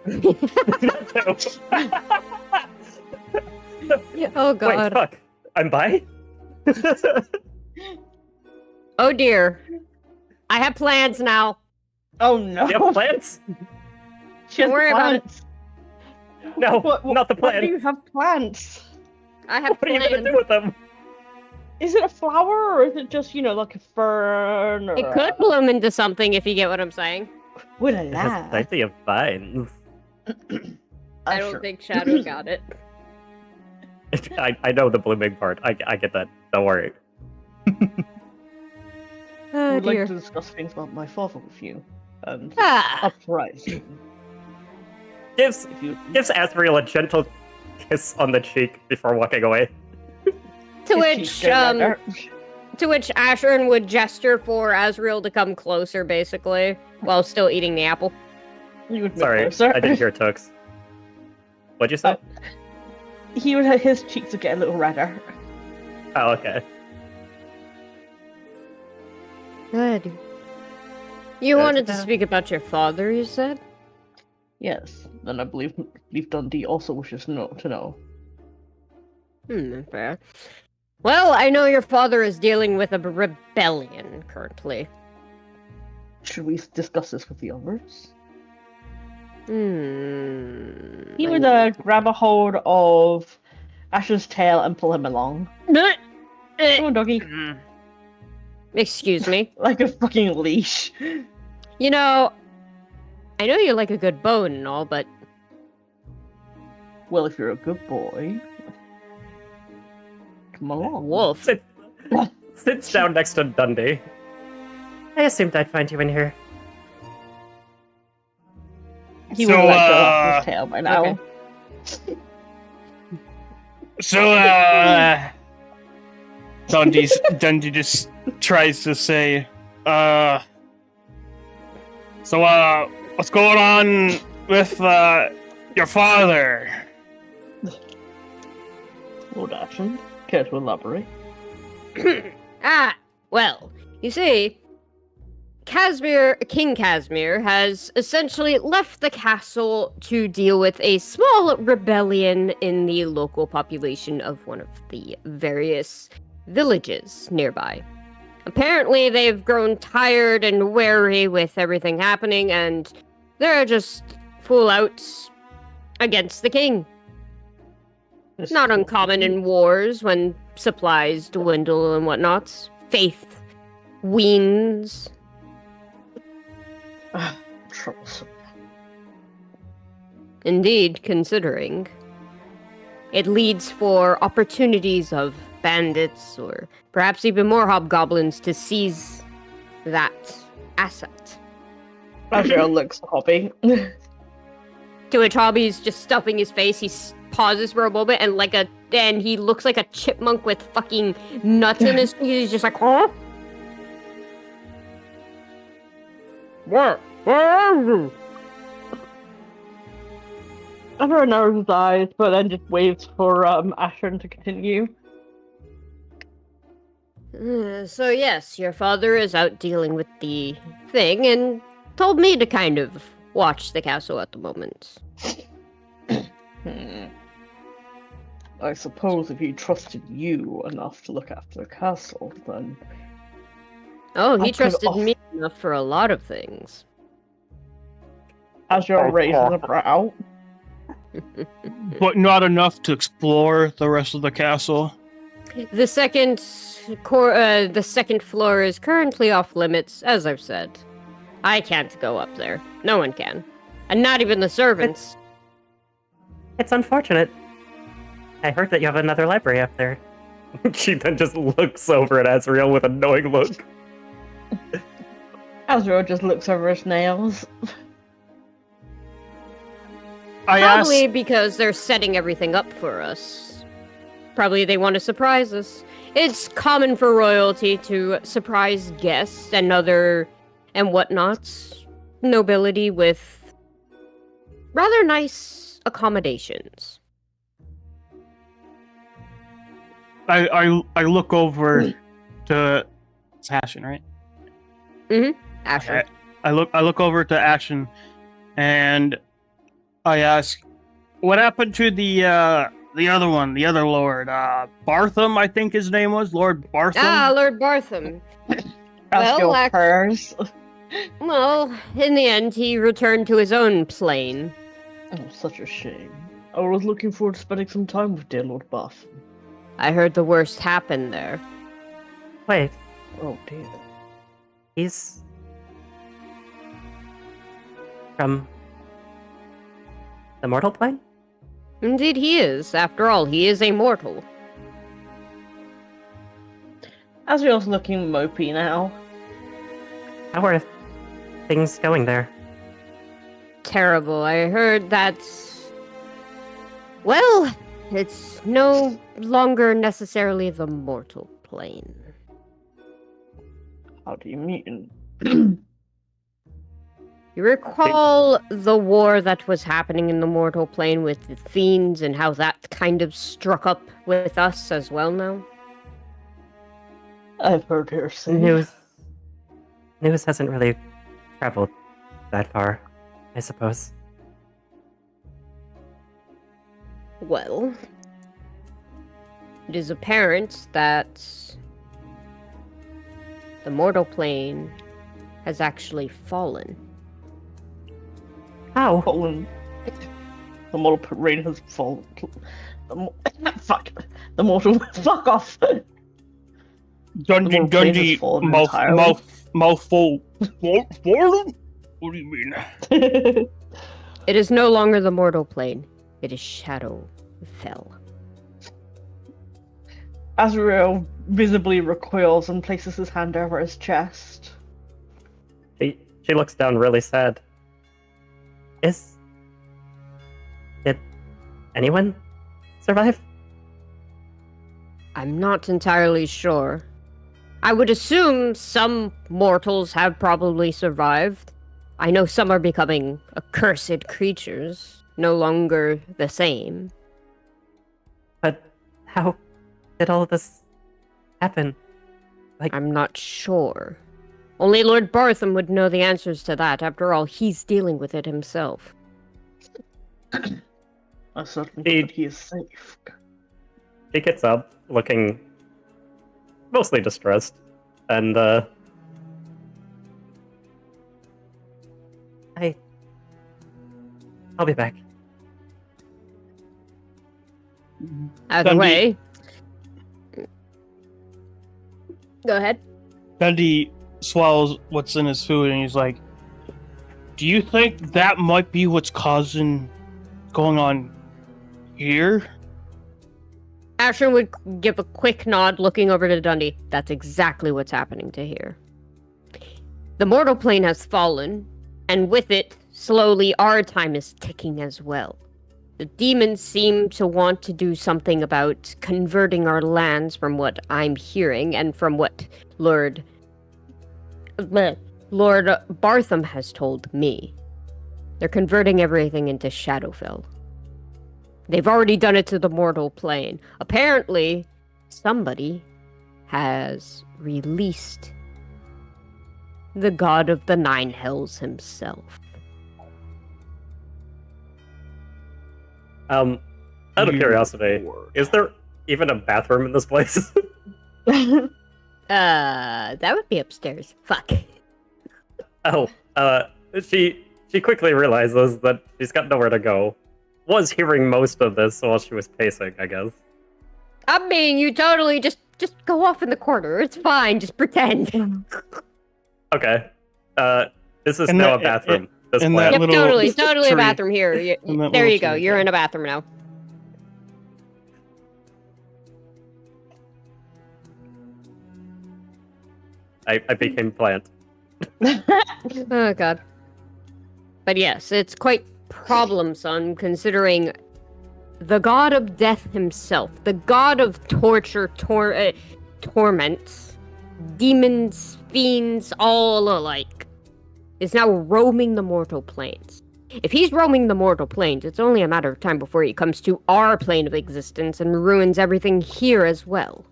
Oh Wait, god. fuck. I'm bi? Oh dear. I have plans now. Oh no! You have plans? She has Don't worry about it. plants. No, not the What do plan. you have plants? I have What are you plans. gonna do with them? Is it a flower or is it just, you know, like a fern? Or It could bloom into something if you get what I'm saying. Would It has la. plenty of vines. I don't think Shadow got it. I know the blooming part. I get that. Don't worry. I Oh would dear. like to discuss things about my father with you. And Ah, uprising. Gives If you Asriel a gentle kiss on the cheek before walking away. to if which you go there. to which Ashern would gesture for Azriel to come closer, basically, while still eating the apple. You would move Sorry, closer. I didn't hear Tux. What'd you say? He would have his cheeks would get a little redder. Oh, okay. Good. You wanted to Okay. speak about your father, you said? Yes, and I believe Dundee also wishes to know. Fair. Well, I know your father is dealing with a rebellion currently. Should we discuss this with the others? He I would mean- grab a hold of Ash's tail and pull him along. Come on, doggy. Excuse me. Like a fucking leash. You know, I know you like a good bone and all, but Well, if you're a good boy, come along. wolf. Sits down next to Dundy. I assumed I'd find you in here. He So, would have let go of his tail by now. Okay. So, Dundee just tries to say, what's going on with, your father? Lord Ashton, care to elaborate? Well, you see, King Casimir has essentially left the castle to deal with a small rebellion in the local population of one of the various villages nearby. Apparently, they've grown tired and wary with everything happening, and they're just full out against the king. Not uncommon in wars when supplies dwindle and whatnot. Faith weans. Troublesome. Indeed, considering. It leads for opportunities of bandits or perhaps even more hobgoblins to seize that asset. Azrael looks at Hobby. To which Hobby's just stuffing his face. He pauses for a moment and he looks like a chipmunk with fucking nuts in his teeth. He's just like, huh? Where are you? Azrael narrows his eyes, but then just waits for Ashern to continue. So yes, your father is out dealing with the thing and told me to kind of watch the castle at the moment. I suppose if he trusted you enough to look after the castle, then... Oh, he I could trusted me enough for a lot of things. Azrael raises a brow. But not enough to explore the rest of the castle. The second floor is currently off limits, as I've said. I can't go up there. No one can. And not even the servants. It's unfortunate. I heard that you have another library up there. She then just looks over at Azrael with a knowing look. Azrael just looks over his nails. Probably because they're setting everything up for us. Probably they want to surprise us. It's common for royalty to surprise guests and whatnots. Nobility with rather nice accommodations. I look over to it's Ashen, right? Asher. I look over to Ashen, and I ask, "What happened to the other one, the other lord, Bartham? I think his name was Lord Bartham." Ah, Lord Bartham. Azrael purrs. Well, in the end, he returned to his own plane. Oh, such a shame. I was looking forward to spending some time with dear Lord Bartham. I heard the worst happened there. Wait, Oh dear. he's from the mortal plane? Indeed, he is. After all, he is a mortal. Azrael's looking mopey now. How are things going there? Terrible. I heard that. Well, it's no longer necessarily the mortal plane. How do you mean? You recall the war that was happening in the mortal plane with the fiends and how that kind of struck up with us as well now? I've heard her say. News hasn't really traveled that far, I suppose. Well, it is apparent that the mortal plane has actually fallen. How? Fallen. The mortal rain has fallen. Fuck. The mortal. Fuck off. Dundy, The plane has Dundy, fallen entirely. mouthful. Fallen? What do you mean? It is no longer the mortal plane. It is Shadow Fell. Azrael visibly recoils and places his hand over his chest. She looks down really sad. Did anyone survive? I'm not entirely sure. I would assume some mortals have probably survived. I know some are becoming accursed creatures, no longer the same. But how did all of this happen? I'm not sure. Only Lord Bartham would know the answers to that. After all, he's dealing with it himself. I certainly think that he is safe. She gets up, looking mostly distressed, and I'll be back. Either Dundy- way, Go ahead. Dundy swallows what's in his food and he's like, do you think that might be what's going on here? Ashton would give a quick nod, looking over to Dundy. That's exactly what's happening to here. The mortal plane has fallen, and with it, slowly our time is ticking as well. The demons seem to want to do something about converting our lands, from what I'm hearing, and from what Lord Bartham has told me. They're converting everything into Shadowfell. They've already done it to the mortal plane. Apparently, somebody has released the god of the Nine Hells himself. Out of curiosity, is there even a bathroom in this place? That would be upstairs. Fuck. She quickly realizes that she's got nowhere to go. Was hearing most of this while she was pacing, I guess. I mean, you totally just go off in the corner. It's fine. Just pretend. Okay. This is now a bathroom. This and plan. that Yep, little totally a tree. bathroom here. And that There little you go. tree. You're in a bathroom now. I became plant. Oh god. But yes, it's quite problemsome considering the god of death himself, the god of torture, torments, demons, fiends, all alike, is now roaming the mortal planes. If he's roaming the mortal planes, it's only a matter of time before he comes to our plane of existence and ruins everything here as well.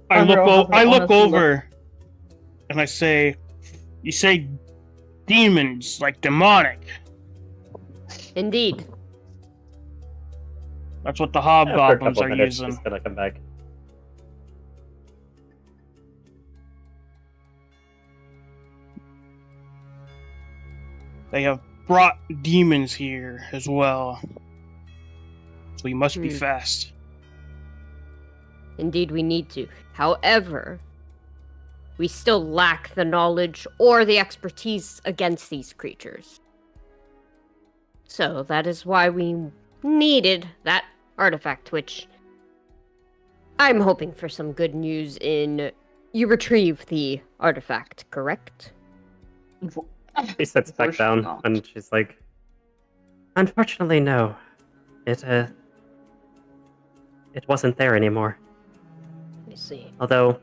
I look honestly over and I say, you say demons, like demonic. Indeed. That's what the For a hobgoblins couple are minutes, using. she's gonna come back. They have brought demons here as well. So we must be fast. Indeed, we need to. However, we still lack the knowledge or the expertise against these creatures. So that is why we needed that artifact, which I'm hoping for some good news in you retrieve the artifact, correct? She sits back Unfortunately down not. and she's like, unfortunately, no. It wasn't there anymore. I see. Although,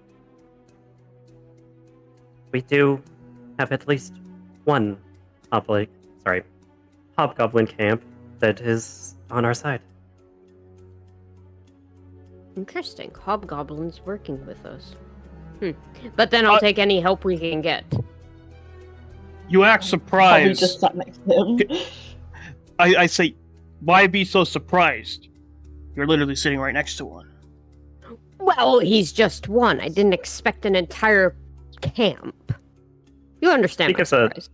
we do have at least one hobgoblin camp that is on our side. Interesting. Hobgoblins working with us. But then I'll take any help we can get. You act Probably surprised. just sat next to him. I say, why be so surprised? You're literally sitting right next to one. Well, he's just one. I didn't expect an entire camp. You understand She my gives surprise.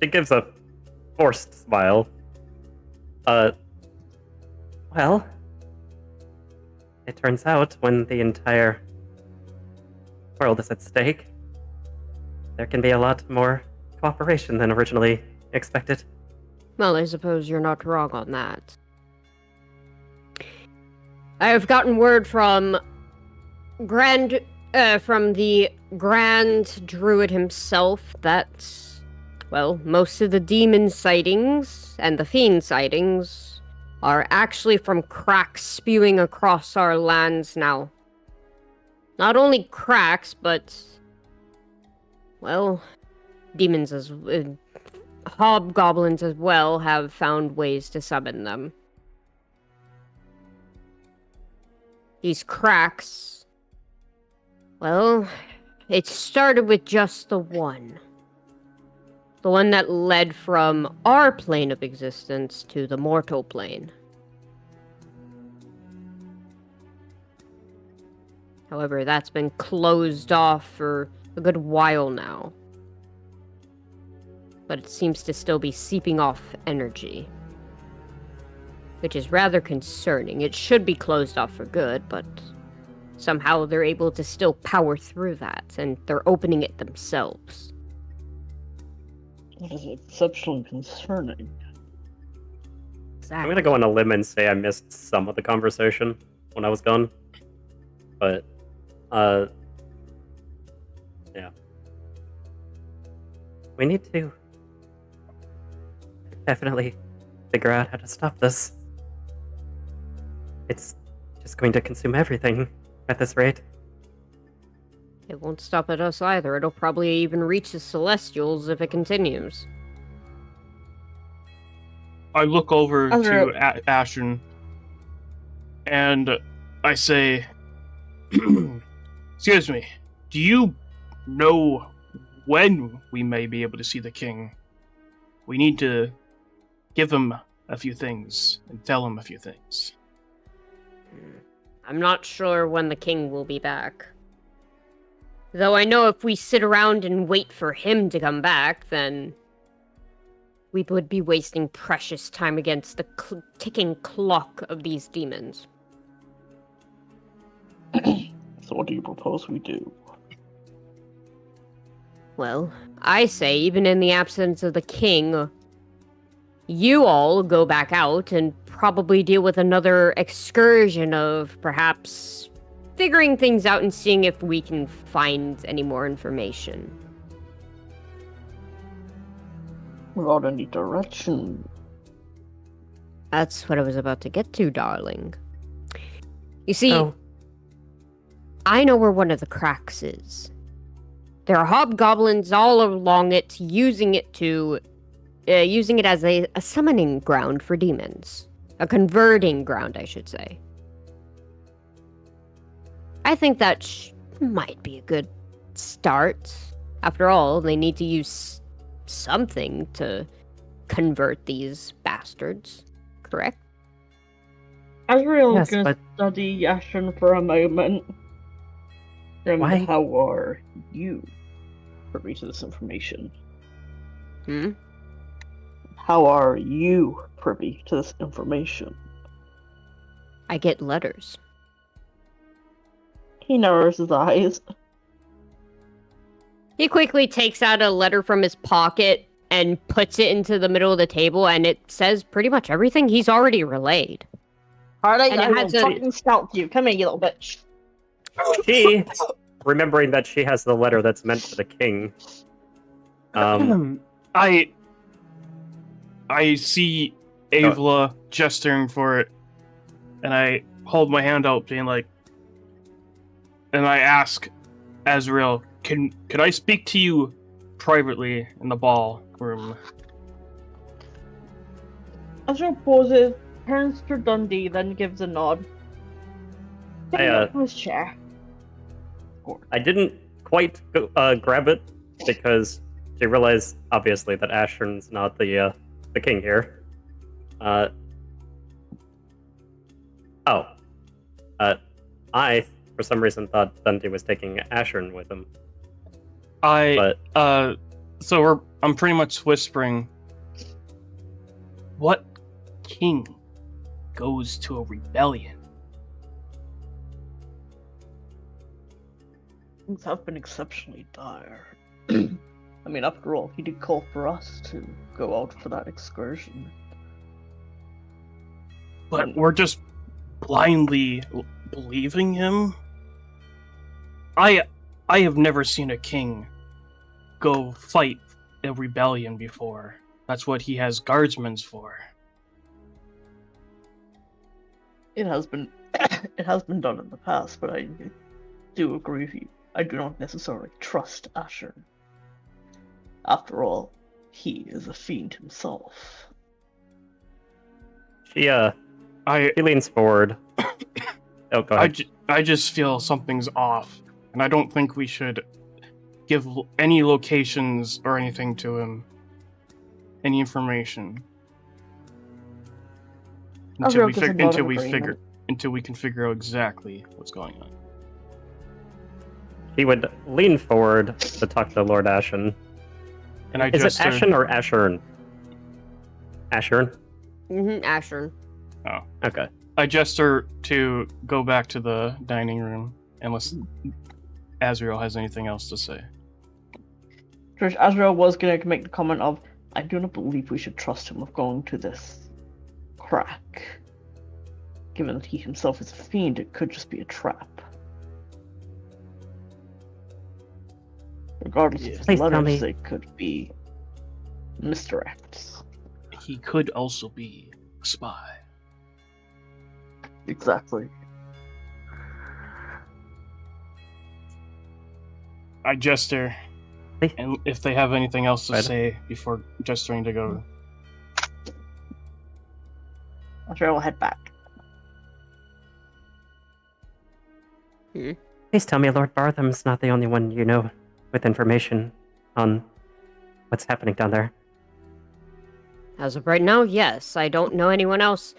She gives a forced smile. Well, it turns out when the entire world is at stake, there can be a lot more cooperation than originally expected. Well, I suppose you're not wrong on that. I have gotten word from the Grand Druid himself that, well, most of the demon sightings and the fiend sightings are actually from cracks spewing across our lands now. Not only cracks, but, well, demons as hobgoblins as well have found ways to summon them. These cracks, well, it started with just the one. The one that led from our plane of existence to the mortal plane. However, that's been closed off for a good while now. But it seems to still be seeping off energy. which is rather concerning. It should be closed off for good, but somehow they're able to still power through that, and they're opening it themselves. That is exceptionally concerning. Exactly. I'm gonna go on a limb and say I missed some of the conversation when I was gone. But, yeah. We need to definitely figure out how to stop this. It's just going to consume everything at this rate. It won't stop at us either. It'll probably even reach the Celestials if it continues. I look over Azrael. to Ashen, and I say, excuse me, do you know when we may be able to see the king? We need to give him a few things and tell him a few things. I'm not sure when the king will be back. Though I know if we sit around and wait for him to come back, then we would be wasting precious time against the ticking clock of these demons. So what do you propose we do? Well, I say, even in the absence of the king, you all go back out and probably deal with another excursion of perhaps figuring things out and seeing if we can find any more information. Without any direction. That's what I was about to get to, darling. You see, Oh, I know where one of the cracks is. There are hobgoblins all along it, using it as a summoning ground for demons. A converting ground, I should say. I think that might be a good start. After all, they need to use something to convert these bastards, correct? Azrael Yes, gonna but- study Ashen for a moment. And Why? how are you privy to this information? Hmm? How are you privy to this information? I get letters. He narrows his eyes. He quickly takes out a letter from his pocket and puts it into the middle of the table, and it says pretty much everything he's already relayed. Alright, And it I will has a- fucking scalp you. Come here, you little bitch. she, remembering that she has the letter that's meant for the king, I see Avla gesturing for it, and I hold my hand out, being like, and I ask Azrael, "Can I speak to you privately in the ballroom?" Azrael pauses, turns to Dundy, then gives a nod. Getting up from his chair. I didn't quite grab it because she realized, obviously, that Ashern's not the king here. I, for some reason, thought Dundy was taking Ashern with him. But So I'm pretty much whispering, what king goes to a rebellion? Things have been exceptionally dire. I mean, after all, he did call for us to go out for that excursion. But we're just blindly believing him? I have never seen a king go fight a rebellion before. That's what he has guardsmen for. It has been it has been done in the past, but I do agree with you. I do not necessarily trust Asher. After all, he is a fiend himself. she leans forward. Oh, go ahead. I just feel something's off, and I don't think we should give any locations or anything to him. Any information. Azrael gives a nod of agreement. Until we can figure out exactly what's going on. He would lean forward to talk to Lord Ashen. And I Is just it Ashen or Ashern? Ashern? Mm-hmm, Ashern. Oh. Okay. I gesture to go back to the dining room, unless Azrael has anything else to say. George Azrael was going to make the comment of, I do not believe we should trust him with going to this crack. Given that he himself is a fiend, it could just be a trap. Regardless of his Please tell letters, me. they could be misdirects. He could also be a spy. Exactly. I gesture, Hey. and if they have anything else to Right. say before gesturing to go. Azrael will head back. Please tell me Lord Bartham's not the only one you know with information on what's happening down there. As of right now, yes. I don't know anyone else.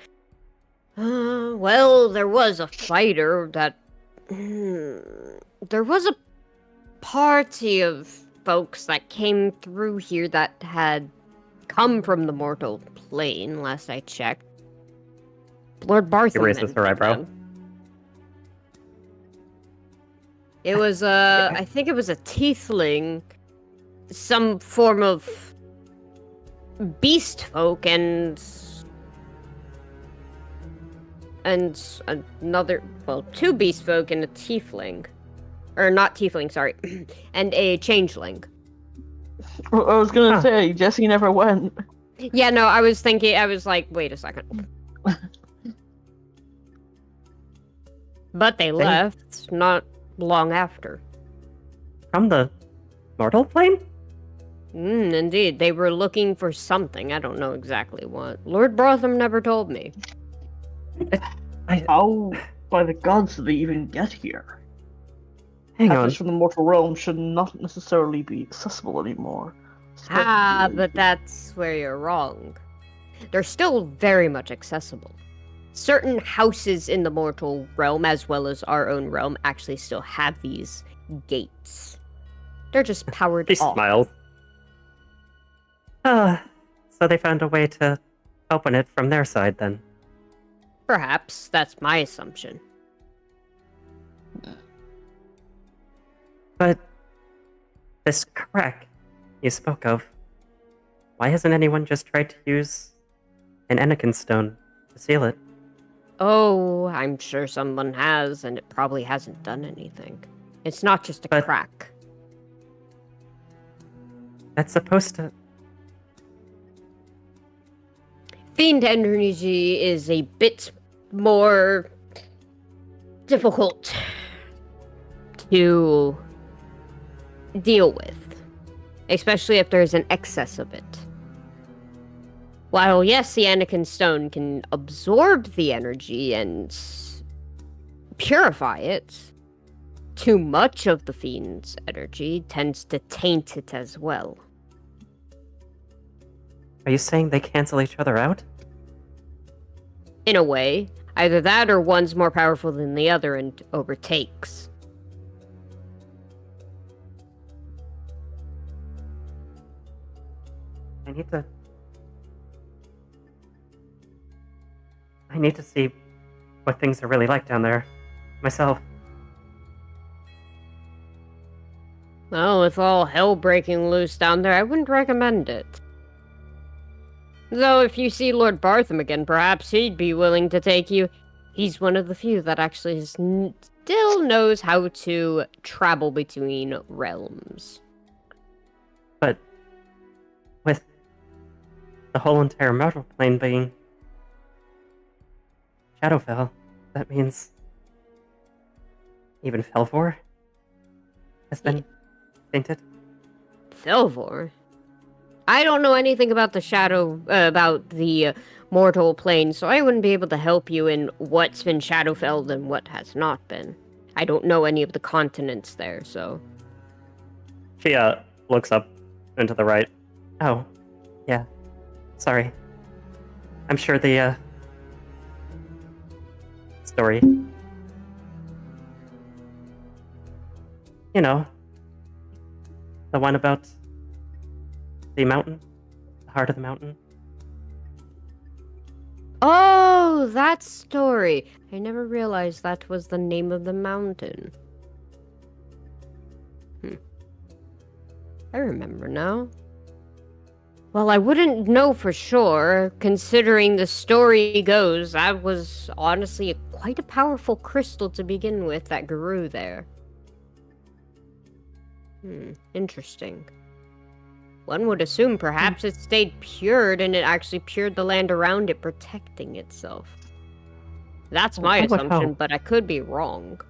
Well, there was a fighter that... there was a party of folks that came through here that had come from the mortal plane, last I checked. Lord Bartham raises mentioned her eyebrow. them. It was I think it was a tiefling, some form of beast folk, and another, well, two beast folk and a tiefling, or not tiefling, sorry, and a changeling. I was gonna say, Jesse never went. Yeah, no, I was like, wait a second. But they left not long after. From the mortal plane? Indeed, they were looking for something. I don't know exactly what. Lord Brotham never told me. How, by the gods, did they even get here? Hang on. Passage from the mortal realm should not necessarily be accessible anymore. But that's where you're wrong. They're still very much accessible. Certain houses in the mortal realm, as well as our own realm, actually still have these gates. They're just powered She off. smiles. So they found a way to open it from their side then. Perhaps. That's my assumption. But this crack you spoke of, why hasn't anyone just tried to use an Anakin stone to seal it? Oh, I'm sure someone has, and it probably hasn't done anything. It's not just a But- crack. That's supposed to... Fiend energy is a bit more difficult to deal with, especially if there's an excess of it. While yes, the Anakin stone can absorb the energy and purify it, too much of the fiend's energy tends to taint it as well. Are you saying they cancel each other out? In a way, either that or one's more powerful than the other and overtakes. I need to see what things are really like down there, myself. Well, with all hell breaking loose down there, I wouldn't recommend it. Though if you see Lord Bartham again, perhaps he'd be willing to take you. He's one of the few that actually still knows how to travel between realms. But with the whole entire mortal plane being Shadowfell, that means even Felvor has been tainted. Felvor? I don't know anything about the mortal plane, so I wouldn't be able to help you in what's been Shadowfelled and what has not been. I don't know any of the continents there, so... She looks up and to the right. Oh, yeah. Sorry. I'm sure the story. You know, the one about the mountain, the heart of the mountain. Oh, Oh, that story. I never realized that was the name of the mountain. I remember now. Well, I wouldn't know for sure, considering the story goes, that was honestly quite a powerful crystal to begin with that grew there. Interesting. One would assume perhaps it stayed pured and it actually pured the land around it, protecting itself. That's my That would assumption, help. but I could be wrong.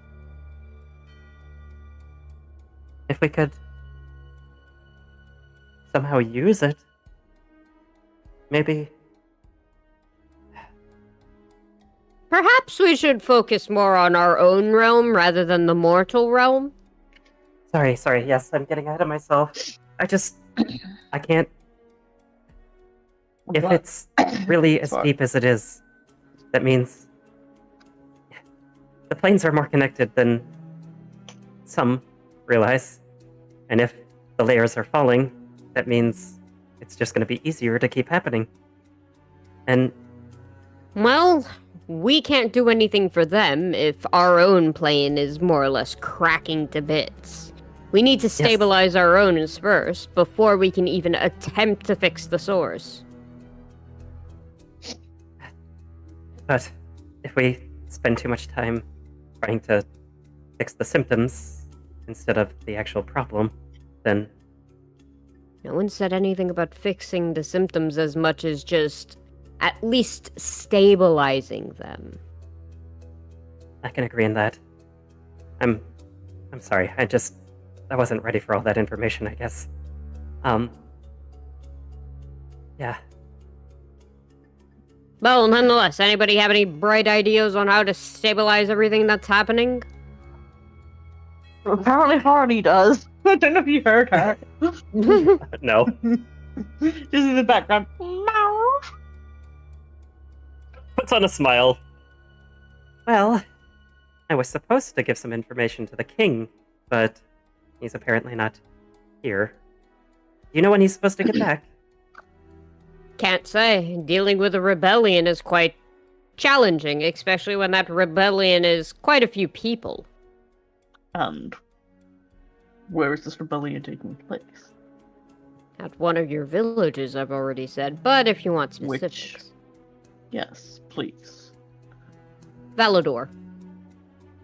If we could somehow use it, maybe. Perhaps we should focus more on our own realm rather than the mortal realm. Sorry, yes, I'm getting ahead of myself. I can't. If What? it's really as Sorry. deep as it is, that means the planes are more connected than some realize. And if the layers are falling, that means it's just going to be easier to keep happening. And Well, we can't do anything for them if our own plane is more or less cracking to bits. We need to stabilize our own first before we can even attempt to fix the source. but if we spend too much time trying to fix the symptoms instead of the actual problem, then No one said anything about fixing the symptoms as much as just at least stabilizing them. I can agree on that. I'm sorry. I wasn't ready for all that information, I guess. Yeah. Well, nonetheless, anybody have any bright ideas on how to stabilize everything that's happening? Apparently Harney does. I don't know if you heard her. No. Just in the background. Meow. Puts on a smile. Well, I was supposed to give some information to the king, but he's apparently not here. Do you know when he's supposed to get back? Can't say. Dealing with a rebellion is quite challenging, especially when that rebellion is quite a few people. And where is this rebellion taking place? At one of your villages, I've already said, but if you want specifics. Yes, please. Valador.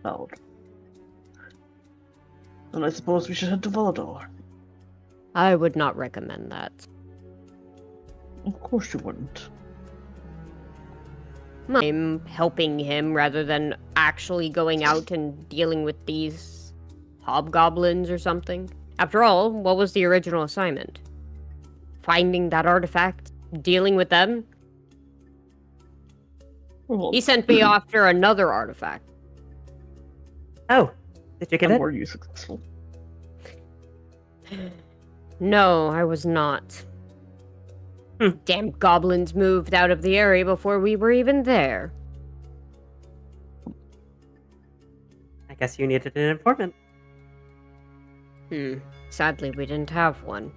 Valador. Then I suppose we should head to Valador. I would not recommend that. Of course you wouldn't. I'm helping him rather than actually going out and dealing with these hobgoblins or something. After all, what was the original assignment? Finding that artifact? Dealing with them? Well, He sent me after another artifact. Oh, did you get and it? were you successful? No, I was not. Damn goblins moved out of the area before we were even there. I guess you needed an informant. Sadly, we didn't have one.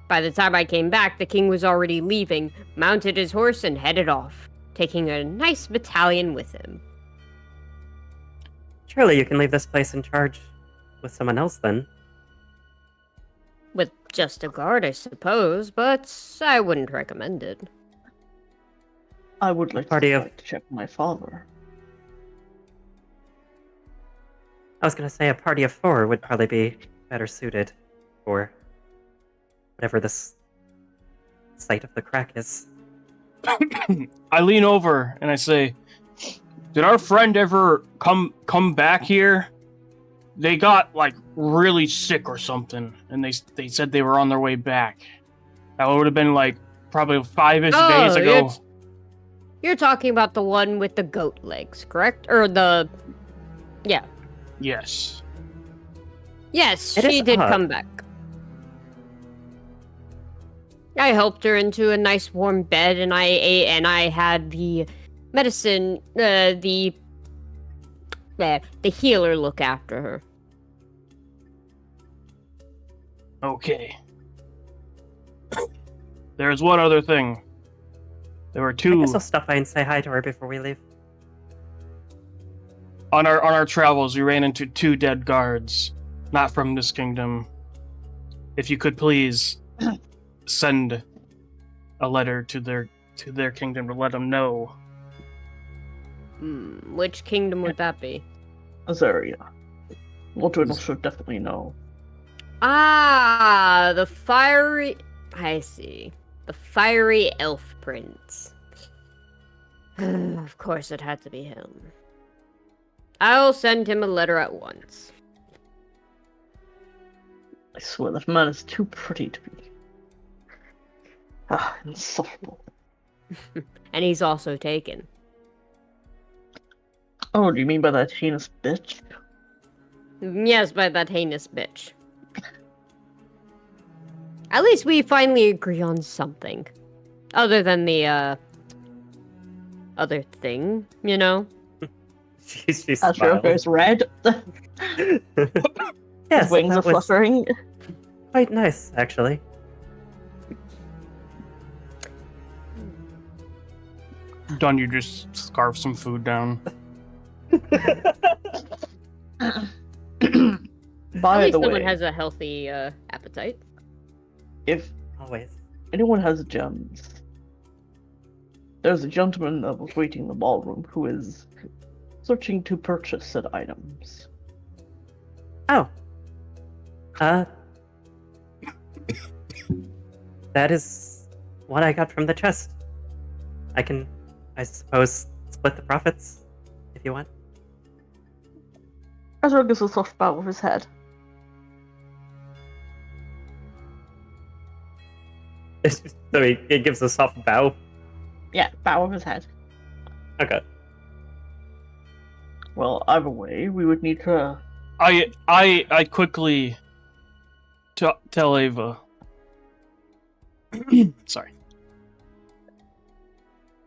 By the time I came back, the king was already leaving, mounted his horse, and headed off, taking a nice battalion with him. Surely you can leave this place in charge with someone else then. With just a guard, I suppose, but I wouldn't recommend it. I would like to check my father. I was going to say a party of 4 would probably be better suited for whatever this site of the crack is. I lean over and I say, "Did our friend ever come back here? They got like really sick or something, and they said they were on their way back. That would have been like probably 5-ish days ago." You're talking about the one with the goat legs, correct? Or the... Yeah. Yes. Yes, It she is did odd. come back. I helped her into a nice warm bed, and I ate, and I had the medicine, the healer look after her. Okay. There's one other thing. There were I two guess I'll stop by and say hi to her before we leave. on our travels. We ran into two dead guards, not from this kingdom. If you could please send a letter to their kingdom to let them know. Which kingdom would that be? Azaria. Waldwin should definitely know. Ah, the fiery... I see. The fiery elf prince. Of course it had to be him. I'll send him a letter at once. I swear that man is too pretty to be. Insufferable. And he's also taken. Oh, do you mean by that heinous bitch? Yes, by that heinous bitch. At least we finally agree on something. Other than the, other thing, you know? She Astro smiles. goes red. Yes, His wings that are was fluttering. quite nice, actually. Done, you just scarf some food down. At By least the someone way, has a healthy, appetite. if Always. anyone has gems, there's a gentleman that was waiting in the ballroom who is searching to purchase said items. Oh. That is what I got from the chest. I can, I suppose, split the profits, if you want. Ezra gives a soft bow with his head. So he gives a soft bow. Yeah, bow with his head. Okay. Well, either way, we would need to... I quickly tell Ava. Sorry.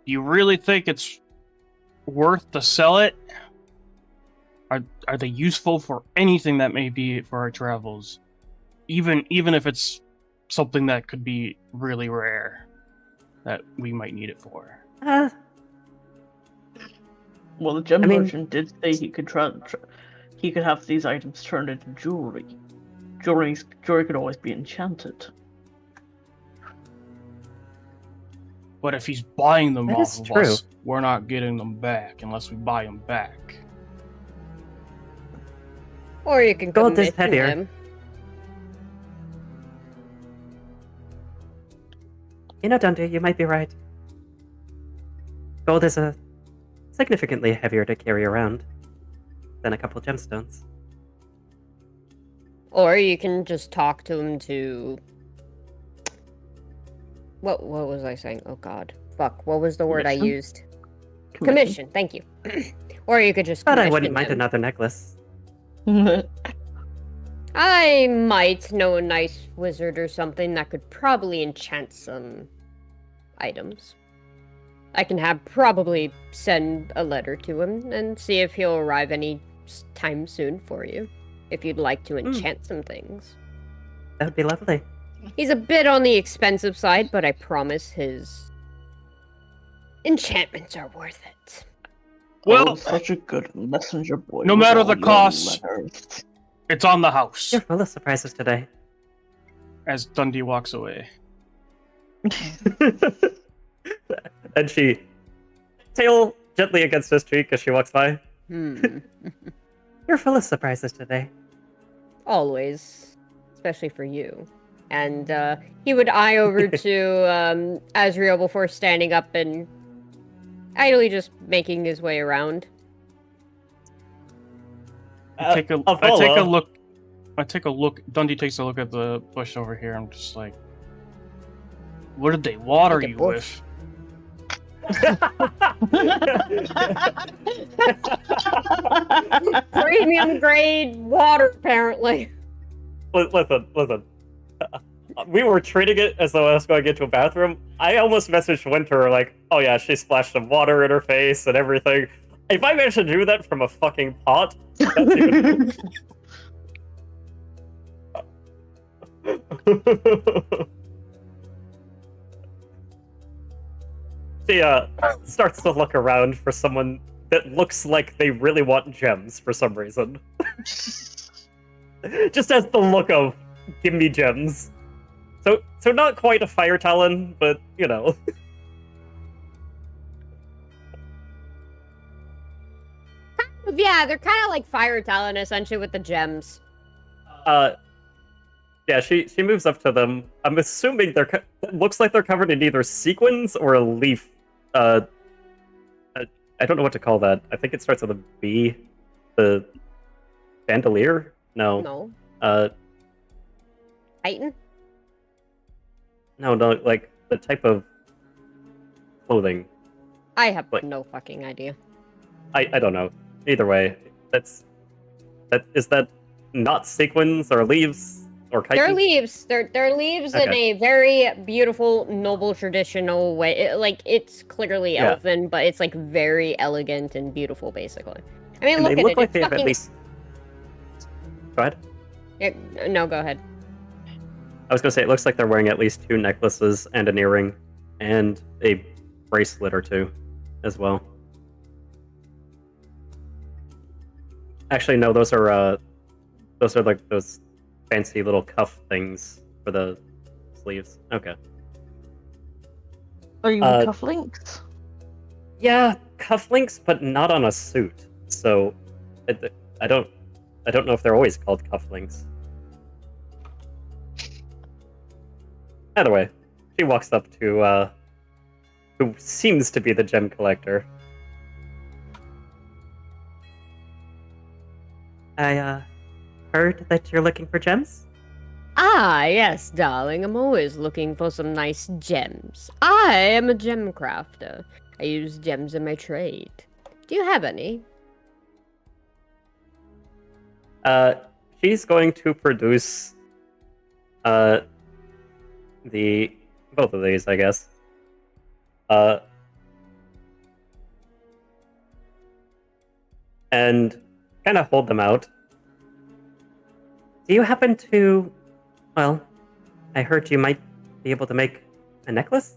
You really think it's worth to sell it? Are they useful for anything that may be for our travels? Even if it's something that could be really rare that we might need it for. Well, the gem I mean- merchant did say he could he could have these items turned into jewelry. Jewelry could always be enchanted. But if he's buying them That off is of true. us, we're not getting them back unless we buy them back. Or you can Gold is commit to heavier. him. You know, Dundy, you might be right. Gold is significantly heavier to carry around than a couple gemstones. Or you can just talk to him to... What was I saying? Oh god. Fuck, what was the word I Commission? used? Commission, thank you. Or you could just But I commission wouldn't mind him. another necklace. I might know a nice wizard or something that could probably enchant some items. I can probably send a letter to him and see if he'll arrive any time soon for you. If you'd like to enchant some things. That would be lovely. He's a bit on the expensive side, but I promise his enchantments are worth it. Well, such a good messenger boy. no with matter all the your cost. letters. it's on the house. You're full of surprises today. As Dundee walks away. And she tail gently against his cheek as she walks by. You're full of surprises today. Always. Especially for you. And he would eye over to Azrael before standing up and idly just making his way around. I take a look. Dundee takes a look at the bush over here. I'm just like, what did they water Look at you bush. with? Premium grade water, apparently. Listen. We were treating it as though I was going into a bathroom. I almost messaged Winter like, oh yeah, she splashed some water in her face and everything. If I managed to do that from a fucking pot, that's even... She starts to look around for someone that looks like they really want gems for some reason. Just has the look of, give me gems. So not quite a fire talon, but, you know. Yeah, they're kind of like fire talon, essentially, with the gems. Yeah, she moves up to them. I'm assuming it looks like they're covered in either sequins or a leaf. I don't know what to call that. I think it starts with a B. The bandolier? No. No. Titan? No, like the type of clothing. I have Like- no fucking idea. I don't know. Either way, is that not sequins or leaves or chitin? They're leaves. They're leaves in Okay. a very beautiful, noble, traditional way. It's clearly Yeah. elfin, but it's like very elegant and beautiful, basically. I mean, And look they at look it. like It's they have fucking... at least. Go ahead. No, go ahead. I was gonna say it looks like they're wearing at least 2 necklaces and an earring, and a bracelet or 2, as well. Actually, no, those are like those fancy little cuff things for the sleeves. Okay. Are you Uh, cufflinks? Yeah, cufflinks, but not on a suit. So, I don't know if they're always called cufflinks. Either way, she walks up to who seems to be the gem collector. I heard that you're looking for gems. Ah, yes, darling. I'm always looking for some nice gems. I am a gem crafter. I use gems in my trade. Do you have any? She's going to produce both of these, I guess. And kind of hold them out. Do you happen to, well, I heard you might be able to make a necklace?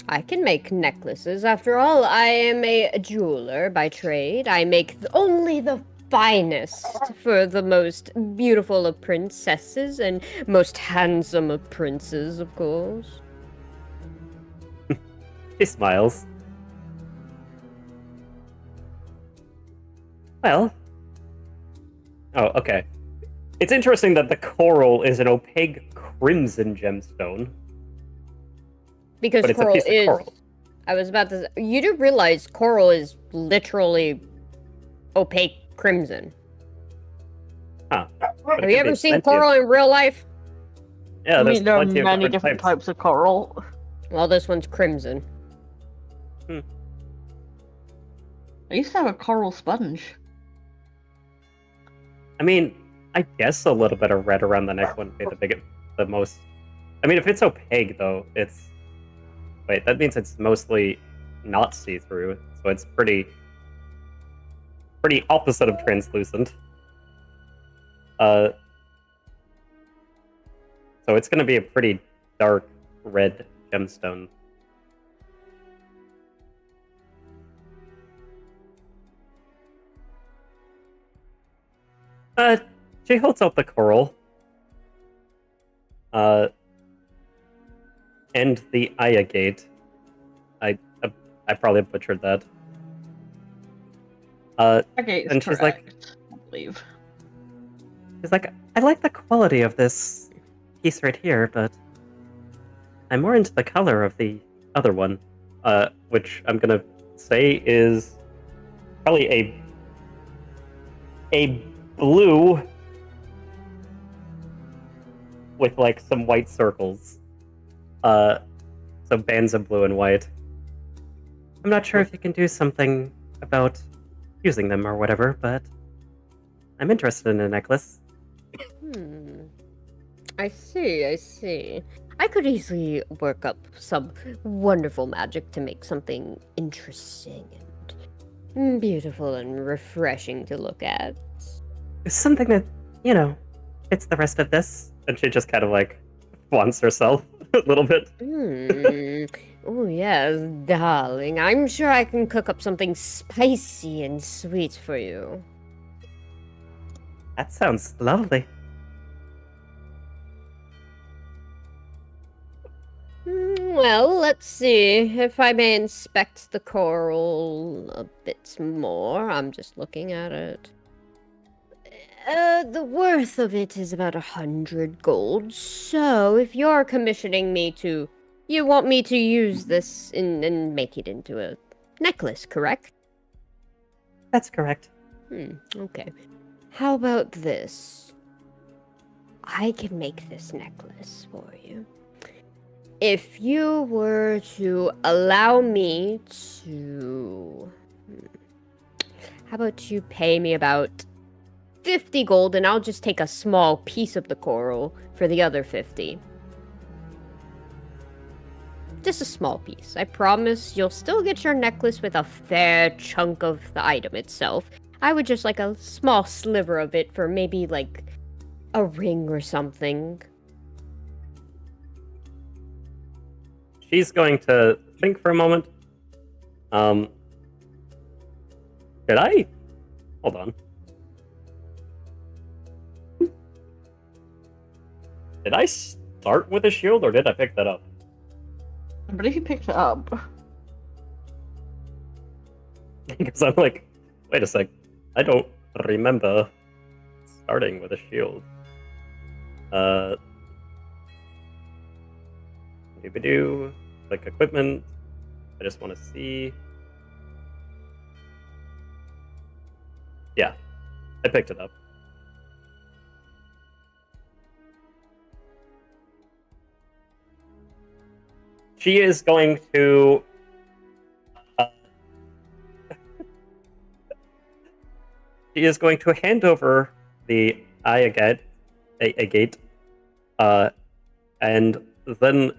I can make necklaces. After all, I am a jeweler by trade. I make only the finest for the most beautiful of princesses and most handsome of princes, of course. She smiles. Well. Oh, okay. It's interesting that the coral is an opaque crimson gemstone. Because But it's a coral piece of is. coral. I was about to. You do realize coral is literally opaque crimson. Huh. But it Have could you be ever seen plenty of- coral in real life? Yeah, I there's mean, there are plenty of many different types of coral. Well, this one's crimson. I used to have a coral sponge. I mean, I guess a little bit of red around the neck wouldn't be the most. I mean, if it's opaque though, it's. Wait, that means it's mostly not see-through, so it's pretty opposite of translucent. So it's going to be a pretty dark red gemstone. She holds out the coral. And the Ayagate. I probably butchered that. Okay, it's And she's like- correct, I believe. She's like, I like the quality of this piece right here, but I'm more into the color of the other one, which I'm gonna say is probably a blue with like some white circles. So bands of blue and white. I'm not sure if you can do something about using them or whatever, but I'm interested in a necklace. I see. I could easily work up some wonderful magic to make something interesting and beautiful and refreshing to look at. Something that, fits the rest of this. And she just kind of like wants herself a little bit. Oh, yes, darling. I'm sure I can cook up something spicy and sweet for you. That sounds lovely. Well, let's see. If I may inspect the coral a bit more. I'm just looking at it. The worth of it is about 100 gold. So, if you're commissioning me to... You want me to use this and make it into a necklace, correct? That's correct. Okay. How about this? I can make this necklace for you. If you were to allow me to... How about you pay me about 50 gold and I'll just take a small piece of the coral for the other 50. Just a small piece. I promise you'll still get your necklace with a fair chunk of the item itself. I would just like a small sliver of it for maybe like a ring or something. She's going to think for a moment. Did I? Hold on. Did I start with a shield or did I pick that up? I believe you picked it up. Because I'm like, wait a sec. I don't remember starting with a shield. Do like equipment. I just want to see. Yeah, I picked it up. She is going to. She is going to hand over the agate, and then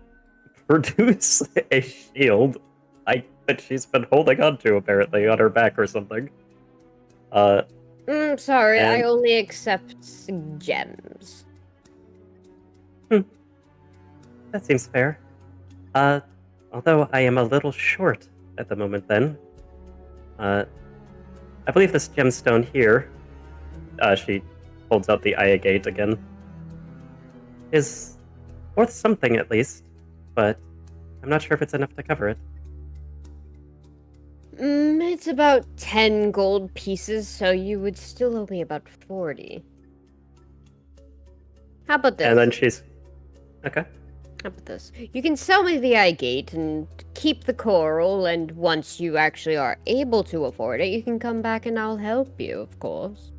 produce a shield that she's been holding onto apparently on her back or something. Sorry, I and- only accept gems. That seems fair. Although I am a little short at the moment then. I believe this gemstone here, she holds out the agate again, is worth something at least, but I'm not sure if it's enough to cover it. It's about 10 gold pieces, so you would still owe me about 40. How about this? And then she's... Okay. How about this? You can sell me the agate and keep the coral, and once you actually are able to afford it, you can come back and I'll help you, of course.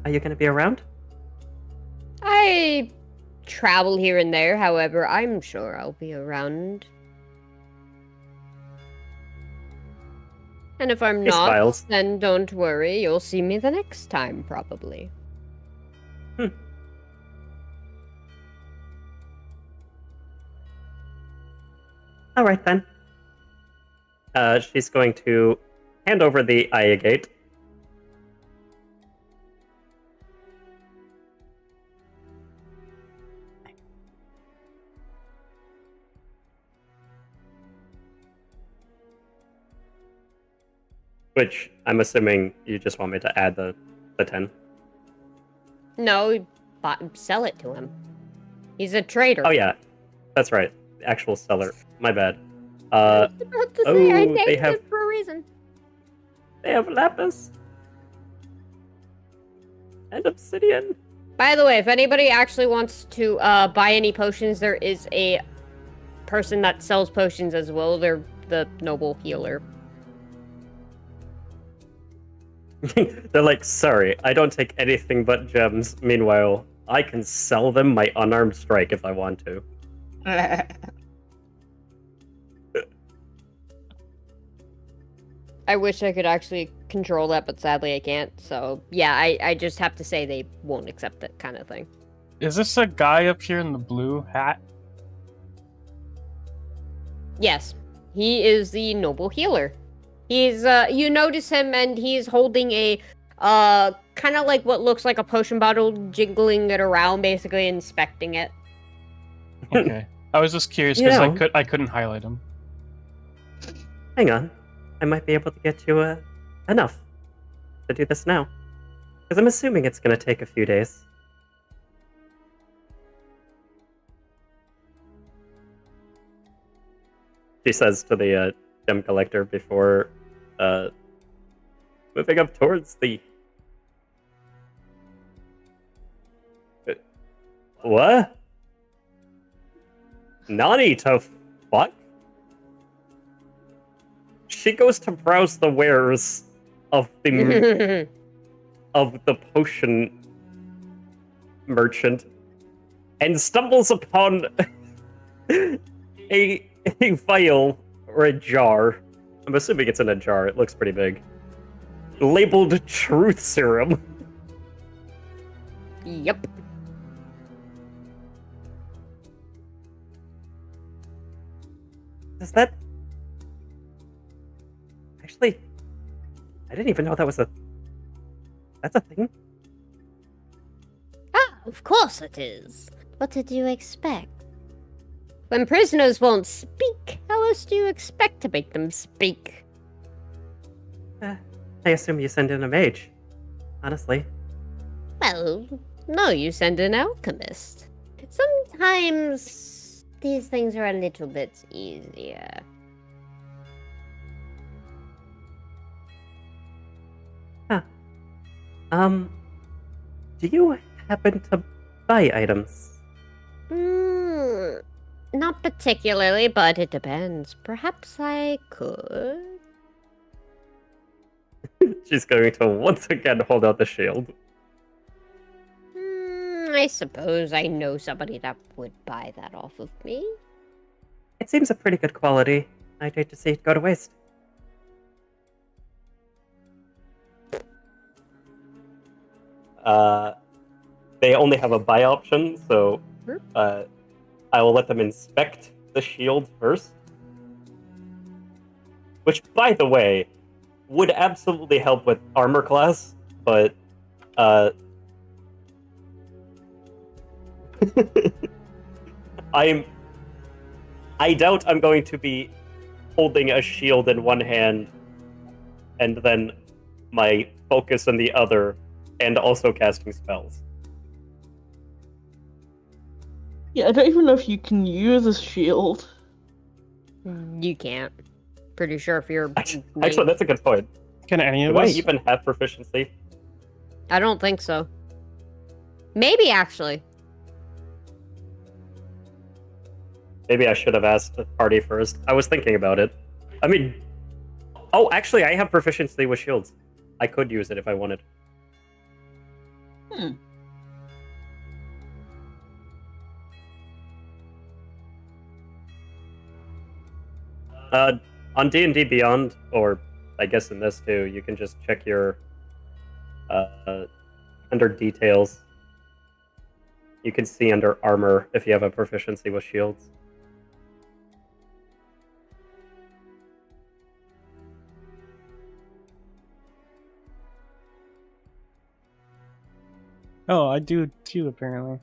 Are you going to be around? I travel here and there, however, I'm sure I'll be around. And if I'm He not, smiles. then don't worry, you'll see me the next time, probably. All right then. She's going to hand over the agate. Which I'm assuming you just want me to add the 10. No, sell it to him. He's a trader. Oh yeah, that's right. The actual seller. My bad. I was about to say, I they named have- it for a reason. They have lapis and obsidian. By the way, if anybody actually wants to buy any potions, there is a person that sells potions as well. They're the noble healer. They're like, sorry, I don't take anything but gems. Meanwhile, I can sell them my unarmed strike if I want to. I wish I could actually control that, but sadly I can't. So, yeah, I just have to say they won't accept that kind of thing. Is this a guy up here in the blue hat? Yes, he is the noble healer. He's, you notice him and he's holding a, kind of like what looks like a potion bottle, jiggling it around, basically inspecting it. Okay. I was just curious You because know. I couldn't highlight him. Hang on. I might be able to get you enough to do this now. Because I'm assuming it's going to take a few days. She says to the gem collector before moving up towards the... What? Nani to fuck? She goes to browse the wares of the potion merchant and stumbles upon a vial or a jar. I'm assuming it's in a jar. It looks pretty big. Labeled Truth Serum. Yep. Does that... Actually, I didn't even know that was a... That's a thing? Ah, of course it is. What did you expect? When prisoners won't speak, how else do you expect to make them speak? I assume you send in a mage. Honestly. Well, no, you send an alchemist. Sometimes these things are a little bit easier. Huh. Do you happen to buy items? Not particularly, but it depends. Perhaps I could. She's going to once again hold out the shield. I suppose I know somebody that would buy that off of me. It seems a pretty good quality. I'd hate to see it go to waste. They only have a buy option, so I will let them inspect the shield first. Which, by the way, would absolutely help with armor class, but I doubt I'm going to be holding a shield in one hand and then my focus in the other, and also casting spells. Yeah, I don't even know if you can use a shield. You can't. Pretty sure if you're... Actually, that's a good point. Can any of Do I us? even have proficiency? I don't think so. Maybe, actually. Maybe I should have asked the party first. I was thinking about it. I mean... Oh, actually, I have proficiency with shields. I could use it if I wanted. On D&D Beyond, or I guess in this too, you can just check your... under details. You can see under armor if you have a proficiency with shields. Oh, I do too, apparently.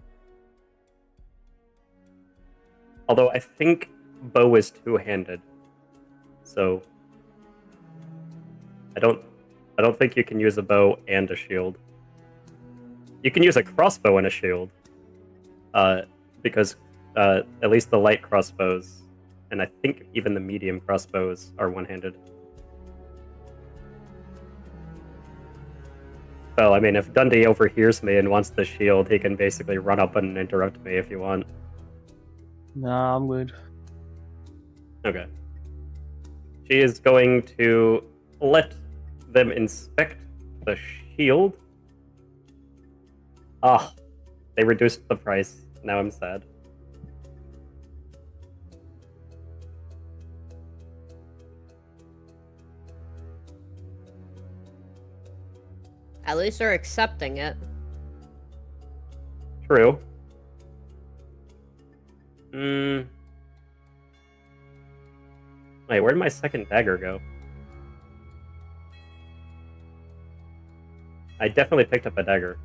Although I think bow is two-handed, so I don't think you can use a bow and a shield. You can use a crossbow and a shield, because at least the light crossbows, and I think even the medium crossbows are one-handed. Well, I mean, if Dundy overhears me and wants the shield, he can basically run up and interrupt me if you want. Nah, I'm good. Okay. She is going to let them inspect the shield. Ah, they reduced the price. Now I'm sad. At least they're accepting it. True. Wait, where'd my second dagger go? I definitely picked up a dagger.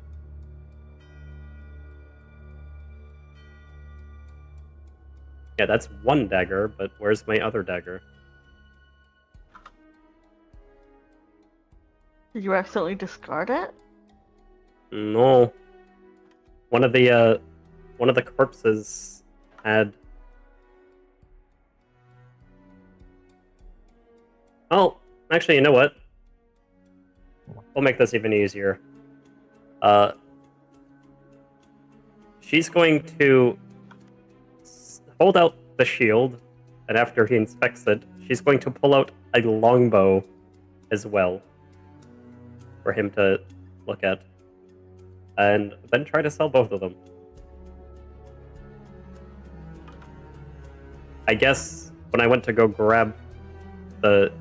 Yeah, that's one dagger, but where's my other dagger? Did you accidentally discard it? No. One of the corpses had... Oh, actually, you know what? We'll make this even easier. She's going to hold out the shield, and after he inspects it, she's going to pull out a longbow as well for him to look at, and then try to sell both of them. I guess when I went to go grab the...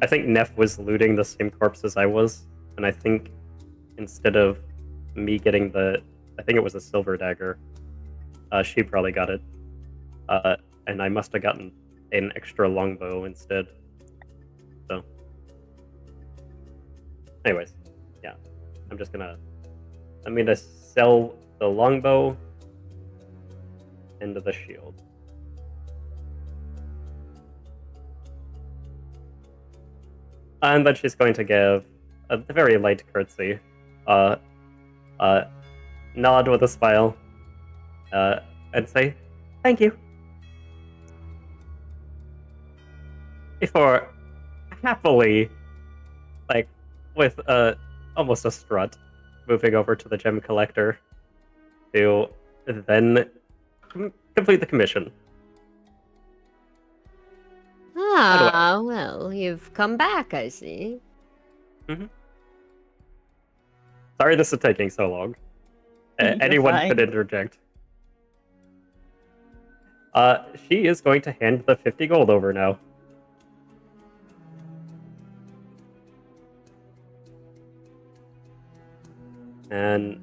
I think Neff was looting the same corpse as I was, and I think instead of me getting the... I think it was a silver dagger, she probably got it. And I must have gotten an extra longbow instead. So... Anyways, yeah. I'm gonna sell the longbow and the shield. And then she's going to give a very light curtsy, nod with a smile, and say, "Thank you." Before happily, like, with almost a strut, moving over to the gem collector to then complete the commission. Ah, well, you've come back, I see. Sorry this is taking so long. You're Anyone fine. could interject. She is going to hand the 50 gold over now. And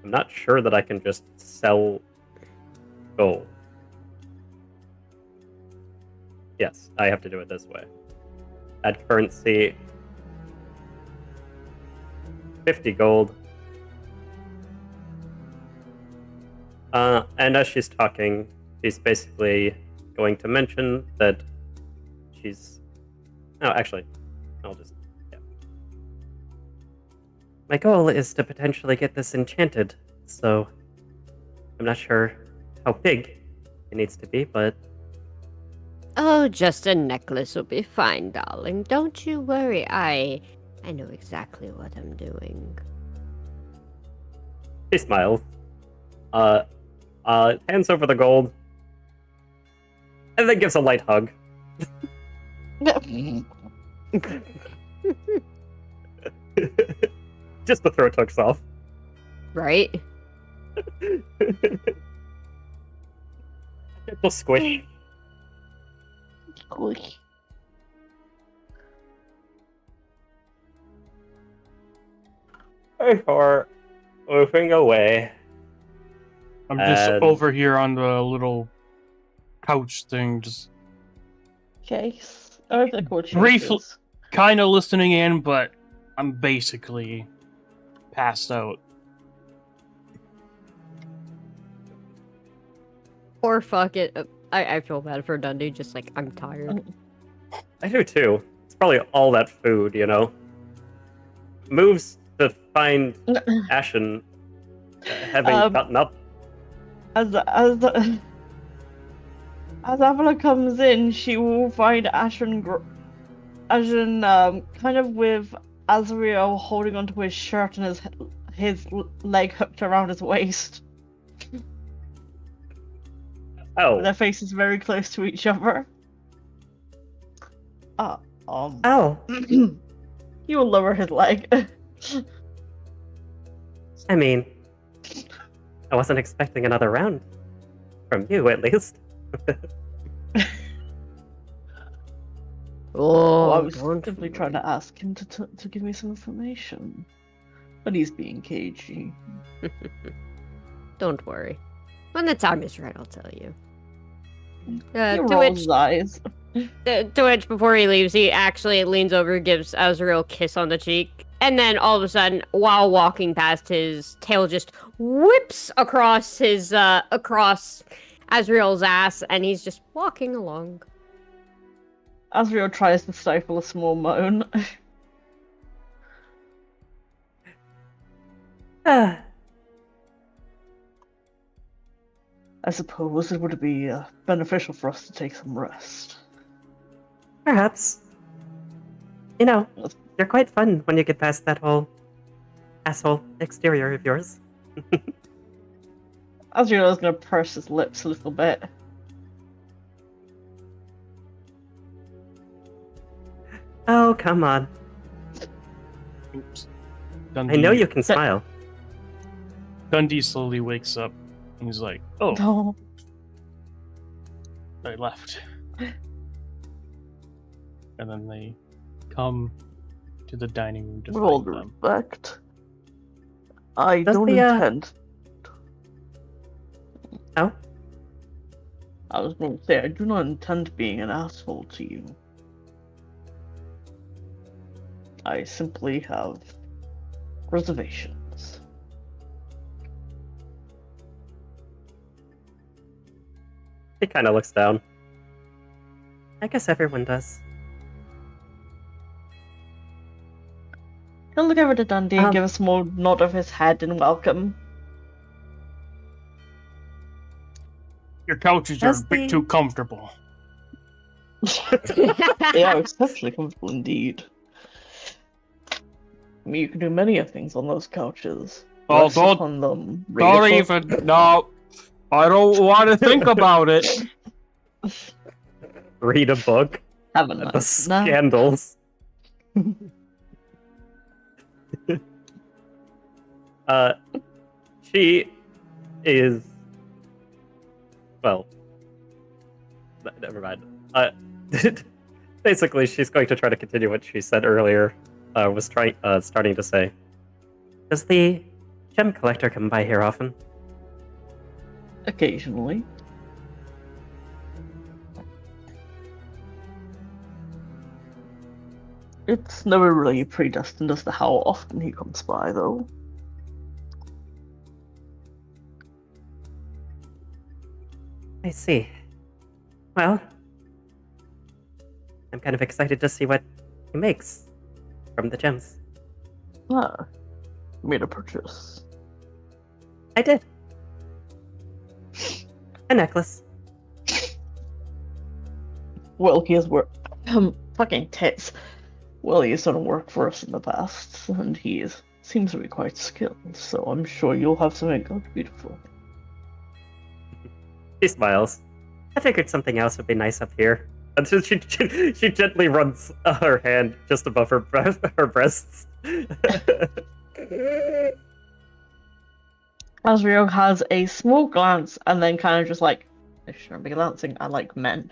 I'm not sure that I can just sell gold. Yes, I have to do it this way. Add currency. 50 gold. And as she's talking, she's basically going to mention that she's... Oh, actually, I'll just... Yeah. My goal is to potentially get this enchanted, so I'm not sure how big it needs to be, but... Oh, just a necklace will be fine, darling. Don't you worry. I know exactly what I'm doing. She smiles. Hands over the gold. And then gives a light hug. Just to throw Tux off. Right? Gentle squish. Before moving away. I'm just And- over here on the little couch thing, just Case. I have the court Briefly- choices. kind of listening in, but I'm basically passed out. Or fuck it. I feel bad for Dundy, just like, I'm tired. I do too. It's probably all that food, you know? Moves to find Ashen having gotten up. As Avila comes in, she will find Ashen kind of with Azrael holding onto his shirt and his leg hooked around his waist. Oh. Their faces very close to each other. Oh. He will lower his leg. I mean, I wasn't expecting another round. From you, at least. Oh, I was don't simply trying to ask him to give me some information. But he's being cagey. Don't worry. When the time is right, I'll tell you. He To rolls which, his eyes. to which, before he leaves, he actually leans over, gives Azrael a kiss on the cheek, and then all of a sudden, while walking past, his tail just whips across his Asriel's ass, and he's just walking along. Asriel tries to stifle a small moan. Ah, I suppose it would be beneficial for us to take some rest. perhaps. You know, you're quite fun when you get past that whole asshole exterior of yours. Asriel is going to purse his lips a little bit. Oh, come on. Oops. I know you can smile. Dundy slowly wakes up and he's like, "Oh, No. I left." And then they come to the dining room to With all find due them. respect, I Does don't the, intend. Oh? I was going to say, I do not intend being an asshole to you. I simply have reservations. He kind of looks down. I guess everyone does. He'll look over to Dundee and Um, give a small nod of his head in welcome. Your couches are a Does bit the- too comfortable. They are exceptionally comfortable indeed. I mean, you can do many of things on those couches. Oh, Rest don't- upon them, read Don't a book. even. No, I don't want to think about it. Read a book. Have a The nice nap. scandals. She is. Well, never mind. Basically, she's going to try to continue what she said earlier. Starting to say, does the gem collector come by here often? Occasionally. It's never really predestined as to how often he comes by, though. I see. Well, I'm kind of excited to see what he makes from the gems. Ah, made a purchase. I did. A necklace. Well, he has worked. Fucking tits. Well, he's done work for us in the past, and seems to be quite skilled, so I'm sure you'll have something quite beautiful. She smiles. I figured something else would be nice up here. And so she gently runs her hand just above her breasts. Asriel has a small glance and then kind of just like, I shouldn't be glancing, I like men.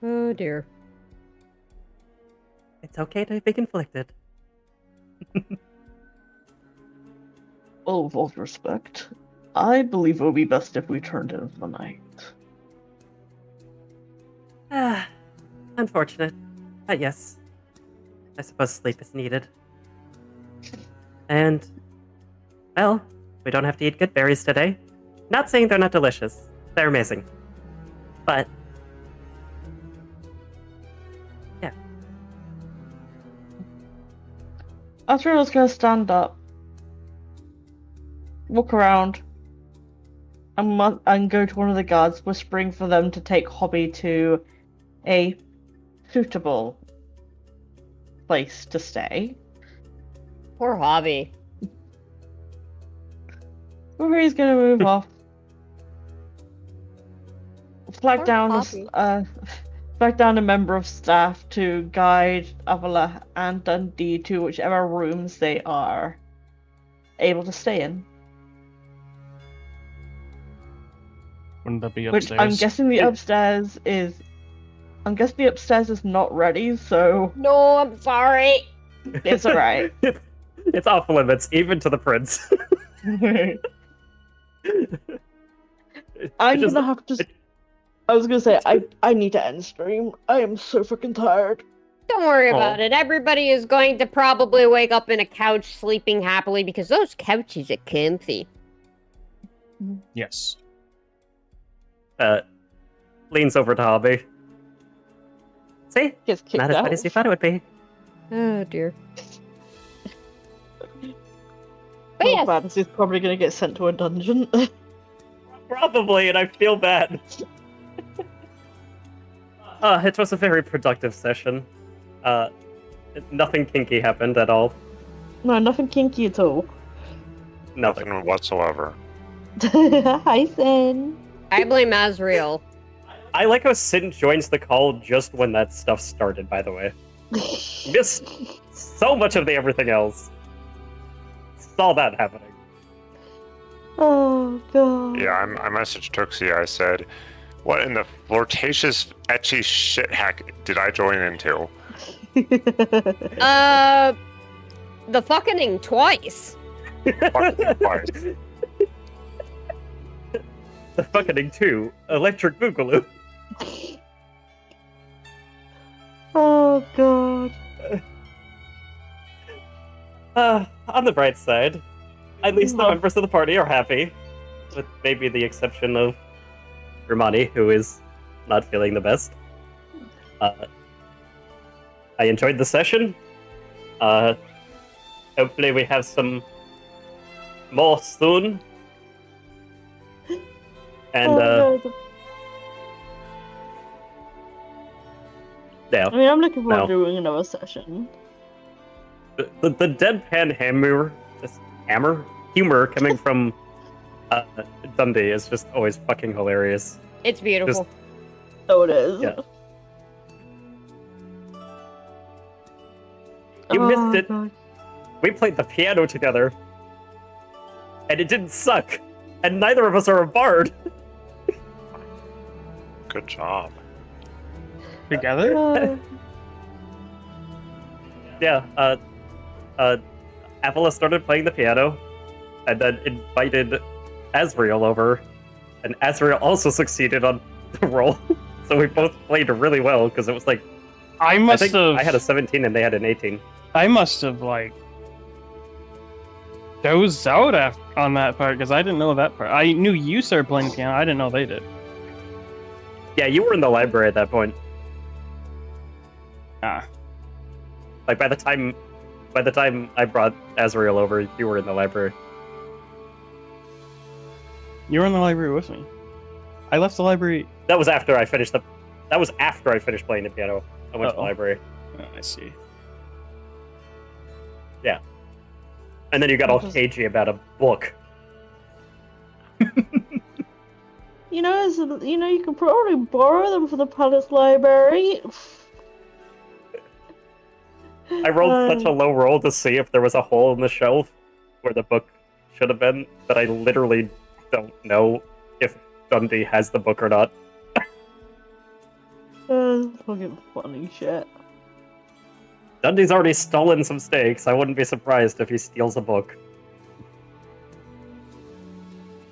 Oh dear. It's okay to be conflicted. Well, with all due respect, I believe it would be best if we turned in for the night. Ah, unfortunate. But yes, I suppose sleep is needed. And, well, we don't have to eat good berries today. Not saying they're not delicious. They're amazing. But, yeah. Asriel's gonna stand up, walk around, and go to one of the guards, whispering for them to take Hobby to a suitable place to stay. Poor Hobby. Where he's gonna move off. Flag Poor down, Hobby. flag down a member of staff to guide Avila and Dundee to whichever rooms they are able to stay in. Wouldn't that be Which upstairs? I'm guessing the upstairs is. I'm guessing the upstairs is not ready, so No, I'm sorry. it's alright. It's off limits, even to the prince. I'm Just- gonna have to. I was gonna say I need to end stream. I am so freaking tired. Don't worry Aw. about it. Everybody is going to probably wake up in a couch sleeping happily because those couches are comfy. Yes. Leans over to Hobby. See? Gets kicked Not as out. bad as you thought it would be. Oh dear. But Not yes, bad. He's probably going to get sent to a dungeon. Probably, and I feel bad. It was a very productive session. Nothing kinky happened at all. No, nothing kinky at all. Nothing. Nothing whatsoever. Hi, Sin. I blame Azrael. I like how Sin joins the call just when that stuff started, by the way. Missed so much of the everything else. Saw that happening. Oh, God. Yeah, I messaged Tuxie. I said, "What in the flirtatious, etchy shit hack did I join into?" The fucking twice. Fucking twice. The fucking 2, Electric Boogaloo. Oh, God. On the bright side, at least the members of the party are happy, with maybe the exception of Romani, who is not feeling the best. I enjoyed the session. Hopefully we have some more soon. And, Oh, God. yeah. I mean, I'm looking forward No. to doing another session. The deadpan humor coming from Dundy is just always fucking hilarious. It's beautiful. Oh, it is. Yeah. You missed it. God. We played the piano together, and it didn't suck. And neither of us are a bard. Good job. Together? Yeah. Avila started playing the piano, and then invited Azrael over, and Azrael also succeeded on the roll. So we both played really well because it was like I I think have. I had a 17 and they had an 18. I must have dozed out on that part because I didn't know that part. I knew you started playing the piano. I didn't know they did. Yeah, you were in the library at that point. Ah, Like by the time I brought Azrael over, you were in the library. you were in the library with me. I left the library. That was after I finished playing the piano. I went to the Uh-oh. library. Oh, I see. And then you got all Just- cagey about a book. You know, you could probably borrow them for the palace library. I rolled such a low roll to see if there was a hole in the shelf where the book should have been, that I literally don't know if Dundy has the book or not. Fucking funny shit. Dundy's already stolen some steaks. I wouldn't be surprised if he steals a book.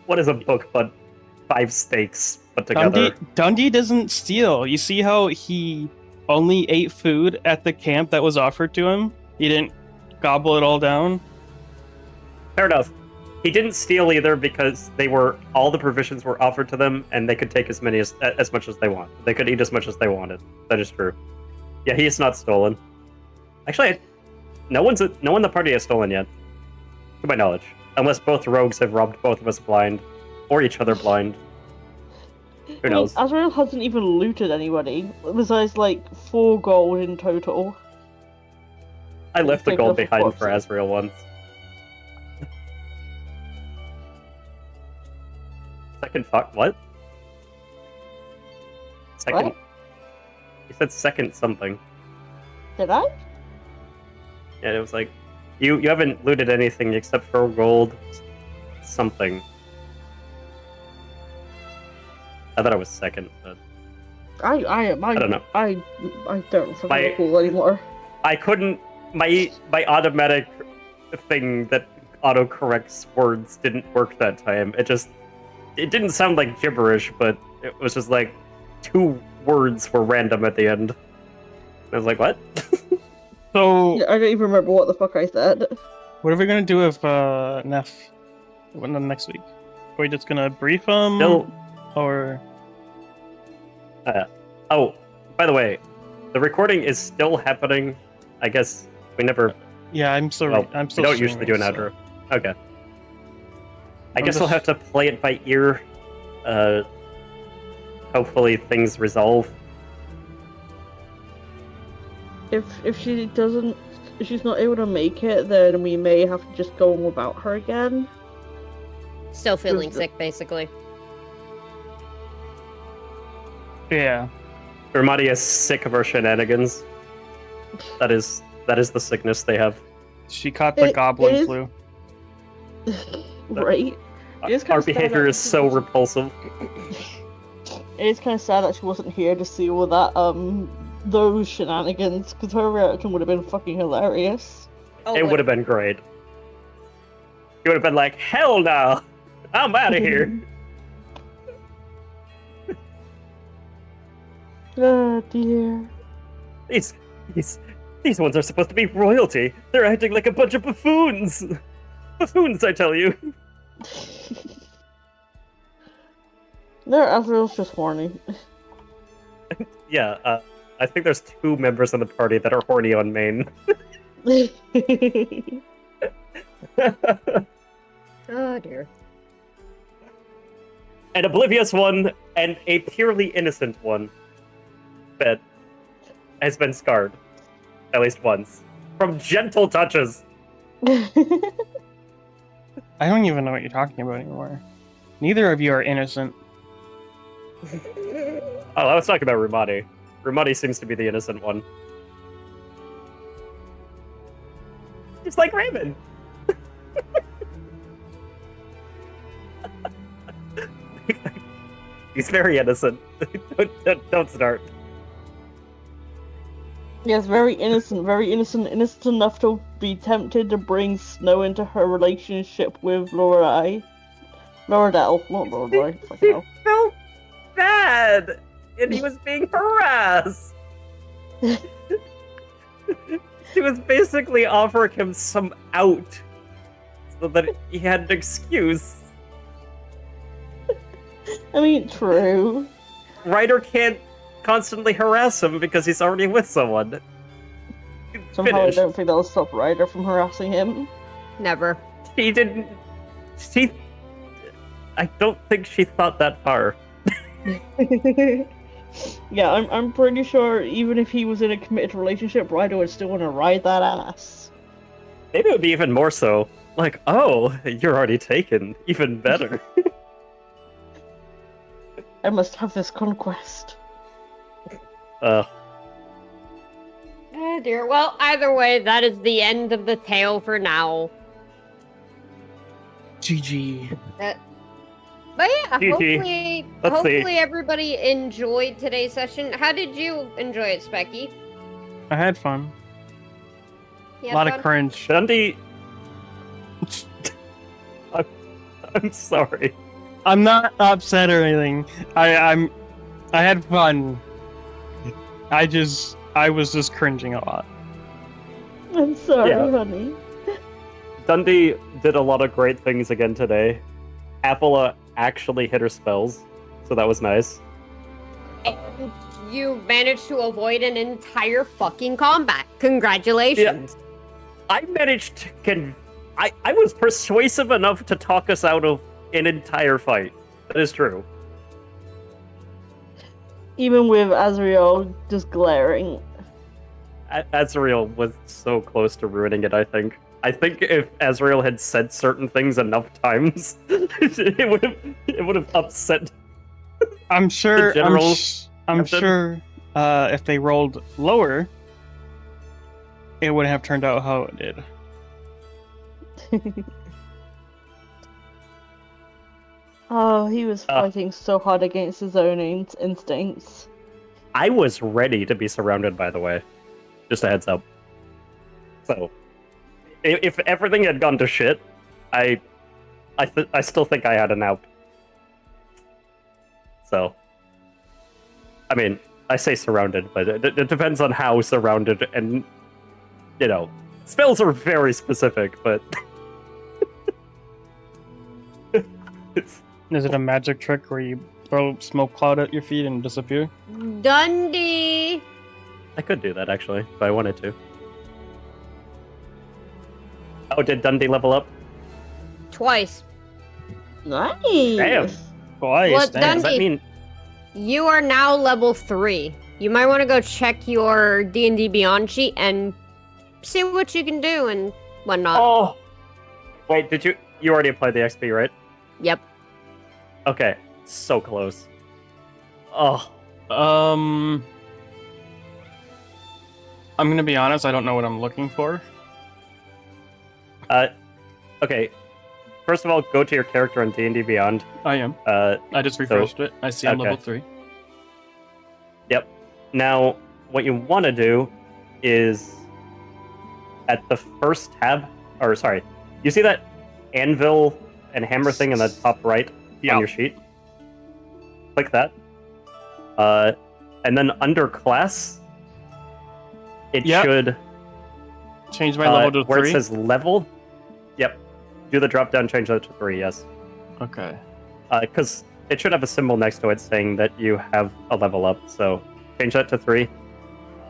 What is a book but 5 steaks put together? Dundy doesn't steal. You see how he only ate food at the camp that was offered to him? He didn't gobble it all down? Fair enough. He didn't steal either because all the provisions were offered to them, and they could take as much as they want. They could eat as much as they wanted. That is true. Yeah, he is not stolen. Actually, no one in the party has stolen yet, to my knowledge, unless both rogues have robbed both of us blind, or each other blind. Who knows? Azrael hasn't even looted anybody, besides 4 gold in total. I left the Take gold off the behind for corpses. Azrael once. Second fuck what? Second. What? You said second something. Did I? Yeah, it was like you haven't looted anything except for gold something. I thought it was second, but I don't know. I don't fucking My- recall anymore. I couldn't. My automatic thing that autocorrects words didn't work that time. It didn't sound like gibberish, but it was just like 2 words were random at the end. I was like, what? So, I don't even remember what the fuck I said. what are we gonna do with Neff next week? Are we just gonna brief him? Still, Or. oh, by the way, the recording is still happening. I guess we never. Yeah, I'm We still don't usually do an streaming, outro. Okay. I I'm guess we'll have just- to play it by ear. Hopefully things resolve. If she's not able to make it, then we may have to just go on without her again. Still feeling Just- sick, basically. Yeah. Ramadi is sick of our shenanigans. That is the sickness they have. She caught the It goblin is- flu. Right? It is kinda Our sad behavior that is so repulsive. It is kind of sad that she wasn't here to see all that those shenanigans, because her reaction would have been fucking hilarious. Oh, It would have been great. He would have been like, hell no! I'm out of here! Oh dear. These ones are supposed to be royalty. They're acting like a bunch of buffoons! Buffoons, I tell you! No, Azrael's just horny. Yeah, I think there's 2 members of the party that are horny on main. Oh dear. An oblivious one, and a purely innocent one that has been scarred. At least once. From gentle touches. I don't even know what you're talking about anymore. Neither of you are innocent. Oh, I was talking about Rumadi. Rumadi seems to be the innocent one. Just like Raymond. He's very innocent. Don't start. Yes, very innocent, innocent enough to be tempted to bring Snow into her relationship with Lorelai. Loredell, not Lorelai. Fucking He hell. felt bad, and he was being harassed. She was basically offering him some out, so that he had an excuse. I mean, true. Ryder can't constantly harass him because he's already with someone. Somehow Finished. I don't think that'll stop Ryder from harassing him. Never. She didn't. I don't think she thought that far. Yeah, I'm pretty sure even if he was in a committed relationship, Ryder would still want to ride that ass. Maybe it would be even more so. Like, oh, you're already taken. Even better. I must have this conquest. uh, Oh dear. Well, either way, that is the end of the tale for now. GG. But yeah, GG. hopefully, Let's see. hopefully everybody enjoyed today's session. How did you enjoy it, Specky? I had fun. You A had lot fun? of cringe. Dundee. I'm sorry. I'm not upset or anything. I had fun. I was just cringing a lot. I'm sorry, Yeah. honey. Dundee did a lot of great things again today. Apple actually hit her spells, so that was nice. And you managed to avoid an entire fucking combat. Congratulations. I managed to I was persuasive enough to talk us out of an entire fight. That is true. Even with Azrael just glaring. Azrael was so close to ruining it, I think. I think if Azrael had said certain things enough times, it would have upset. I'm sure. general I'm captain. sure. If they rolled lower, it would have turned out how it did. Oh, he was fighting so hard against his own instincts. I was ready to be surrounded, by the way. Just a heads up. So, if everything had gone to shit, I still think I had an out. So, I mean, I say surrounded, but it depends on how surrounded, and spells are very specific, but it's Is it a magic trick where you throw smoke cloud at your feet and disappear? Dundy! I could do that actually if I wanted to. Oh, did Dundy level up? Twice. Nice. Damn. Twice. What, damn. Does that Dundy? mean You are now level 3. You might want to go check your D&D Beyond sheet and see what you can do and whatnot. Oh, wait, did you already applied the XP, right? Yep. Okay, so close. Oh, I'm gonna be honest. I don't know what I'm looking for. okay. First of all, go to your character on D&D Beyond. I am. I just refreshed it. I see I'm okay. level 3. Yep. Now, what you want to do is at the first tab, or sorry, you see that anvil and hammer thing in the top right on your sheet? Click that. And then under class, it should change my level to 3. where it says level. Yep. Do the drop down, change that to 3. Yes. Okay. Because it should have a symbol next to it saying that you have a level up. So change that to 3.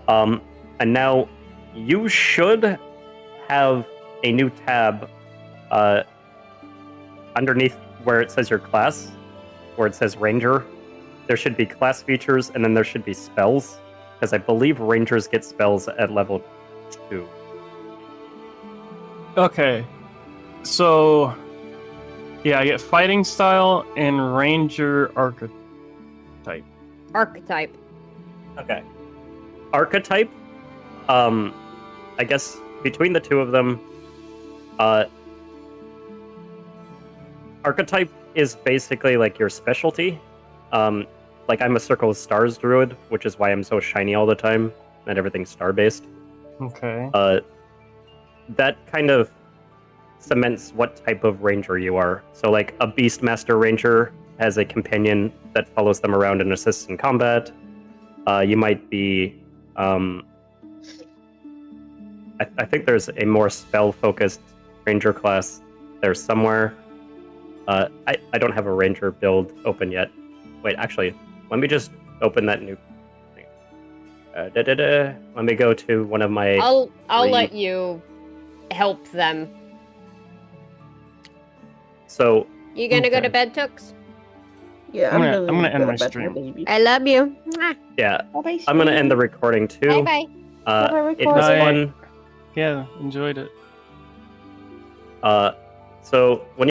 And now you should have a new tab underneath where it says your class, where it says Ranger. There should be class features, and then there should be spells, because I believe Rangers get spells at level 2. Okay. So, yeah, I get fighting style and ranger archetype. Archetype. Okay. Archetype, I guess between the two of them, archetype is basically like your specialty. Like I'm a Circle of Stars druid, which is why I'm so shiny all the time, and everything's star-based. Okay. That kind of cements what type of ranger you are. So like a Beastmaster Ranger has a companion that follows them around and assists in combat. You might be... I think there's a more spell-focused ranger class there somewhere. I don't have a ranger build open yet. Wait, actually, let me just open that new thing. Let me go to one of my... I'll let you help them. So... You gonna go Okay. to bed, Tooks? Yeah, I'm really gonna end go my to bed, stream. baby. I love you. Mwah. Yeah, Bye-bye, I'm gonna end the stream. recording too. Bye-bye. Bye-bye, It was recording. fun. Yeah, enjoyed it. So when